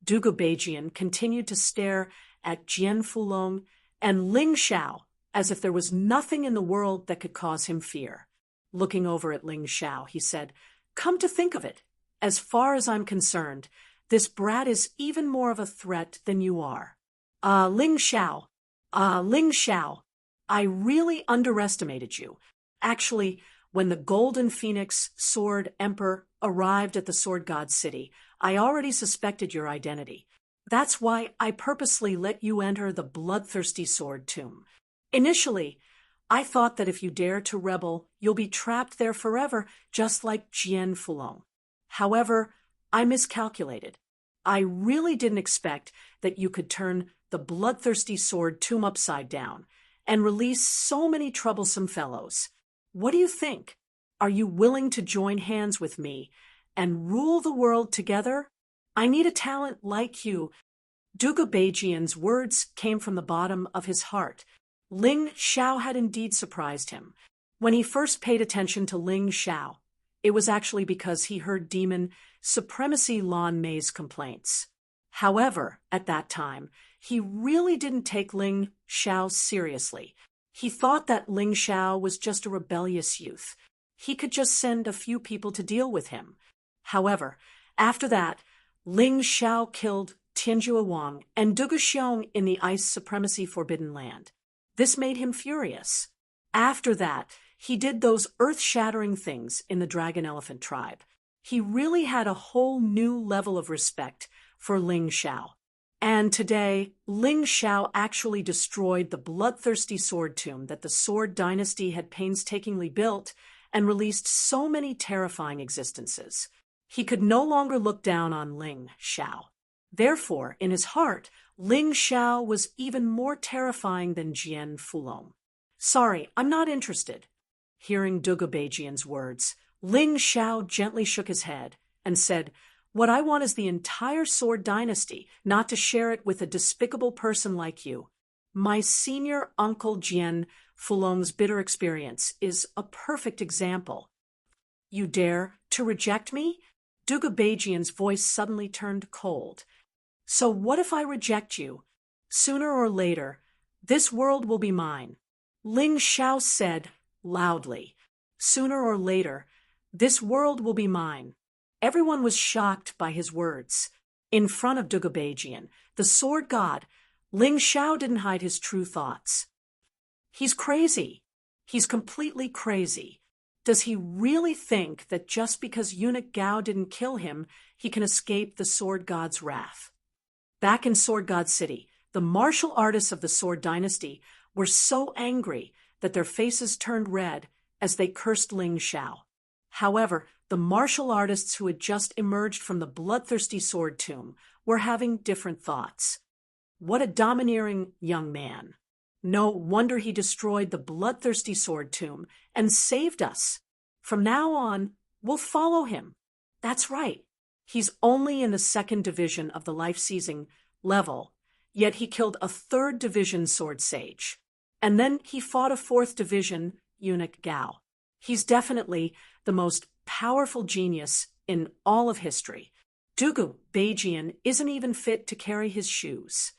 [SPEAKER 1] Dugu Beijian continued to stare at Jian Fulong and Ling Xiao as if there was nothing in the world that could cause him fear. Looking over at Ling Xiao, he said, "Come to think of it, as far as I'm concerned, this brat is even more of a threat than you are." Ling Xiao, Ling Xiao, I really underestimated you. Actually, when the Golden Phoenix Sword Emperor arrived at the Sword God City, I already suspected your identity. That's why I purposely let you enter the bloodthirsty sword tomb. Initially, I thought that if you dare to rebel, you'll be trapped there forever, just like Jian Fulong. However, I miscalculated. I really didn't expect that you could turn the bloodthirsty sword tomb upside down and release so many troublesome fellows. What do you think? Are you willing to join hands with me and rule the world together? I need a talent like you. Dugu Beijian's words came from the bottom of his heart. Ling Xiao had indeed surprised him. When he first paid attention to Ling Xiao, it was actually because he heard Demon Supremacy Lan Mei's complaints. However, at that time, he really didn't take Ling Xiao seriously. He thought that Ling Xiao was just a rebellious youth. He could just send a few people to deal with him. However, after that, Ling Xiao killed Tianjua Wang and Dugu Xiong in the Ice Supremacy Forbidden Land. This made him furious. After that, he did those earth-shattering things in the Dragon Elephant tribe. He really had a whole new level of respect for Ling Xiao. And today, Ling Xiao actually destroyed the bloodthirsty sword tomb that the Sword Dynasty had painstakingly built and released so many terrifying existences. He could no longer look down on Ling Xiao. Therefore, in his heart, Ling Xiao was even more terrifying than Jian Fulong. "Sorry, I'm not interested." Hearing Dugu Beijian's words, Ling Xiao gently shook his head and said, "What I want is the entire Sword Dynasty, not to share it with a despicable person like you. My senior uncle Jian Fulong's bitter experience is a perfect example." "You dare to reject me?" Dugu Beijian's voice suddenly turned cold. "So what if I reject you? Sooner or later, this world will be mine." Ling Xiao said loudly, "Sooner or later, this world will be mine." Everyone was shocked by his words. In front of Dugu Beijian, the sword god, Ling Xiao didn't hide his true thoughts. "He's crazy. He's completely crazy. Does he really think that just because Eunuch Gao didn't kill him, he can escape the sword god's wrath?" Back in Sword God City, the martial artists of the Sword Dynasty were so angry that their faces turned red as they cursed Ling Xiao. However, the martial artists who had just emerged from the bloodthirsty sword tomb were having different thoughts. What a domineering young man. No wonder he destroyed the bloodthirsty sword tomb and saved us. From now on, we'll follow him. That's right. He's only in the 2nd division of the life-seizing level, yet he killed a 3rd division sword sage. And then he fought a 4th division eunuch Gao. He's definitely the most powerful genius in all of history. Dugu Beijian isn't even fit to carry his shoes.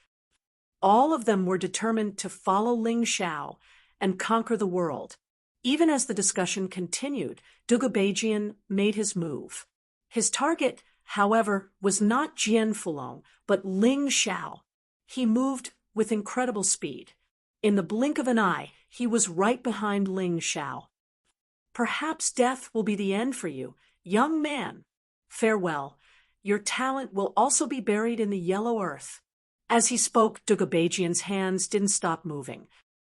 [SPEAKER 1] All of them were determined to follow Ling Xiao and conquer the world. Even as the discussion continued, Dugu Beijian made his move. His target, however, was not Jian Fulong, but Ling Xiao. He moved with incredible speed. In the blink of an eye, he was right behind Ling Xiao. "Perhaps death will be the end for you, young man. Farewell. Your talent will also be buried in the yellow earth." As he spoke, Dugu Beijian's hands didn't stop moving.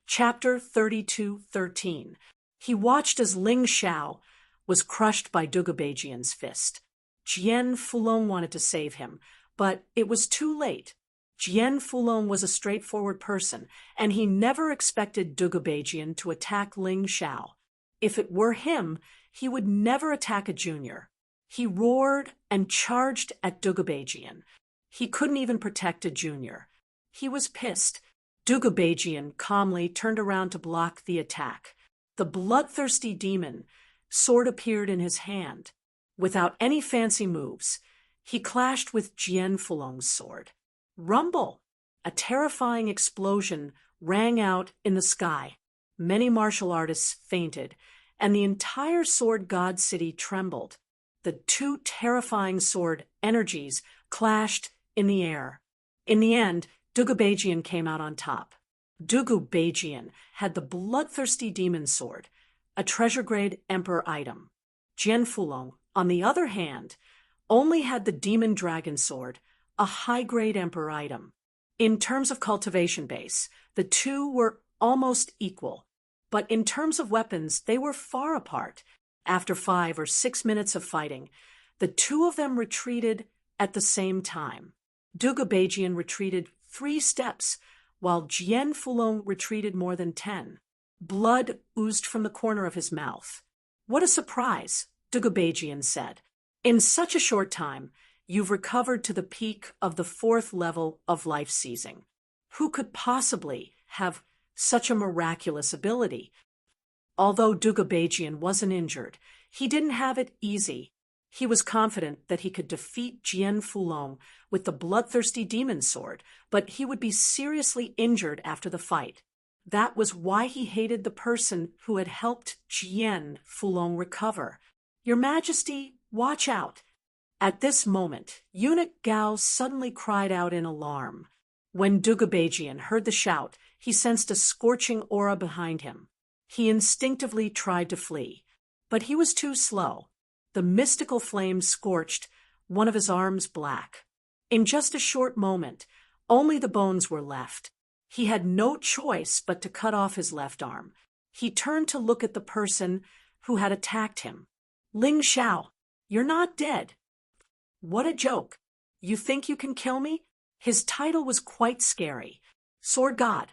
[SPEAKER 1] Chapter 32:13. He watched as Ling Xiao was crushed by Dugu Beijian's fist. Jian Fulong wanted to save him, but it was too late. Jian Fulong was a straightforward person, and he never expected Dugu Beijian to attack Ling Xiao. If it were him, he would never attack a junior. He roared and charged at Dugu Beijian. He couldn't even protect a junior. He was pissed. Dugu Beijian calmly turned around to block the attack. The bloodthirsty demon sword appeared in his hand. Without any fancy moves, he clashed with Jian Fulong's sword. Rumble! A terrifying explosion rang out in the sky. Many martial artists fainted, and the entire Sword God City trembled. The two terrifying sword energies clashed in the air. In the end, Dugu Beijian came out on top. Dugu Beijian had the bloodthirsty demon sword, a treasure-grade emperor item. Jian Fulong, on the other hand, only had the demon dragon sword, a high-grade emperor item. In terms of cultivation base, the two were almost equal, but in terms of weapons, they were far apart. After 5 or 6 minutes of fighting, the two of them retreated at the same time. Dugu Beijian retreated 3 steps, while Jian Fulong retreated more than 10. Blood oozed from the corner of his mouth. "What a surprise," Dugu Beijian said. "In such a short time, you've recovered to the peak of the 4th level of life seizing. Who could possibly have such a miraculous ability?" Although Dugu Beijian wasn't injured, he didn't have it easy. He was confident that he could defeat Jian Fulong with the bloodthirsty demon sword, but he would be seriously injured after the fight. That was why he hated the person who had helped Jian Fulong recover. "Your Majesty, watch out." At this moment, Eunuch Gao suddenly cried out in alarm. When Dugu Beijian heard the shout, he sensed a scorching aura behind him. He instinctively tried to flee, but he was too slow. The mystical flame scorched one of his arms black. In just a short moment, only the bones were left. He had no choice but to cut off his left arm. He turned to look at the person who had attacked him. "Ling Xiao, you're not dead." "What a joke. You think you can kill me?" His title was quite scary. Sword God.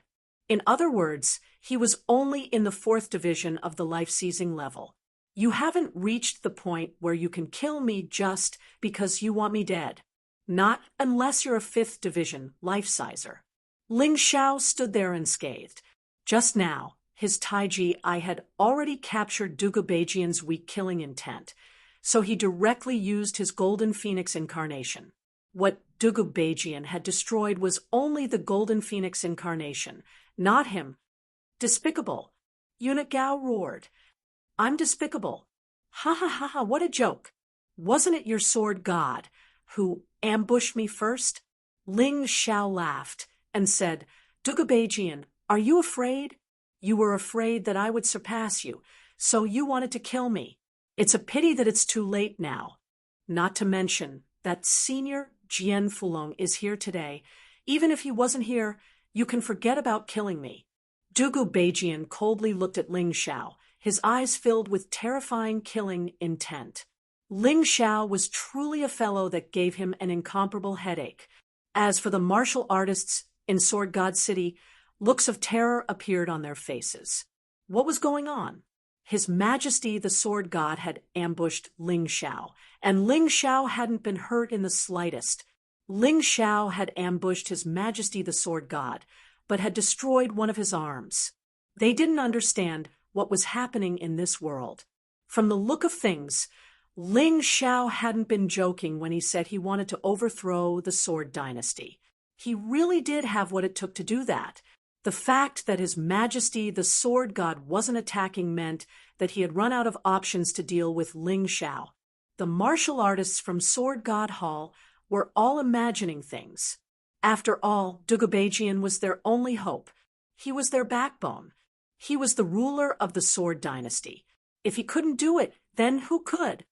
[SPEAKER 1] In other words, he was only in the 4th division of the life-seizing level. "You haven't reached the point where you can kill me just because you want me dead. Not unless you're a 5th division life-sizer." Ling Xiao stood there unscathed. Just now, his Taiji eye had already captured Dugu Beijian's weak killing intent, so he directly used his Golden Phoenix incarnation. What Dugu Beijian had destroyed was only the Golden Phoenix incarnation, not him. "Despicable!" Eunuch Gao roared. "I'm despicable. Ha ha ha ha, what a joke. Wasn't it your sword god who ambushed me first?" Ling Xiao laughed and said, "Dugu Beijian, are you afraid? You were afraid that I would surpass you, so you wanted to kill me. It's a pity that it's too late now. Not to mention that Senior Jian Fulong is here today. Even if he wasn't here, you can forget about killing me." Dugu Beijian coldly looked at Ling Xiao, his eyes filled with terrifying killing intent. Ling Xiao was truly a fellow that gave him an incomparable headache. As for the martial artists in Sword God City, looks of terror appeared on their faces. What was going on? His Majesty the Sword God had ambushed Ling Xiao, and Ling Xiao hadn't been hurt in the slightest. Ling Xiao had ambushed His Majesty the Sword God, but had destroyed one of his arms. They didn't understand what was happening in this world. From the look of things, Ling Xiao hadn't been joking when he said he wanted to overthrow the Sword Dynasty. He really did have what it took to do that. The fact that His Majesty the Sword God wasn't attacking meant that he had run out of options to deal with Ling Xiao. The martial artists from Sword God Hall were all imagining things. After all, Dugu Beijian was their only hope. He was their backbone. He was the ruler of the Sword Dynasty. If he couldn't do it, then who could?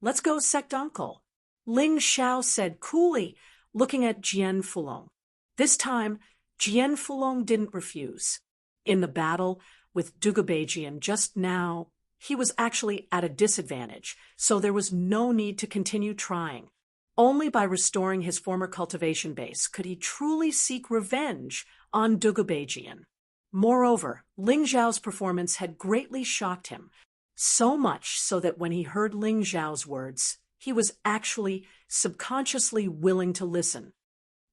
[SPEAKER 1] "Let's go, sect uncle," Ling Xiao said coolly, looking at Jian Fulong. This time, Jian Fulong didn't refuse. In the battle with Dugu Beijian just now, he was actually at a disadvantage, so there was no need to continue trying. Only by restoring his former cultivation base could he truly seek revenge on Dugu Beijian. Moreover, Ling Xiao's performance had greatly shocked him, so much so that when he heard Ling Xiao's words, he was actually subconsciously willing to listen.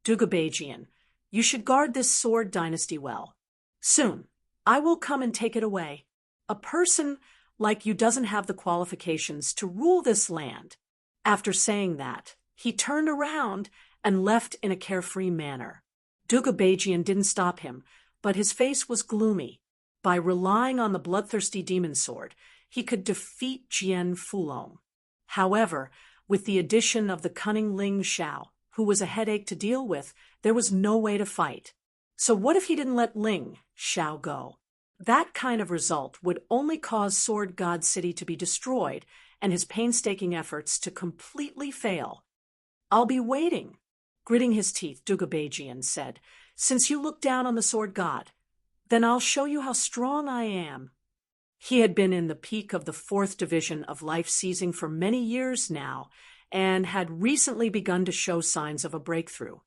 [SPEAKER 1] "Dugu Beijian, you should guard this Sword Dynasty well. Soon, I will come and take it away. A person like you doesn't have the qualifications to rule this land." After saying that, he turned around and left in a carefree manner. Dugabajian didn't stop him, but his face was gloomy. By relying on the bloodthirsty demon sword, he could defeat Jian Fulong. However, with the addition of the cunning Ling Xiao, who was a headache to deal with, there was no way to fight. So what if he didn't let Ling Xiao go? That kind of result would only cause Sword God City to be destroyed and his painstaking efforts to completely fail. "I'll be waiting," gritting his teeth, Dugabajian said. "Since you look down on the Sword God, then I'll show you how strong I am." He had been in the peak of the 4th Division of life seizing for many years now, and had recently begun to show signs of a breakthrough.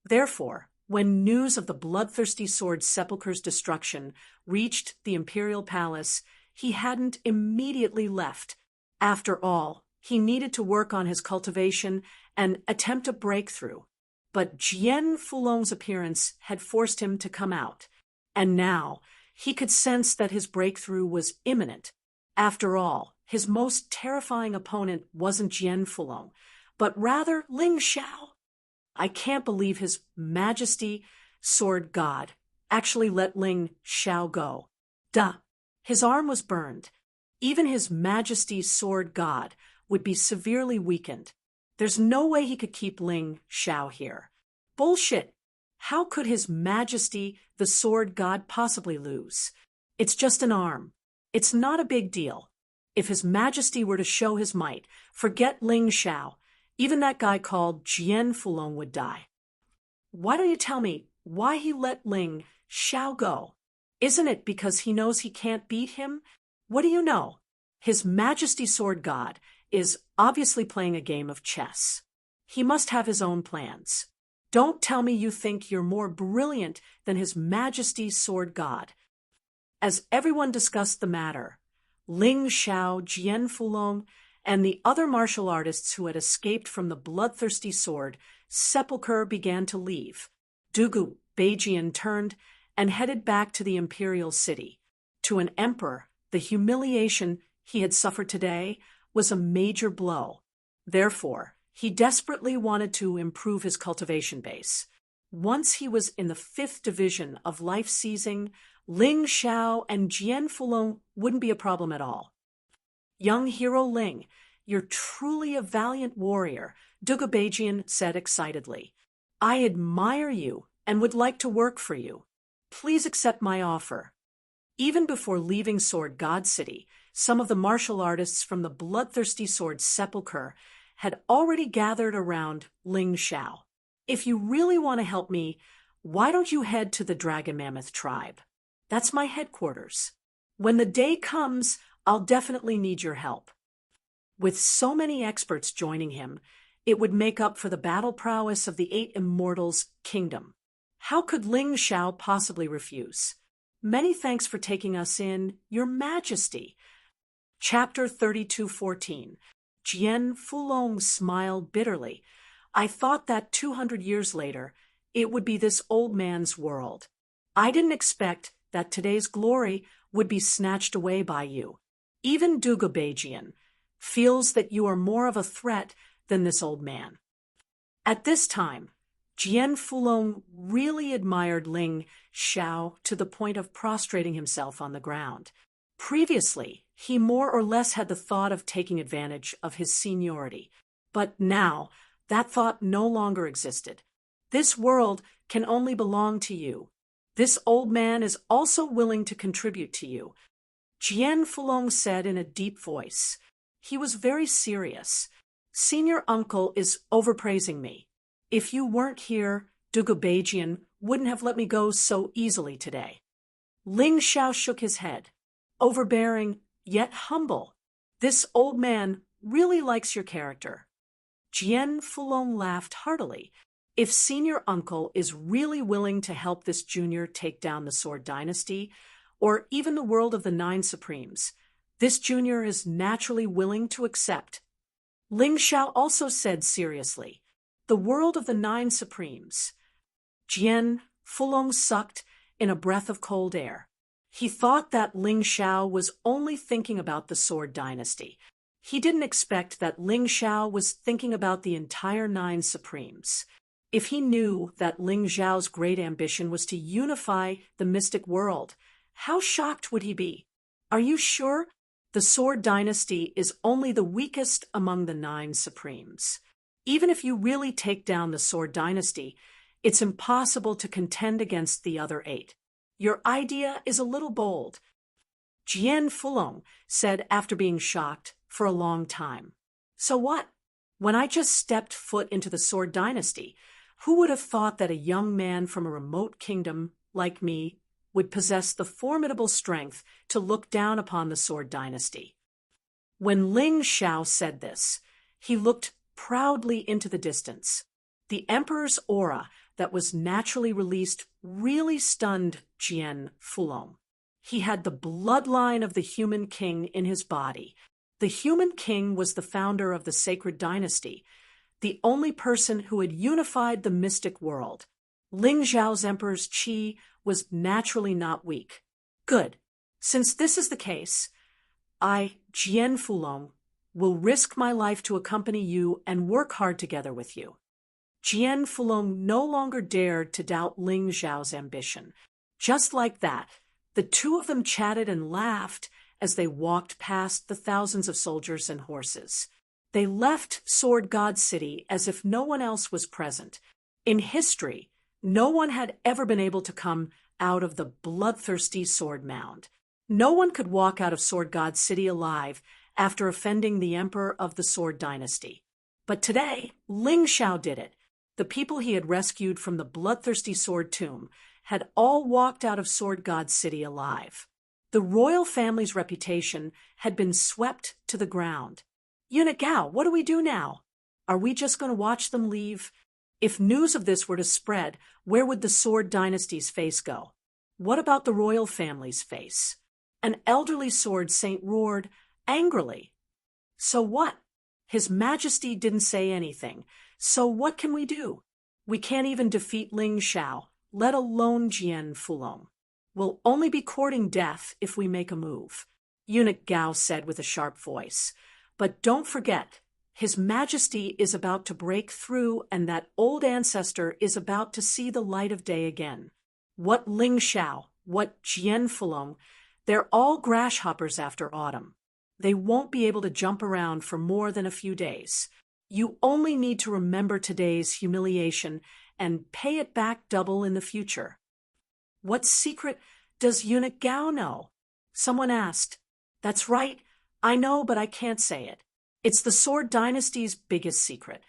[SPEAKER 1] Therefore, when news of the bloodthirsty sword Sepulchre's destruction reached the imperial palace, he hadn't immediately left. After all, he needed to work on his cultivation and attempt a breakthrough. But Jian Fulong's appearance had forced him to come out, and now he could sense that his breakthrough was imminent. After all, his most terrifying opponent wasn't Jian Fulong, but rather Ling Xiao. "I can't believe His Majesty, Sword God, actually let Ling Xiao go." Duh! His arm was burned. Even His Majesty, Sword God, would be severely weakened. There's no way he could keep Ling Xiao here. Bullshit! How could His Majesty, the Sword God, possibly lose? It's just an arm. It's not a big deal. If His Majesty were to show his might, forget Ling Xiao. Even that guy called Jian Fulong would die. Why don't you tell me why he let Ling Xiao go? Isn't it because he knows he can't beat him? What do you know? His Majesty Sword God is obviously playing a game of chess. He must have his own plans. Don't tell me you think you're more brilliant than His Majesty Sword God. As everyone discussed the matter, Ling Xiao, Jian Fulong, and the other martial artists who had escaped from the bloodthirsty sword Sepulchre began to leave. Dugabajian turned and headed back to the imperial city. To an emperor, the humiliation he had suffered today was a major blow. Therefore, he desperately wanted to improve his cultivation base. Once he was in the 5th Division of life seizing, Ling Xiao and Jian Fulong wouldn't be a problem at all. "Young hero Ling, you're truly a valiant warrior," Dugabajian said excitedly. "I admire you and would like to work for you. Please accept my offer." Even before leaving Sword God City, some of the martial artists from the bloodthirsty sword Sepulchre had already gathered around Ling Xiao. "If you really want to help me, why don't you head to the Dragon Mammoth tribe? That's my headquarters. When the day comes, I'll definitely need your help." With so many experts joining him, it would make up for the battle prowess of the 8 Immortals' kingdom. How could Ling Xiao possibly refuse? "Many thanks for taking us in, Your Majesty." Chapter 32:14. Jian Fulong smiled bitterly. "I thought that 200 years later, it would be this old man's world. I didn't expect that today's glory would be snatched away by you. Even Dugabajian feels that you are more of a threat than this old man." At this time, Jian Fulong really admired Ling Xiao to the point of prostrating himself on the ground. Previously, he more or less had the thought of taking advantage of his seniority, but now that thought no longer existed. "This world can only belong to you. This old man is also willing to contribute to you," Jian Fulong said in a deep voice. He was very serious. "Senior uncle is overpraising me. If you weren't here, Dugabajian wouldn't have let me go so easily today." Ling Xiao shook his head. "Overbearing, yet humble. This old man really likes your character." Jian Fulong laughed heartily. If senior uncle is really willing to help this junior take down the Sword Dynasty, or even the world of the 9 Supremes, this junior is naturally willing to accept. Ling Xiao also said seriously, "The world of the 9 Supremes." Jian Fulong sucked in a breath of cold air. He thought that Ling Xiao was only thinking about the Sword Dynasty. He didn't expect that Ling Xiao was thinking about the entire 9 Supremes. If he knew that Ling Xiao's great ambition was to unify the mystic world, how shocked would he be? Are you sure? The Sword Dynasty is only the weakest among the 9 Supremes. Even if you really take down the Sword Dynasty, it's impossible to contend against the other 8. Your idea is a little bold, Jian Fulong said after being shocked for a long time. So what? When I just stepped foot into the Sword Dynasty, who would have thought that a young man from a remote kingdom like me would possess the formidable strength to look down upon the Sword Dynasty? When Ling Xiao said this, he looked proudly into the distance. The emperor's aura that was naturally released really stunned Jian Fulong. He had the bloodline of the human king in his body. The human king was the founder of the sacred dynasty, the only person who had unified the mystic world. Ling Xiao's emperor's qi was naturally not weak. Good. Since this is the case, I, Jian Fulong, will risk my life to accompany you and work hard together with you. Jian Fulong no longer dared to doubt Ling Xiao's ambition. Just like that, the two of them chatted and laughed as they walked past the thousands of soldiers and horses. They left Sword God City as if no one else was present. In history, no one had ever been able to come out of the bloodthirsty Sword Mound. No one could walk out of Sword God City alive after offending the emperor of the Sword Dynasty. But today, Ling Xiao did it. The people he had rescued from the bloodthirsty Sword Tomb had all walked out of Sword God City alive. The royal family's reputation had been swept to the ground. Eunuch Gao, what do we do now? Are we just going to watch them leave? If news of this were to spread, where would the Sword Dynasty's face go? What about the royal family's face? An elderly sword saint roared angrily. So what? His Majesty didn't say anything. So what can we do? We can't even defeat Ling Xiao, let alone Jian Fulong. We'll only be courting death if we make a move, Eunuch Gao said with a sharp voice. But don't forget, His Majesty is about to break through and that old ancestor is about to see the light of day again. What Ling Xiao, what Jian Fulong, they're all grasshoppers after autumn. They won't be able to jump around for more than a few days. You only need to remember today's humiliation and pay it back double in the future. What secret does Eunuch Gao know? Someone asked. That's right. I know, but I can't say it. It's the Sword Dynasty's biggest secret.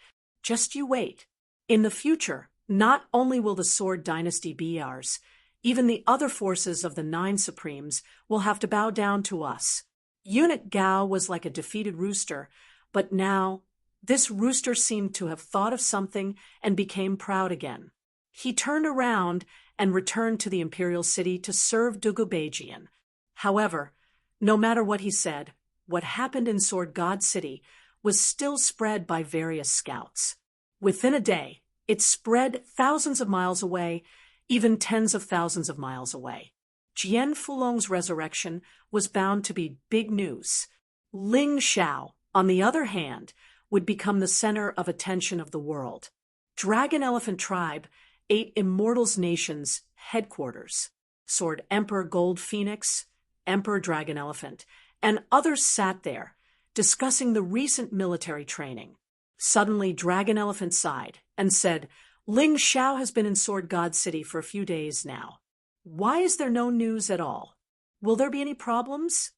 [SPEAKER 1] Just you wait. In the future, not only will the Sword Dynasty be ours, even the other forces of the 9 Supremes will have to bow down to us. Eunuch Gao was like a defeated rooster, but now this rooster seemed to have thought of something and became proud again. He turned around and returned to the imperial city to serve Dugubejian. However, no matter what he said, what happened in Sword God City was still spread by various scouts. Within a day, it spread thousands of miles away, even tens of thousands of miles away. Jian Fulong's resurrection was bound to be big news. Ling Xiao, on the other hand, would become the center of attention of the world. Dragon Elephant Tribe, 8 Immortals Nations headquarters, Sword Emperor Gold Phoenix, Emperor Dragon Elephant, and others sat there, discussing the recent military training. Suddenly, Dragon Elephant sighed and said, Ling Xiao has been in Sword God City for a few days now. Why is there no news at all? Will there be any problems?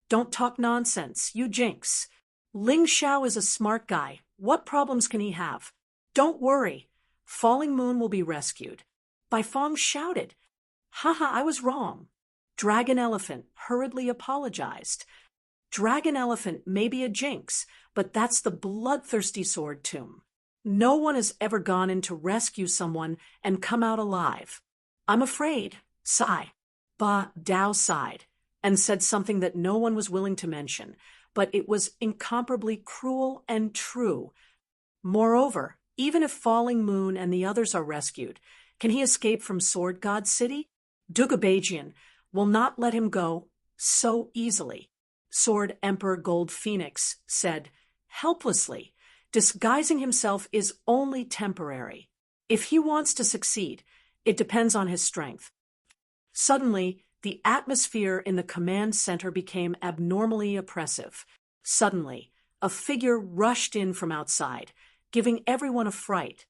[SPEAKER 1] Don't talk nonsense, you jinx. Ling Xiao is a smart guy. What problems can he have? Don't worry. Falling Moon will be rescued. Bai Fong shouted. Haha, I was wrong. Dragon Elephant hurriedly apologized. Dragon Elephant may be a jinx, but that's the bloodthirsty Sword Tomb. No one has ever gone in to rescue someone and come out alive. I'm afraid, sigh. Ba Dao sighed and said something that no one was willing to mention, but it was incomparably cruel and true. Moreover, even if Falling Moon and the others are rescued, can he escape from Sword God City? Dugubejian, will not let him go so easily, Sword Emperor Gold Phoenix said, helplessly. Disguising himself is only temporary. If he wants to succeed, it depends on his strength. Suddenly, the atmosphere in the command center became abnormally oppressive. Suddenly, a figure rushed in from outside, giving everyone a fright.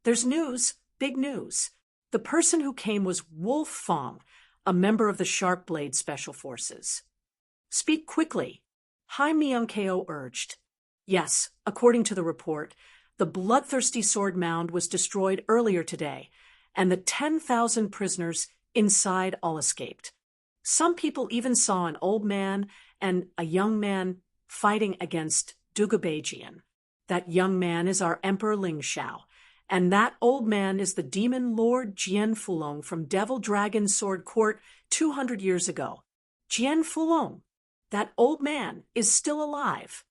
[SPEAKER 1] There's news, big news. The person who came was Wolf Fong, a member of the Sharp Blade Special Forces. Speak quickly, Hai Myung-keo urged. Yes, according to the report, the bloodthirsty sword mound was destroyed earlier today, and the 10,000 prisoners inside all escaped. Some people even saw an old man and a young man fighting against Dugabajian. That young man is our Emperor Ling Shao, and that old man is the demon lord Jian Fulong from Devil Dragon Sword Court 200 years ago. Jian Fulong, that old man, is still alive.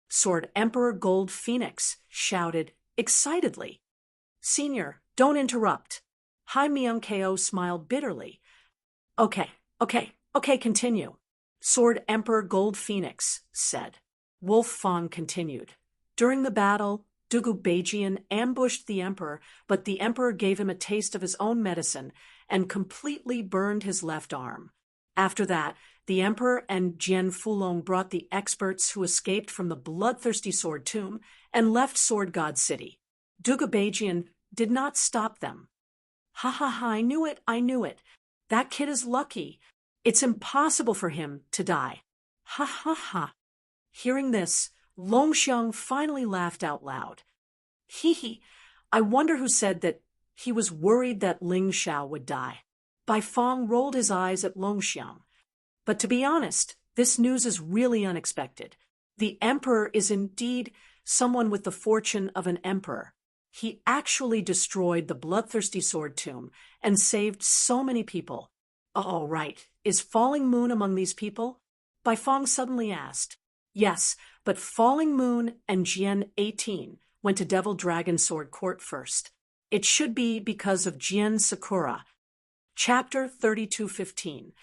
[SPEAKER 1] Sword Emperor Gold Phoenix shouted excitedly. Senior, don't interrupt. Hai Myung-keo smiled bitterly. Okay, continue. Sword Emperor Gold Phoenix said. Wolf Fong continued. During the battle, Dugu Beijian ambushed the emperor, but the emperor gave him a taste of his own medicine and completely burned his left arm. After that, the emperor and Jian Fulong brought the experts who escaped from the bloodthirsty sword tomb and left Sword God City. Dugu Beijian did not stop them. Ha ha ha, I knew it. That kid is lucky. It's impossible for him to die. Ha ha ha. Hearing this, Long Xiang finally laughed out loud. Hee, I wonder who said that he was worried that Ling Shao would die. Bai Fong rolled his eyes at Long Xiang. But to be honest, this news is really unexpected. The emperor is indeed someone with the fortune of an emperor. He actually destroyed the bloodthirsty sword tomb and saved so many people. Oh, right. Is Falling Moon among these people? Bai Fong suddenly asked. Yes, but Falling Moon and Jian 18 went to Devil Dragon Sword Court first. It should be because of Jian Sakura. Chapter 3215.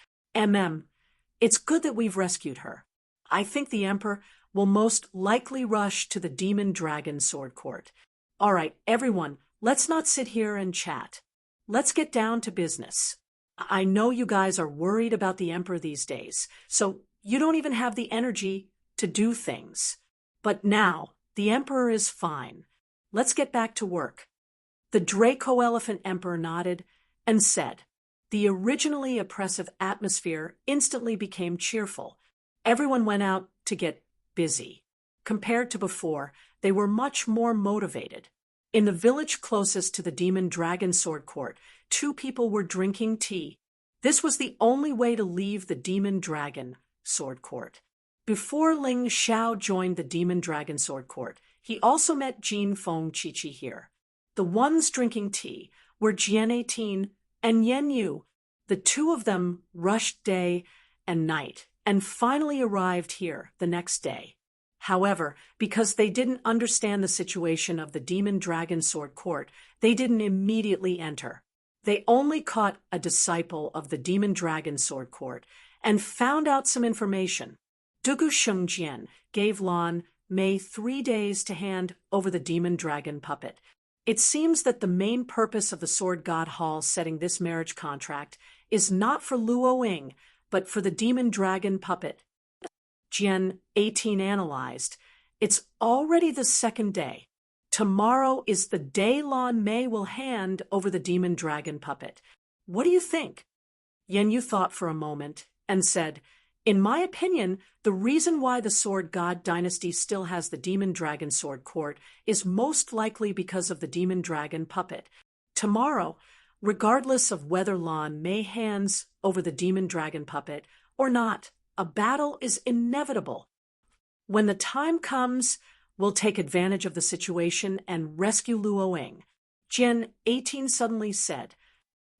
[SPEAKER 1] It's good that we've rescued her. I think the Emperor will most likely rush to the Demon Dragon Sword Court. All right, everyone, let's not sit here and chat. Let's get down to business. I know you guys are worried about the Emperor these days, so you don't even have the energy to do things. But now, the Emperor is fine. Let's get back to work. The Draco Elephant Emperor nodded and said, the originally oppressive atmosphere instantly became cheerful. Everyone went out to get busy. Compared to before, they were much more motivated. In the village closest to the Demon Dragon Sword Court, 2 people were drinking tea. This was the only way to leave the Demon Dragon Sword Court. Before Ling Shao joined the Demon Dragon Sword Court, he also met Jin Feng Chi-Chi here. The ones drinking tea were Jian 18 and Yen Yu. The 2 of them rushed day and night and finally arrived here the next day. However, because they didn't understand the situation of the Demon Dragon Sword Court, they didn't immediately enter. They only caught a disciple of the Demon Dragon Sword Court and found out some information. Dugu Shengjian gave Lan Mei 3 days to hand over the Demon Dragon puppet. It seems that the main purpose of the Sword God Hall setting this marriage contract is not for Luo Ying, but for the Demon Dragon puppet. Jian 18 analyzed. It's already the 2nd day. Tomorrow is the day Lan Mei will hand over the Demon Dragon puppet. What do you think? Yen Yu thought for a moment and said, in my opinion, the reason why the Sword God dynasty still has the Demon Dragon Sword Court is most likely because of the Demon Dragon puppet. Tomorrow, regardless of whether Lan Mei hands over the Demon Dragon puppet or not, a battle is inevitable. When the time comes, we'll take advantage of the situation and rescue Luo Ying. Jian 18 suddenly said,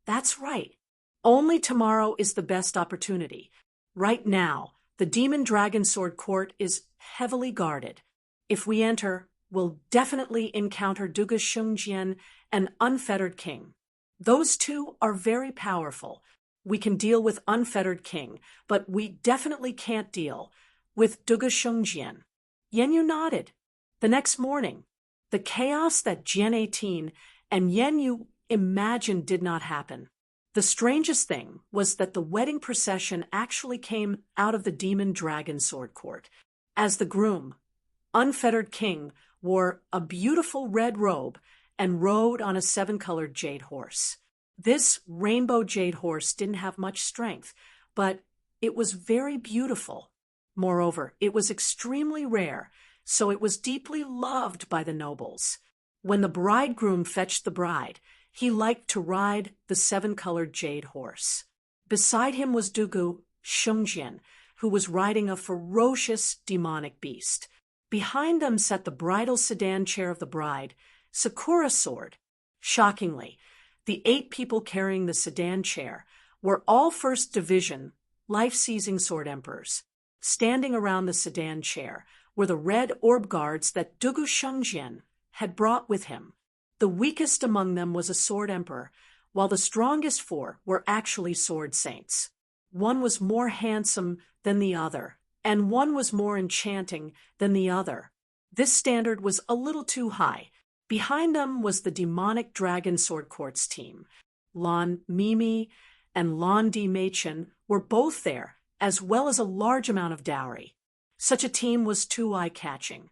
[SPEAKER 1] that's right. Only tomorrow is the best opportunity. Right now, the Demon Dragon Sword Court is heavily guarded. If we enter, we'll definitely encounter Duga Shengjian, an unfettered king. Those 2 are very powerful. We can deal with unfettered king, but we definitely can't deal with Duga Shengjian. Yenyu nodded. The next morning, the chaos that Jian 18 and Yenyu imagined did not happen. The strangest thing was that the wedding procession actually came out of the demon dragon sword court. As the groom, unfettered king, wore a beautiful red robe and rode on a 7-colored jade horse. This rainbow jade horse didn't have much strength, but it was very beautiful. Moreover, it was extremely rare, so it was deeply loved by the nobles. When the bridegroom fetched the bride, he liked to ride the 7-colored jade horse. Beside him was Dugu Shengjian, who was riding a ferocious demonic beast. Behind them sat the bridal sedan chair of the bride, Sakura Sword. Shockingly, the 8 people carrying the sedan chair were all First Division, life-seizing sword emperors. Standing around the sedan chair were the red orb guards that Dugu Shengjian had brought with him. The weakest among them was a sword emperor, while the strongest 4 were actually sword saints. One was more handsome than the other, and one was more enchanting than the other. This standard was a little too high. Behind them was the demonic dragon sword courts team. Lan Mimi and Lan Di Machen were both there, as well as a large amount of dowry. Such a team was too eye-catching.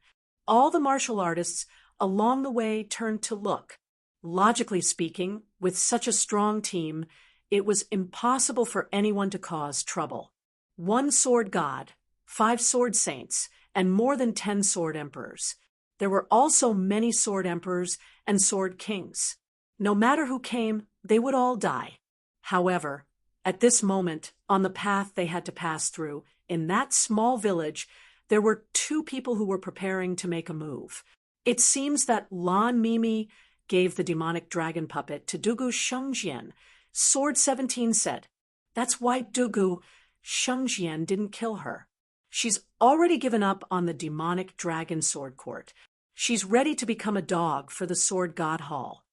[SPEAKER 1] All the martial artists along the way turned to look. Logically speaking, with such a strong team, it was impossible for anyone to cause trouble. 1 sword god, 5 sword saints, and more than 10 sword emperors. There were also many sword emperors and sword kings. No matter who came, they would all die. However, at this moment, on the path they had to pass through, in that small village, there were 2 people who were preparing to make a move. It seems that Lan Mimi gave the demonic dragon puppet to Dugu Shengjian. Sword 17 said, "That's why Dugu Shengjian didn't kill her. She's already given up on the demonic dragon sword court. She's ready to become a dog for the sword god hall."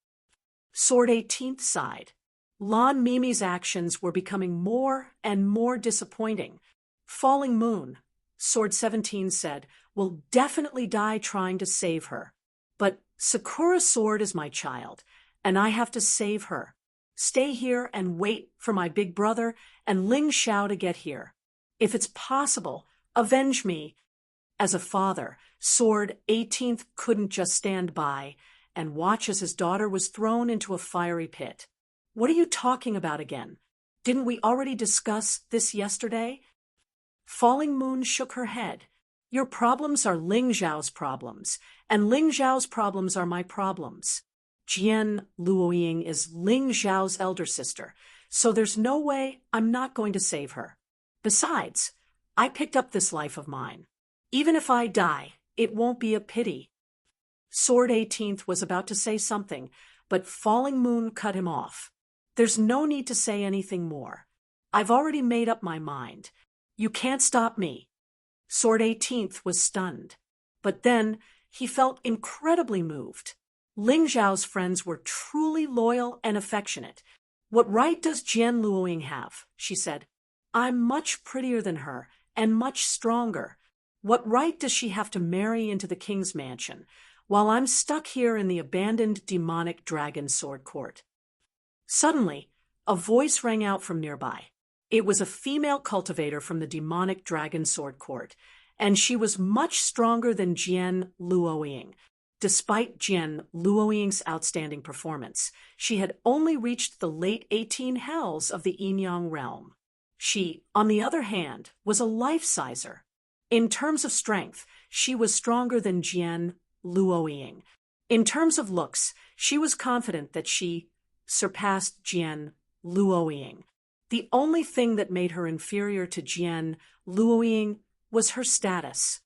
[SPEAKER 1] Sword 18th sighed. Lan Mimi's actions were becoming more and more disappointing. Falling Moon, Sword 17 said, will definitely die trying to save her. But Sakura Sword is my child, and I have to save her. Stay here and wait for my big brother and Ling Xiao to get here. If it's possible, avenge me. As a father, Sword 18th couldn't just stand by and watch as his daughter was thrown into a fiery pit. What are you talking about again? Didn't we already discuss this yesterday? Falling Moon shook her head. Your problems are Ling Xiao's problems, and Ling Xiao's problems are my problems. Jian Luoying is Ling Xiao's elder sister, so there's no way I'm not going to save her. Besides, I picked up this life of mine. Even if I die, it won't be a pity. Sword 18th was about to say something, but Falling Moon cut him off. There's no need to say anything more. I've already made up my mind. You can't stop me. Sword 18th was stunned. But then he felt incredibly moved. Ling Xiao's friends were truly loyal and affectionate. What right does Jian Luoying have? She said. I'm much prettier than her and much stronger. What right does she have to marry into the king's mansion while I'm stuck here in the abandoned demonic dragon sword court? Suddenly, a voice rang out from nearby. It was a female cultivator from the demonic dragon sword court, and she was much stronger than Jian Luoying. Despite Jian Luoying's outstanding performance, she had only reached the late 18 hells of the Yinyang realm. She, on the other hand, was a life-sizer. In terms of strength, she was stronger than Jian Luoying. In terms of looks, she was confident that she surpassed Jian Luoying. The only thing that made her inferior to Jian Luoying was her status.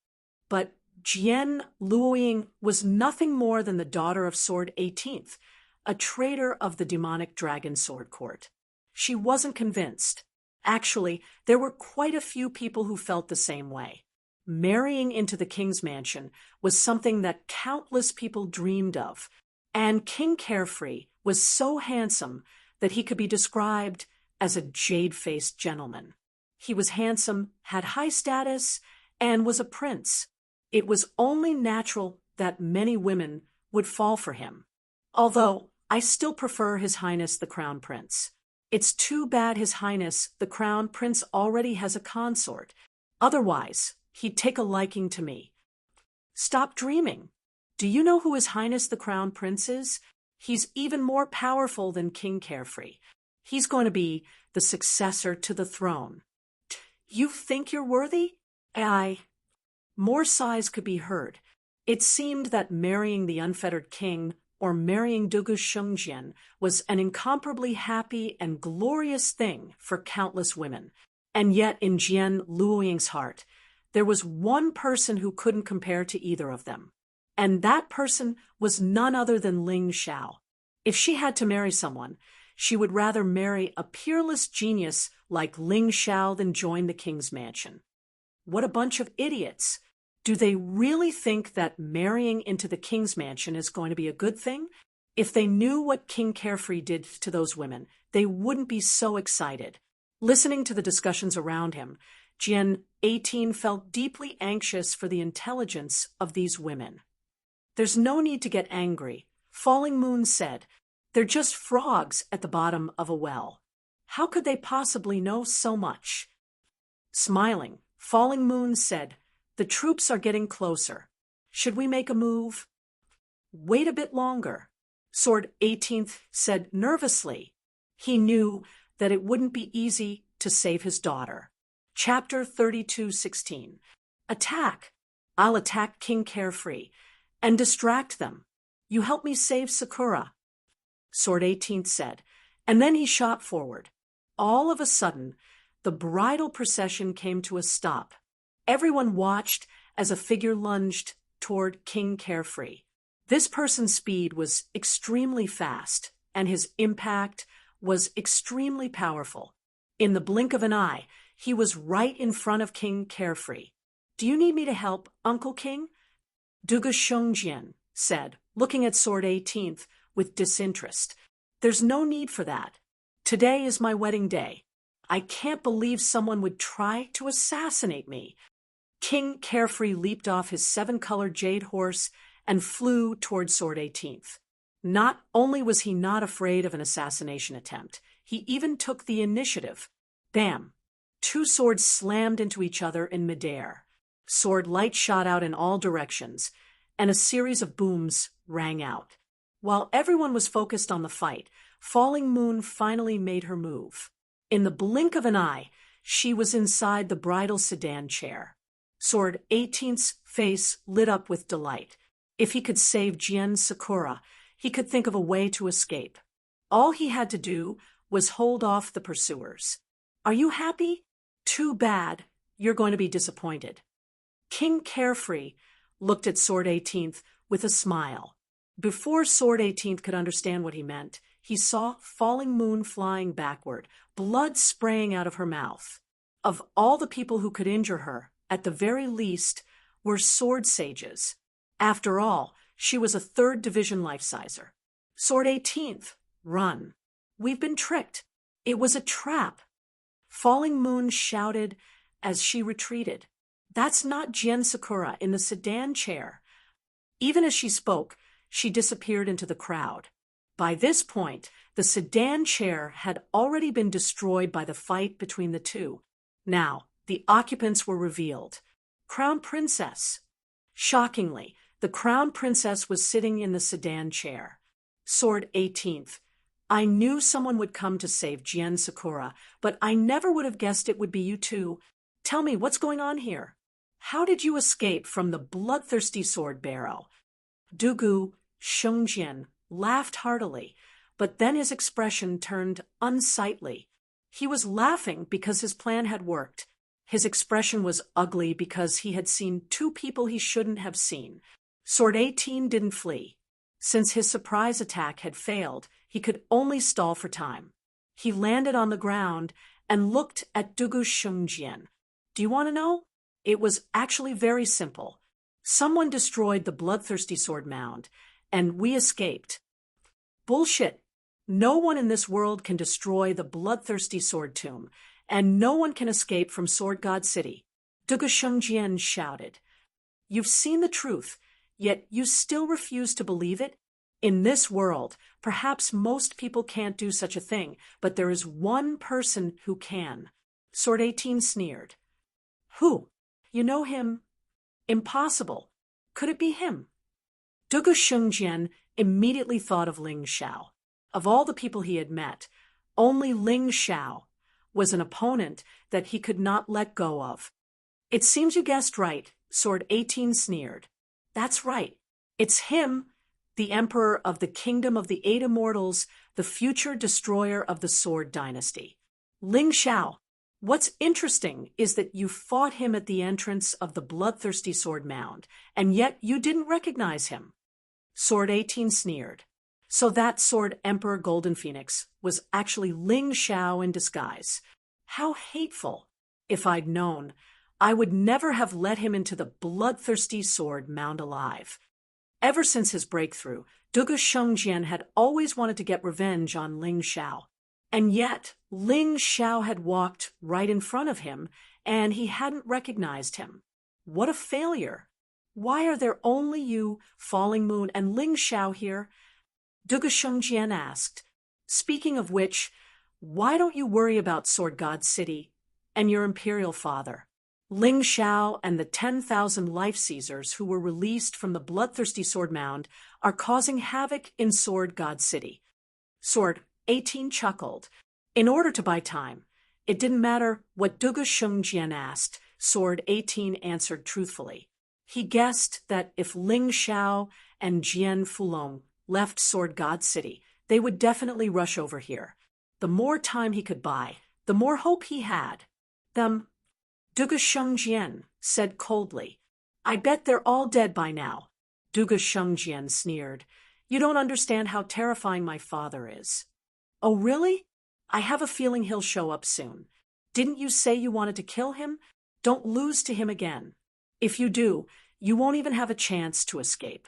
[SPEAKER 1] But Jian Luoying was nothing more than the daughter of Sword 18th, a traitor of the demonic dragon sword court. She wasn't convinced. Actually, there were quite a few people who felt the same way. Marrying into the king's mansion was something that countless people dreamed of, and King Carefree was so handsome that he could be described as a jade-faced gentleman. He was handsome, had high status, and was a prince. It was only natural that many women would fall for him. Although, I still prefer His Highness the Crown Prince. It's too bad His Highness the Crown Prince already has a consort. Otherwise, he'd take a liking to me. Stop dreaming. Do you know who His Highness the Crown Prince is? He's even more powerful than King Carefree. He's going to be the successor to the throne. You think you're worthy? More sighs could be heard. It seemed that marrying the unfettered king or marrying Dugu Shengjian was an incomparably happy and glorious thing for countless women. And yet in Jian Luoying's heart, there was one person who couldn't compare to either of them. And that person was none other than Ling Xiao. If she had to marry someone, she would rather marry a peerless genius like Ling Xiao than join the king's mansion. What a bunch of idiots! Do they really think that marrying into the king's mansion is going to be a good thing? If they knew what King Carefree did to those women, they wouldn't be so excited. Listening to the discussions around him, Jian 18 felt deeply anxious for the intelligence of these women. There's no need to get angry, Falling Moon said. They're just frogs at the bottom of a well. How could they possibly know so much? Smiling, Falling Moon said, the troops are getting closer. Should we make a move? Wait a bit longer, Sword 18th said nervously. He knew that it wouldn't be easy to save his daughter. Chapter 32:16. Attack! I'll attack King Carefree and distract them. You help me save Sakura, Sword 18th said, and then he shot forward. All of a sudden, the bridal procession came to a stop. Everyone watched as a figure lunged toward King Carefree. This person's speed was extremely fast, and his impact was extremely powerful. In the blink of an eye, he was right in front of King Carefree. Do you need me to help, Uncle King? Dugu Shengjian said, looking at Sword 18th with disinterest. There's no need for that. Today is my wedding day. I can't believe someone would try to assassinate me. King Carefree leaped off his 7-colored jade horse and flew toward Sword 18th. Not only was he not afraid of an assassination attempt, he even took the initiative. Bam! 2 swords slammed into each other in midair. Sword light shot out in all directions, and a series of booms rang out. While everyone was focused on the fight, Falling Moon finally made her move. In the blink of an eye, she was inside the bridal sedan chair. Sword 18th's face lit up with delight. If he could save Jian Sakura, he could think of a way to escape. All he had to do was hold off the pursuers. Are you happy? Too bad. You're going to be disappointed. King Carefree looked at Sword 18th with a smile. Before Sword 18th could understand what he meant, he saw Falling Moon flying backward, blood spraying out of her mouth. Of all the people who could injure her, at the very least, were sword sages. After all, she was a 3rd division life-sizer. Sword 18th, run. We've been tricked. It was a trap. Falling Moon shouted as she retreated. That's not Jian Sakura in the sedan chair. Even as she spoke, she disappeared into the crowd. By this point, the sedan chair had already been destroyed by the fight between the two. Now, the occupants were revealed. Crown Princess. Shockingly, the Crown Princess was sitting in the sedan chair. Sword 18th. I knew someone would come to save Jian Sakura, but I never would have guessed it would be you two. Tell me, what's going on here? How did you escape from the bloodthirsty sword barrow? Dugu Shengjian laughed heartily, but then his expression turned unsightly. He was laughing because his plan had worked. His expression was ugly because he had seen 2 people he shouldn't have seen. Sword 18 didn't flee. Since his surprise attack had failed, he could only stall for time. He landed on the ground and looked at Dugu Shengjian. Do you want to know? It was actually very simple. Someone destroyed the bloodthirsty sword mound, and we escaped. Bullshit. No one in this world can destroy the bloodthirsty sword tomb, and no one can escape from Sword God City. Dugu Shengjian shouted. You've seen the truth, yet you still refuse to believe it? In this world, perhaps most people can't do such a thing, but there is one person who can. Sword 18 sneered. Who? You know him? Impossible. Could it be him? Dugu Shengjian immediately thought of Ling Xiao. Of all the people he had met, only Ling Xiao was an opponent that he could not let go of. It seems you guessed right, Sword 18 sneered. That's right. It's him, the Emperor of the Kingdom of the Eight Immortals, the future destroyer of the Sword Dynasty. Ling Xiao. What's interesting is that you fought him at the entrance of the bloodthirsty sword mound, and yet you didn't recognize him. Sword 18 sneered. So that Sword Emperor Golden Phoenix was actually Ling Xiao in disguise. How hateful! If I'd known, I would never have let him into the bloodthirsty sword mound alive. Ever since his breakthrough, Dugu Shengjian had always wanted to get revenge on Ling Xiao. And yet, Ling Xiao had walked right in front of him, and he hadn't recognized him. What a failure! Why are there only you, Falling Moon, and Ling Xiao here? Dugu Shengjian asked. Speaking of which, why don't you worry about Sword God City and your imperial father? Ling Xiao and the 10,000 life seizers who were released from the bloodthirsty sword mound are causing havoc in Sword God City. Sword 18 chuckled. In order to buy time, it didn't matter what Dugu Shengjian asked, Sword 18 answered truthfully. He guessed that if Ling Xiao and Jian Fulong left Sword God City, they would definitely rush over here. The more time he could buy, the more hope he had. Dugu Shengjian said coldly. I bet they're all dead by now. Dugu Shengjian sneered. You don't understand how terrifying my father is. Oh, really? I have a feeling he'll show up soon. Didn't you say you wanted to kill him? Don't lose to him again. If you do, you won't even have a chance to escape.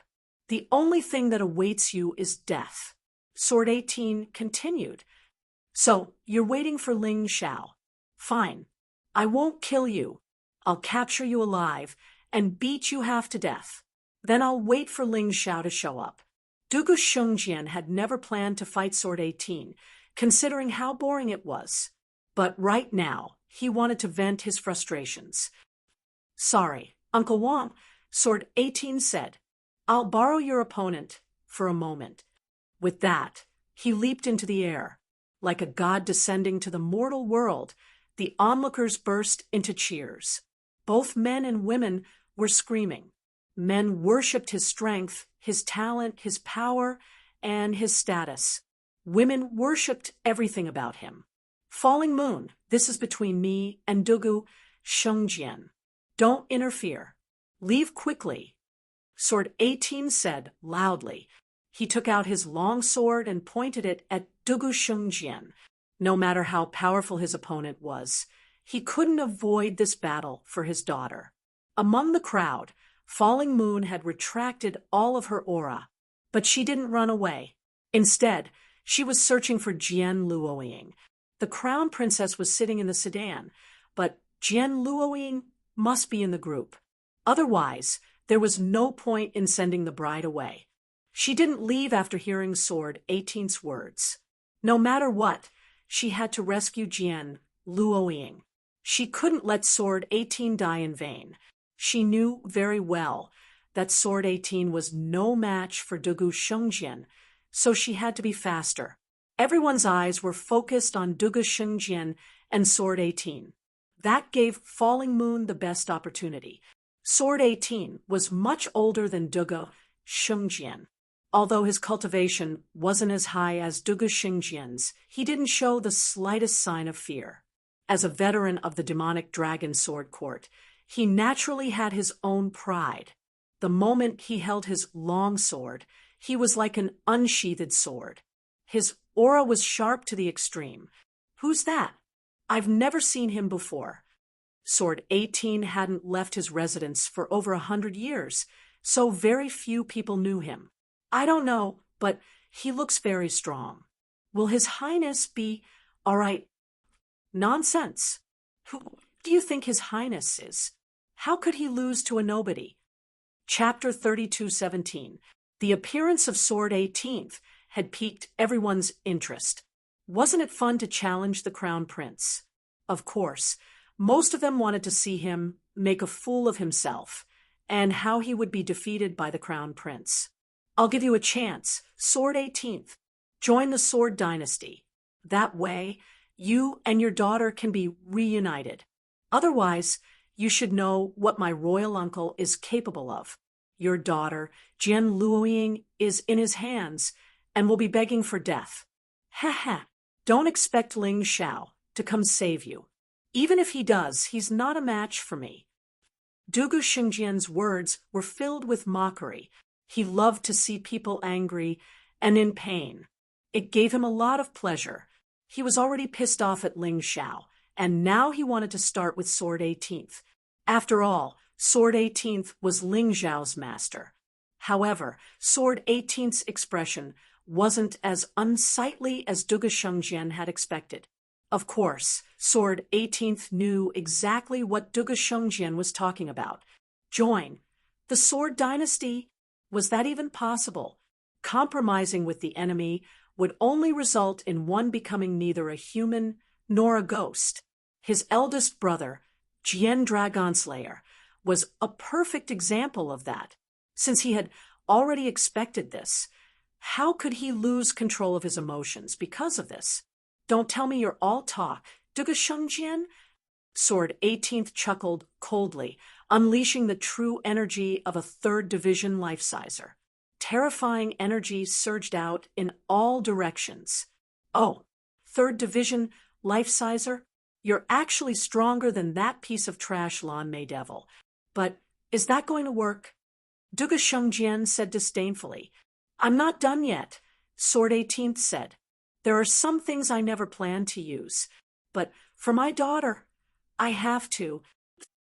[SPEAKER 1] The only thing that awaits you is death. Sword 18 continued. So, you're waiting for Ling Xiao. Fine. I won't kill you. I'll capture you alive and beat you half to death. Then I'll wait for Ling Xiao to show up. Dugu Shengjian had never planned to fight Sword 18, considering how boring it was. But right now, he wanted to vent his frustrations. Sorry, Uncle Wang, Sword 18 said. I'll borrow your opponent for a moment. With that, he leaped into the air. Like a god descending to the mortal world, the onlookers burst into cheers. Both men and women were screaming. Men worshipped his strength, his talent, his power, and his status. Women worshipped everything about him. Falling Moon, this is between me and Dugu Shengjian. Don't interfere. Leave quickly. Sword 18 said loudly. He took out his long sword and pointed it at Dugu Shengjian. No matter how powerful his opponent was, he couldn't avoid this battle for his daughter. Among the crowd, Falling Moon had retracted all of her aura, but she didn't run away. Instead, she was searching for Jian Luoying. The crown princess was sitting in the sedan, but Jian Luoying must be in the group. Otherwise, there was no point in sending the bride away. She didn't leave after hearing Sword 18's words. No matter what, she had to rescue Jian Luoying. She couldn't let Sword 18 die in vain. She knew very well that Sword 18 was no match for Dugu Shengjian, so she had to be faster. Everyone's eyes were focused on Dugu Shengjian and Sword 18. That gave Falling Moon the best opportunity. Sword 18 was much older than Dugu Shengjian. Although his cultivation wasn't as high as Dugu Shengjian's, he didn't show the slightest sign of fear. As a veteran of the demonic dragon sword court, he naturally had his own pride. The moment he held his long sword, he was like an unsheathed sword. His aura was sharp to the extreme. Who's that? I've never seen him before. Sword 18 hadn't left his residence for over 100 years, so very few people knew him. I don't know, but he looks very strong. Will His Highness be all right? Nonsense. Who do you think His Highness is? How could he lose to a nobody? Chapter 32:17. The appearance of Sword 18th had piqued everyone's interest. Wasn't it fun to challenge the Crown Prince? Of course, most of them wanted to see him make a fool of himself, and how he would be defeated by the Crown Prince. I'll give you a chance, Sword 18th. Join the Sword Dynasty. That way, you and your daughter can be reunited. Otherwise, you should know what my royal uncle is capable of. Your daughter, Jian Luoying, is in his hands and will be begging for death. Ha ha! Don't expect Ling Xiao to come save you. Even if he does, he's not a match for me. Dugu Xingjian's words were filled with mockery. He loved to see people angry and in pain. It gave him a lot of pleasure. He was already pissed off at Ling Xiao, and now he wanted to start with Sword 18th. After all, Sword 18th was Ling Xiao's master. However, Sword 18th's expression wasn't as unsightly as Dugu Shengjian had expected. Of course, Sword 18th knew exactly what Dugu Shengjian was talking about. Join the Sword Dynasty? Was that even possible? Compromising with the enemy would only result in one becoming neither a human nor a ghost. His eldest brother, Jian Dragonslayer, was a perfect example of that. Since he had already expected this, how could he lose control of his emotions because of this? Don't tell me you're all talk, Dugu Shengjian? Sword 18th chuckled coldly, unleashing the true energy of a 3rd Division life-sizer. Terrifying energy surged out in all directions. Oh, 3rd Division life-sizer? You're actually stronger than that piece of trash Lan Mei Devil. But is that going to work? Dugu Shengjian said disdainfully. I'm not done yet, Sword 18th said. There are some things I never planned to use, but for my daughter, I have to.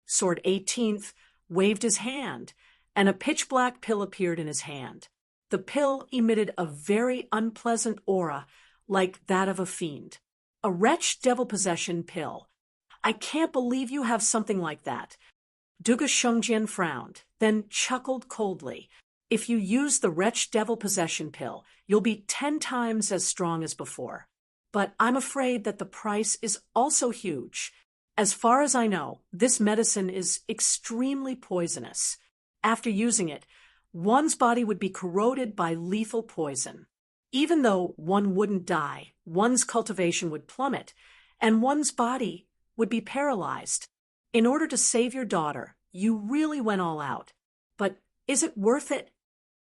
[SPEAKER 1] Sword 18th waved his hand, and a pitch-black pill appeared in his hand. The pill emitted a very unpleasant aura, like that of a fiend. A wretched devil possession pill. I can't believe you have something like that. Dugu Shengjian frowned, then chuckled coldly. If you use the wretched devil possession pill, you'll be 10 times as strong as before. But I'm afraid that the price is also huge. As far as I know, this medicine is extremely poisonous. After using it, one's body would be corroded by lethal poison. Even though one wouldn't die, one's cultivation would plummet, and one's body would be paralyzed. In order to save your daughter, you really went all out. But is it worth it?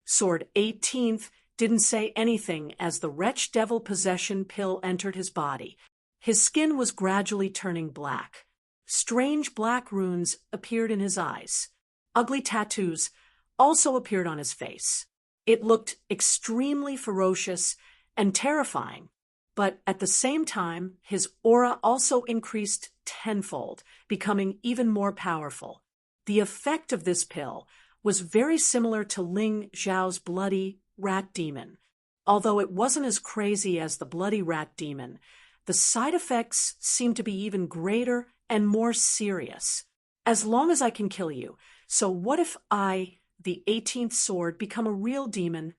[SPEAKER 1] Sword 18th didn't say anything as the wretched devil possession pill entered his body. His skin was gradually turning black. Strange black runes appeared in his eyes. Ugly tattoos also appeared on his face. It looked extremely ferocious and terrifying, but at the same time, his aura also increased tenfold, becoming even more powerful. The effect of this pill was very similar to Ling Xiao's bloody rat demon. Although it wasn't as crazy as the bloody rat demon, the side effects seemed to be even greater and more serious. As long as I can kill you, so what if I, the 18th sword, become a real demon?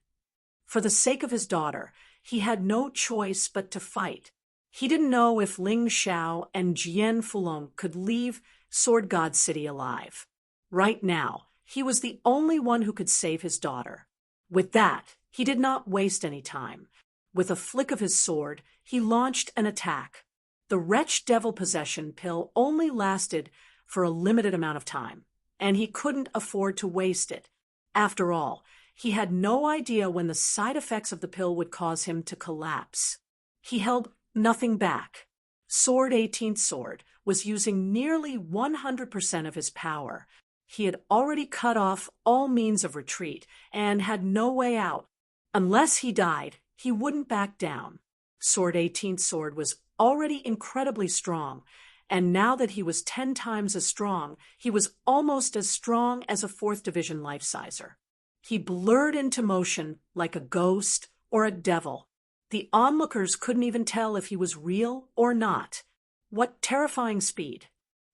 [SPEAKER 1] For the sake of his daughter, he had no choice but to fight. He didn't know if Ling Xiao and Jian Fulong could leave Sword God City alive. Right now, he was the only one who could save his daughter. With that, he did not waste any time. With a flick of his sword, he launched an attack. The wretched devil possession pill only lasted for a limited amount of time, and he couldn't afford to waste it. After all, he had no idea when the side effects of the pill would cause him to collapse. He held nothing back. Sword 18th Sword was using nearly 100% of his power. He had already cut off all means of retreat and had no way out. Unless he died, he wouldn't back down. Sword 18th Sword was already incredibly strong, and now that he was 10 times as strong, he was almost as strong as a 4th Division life-sizer. He blurred into motion like a ghost or a devil. The onlookers couldn't even tell if he was real or not. What terrifying speed!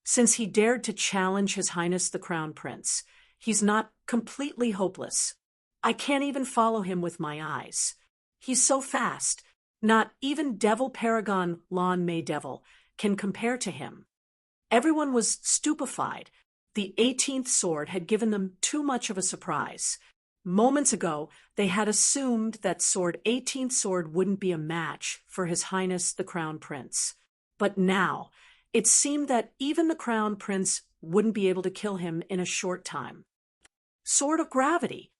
[SPEAKER 1] Since he dared to challenge His Highness the Crown Prince, he's not completely hopeless. I can't even follow him with my eyes. He's so fast. Not even Devil Paragon Lon May Devil can compare to him. Everyone was stupefied. The 18th sword had given them too much of a surprise. Moments ago, they had assumed that Sword 18th sword wouldn't be a match for His Highness the Crown Prince. But now, it seemed that even the Crown Prince wouldn't be able to kill him in a short time. Sword of Gravity.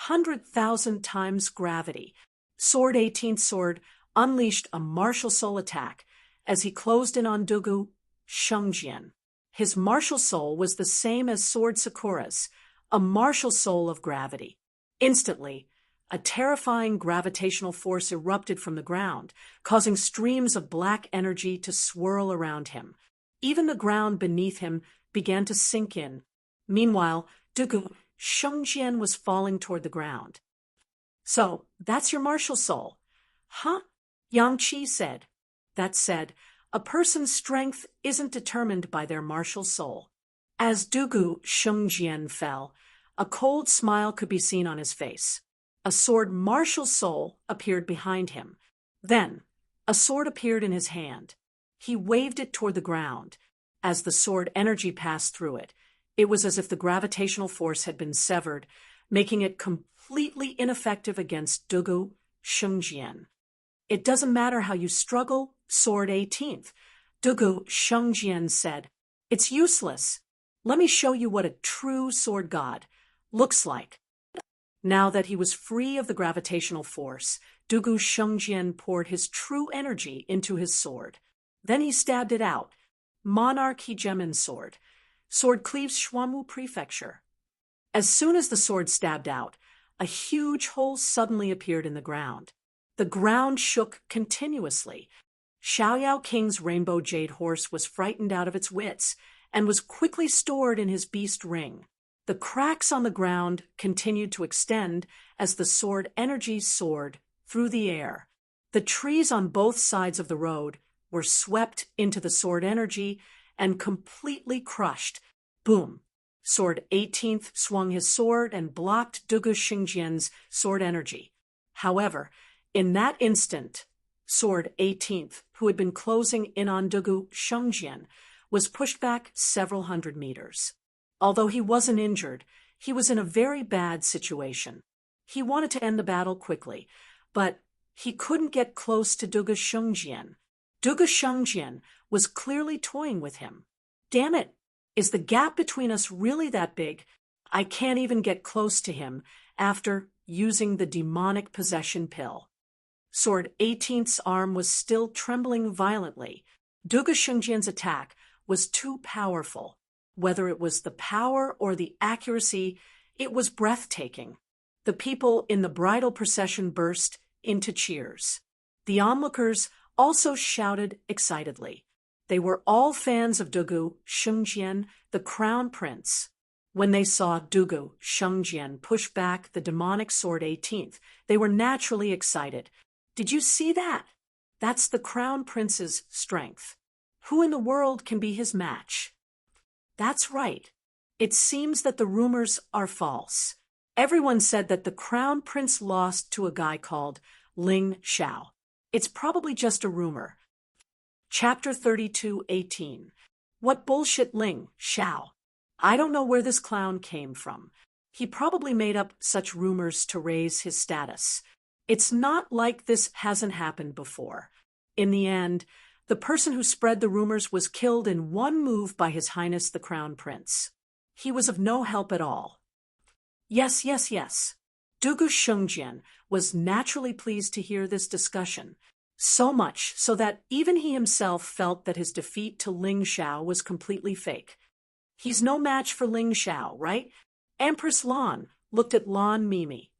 [SPEAKER 1] 100,000 times gravity. Sword 18th sword unleashed a martial soul attack as he closed in on Dugu Shengjian. His martial soul was the same as Sword Sakura's, a martial soul of gravity. Instantly, a terrifying gravitational force erupted from the ground, causing streams of black energy to swirl around him. Even the ground beneath him began to sink in. Meanwhile, Dugu Shengjian was falling toward the ground. "So, that's your martial soul?" "Huh?" Yang Qi said. That said, a person's strength isn't determined by their martial soul. As Dugu Shengjian fell, a cold smile could be seen on his face. A sword martial soul appeared behind him. Then, a sword appeared in his hand. He waved it toward the ground. As the sword energy passed through it, it was as if the gravitational force had been severed, making it completely ineffective against Dugu Shengjian. "It doesn't matter how you struggle, Sword 18th," Dugu Shengjian said. "It's useless. Let me show you what a true sword god looks like." Now that he was free of the gravitational force, Dugu Shengjian poured his true energy into his sword. Then he stabbed it out. Monarch Hegemon's sword. Sword cleaves Xuanwu Prefecture. As soon as the sword stabbed out, a huge hole suddenly appeared in the ground. The ground shook continuously. Xiaoyao King's rainbow jade horse was frightened out of its wits and was quickly stored in his beast ring. The cracks on the ground continued to extend as the sword energy soared through the air. The trees on both sides of the road were swept into the sword energy and completely crushed. Boom! Sword 18th swung his sword and blocked Dugu Shengjian's sword energy. However, in that instant, Sword 18th, who had been closing in on Dugu Shengjian, was pushed back several hundred meters. Although he wasn't injured, he was in a very bad situation. He wanted to end the battle quickly, but he couldn't get close to Dugu Shengjian. Dugu Shengjian was clearly toying with him. "Damn it! Is the gap between us really that big? I can't even get close to him after using the demonic possession pill." Sword 18th's arm was still trembling violently. Dugu Shengjian's attack was too powerful. Whether it was the power or the accuracy, it was breathtaking. The people in the bridal procession burst into cheers. The onlookers also shouted excitedly. They were all fans of Dugu Shengjian, the Crown Prince. When they saw Dugu Shengjian push back the demonic Sword 18th, they were naturally excited. "Did you see that? That's the Crown Prince's strength. Who in the world can be his match?" That's right. It seems that the rumors are false. Everyone said that the Crown Prince lost to a guy called Ling Xiao. It's probably just a rumor. Chapter 32:18. What bullshit, Ling Xiao? I don't know where this clown came from. He probably made up such rumors to raise his status. It's not like this hasn't happened before. In the end, the person who spread the rumors was killed in one move by His Highness the Crown Prince. He was of no help at all. Yes. Dugu Shengjian was naturally pleased to hear this discussion, so much so that even he himself felt that his defeat to Ling Xiao was completely fake. He's no match for Ling Xiao, right? Empress Lan looked at Lan Mimi.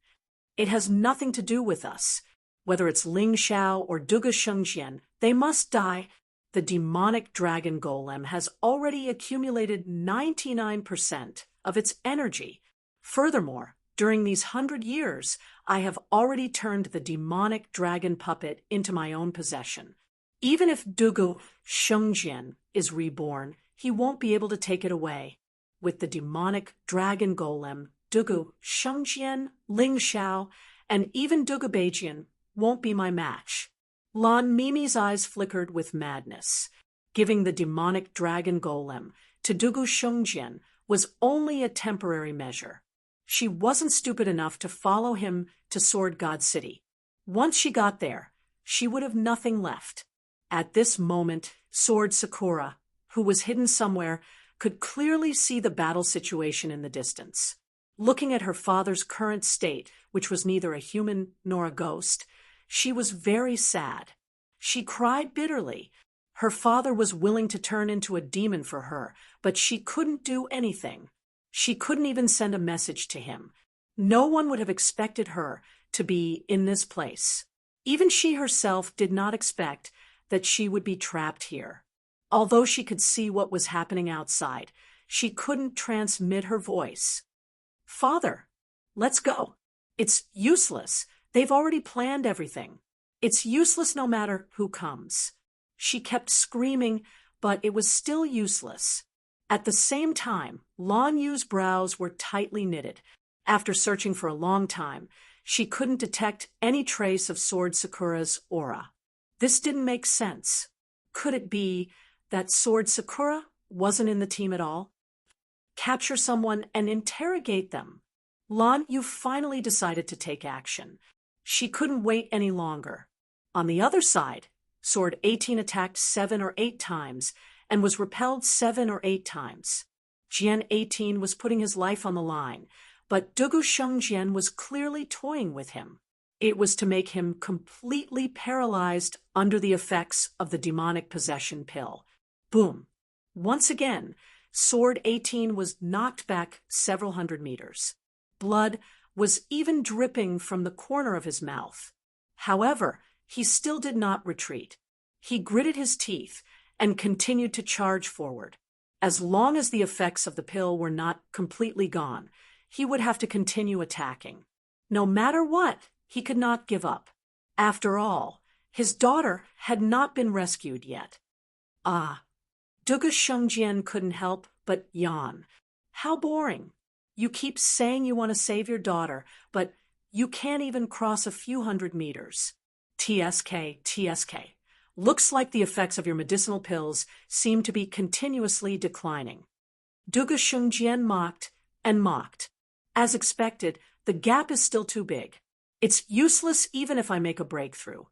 [SPEAKER 1] It has nothing to do with us. Whether it's Ling Xiao or Dugu Shengjian, they must die. The demonic dragon golem has already accumulated 99% of its energy. Furthermore, During these 100 years, I have already turned the demonic dragon puppet into my own possession. Even if Dugu Shengjian is reborn, he won't be able to take it away. With the demonic dragon golem, Dugu Shengjian, Ling Xiao, and even Dugu Beijian won't be my match. Lan Mimi's eyes flickered with madness. Giving the demonic dragon golem to Dugu Shengjian was only a temporary measure. She wasn't stupid enough to follow him to Sword God City. Once she got there, she would have nothing left. At this moment, Sword Sakura, who was hidden somewhere, could clearly see the battle situation in the distance. Looking at her father's current state, which was neither a human nor a ghost, she was very sad. She cried bitterly. Her father was willing to turn into a demon for her, but she couldn't do anything. She couldn't even send a message to him. No one would have expected her to be in this place. Even she herself did not expect that she would be trapped here. Although she could see what was happening outside, she couldn't transmit her voice. "Father, let's go. It's useless. They've already planned everything. It's useless no matter who comes." She kept screaming, but it was still useless. At the same time, Lan Yu's brows were tightly knitted. After searching for a long time, she couldn't detect any trace of Sword Sakura's aura. This didn't make sense. Could it be that Sword Sakura wasn't in the team at all? Capture someone and interrogate them. Lan Yu finally decided to take action. She couldn't wait any longer. On the other side, Sword 18 attacked 7 or 8 times and was repelled 7 or 8 times. Jian 18 was putting his life on the line, but Dugu Shengjian was clearly toying with him. It was to make him completely paralyzed under the effects of the demonic possession pill. Boom! Once again, Sword 18 was knocked back several hundred meters. Blood was even dripping from the corner of his mouth. However, he still did not retreat. He gritted his teeth and continued to charge forward. As long as the effects of the pill were not completely gone, he would have to continue attacking. No matter what, he could not give up. After all, his daughter had not been rescued yet. Dugu Shengjian couldn't help but yawn. How boring. You keep saying you want to save your daughter, but you can't even cross a few hundred meters. TSK. Looks like the effects of your medicinal pills seem to be continuously declining. Dugu Shengjian mocked and mocked. As expected, the gap is still too big. It's useless even if I make a breakthrough.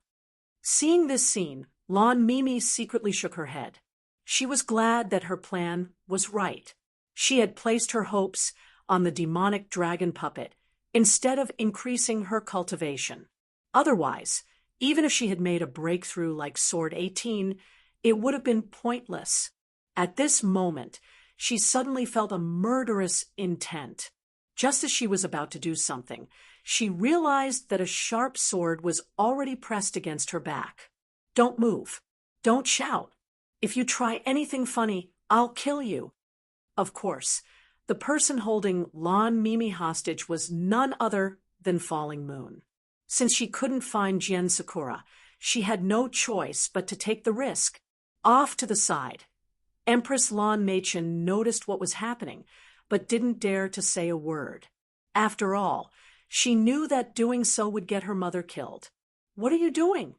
[SPEAKER 1] Seeing this scene, Lan Mimi secretly shook her head. She was glad that her plan was right. She had placed her hopes on the demonic dragon puppet instead of increasing her cultivation. Otherwise, even if she had made a breakthrough like Sword 18, it would have been pointless. At this moment, she suddenly felt a murderous intent. Just as she was about to do something, she realized that a sharp sword was already pressed against her back. "Don't move. Don't shout. If you try anything funny, I'll kill you." Of course, the person holding Lan Mimi hostage was none other than Falling Moon. Since she couldn't find Jian Sakura, she had no choice but to take the risk. Off to the side, Empress Lan Meichen noticed what was happening, but didn't dare to say a word. After all, she knew that doing so would get her mother killed. "What are you doing?"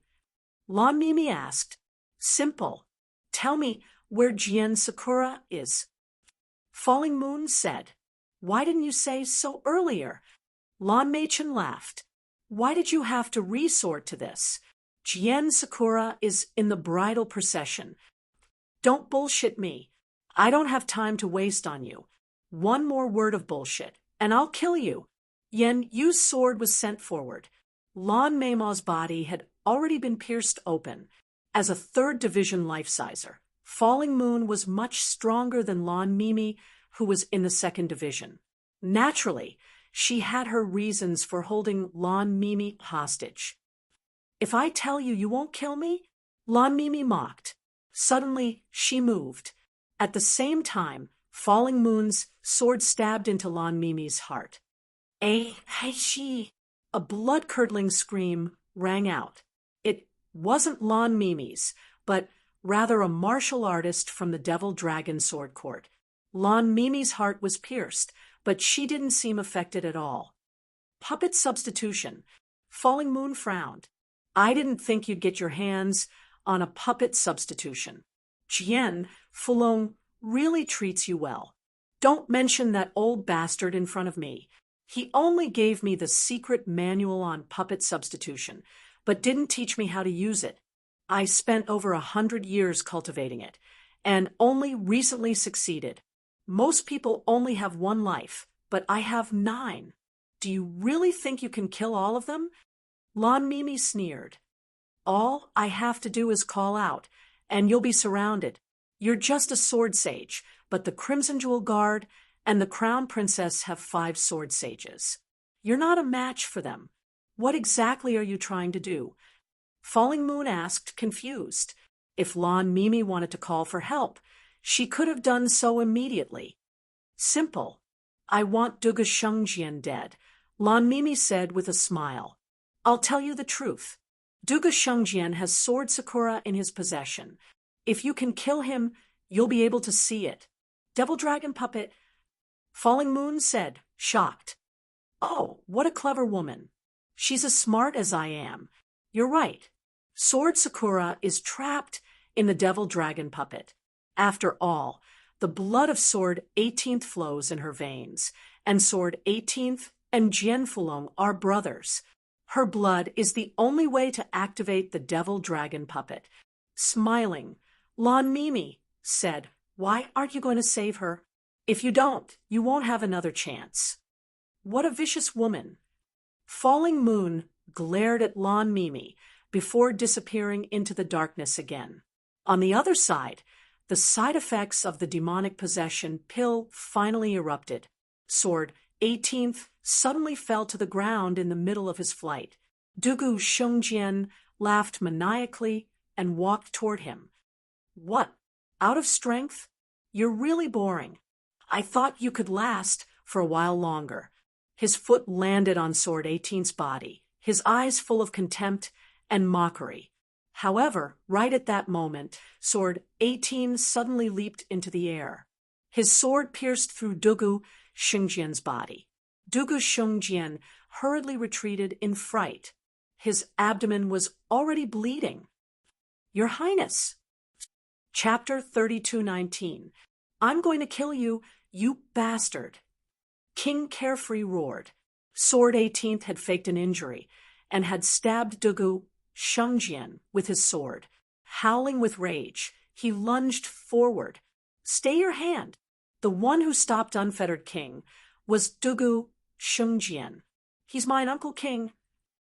[SPEAKER 1] Lan Mimi asked. "Simple. Tell me where Jian Sakura is." Falling Moon said. "Why didn't you say so earlier?" Lan Meichen laughed. "Why did you have to resort to this? Jian Sakura is in the bridal procession. Don't bullshit me. I don't have time to waste on you. One more word of bullshit, and I'll kill you." Yan Yu's sword was sent forward. Lan Meimaw's body had already been pierced open. As a 3rd division life-sizer, Falling Moon was much stronger than Lan Mimi, who was in the 2nd division. Naturally, she had her reasons for holding Lan Mimi hostage. "If I tell you, you won't kill me?" Lan Mimi mocked. Suddenly, she moved. At the same time, Falling Moon's sword stabbed into Lan Mimi's heart. Hey, she! A blood-curdling scream rang out. It wasn't Lon Mimi's, but rather a martial artist from the Devil Dragon Sword Court. Lon Mimi's heart was pierced, but she didn't seem affected at all. Puppet substitution. Falling Moon frowned. I didn't think you'd get your hands on a puppet substitution. Jian Fulong really treats you well. Don't mention that old bastard in front of me. He only gave me the secret manual on puppet substitution, but didn't teach me how to use it. I spent over 100 years cultivating it, and only recently succeeded. Most people only have one life, but I have 9. Do you really think you can kill all of them? Lon Mimi sneered. All I have to do is call out, and you'll be surrounded. You're just a sword sage, but the Crimson Jewel Guard and the Crown Princess have 5 sword sages. You're not a match for them. What exactly are you trying to do? Falling Moon asked, confused. If Lon Mimi wanted to call for help, she could have done so immediately. Simple. I want Duga Shengjian dead, Lon Mimi said with a smile. I'll tell you the truth. Duga Shengjian has Sword Sakura in his possession. If you can kill him, you'll be able to see it. Devil Dragon Puppet, Falling Moon said, shocked. Oh, what a clever woman. She's as smart as I am. You're right. Sword Sakura is trapped in the Devil Dragon Puppet. After all, the blood of Sword 18th flows in her veins, and Sword 18th and Jian Fulong are brothers. Her blood is the only way to activate the Devil Dragon Puppet. Smiling, Lon Mimi said, why aren't you going to save her? If you don't, you won't have another chance. What a vicious woman. Falling Moon glared at Lon Mimi before disappearing into the darkness again. On the other side, the side effects of the demonic possession pill finally erupted. Sword 18th suddenly fell to the ground in the middle of his flight. Dugu Shengjian laughed maniacally and walked toward him. What? Out of strength? You're really boring. I thought you could last for a while longer. His foot landed on Sword 18's body, his eyes full of contempt and mockery. However, right at that moment, Sword 18 suddenly leaped into the air. His sword pierced through Dugu Shengjian's body. Dugu Shengjian hurriedly retreated in fright. His abdomen was already bleeding. Your Highness. Chapter 32:19. I'm going to kill you, you bastard. King Carefree roared. Sword 18th had faked an injury and had stabbed Dugu Shengjian with his sword. Howling with rage, he lunged forward. Stay your hand. The one who stopped Unfettered King was Dugu Shengjian. He's mine, Uncle King.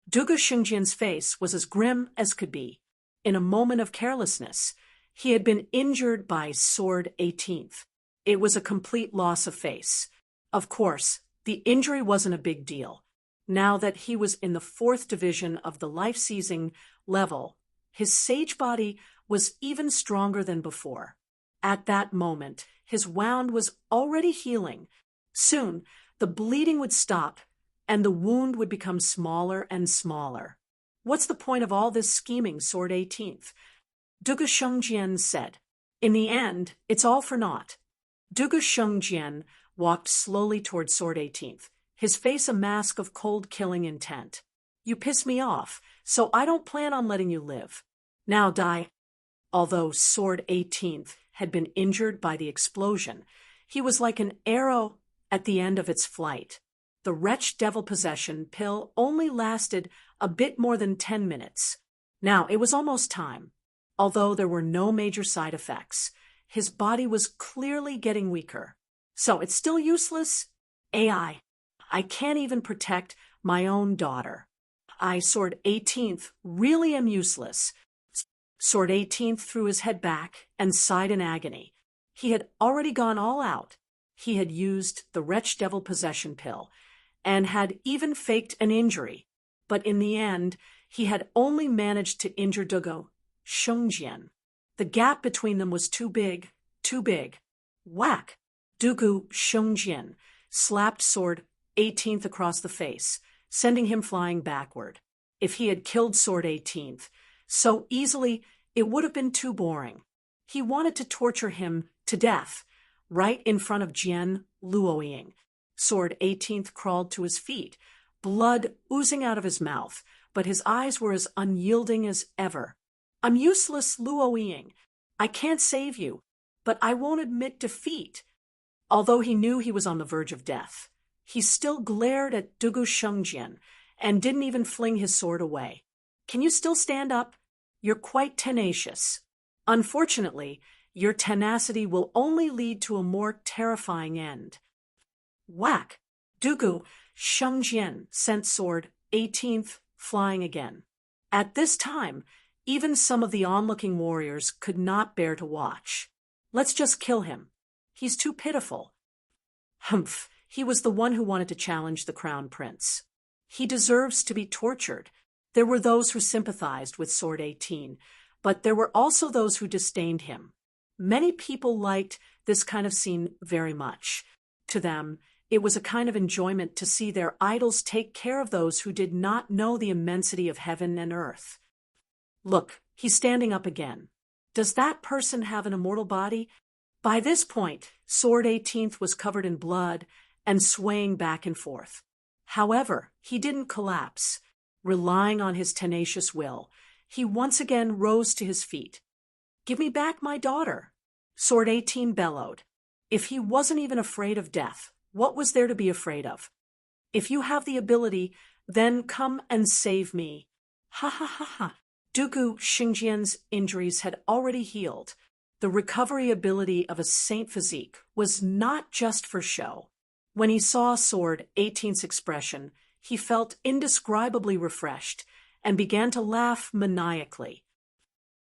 [SPEAKER 1] Dugu Shengjian's face was as grim as could be. In a moment of carelessness, he had been injured by Sword 18th. It was a complete loss of face. Of course, the injury wasn't a big deal. Now that he was in the 4th division of the life-seizing level, his sage body was even stronger than before. At that moment, his wound was already healing. Soon, the bleeding would stop, and the wound would become smaller and smaller. What's the point of all this scheming, Sword 18th? Dugu Shengjian said. In the end, it's all for naught. Dugu Shengjian walked slowly toward Sword 18th, his face a mask of cold-killing intent. You piss me off, so I don't plan on letting you live. Now die. Although Sword 18th had been injured by the explosion, he was like an arrow at the end of its flight. The wretched devil possession pill only lasted a bit more than 10 minutes. Now it was almost time. Although there were no major side effects, his body was clearly getting weaker. So it's still useless? AI. I can't even protect my own daughter. I, Sword 18th, really am useless. Sword 18th threw his head back and sighed in agony. He had already gone all out. He had used the wretched devil possession pill and had even faked an injury. But in the end, he had only managed to injure Dugu Shengjian. The gap between them was too big, too big. Whack! Dugu Shengjian slapped Sword Eighteenth across the face, sending him flying backward. If he had killed Sword 18th so easily, it would have been too boring. He wanted to torture him to death, right in front of Jian Luoying. Sword 18th crawled to his feet, blood oozing out of his mouth, but his eyes were as unyielding as ever. I'm useless, Luoying. I can't save you, but I won't admit defeat. Although he knew he was on the verge of death, he still glared at Dugu Shengjian and didn't even fling his sword away. Can you still stand up? You're quite tenacious. Unfortunately, your tenacity will only lead to a more terrifying end. Whack! Dugu Shengjian sent Sword 18th flying again. At this time, even some of the onlooking warriors could not bear to watch. Let's just kill him. He's too pitiful. Humph, he was the one who wanted to challenge the crown prince. He deserves to be tortured. There were those who sympathized with Sword 18, but there were also those who disdained him. Many people liked this kind of scene very much. To them, it was a kind of enjoyment to see their idols take care of those who did not know the immensity of heaven and earth. Look, he's standing up again. Does that person have an immortal body? By this point, Sword 18th was covered in blood and swaying back and forth. However, he didn't collapse. Relying on his tenacious will, he once again rose to his feet. Give me back my daughter, Sword 18 bellowed. If he wasn't even afraid of death, what was there to be afraid of? If you have the ability, then come and save me. Ha ha ha ha. Dugu Xingjian's injuries had already healed. The recovery ability of a saint physique was not just for show. When he saw Sword 18's expression, he felt indescribably refreshed and began to laugh maniacally.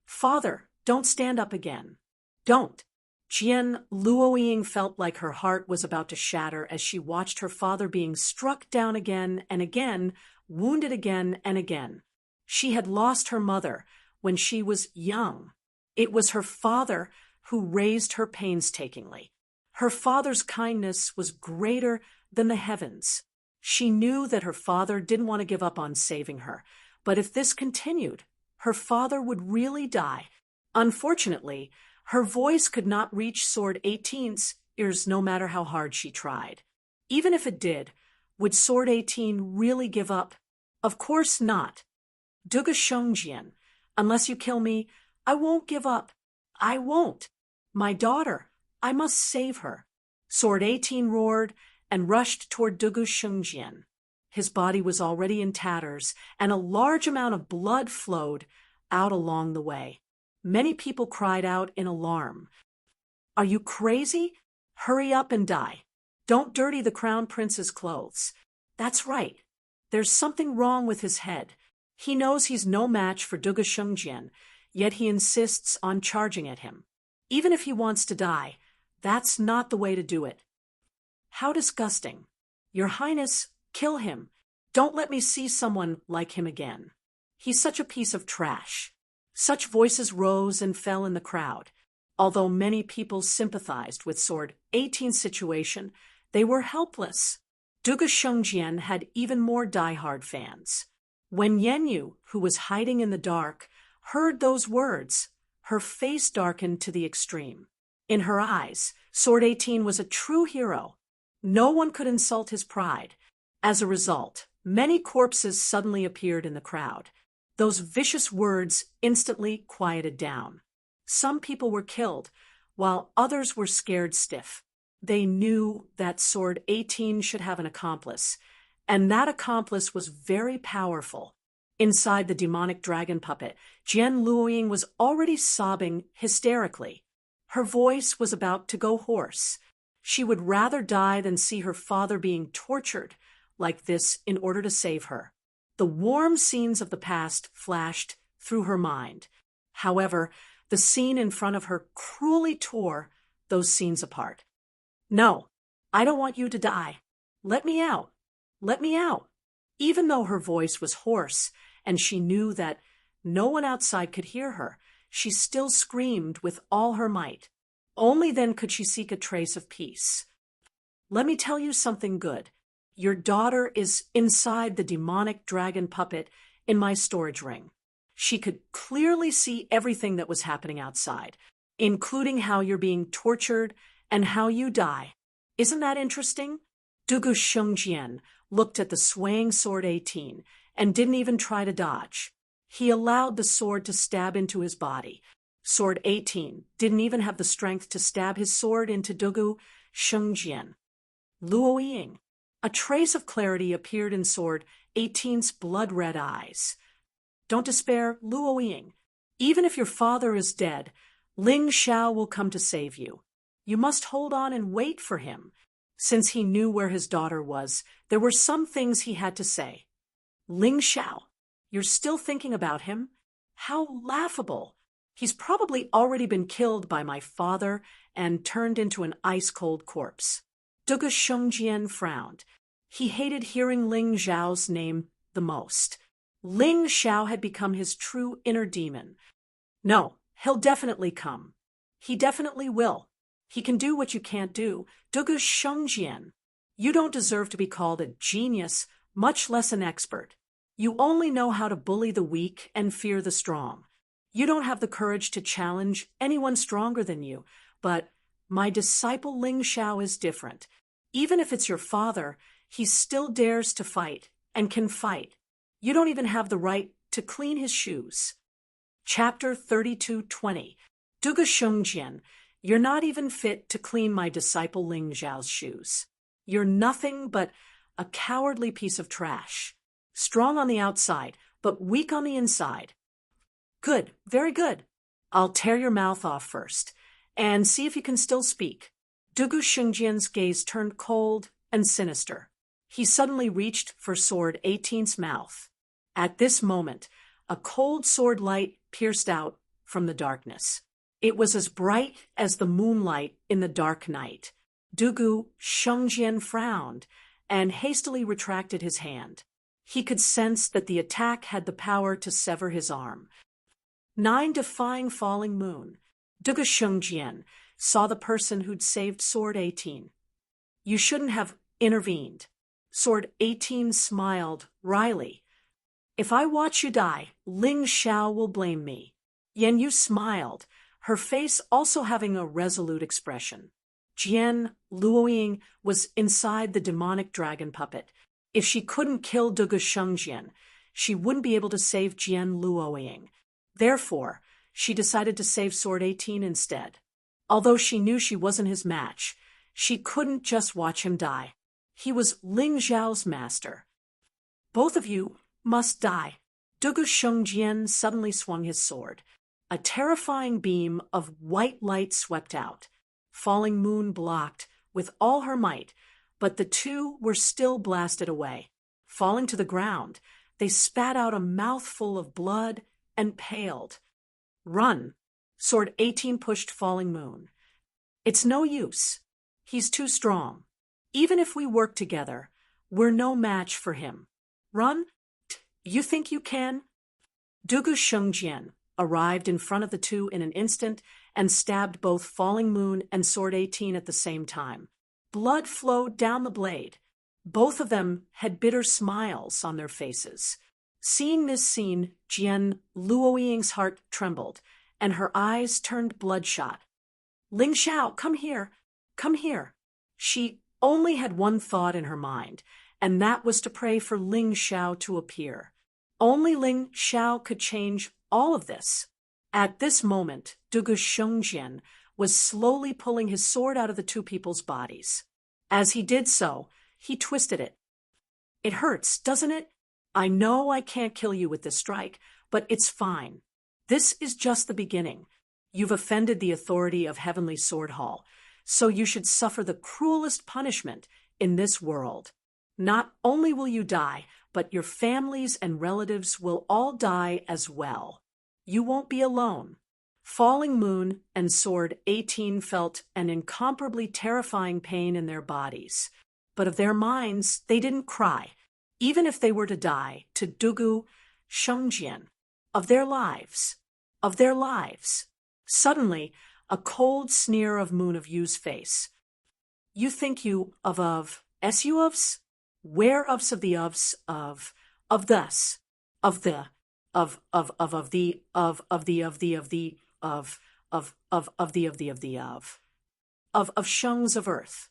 [SPEAKER 1] Father, don't stand up again. Don't. Jian Luoying felt like her heart was about to shatter as she watched her father being struck down again and again, wounded again and again. She had lost her mother when she was young. It was her father who raised her painstakingly. Her father's kindness was greater than the heavens. She knew that her father didn't want to give up on saving her, but if this continued, her father would really die. Unfortunately, her voice could not reach Sword 18's ears no matter how hard she tried. Even if it did, would Sword 18 really give up? Of course not. Dugu Shengjian, unless you kill me, I won't give up. I won't. My daughter, I must save her. Sword 18 roared and rushed toward Dugu Shengjian. His body was already in tatters, and a large amount of blood flowed out along the way. Many people cried out in alarm. Are you crazy? Hurry up and die. Don't dirty the crown prince's clothes. That's right. There's something wrong with his head. He knows he's no match for Dugu Shengjian, yet he insists on charging at him. Even if he wants to die, that's not the way to do it. How disgusting. Your Highness, kill him. Don't let me see someone like him again. He's such a piece of trash. Such voices rose and fell in the crowd. Although many people sympathized with Sword 18's situation, they were helpless. Dugu Shengjian had even more diehard fans. When Yenyu, who was hiding in the dark, heard those words, her face darkened to the extreme. In her eyes, Sword 18 was a true hero. No one could insult his pride. As a result, many corpses suddenly appeared in the crowd. Those vicious words instantly quieted down. Some people were killed, while others were scared stiff. They knew that Sword 18 should have an accomplice, and that accomplice was very powerful. Inside the demonic dragon puppet, Jian Luoying was already sobbing hysterically. Her voice was about to go hoarse. She would rather die than see her father being tortured like this in order to save her. The warm scenes of the past flashed through her mind. However, the scene in front of her cruelly tore those scenes apart. No, I don't want you to die. Let me out. Let me out. Even though her voice was hoarse and she knew that no one outside could hear her, she still screamed with all her might. Only then could she seek a trace of peace. Let me tell you something good. Your daughter is inside the demonic dragon puppet in my storage ring. She could clearly see everything that was happening outside, including how you're being tortured and how you die. Isn't that interesting? Dugu Shengjian looked at the swaying sword 18 and didn't even try to dodge. He allowed the sword to stab into his body. Sword 18 didn't even have the strength to stab his sword into Dugu Shengjian. Luo Ying. A trace of clarity appeared in Sword 18's blood-red eyes. Don't despair, Luo Ying. Even if your father is dead, Ling Xiao will come to save you. You must hold on and wait for him. Since he knew where his daughter was, there were some things he had to say. Ling Xiao, you're still thinking about him? How laughable! He's probably already been killed by my father and turned into an ice-cold corpse. Dugu Shengjian frowned. He hated hearing Ling Xiao's name the most. Ling Xiao had become his true inner demon. No, he'll definitely come. He definitely will. He can do what you can't do. Dugu Shengjian. You don't deserve to be called a genius, much less an expert. You only know how to bully the weak and fear the strong. You don't have the courage to challenge anyone stronger than you, but my disciple Ling Xiao is different. Even if it's your father, he still dares to fight and can fight. You don't even have the right to clean his shoes. Chapter 32:20. Dugu Shengjian, you're not even fit to clean my disciple Ling Xiao's shoes. You're nothing but a cowardly piece of trash. Strong on the outside, but weak on the inside. Good, very good. I'll tear your mouth off first, and see if you can still speak. Dugu Shengjian's gaze turned cold and sinister. He suddenly reached for Sword 18's mouth. At this moment, a cold sword light pierced out from the darkness. It was as bright as the moonlight in the dark night. Dugu Shengjian frowned and hastily retracted his hand. He could sense that the attack had the power to sever his arm. 9 defying falling moon. Dugu Shengjian saw the person who'd saved Sword 18. You shouldn't have intervened. Sword 18 smiled wryly. If I watch you die, Ling Xiao will blame me. Yan Yu smiled, her face also having a resolute expression. Jian Luoying was inside the demonic dragon puppet. If she couldn't kill Dugu Shengjian, she wouldn't be able to save Jian Luoying. Therefore, she decided to save Sword 18 instead. Although she knew she wasn't his match, she couldn't just watch him die. He was Ling Xiao's master. Both of you must die. Dugu Shengjian suddenly swung his sword. A terrifying beam of white light swept out. Falling moon blocked with all her might, but the two were still blasted away. Falling to the ground, they spat out a mouthful of blood and paled. Run! Sword 18 pushed Falling Moon. It's no use. He's too strong. Even if we work together, we're no match for him. Run? You think you can? Dugu Shengjian arrived in front of the two in an instant and stabbed both Falling Moon and Sword 18 at the same time. Blood flowed down the blade. Both of them had bitter smiles on their faces. Seeing this scene, Jian Luoying's heart trembled, and her eyes turned bloodshot. Ling Xiao, come here, come here. She only had one thought in her mind, and that was to pray for Ling Xiao to appear. Only Ling Xiao could change all of this. At this moment, Dugu Shengjian was slowly pulling his sword out of the two people's bodies. As he did so, he twisted it. It hurts, doesn't it? I know I can't kill you with this strike, but it's fine. This is just the beginning. You've offended the authority of Heavenly Sword Hall, so you should suffer the cruelest punishment in this world. Not only will you die, but your families and relatives will all die as well. You won't be alone. Falling Moon and Sword 18 felt an incomparably terrifying pain in their bodies, but of their minds they didn't cry, even if they were to die to Dugu Shengjian. Of their lives. Of their lives. Suddenly, a cold sneer of Moon of Yu's face. You think you of S.U.'s? Whereofs of the ofs of thus, of the, of the, of the, of the, of the, of the, of shungs of earth,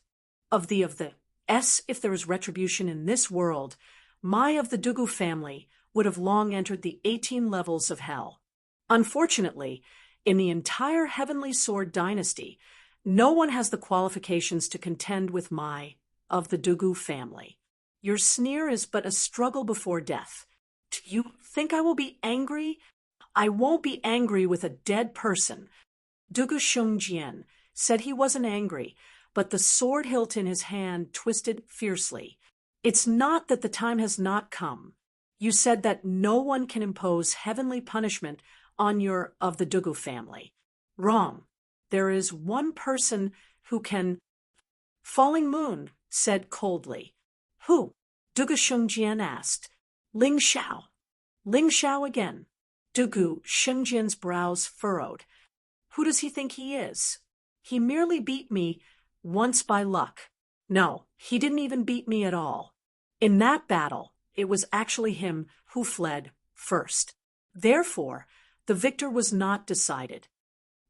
[SPEAKER 1] of the, s if there is retribution in this world, my of the Dugu family would have long entered the 18 levels of hell. Unfortunately, in the entire Heavenly Sword dynasty, no one has the qualifications to contend with my of the Dugu family. Your sneer is but a struggle before death. Do you think I will be angry? I won't be angry with a dead person. Dugu Shungjian said he wasn't angry, but the sword hilt in his hand twisted fiercely. It's not that the time has not come. You said that no one can impose heavenly punishment on your of the Dugu family. Wrong. There is one person who can. Falling Moon said coldly. Who? Dugu Shungjian asked. Ling Xiao. Ling Xiao again. Dugu Shungjian's brows furrowed. Who does he think he is? He merely beat me once by luck. No, he didn't even beat me at all. In that battle, it was actually him who fled first. Therefore, the victor was not decided.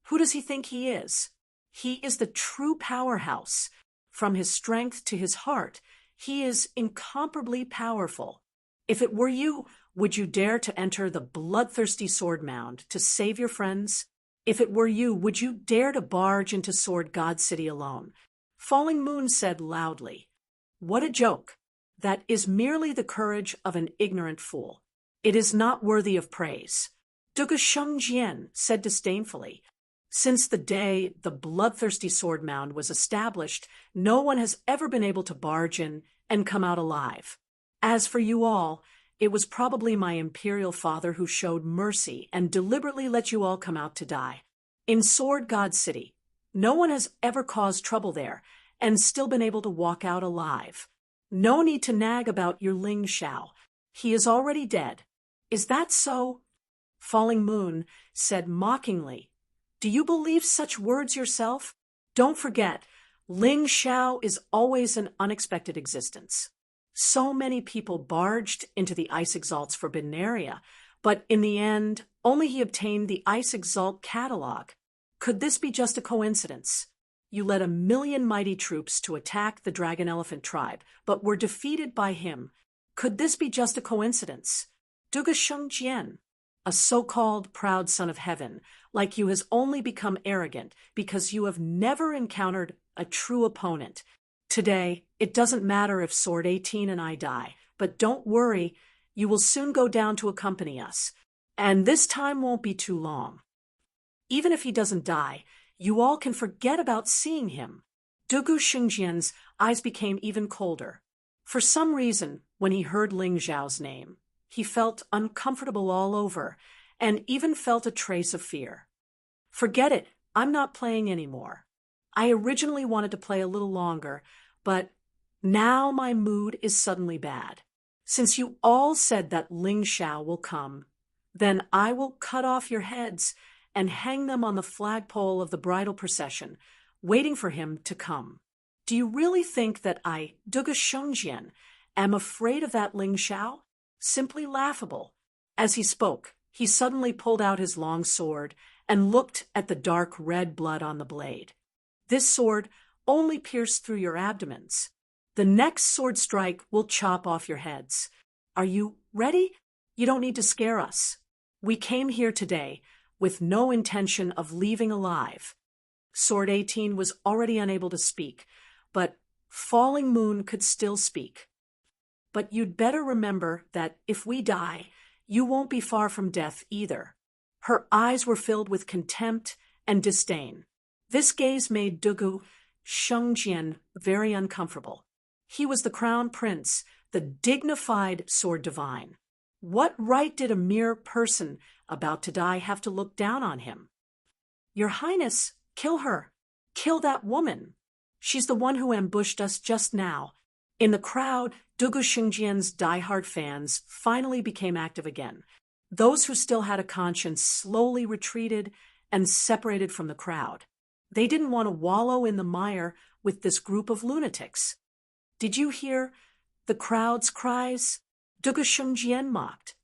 [SPEAKER 1] Who does he think he is? He is the true powerhouse. From his strength to his heart, he is incomparably powerful. If it were you, would you dare to enter the bloodthirsty sword mound to save your friends? If it were you, would you dare to barge into Sword God City alone? Falling Moon said loudly. What a joke! That is merely the courage of an ignorant fool. It is not worthy of praise. Dugu Shungjian said disdainfully. Since the day the bloodthirsty sword mound was established, no one has ever been able to barge in and come out alive. As for you all, it was probably my imperial father who showed mercy and deliberately let you all come out to die. In Sword God City, no one has ever caused trouble there and still been able to walk out alive. No need to nag about your Ling Xiao. He is already dead. Is that so? Falling Moon said mockingly. Do you believe such words yourself? Don't forget, Ling Xiao is always an unexpected existence. So many people barged into the Ice Exalt's forbidden area, but in the end, only he obtained the Ice Exalt catalog. Could this be just a coincidence? You led 1,000,000 mighty troops to attack the Dragon Elephant tribe, but were defeated by him. Could this be just a coincidence? Dugu Shungjian, a so-called proud son of heaven, like you, has only become arrogant because you have never encountered a true opponent. Today, it doesn't matter if Sword 18 and I die, but don't worry, you will soon go down to accompany us, and this time won't be too long. Even if he doesn't die, you all can forget about seeing him. Dugu Shungjian's eyes became even colder. For some reason, when he heard Ling Xiao's name, he felt uncomfortable all over, and even felt a trace of fear. Forget it, I'm not playing anymore. I originally wanted to play a little longer, but now my mood is suddenly bad. Since you all said that Ling Xiao will come, then I will cut off your heads and hang them on the flagpole of the bridal procession, waiting for him to come. Do you really think that I, Dugu Shungjian, am afraid of that Ling Xiao? Simply laughable. As he spoke, he suddenly pulled out his long sword and looked at the dark red blood on the blade. This sword only pierced through your abdomens. The next sword strike will chop off your heads. Are you ready? You don't need to scare us. We came here today with no intention of leaving alive. Sword 18 was already unable to speak, but Falling Moon could still speak. But you'd better remember that if we die, you won't be far from death either. Her eyes were filled with contempt and disdain. This gaze made Dugu Shungjian very uncomfortable. He was the crown prince, the dignified sword divine. What right did a mere person about to die have to look down on him? Your Highness, kill her. Kill that woman. She's the one who ambushed us just now. In the crowd, Dugu Shungjian's diehard fans finally became active again. Those who still had a conscience slowly retreated and separated from the crowd. They didn't want to wallow in the mire with this group of lunatics. Did you hear? the crowd's cries, Dugu Shengjian mocked.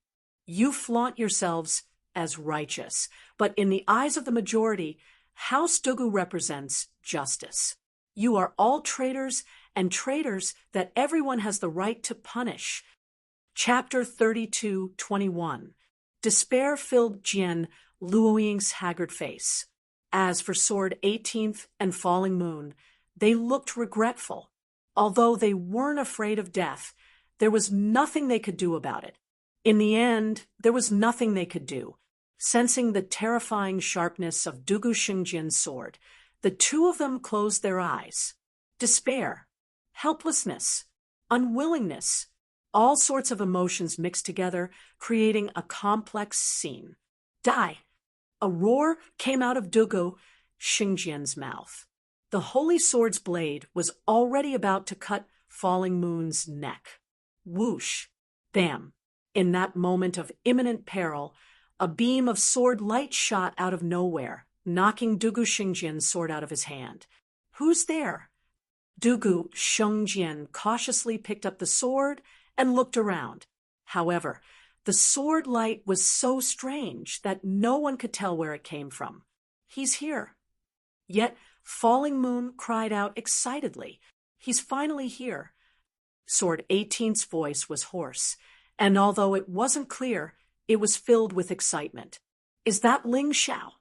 [SPEAKER 1] You flaunt yourselves as righteous, but in the eyes of the majority, House Dugu represents justice. You are all traitors, and traitors that everyone has the right to punish. Chapter 32:21. Despair filled Jian Luoying's haggard face. As for Sword 18th and Falling Moon, they looked regretful. Although they weren't afraid of death, there was nothing they could do about it. In the end, there was nothing they could do. Sensing the terrifying sharpness of Dugu Shengjian's sword, the two of them closed their eyes. Despair, helplessness, unwillingness, all sorts of emotions mixed together, creating a complex scene. Die! A roar came out of Dugu Shengjian's mouth. The holy sword's blade was already about to cut Falling Moon's neck. Whoosh! Bam! In that moment of imminent peril, a beam of sword light shot out of nowhere, knocking Dugu Shengjian's sword out of his hand. Who's there? Dugu Shengjian cautiously picked up the sword and looked around. However, the sword light was so strange that no one could tell where it came from. He's here. Yet Falling Moon cried out excitedly. He's finally here. Sword 18's voice was hoarse, and although it wasn't clear, it was filled with excitement. Is that Ling Xiao?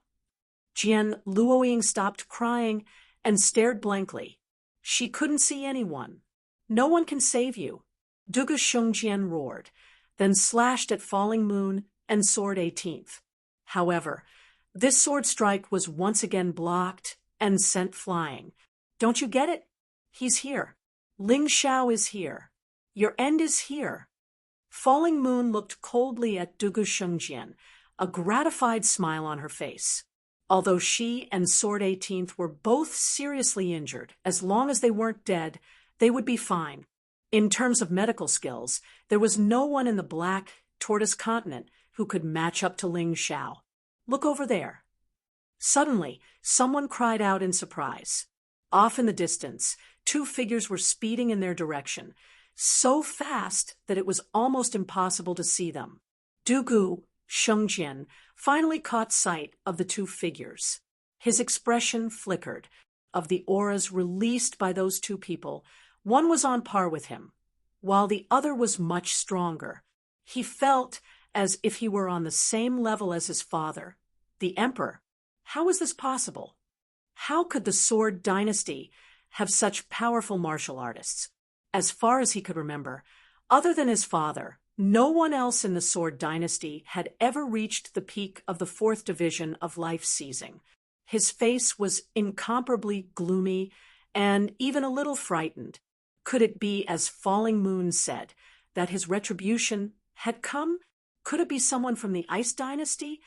[SPEAKER 1] Jian Luoying stopped crying and stared blankly. She couldn't see anyone. No one can save you. Dugu Shengjian roared, then slashed at Falling Moon and Sword 18th. However, this sword strike was once again blocked and sent flying. Don't you get it? He's here. Ling Xiao is here. Your end is here. Falling Moon looked coldly at Dugu Shengjian, a gratified smile on her face. Although she and Sword 18th were both seriously injured, as long as they weren't dead, they would be fine. In terms of medical skills, there was no one in the Black Tortoise continent who could match up to Ling Xiao. Look over there. Suddenly, someone cried out in surprise. Off in the distance, two figures were speeding in their direction, so fast that it was almost impossible to see them. Dugu Shengjian finally caught sight of the two figures. His expression flickered. Of the auras released by those two people, one was on par with him, while the other was much stronger. He felt as if he were on the same level as his father, the Emperor. How was this possible? How could the Sword Dynasty have such powerful martial artists? As far as he could remember, other than his father, no one else in the Sword Dynasty had ever reached the peak of the 4th division of life seizing. His face was incomparably gloomy and even a little frightened. Could it be, as Falling Moon said, that his retribution had come? Could it be someone from the Ice Dynasty?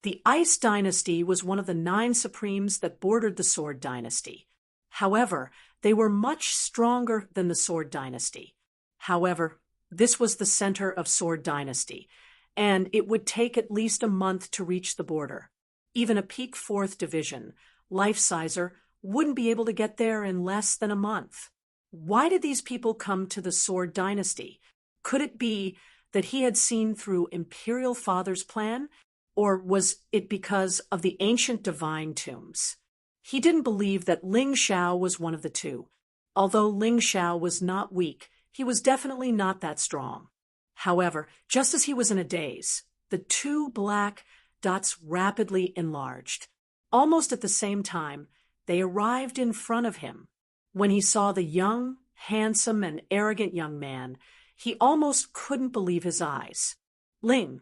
[SPEAKER 1] The Ice Dynasty was one of the 9 supremes that bordered the Sword Dynasty. However, they were much stronger than the Sword Dynasty. However, this was the center of Sword Dynasty, and it would take at least a month to reach the border. Even a peak 4th division, life-sizer, wouldn't be able to get there in less than a month. Why did these people come to the Sword Dynasty? Could it be that he had seen through Imperial Father's plan, or was it because of the ancient divine tombs? He didn't believe that Ling Xiao was one of the two. Although Ling Xiao was not weak, he was definitely not that strong. However, just as he was in a daze, the two black dots rapidly enlarged. Almost at the same time, they arrived in front of him. When he saw the young, handsome, and arrogant young man, he almost couldn't believe his eyes. Ling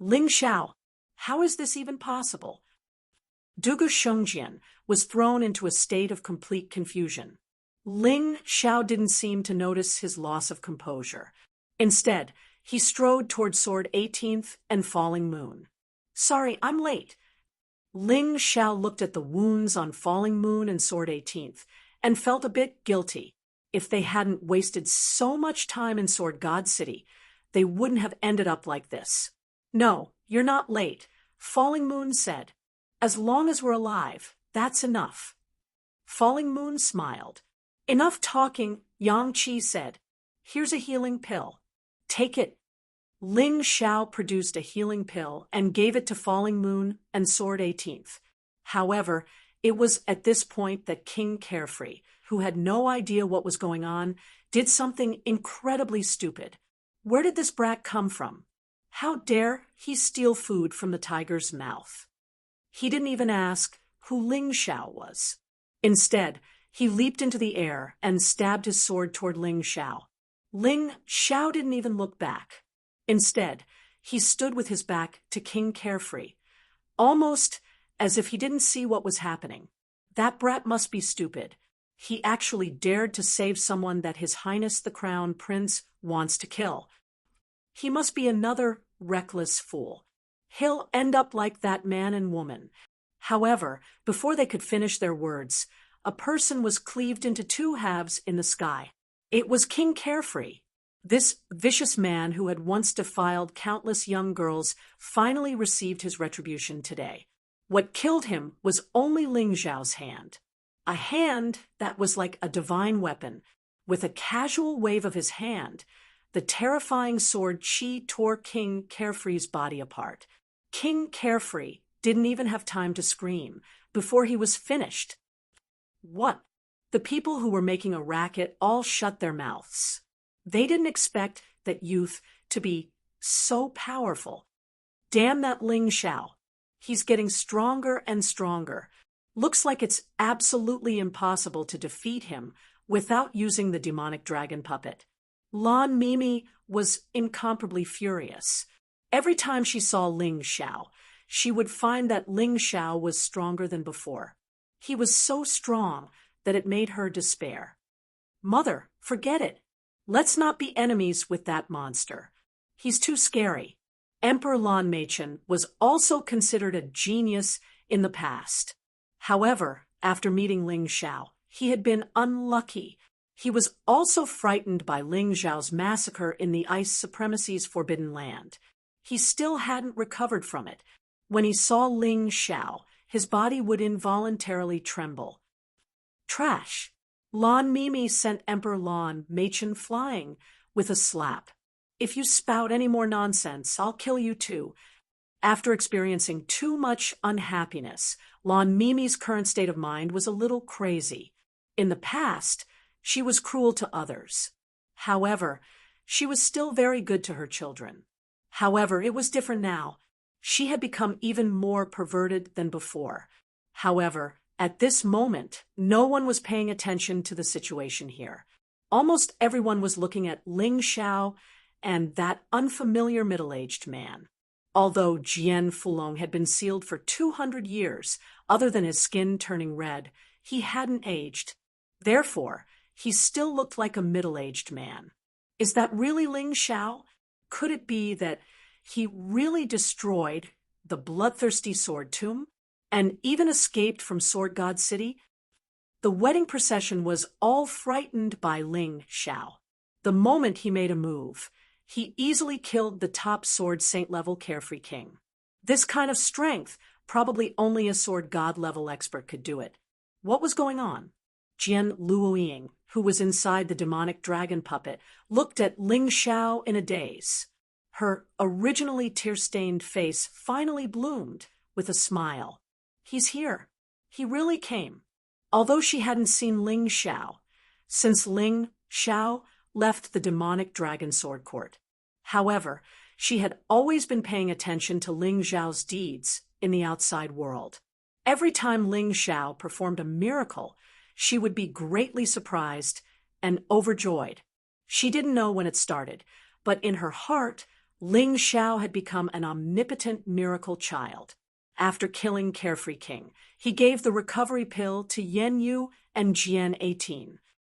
[SPEAKER 1] Xiao, how is this even possible? Dugu Shengjian was thrown into a state of complete confusion. Ling Xiao didn't seem to notice his loss of composure. Instead, he strode toward Sword 18th and Falling Moon. Sorry, I'm late. Ling Xiao looked at the wounds on Falling Moon and Sword 18th and felt a bit guilty. If they hadn't wasted so much time in Sword God City, they wouldn't have ended up like this. No, you're not late, Falling Moon said. As long as we're alive, that's enough. Falling Moon smiled. Enough talking, Yang Qi said. Here's a healing pill. Take it. Ling Xiao produced a healing pill and gave it to Falling Moon and Sword 18th. However, it was at this point that King Carefree, who had no idea what was going on, did something incredibly stupid. Where did this brat come from? How dare he steal food from the tiger's mouth? He didn't even ask who Ling Xiao was. Instead, he leaped into the air and stabbed his sword toward Ling Xiao. Ling Xiao didn't even look back. Instead, he stood with his back to King Carefree, almost as if he didn't see what was happening. That brat must be stupid. He actually dared to save someone that His Highness the Crown Prince wants to kill. He must be another reckless fool. He'll end up like that man and woman. However, before they could finish their words, a person was cleaved into two halves in the sky. It was King Carefree. This vicious man who had once defiled countless young girls finally received his retribution today. What killed him was only Ling Xiao's hand. A hand that was like a divine weapon. With a casual wave of his hand, the terrifying sword Qi tore King Carefree's body apart. King Carefree didn't even have time to scream before he was finished. What? The people who were making a racket all shut their mouths. They didn't expect that youth to be so powerful. Damn that Ling Xiao. He's getting stronger and stronger. Looks like it's absolutely impossible to defeat him without using the demonic dragon puppet. Lan Mimi was incomparably furious. Every time she saw Ling Xiao, she would find that Ling Xiao was stronger than before. He was so strong that it made her despair. Mother, forget it. Let's not be enemies with that monster. He's too scary. Emperor Lan Meichen was also considered a genius in the past. However, after meeting Ling Xiao, he had been unlucky. He was also frightened by Ling Xiao's massacre in the Ice Supremacy's Forbidden Land. He still hadn't recovered from it. When he saw Ling Xiao, his body would involuntarily tremble. Trash! Lan Mimi sent Emperor Lan Meichen flying with a slap. If you spout any more nonsense, I'll kill you too. After experiencing too much unhappiness, Lan Mimi's current state of mind was a little crazy. In the past, she was cruel to others. However, she was still very good to her children. However, it was different now. She had become even more perverted than before. However, at this moment, no one was paying attention to the situation here. Almost everyone was looking at Ling Xiao and that unfamiliar middle-aged man. Although Jian Fulong had been sealed for 200 years, other than his skin turning red, he hadn't aged. Therefore, he still looked like a middle-aged man. Is that really Ling Xiao? Could it be that he really destroyed the bloodthirsty sword tomb and even escaped from Sword God City? The wedding procession was all frightened by Ling Xiao. The moment he made a move, he easily killed the top sword saint-level Carefree King. This kind of strength, probably only a sword god-level expert could do it. What was going on? Jian Luoying, who was inside the demonic dragon puppet, looked at Ling Xiao in a daze. Her originally tear-stained face finally bloomed with a smile. He's here. He really came. Although she hadn't seen Ling Xiao since Ling Xiao left the demonic dragon sword court. However, she had always been paying attention to Ling Xiao's deeds in the outside world. Every time Ling Xiao performed a miracle, she would be greatly surprised and overjoyed. She didn't know when it started, but in her heart, Ling Xiao had become an omnipotent miracle child. After killing Carefree King, he gave the recovery pill to Yen Yu and Jian 18.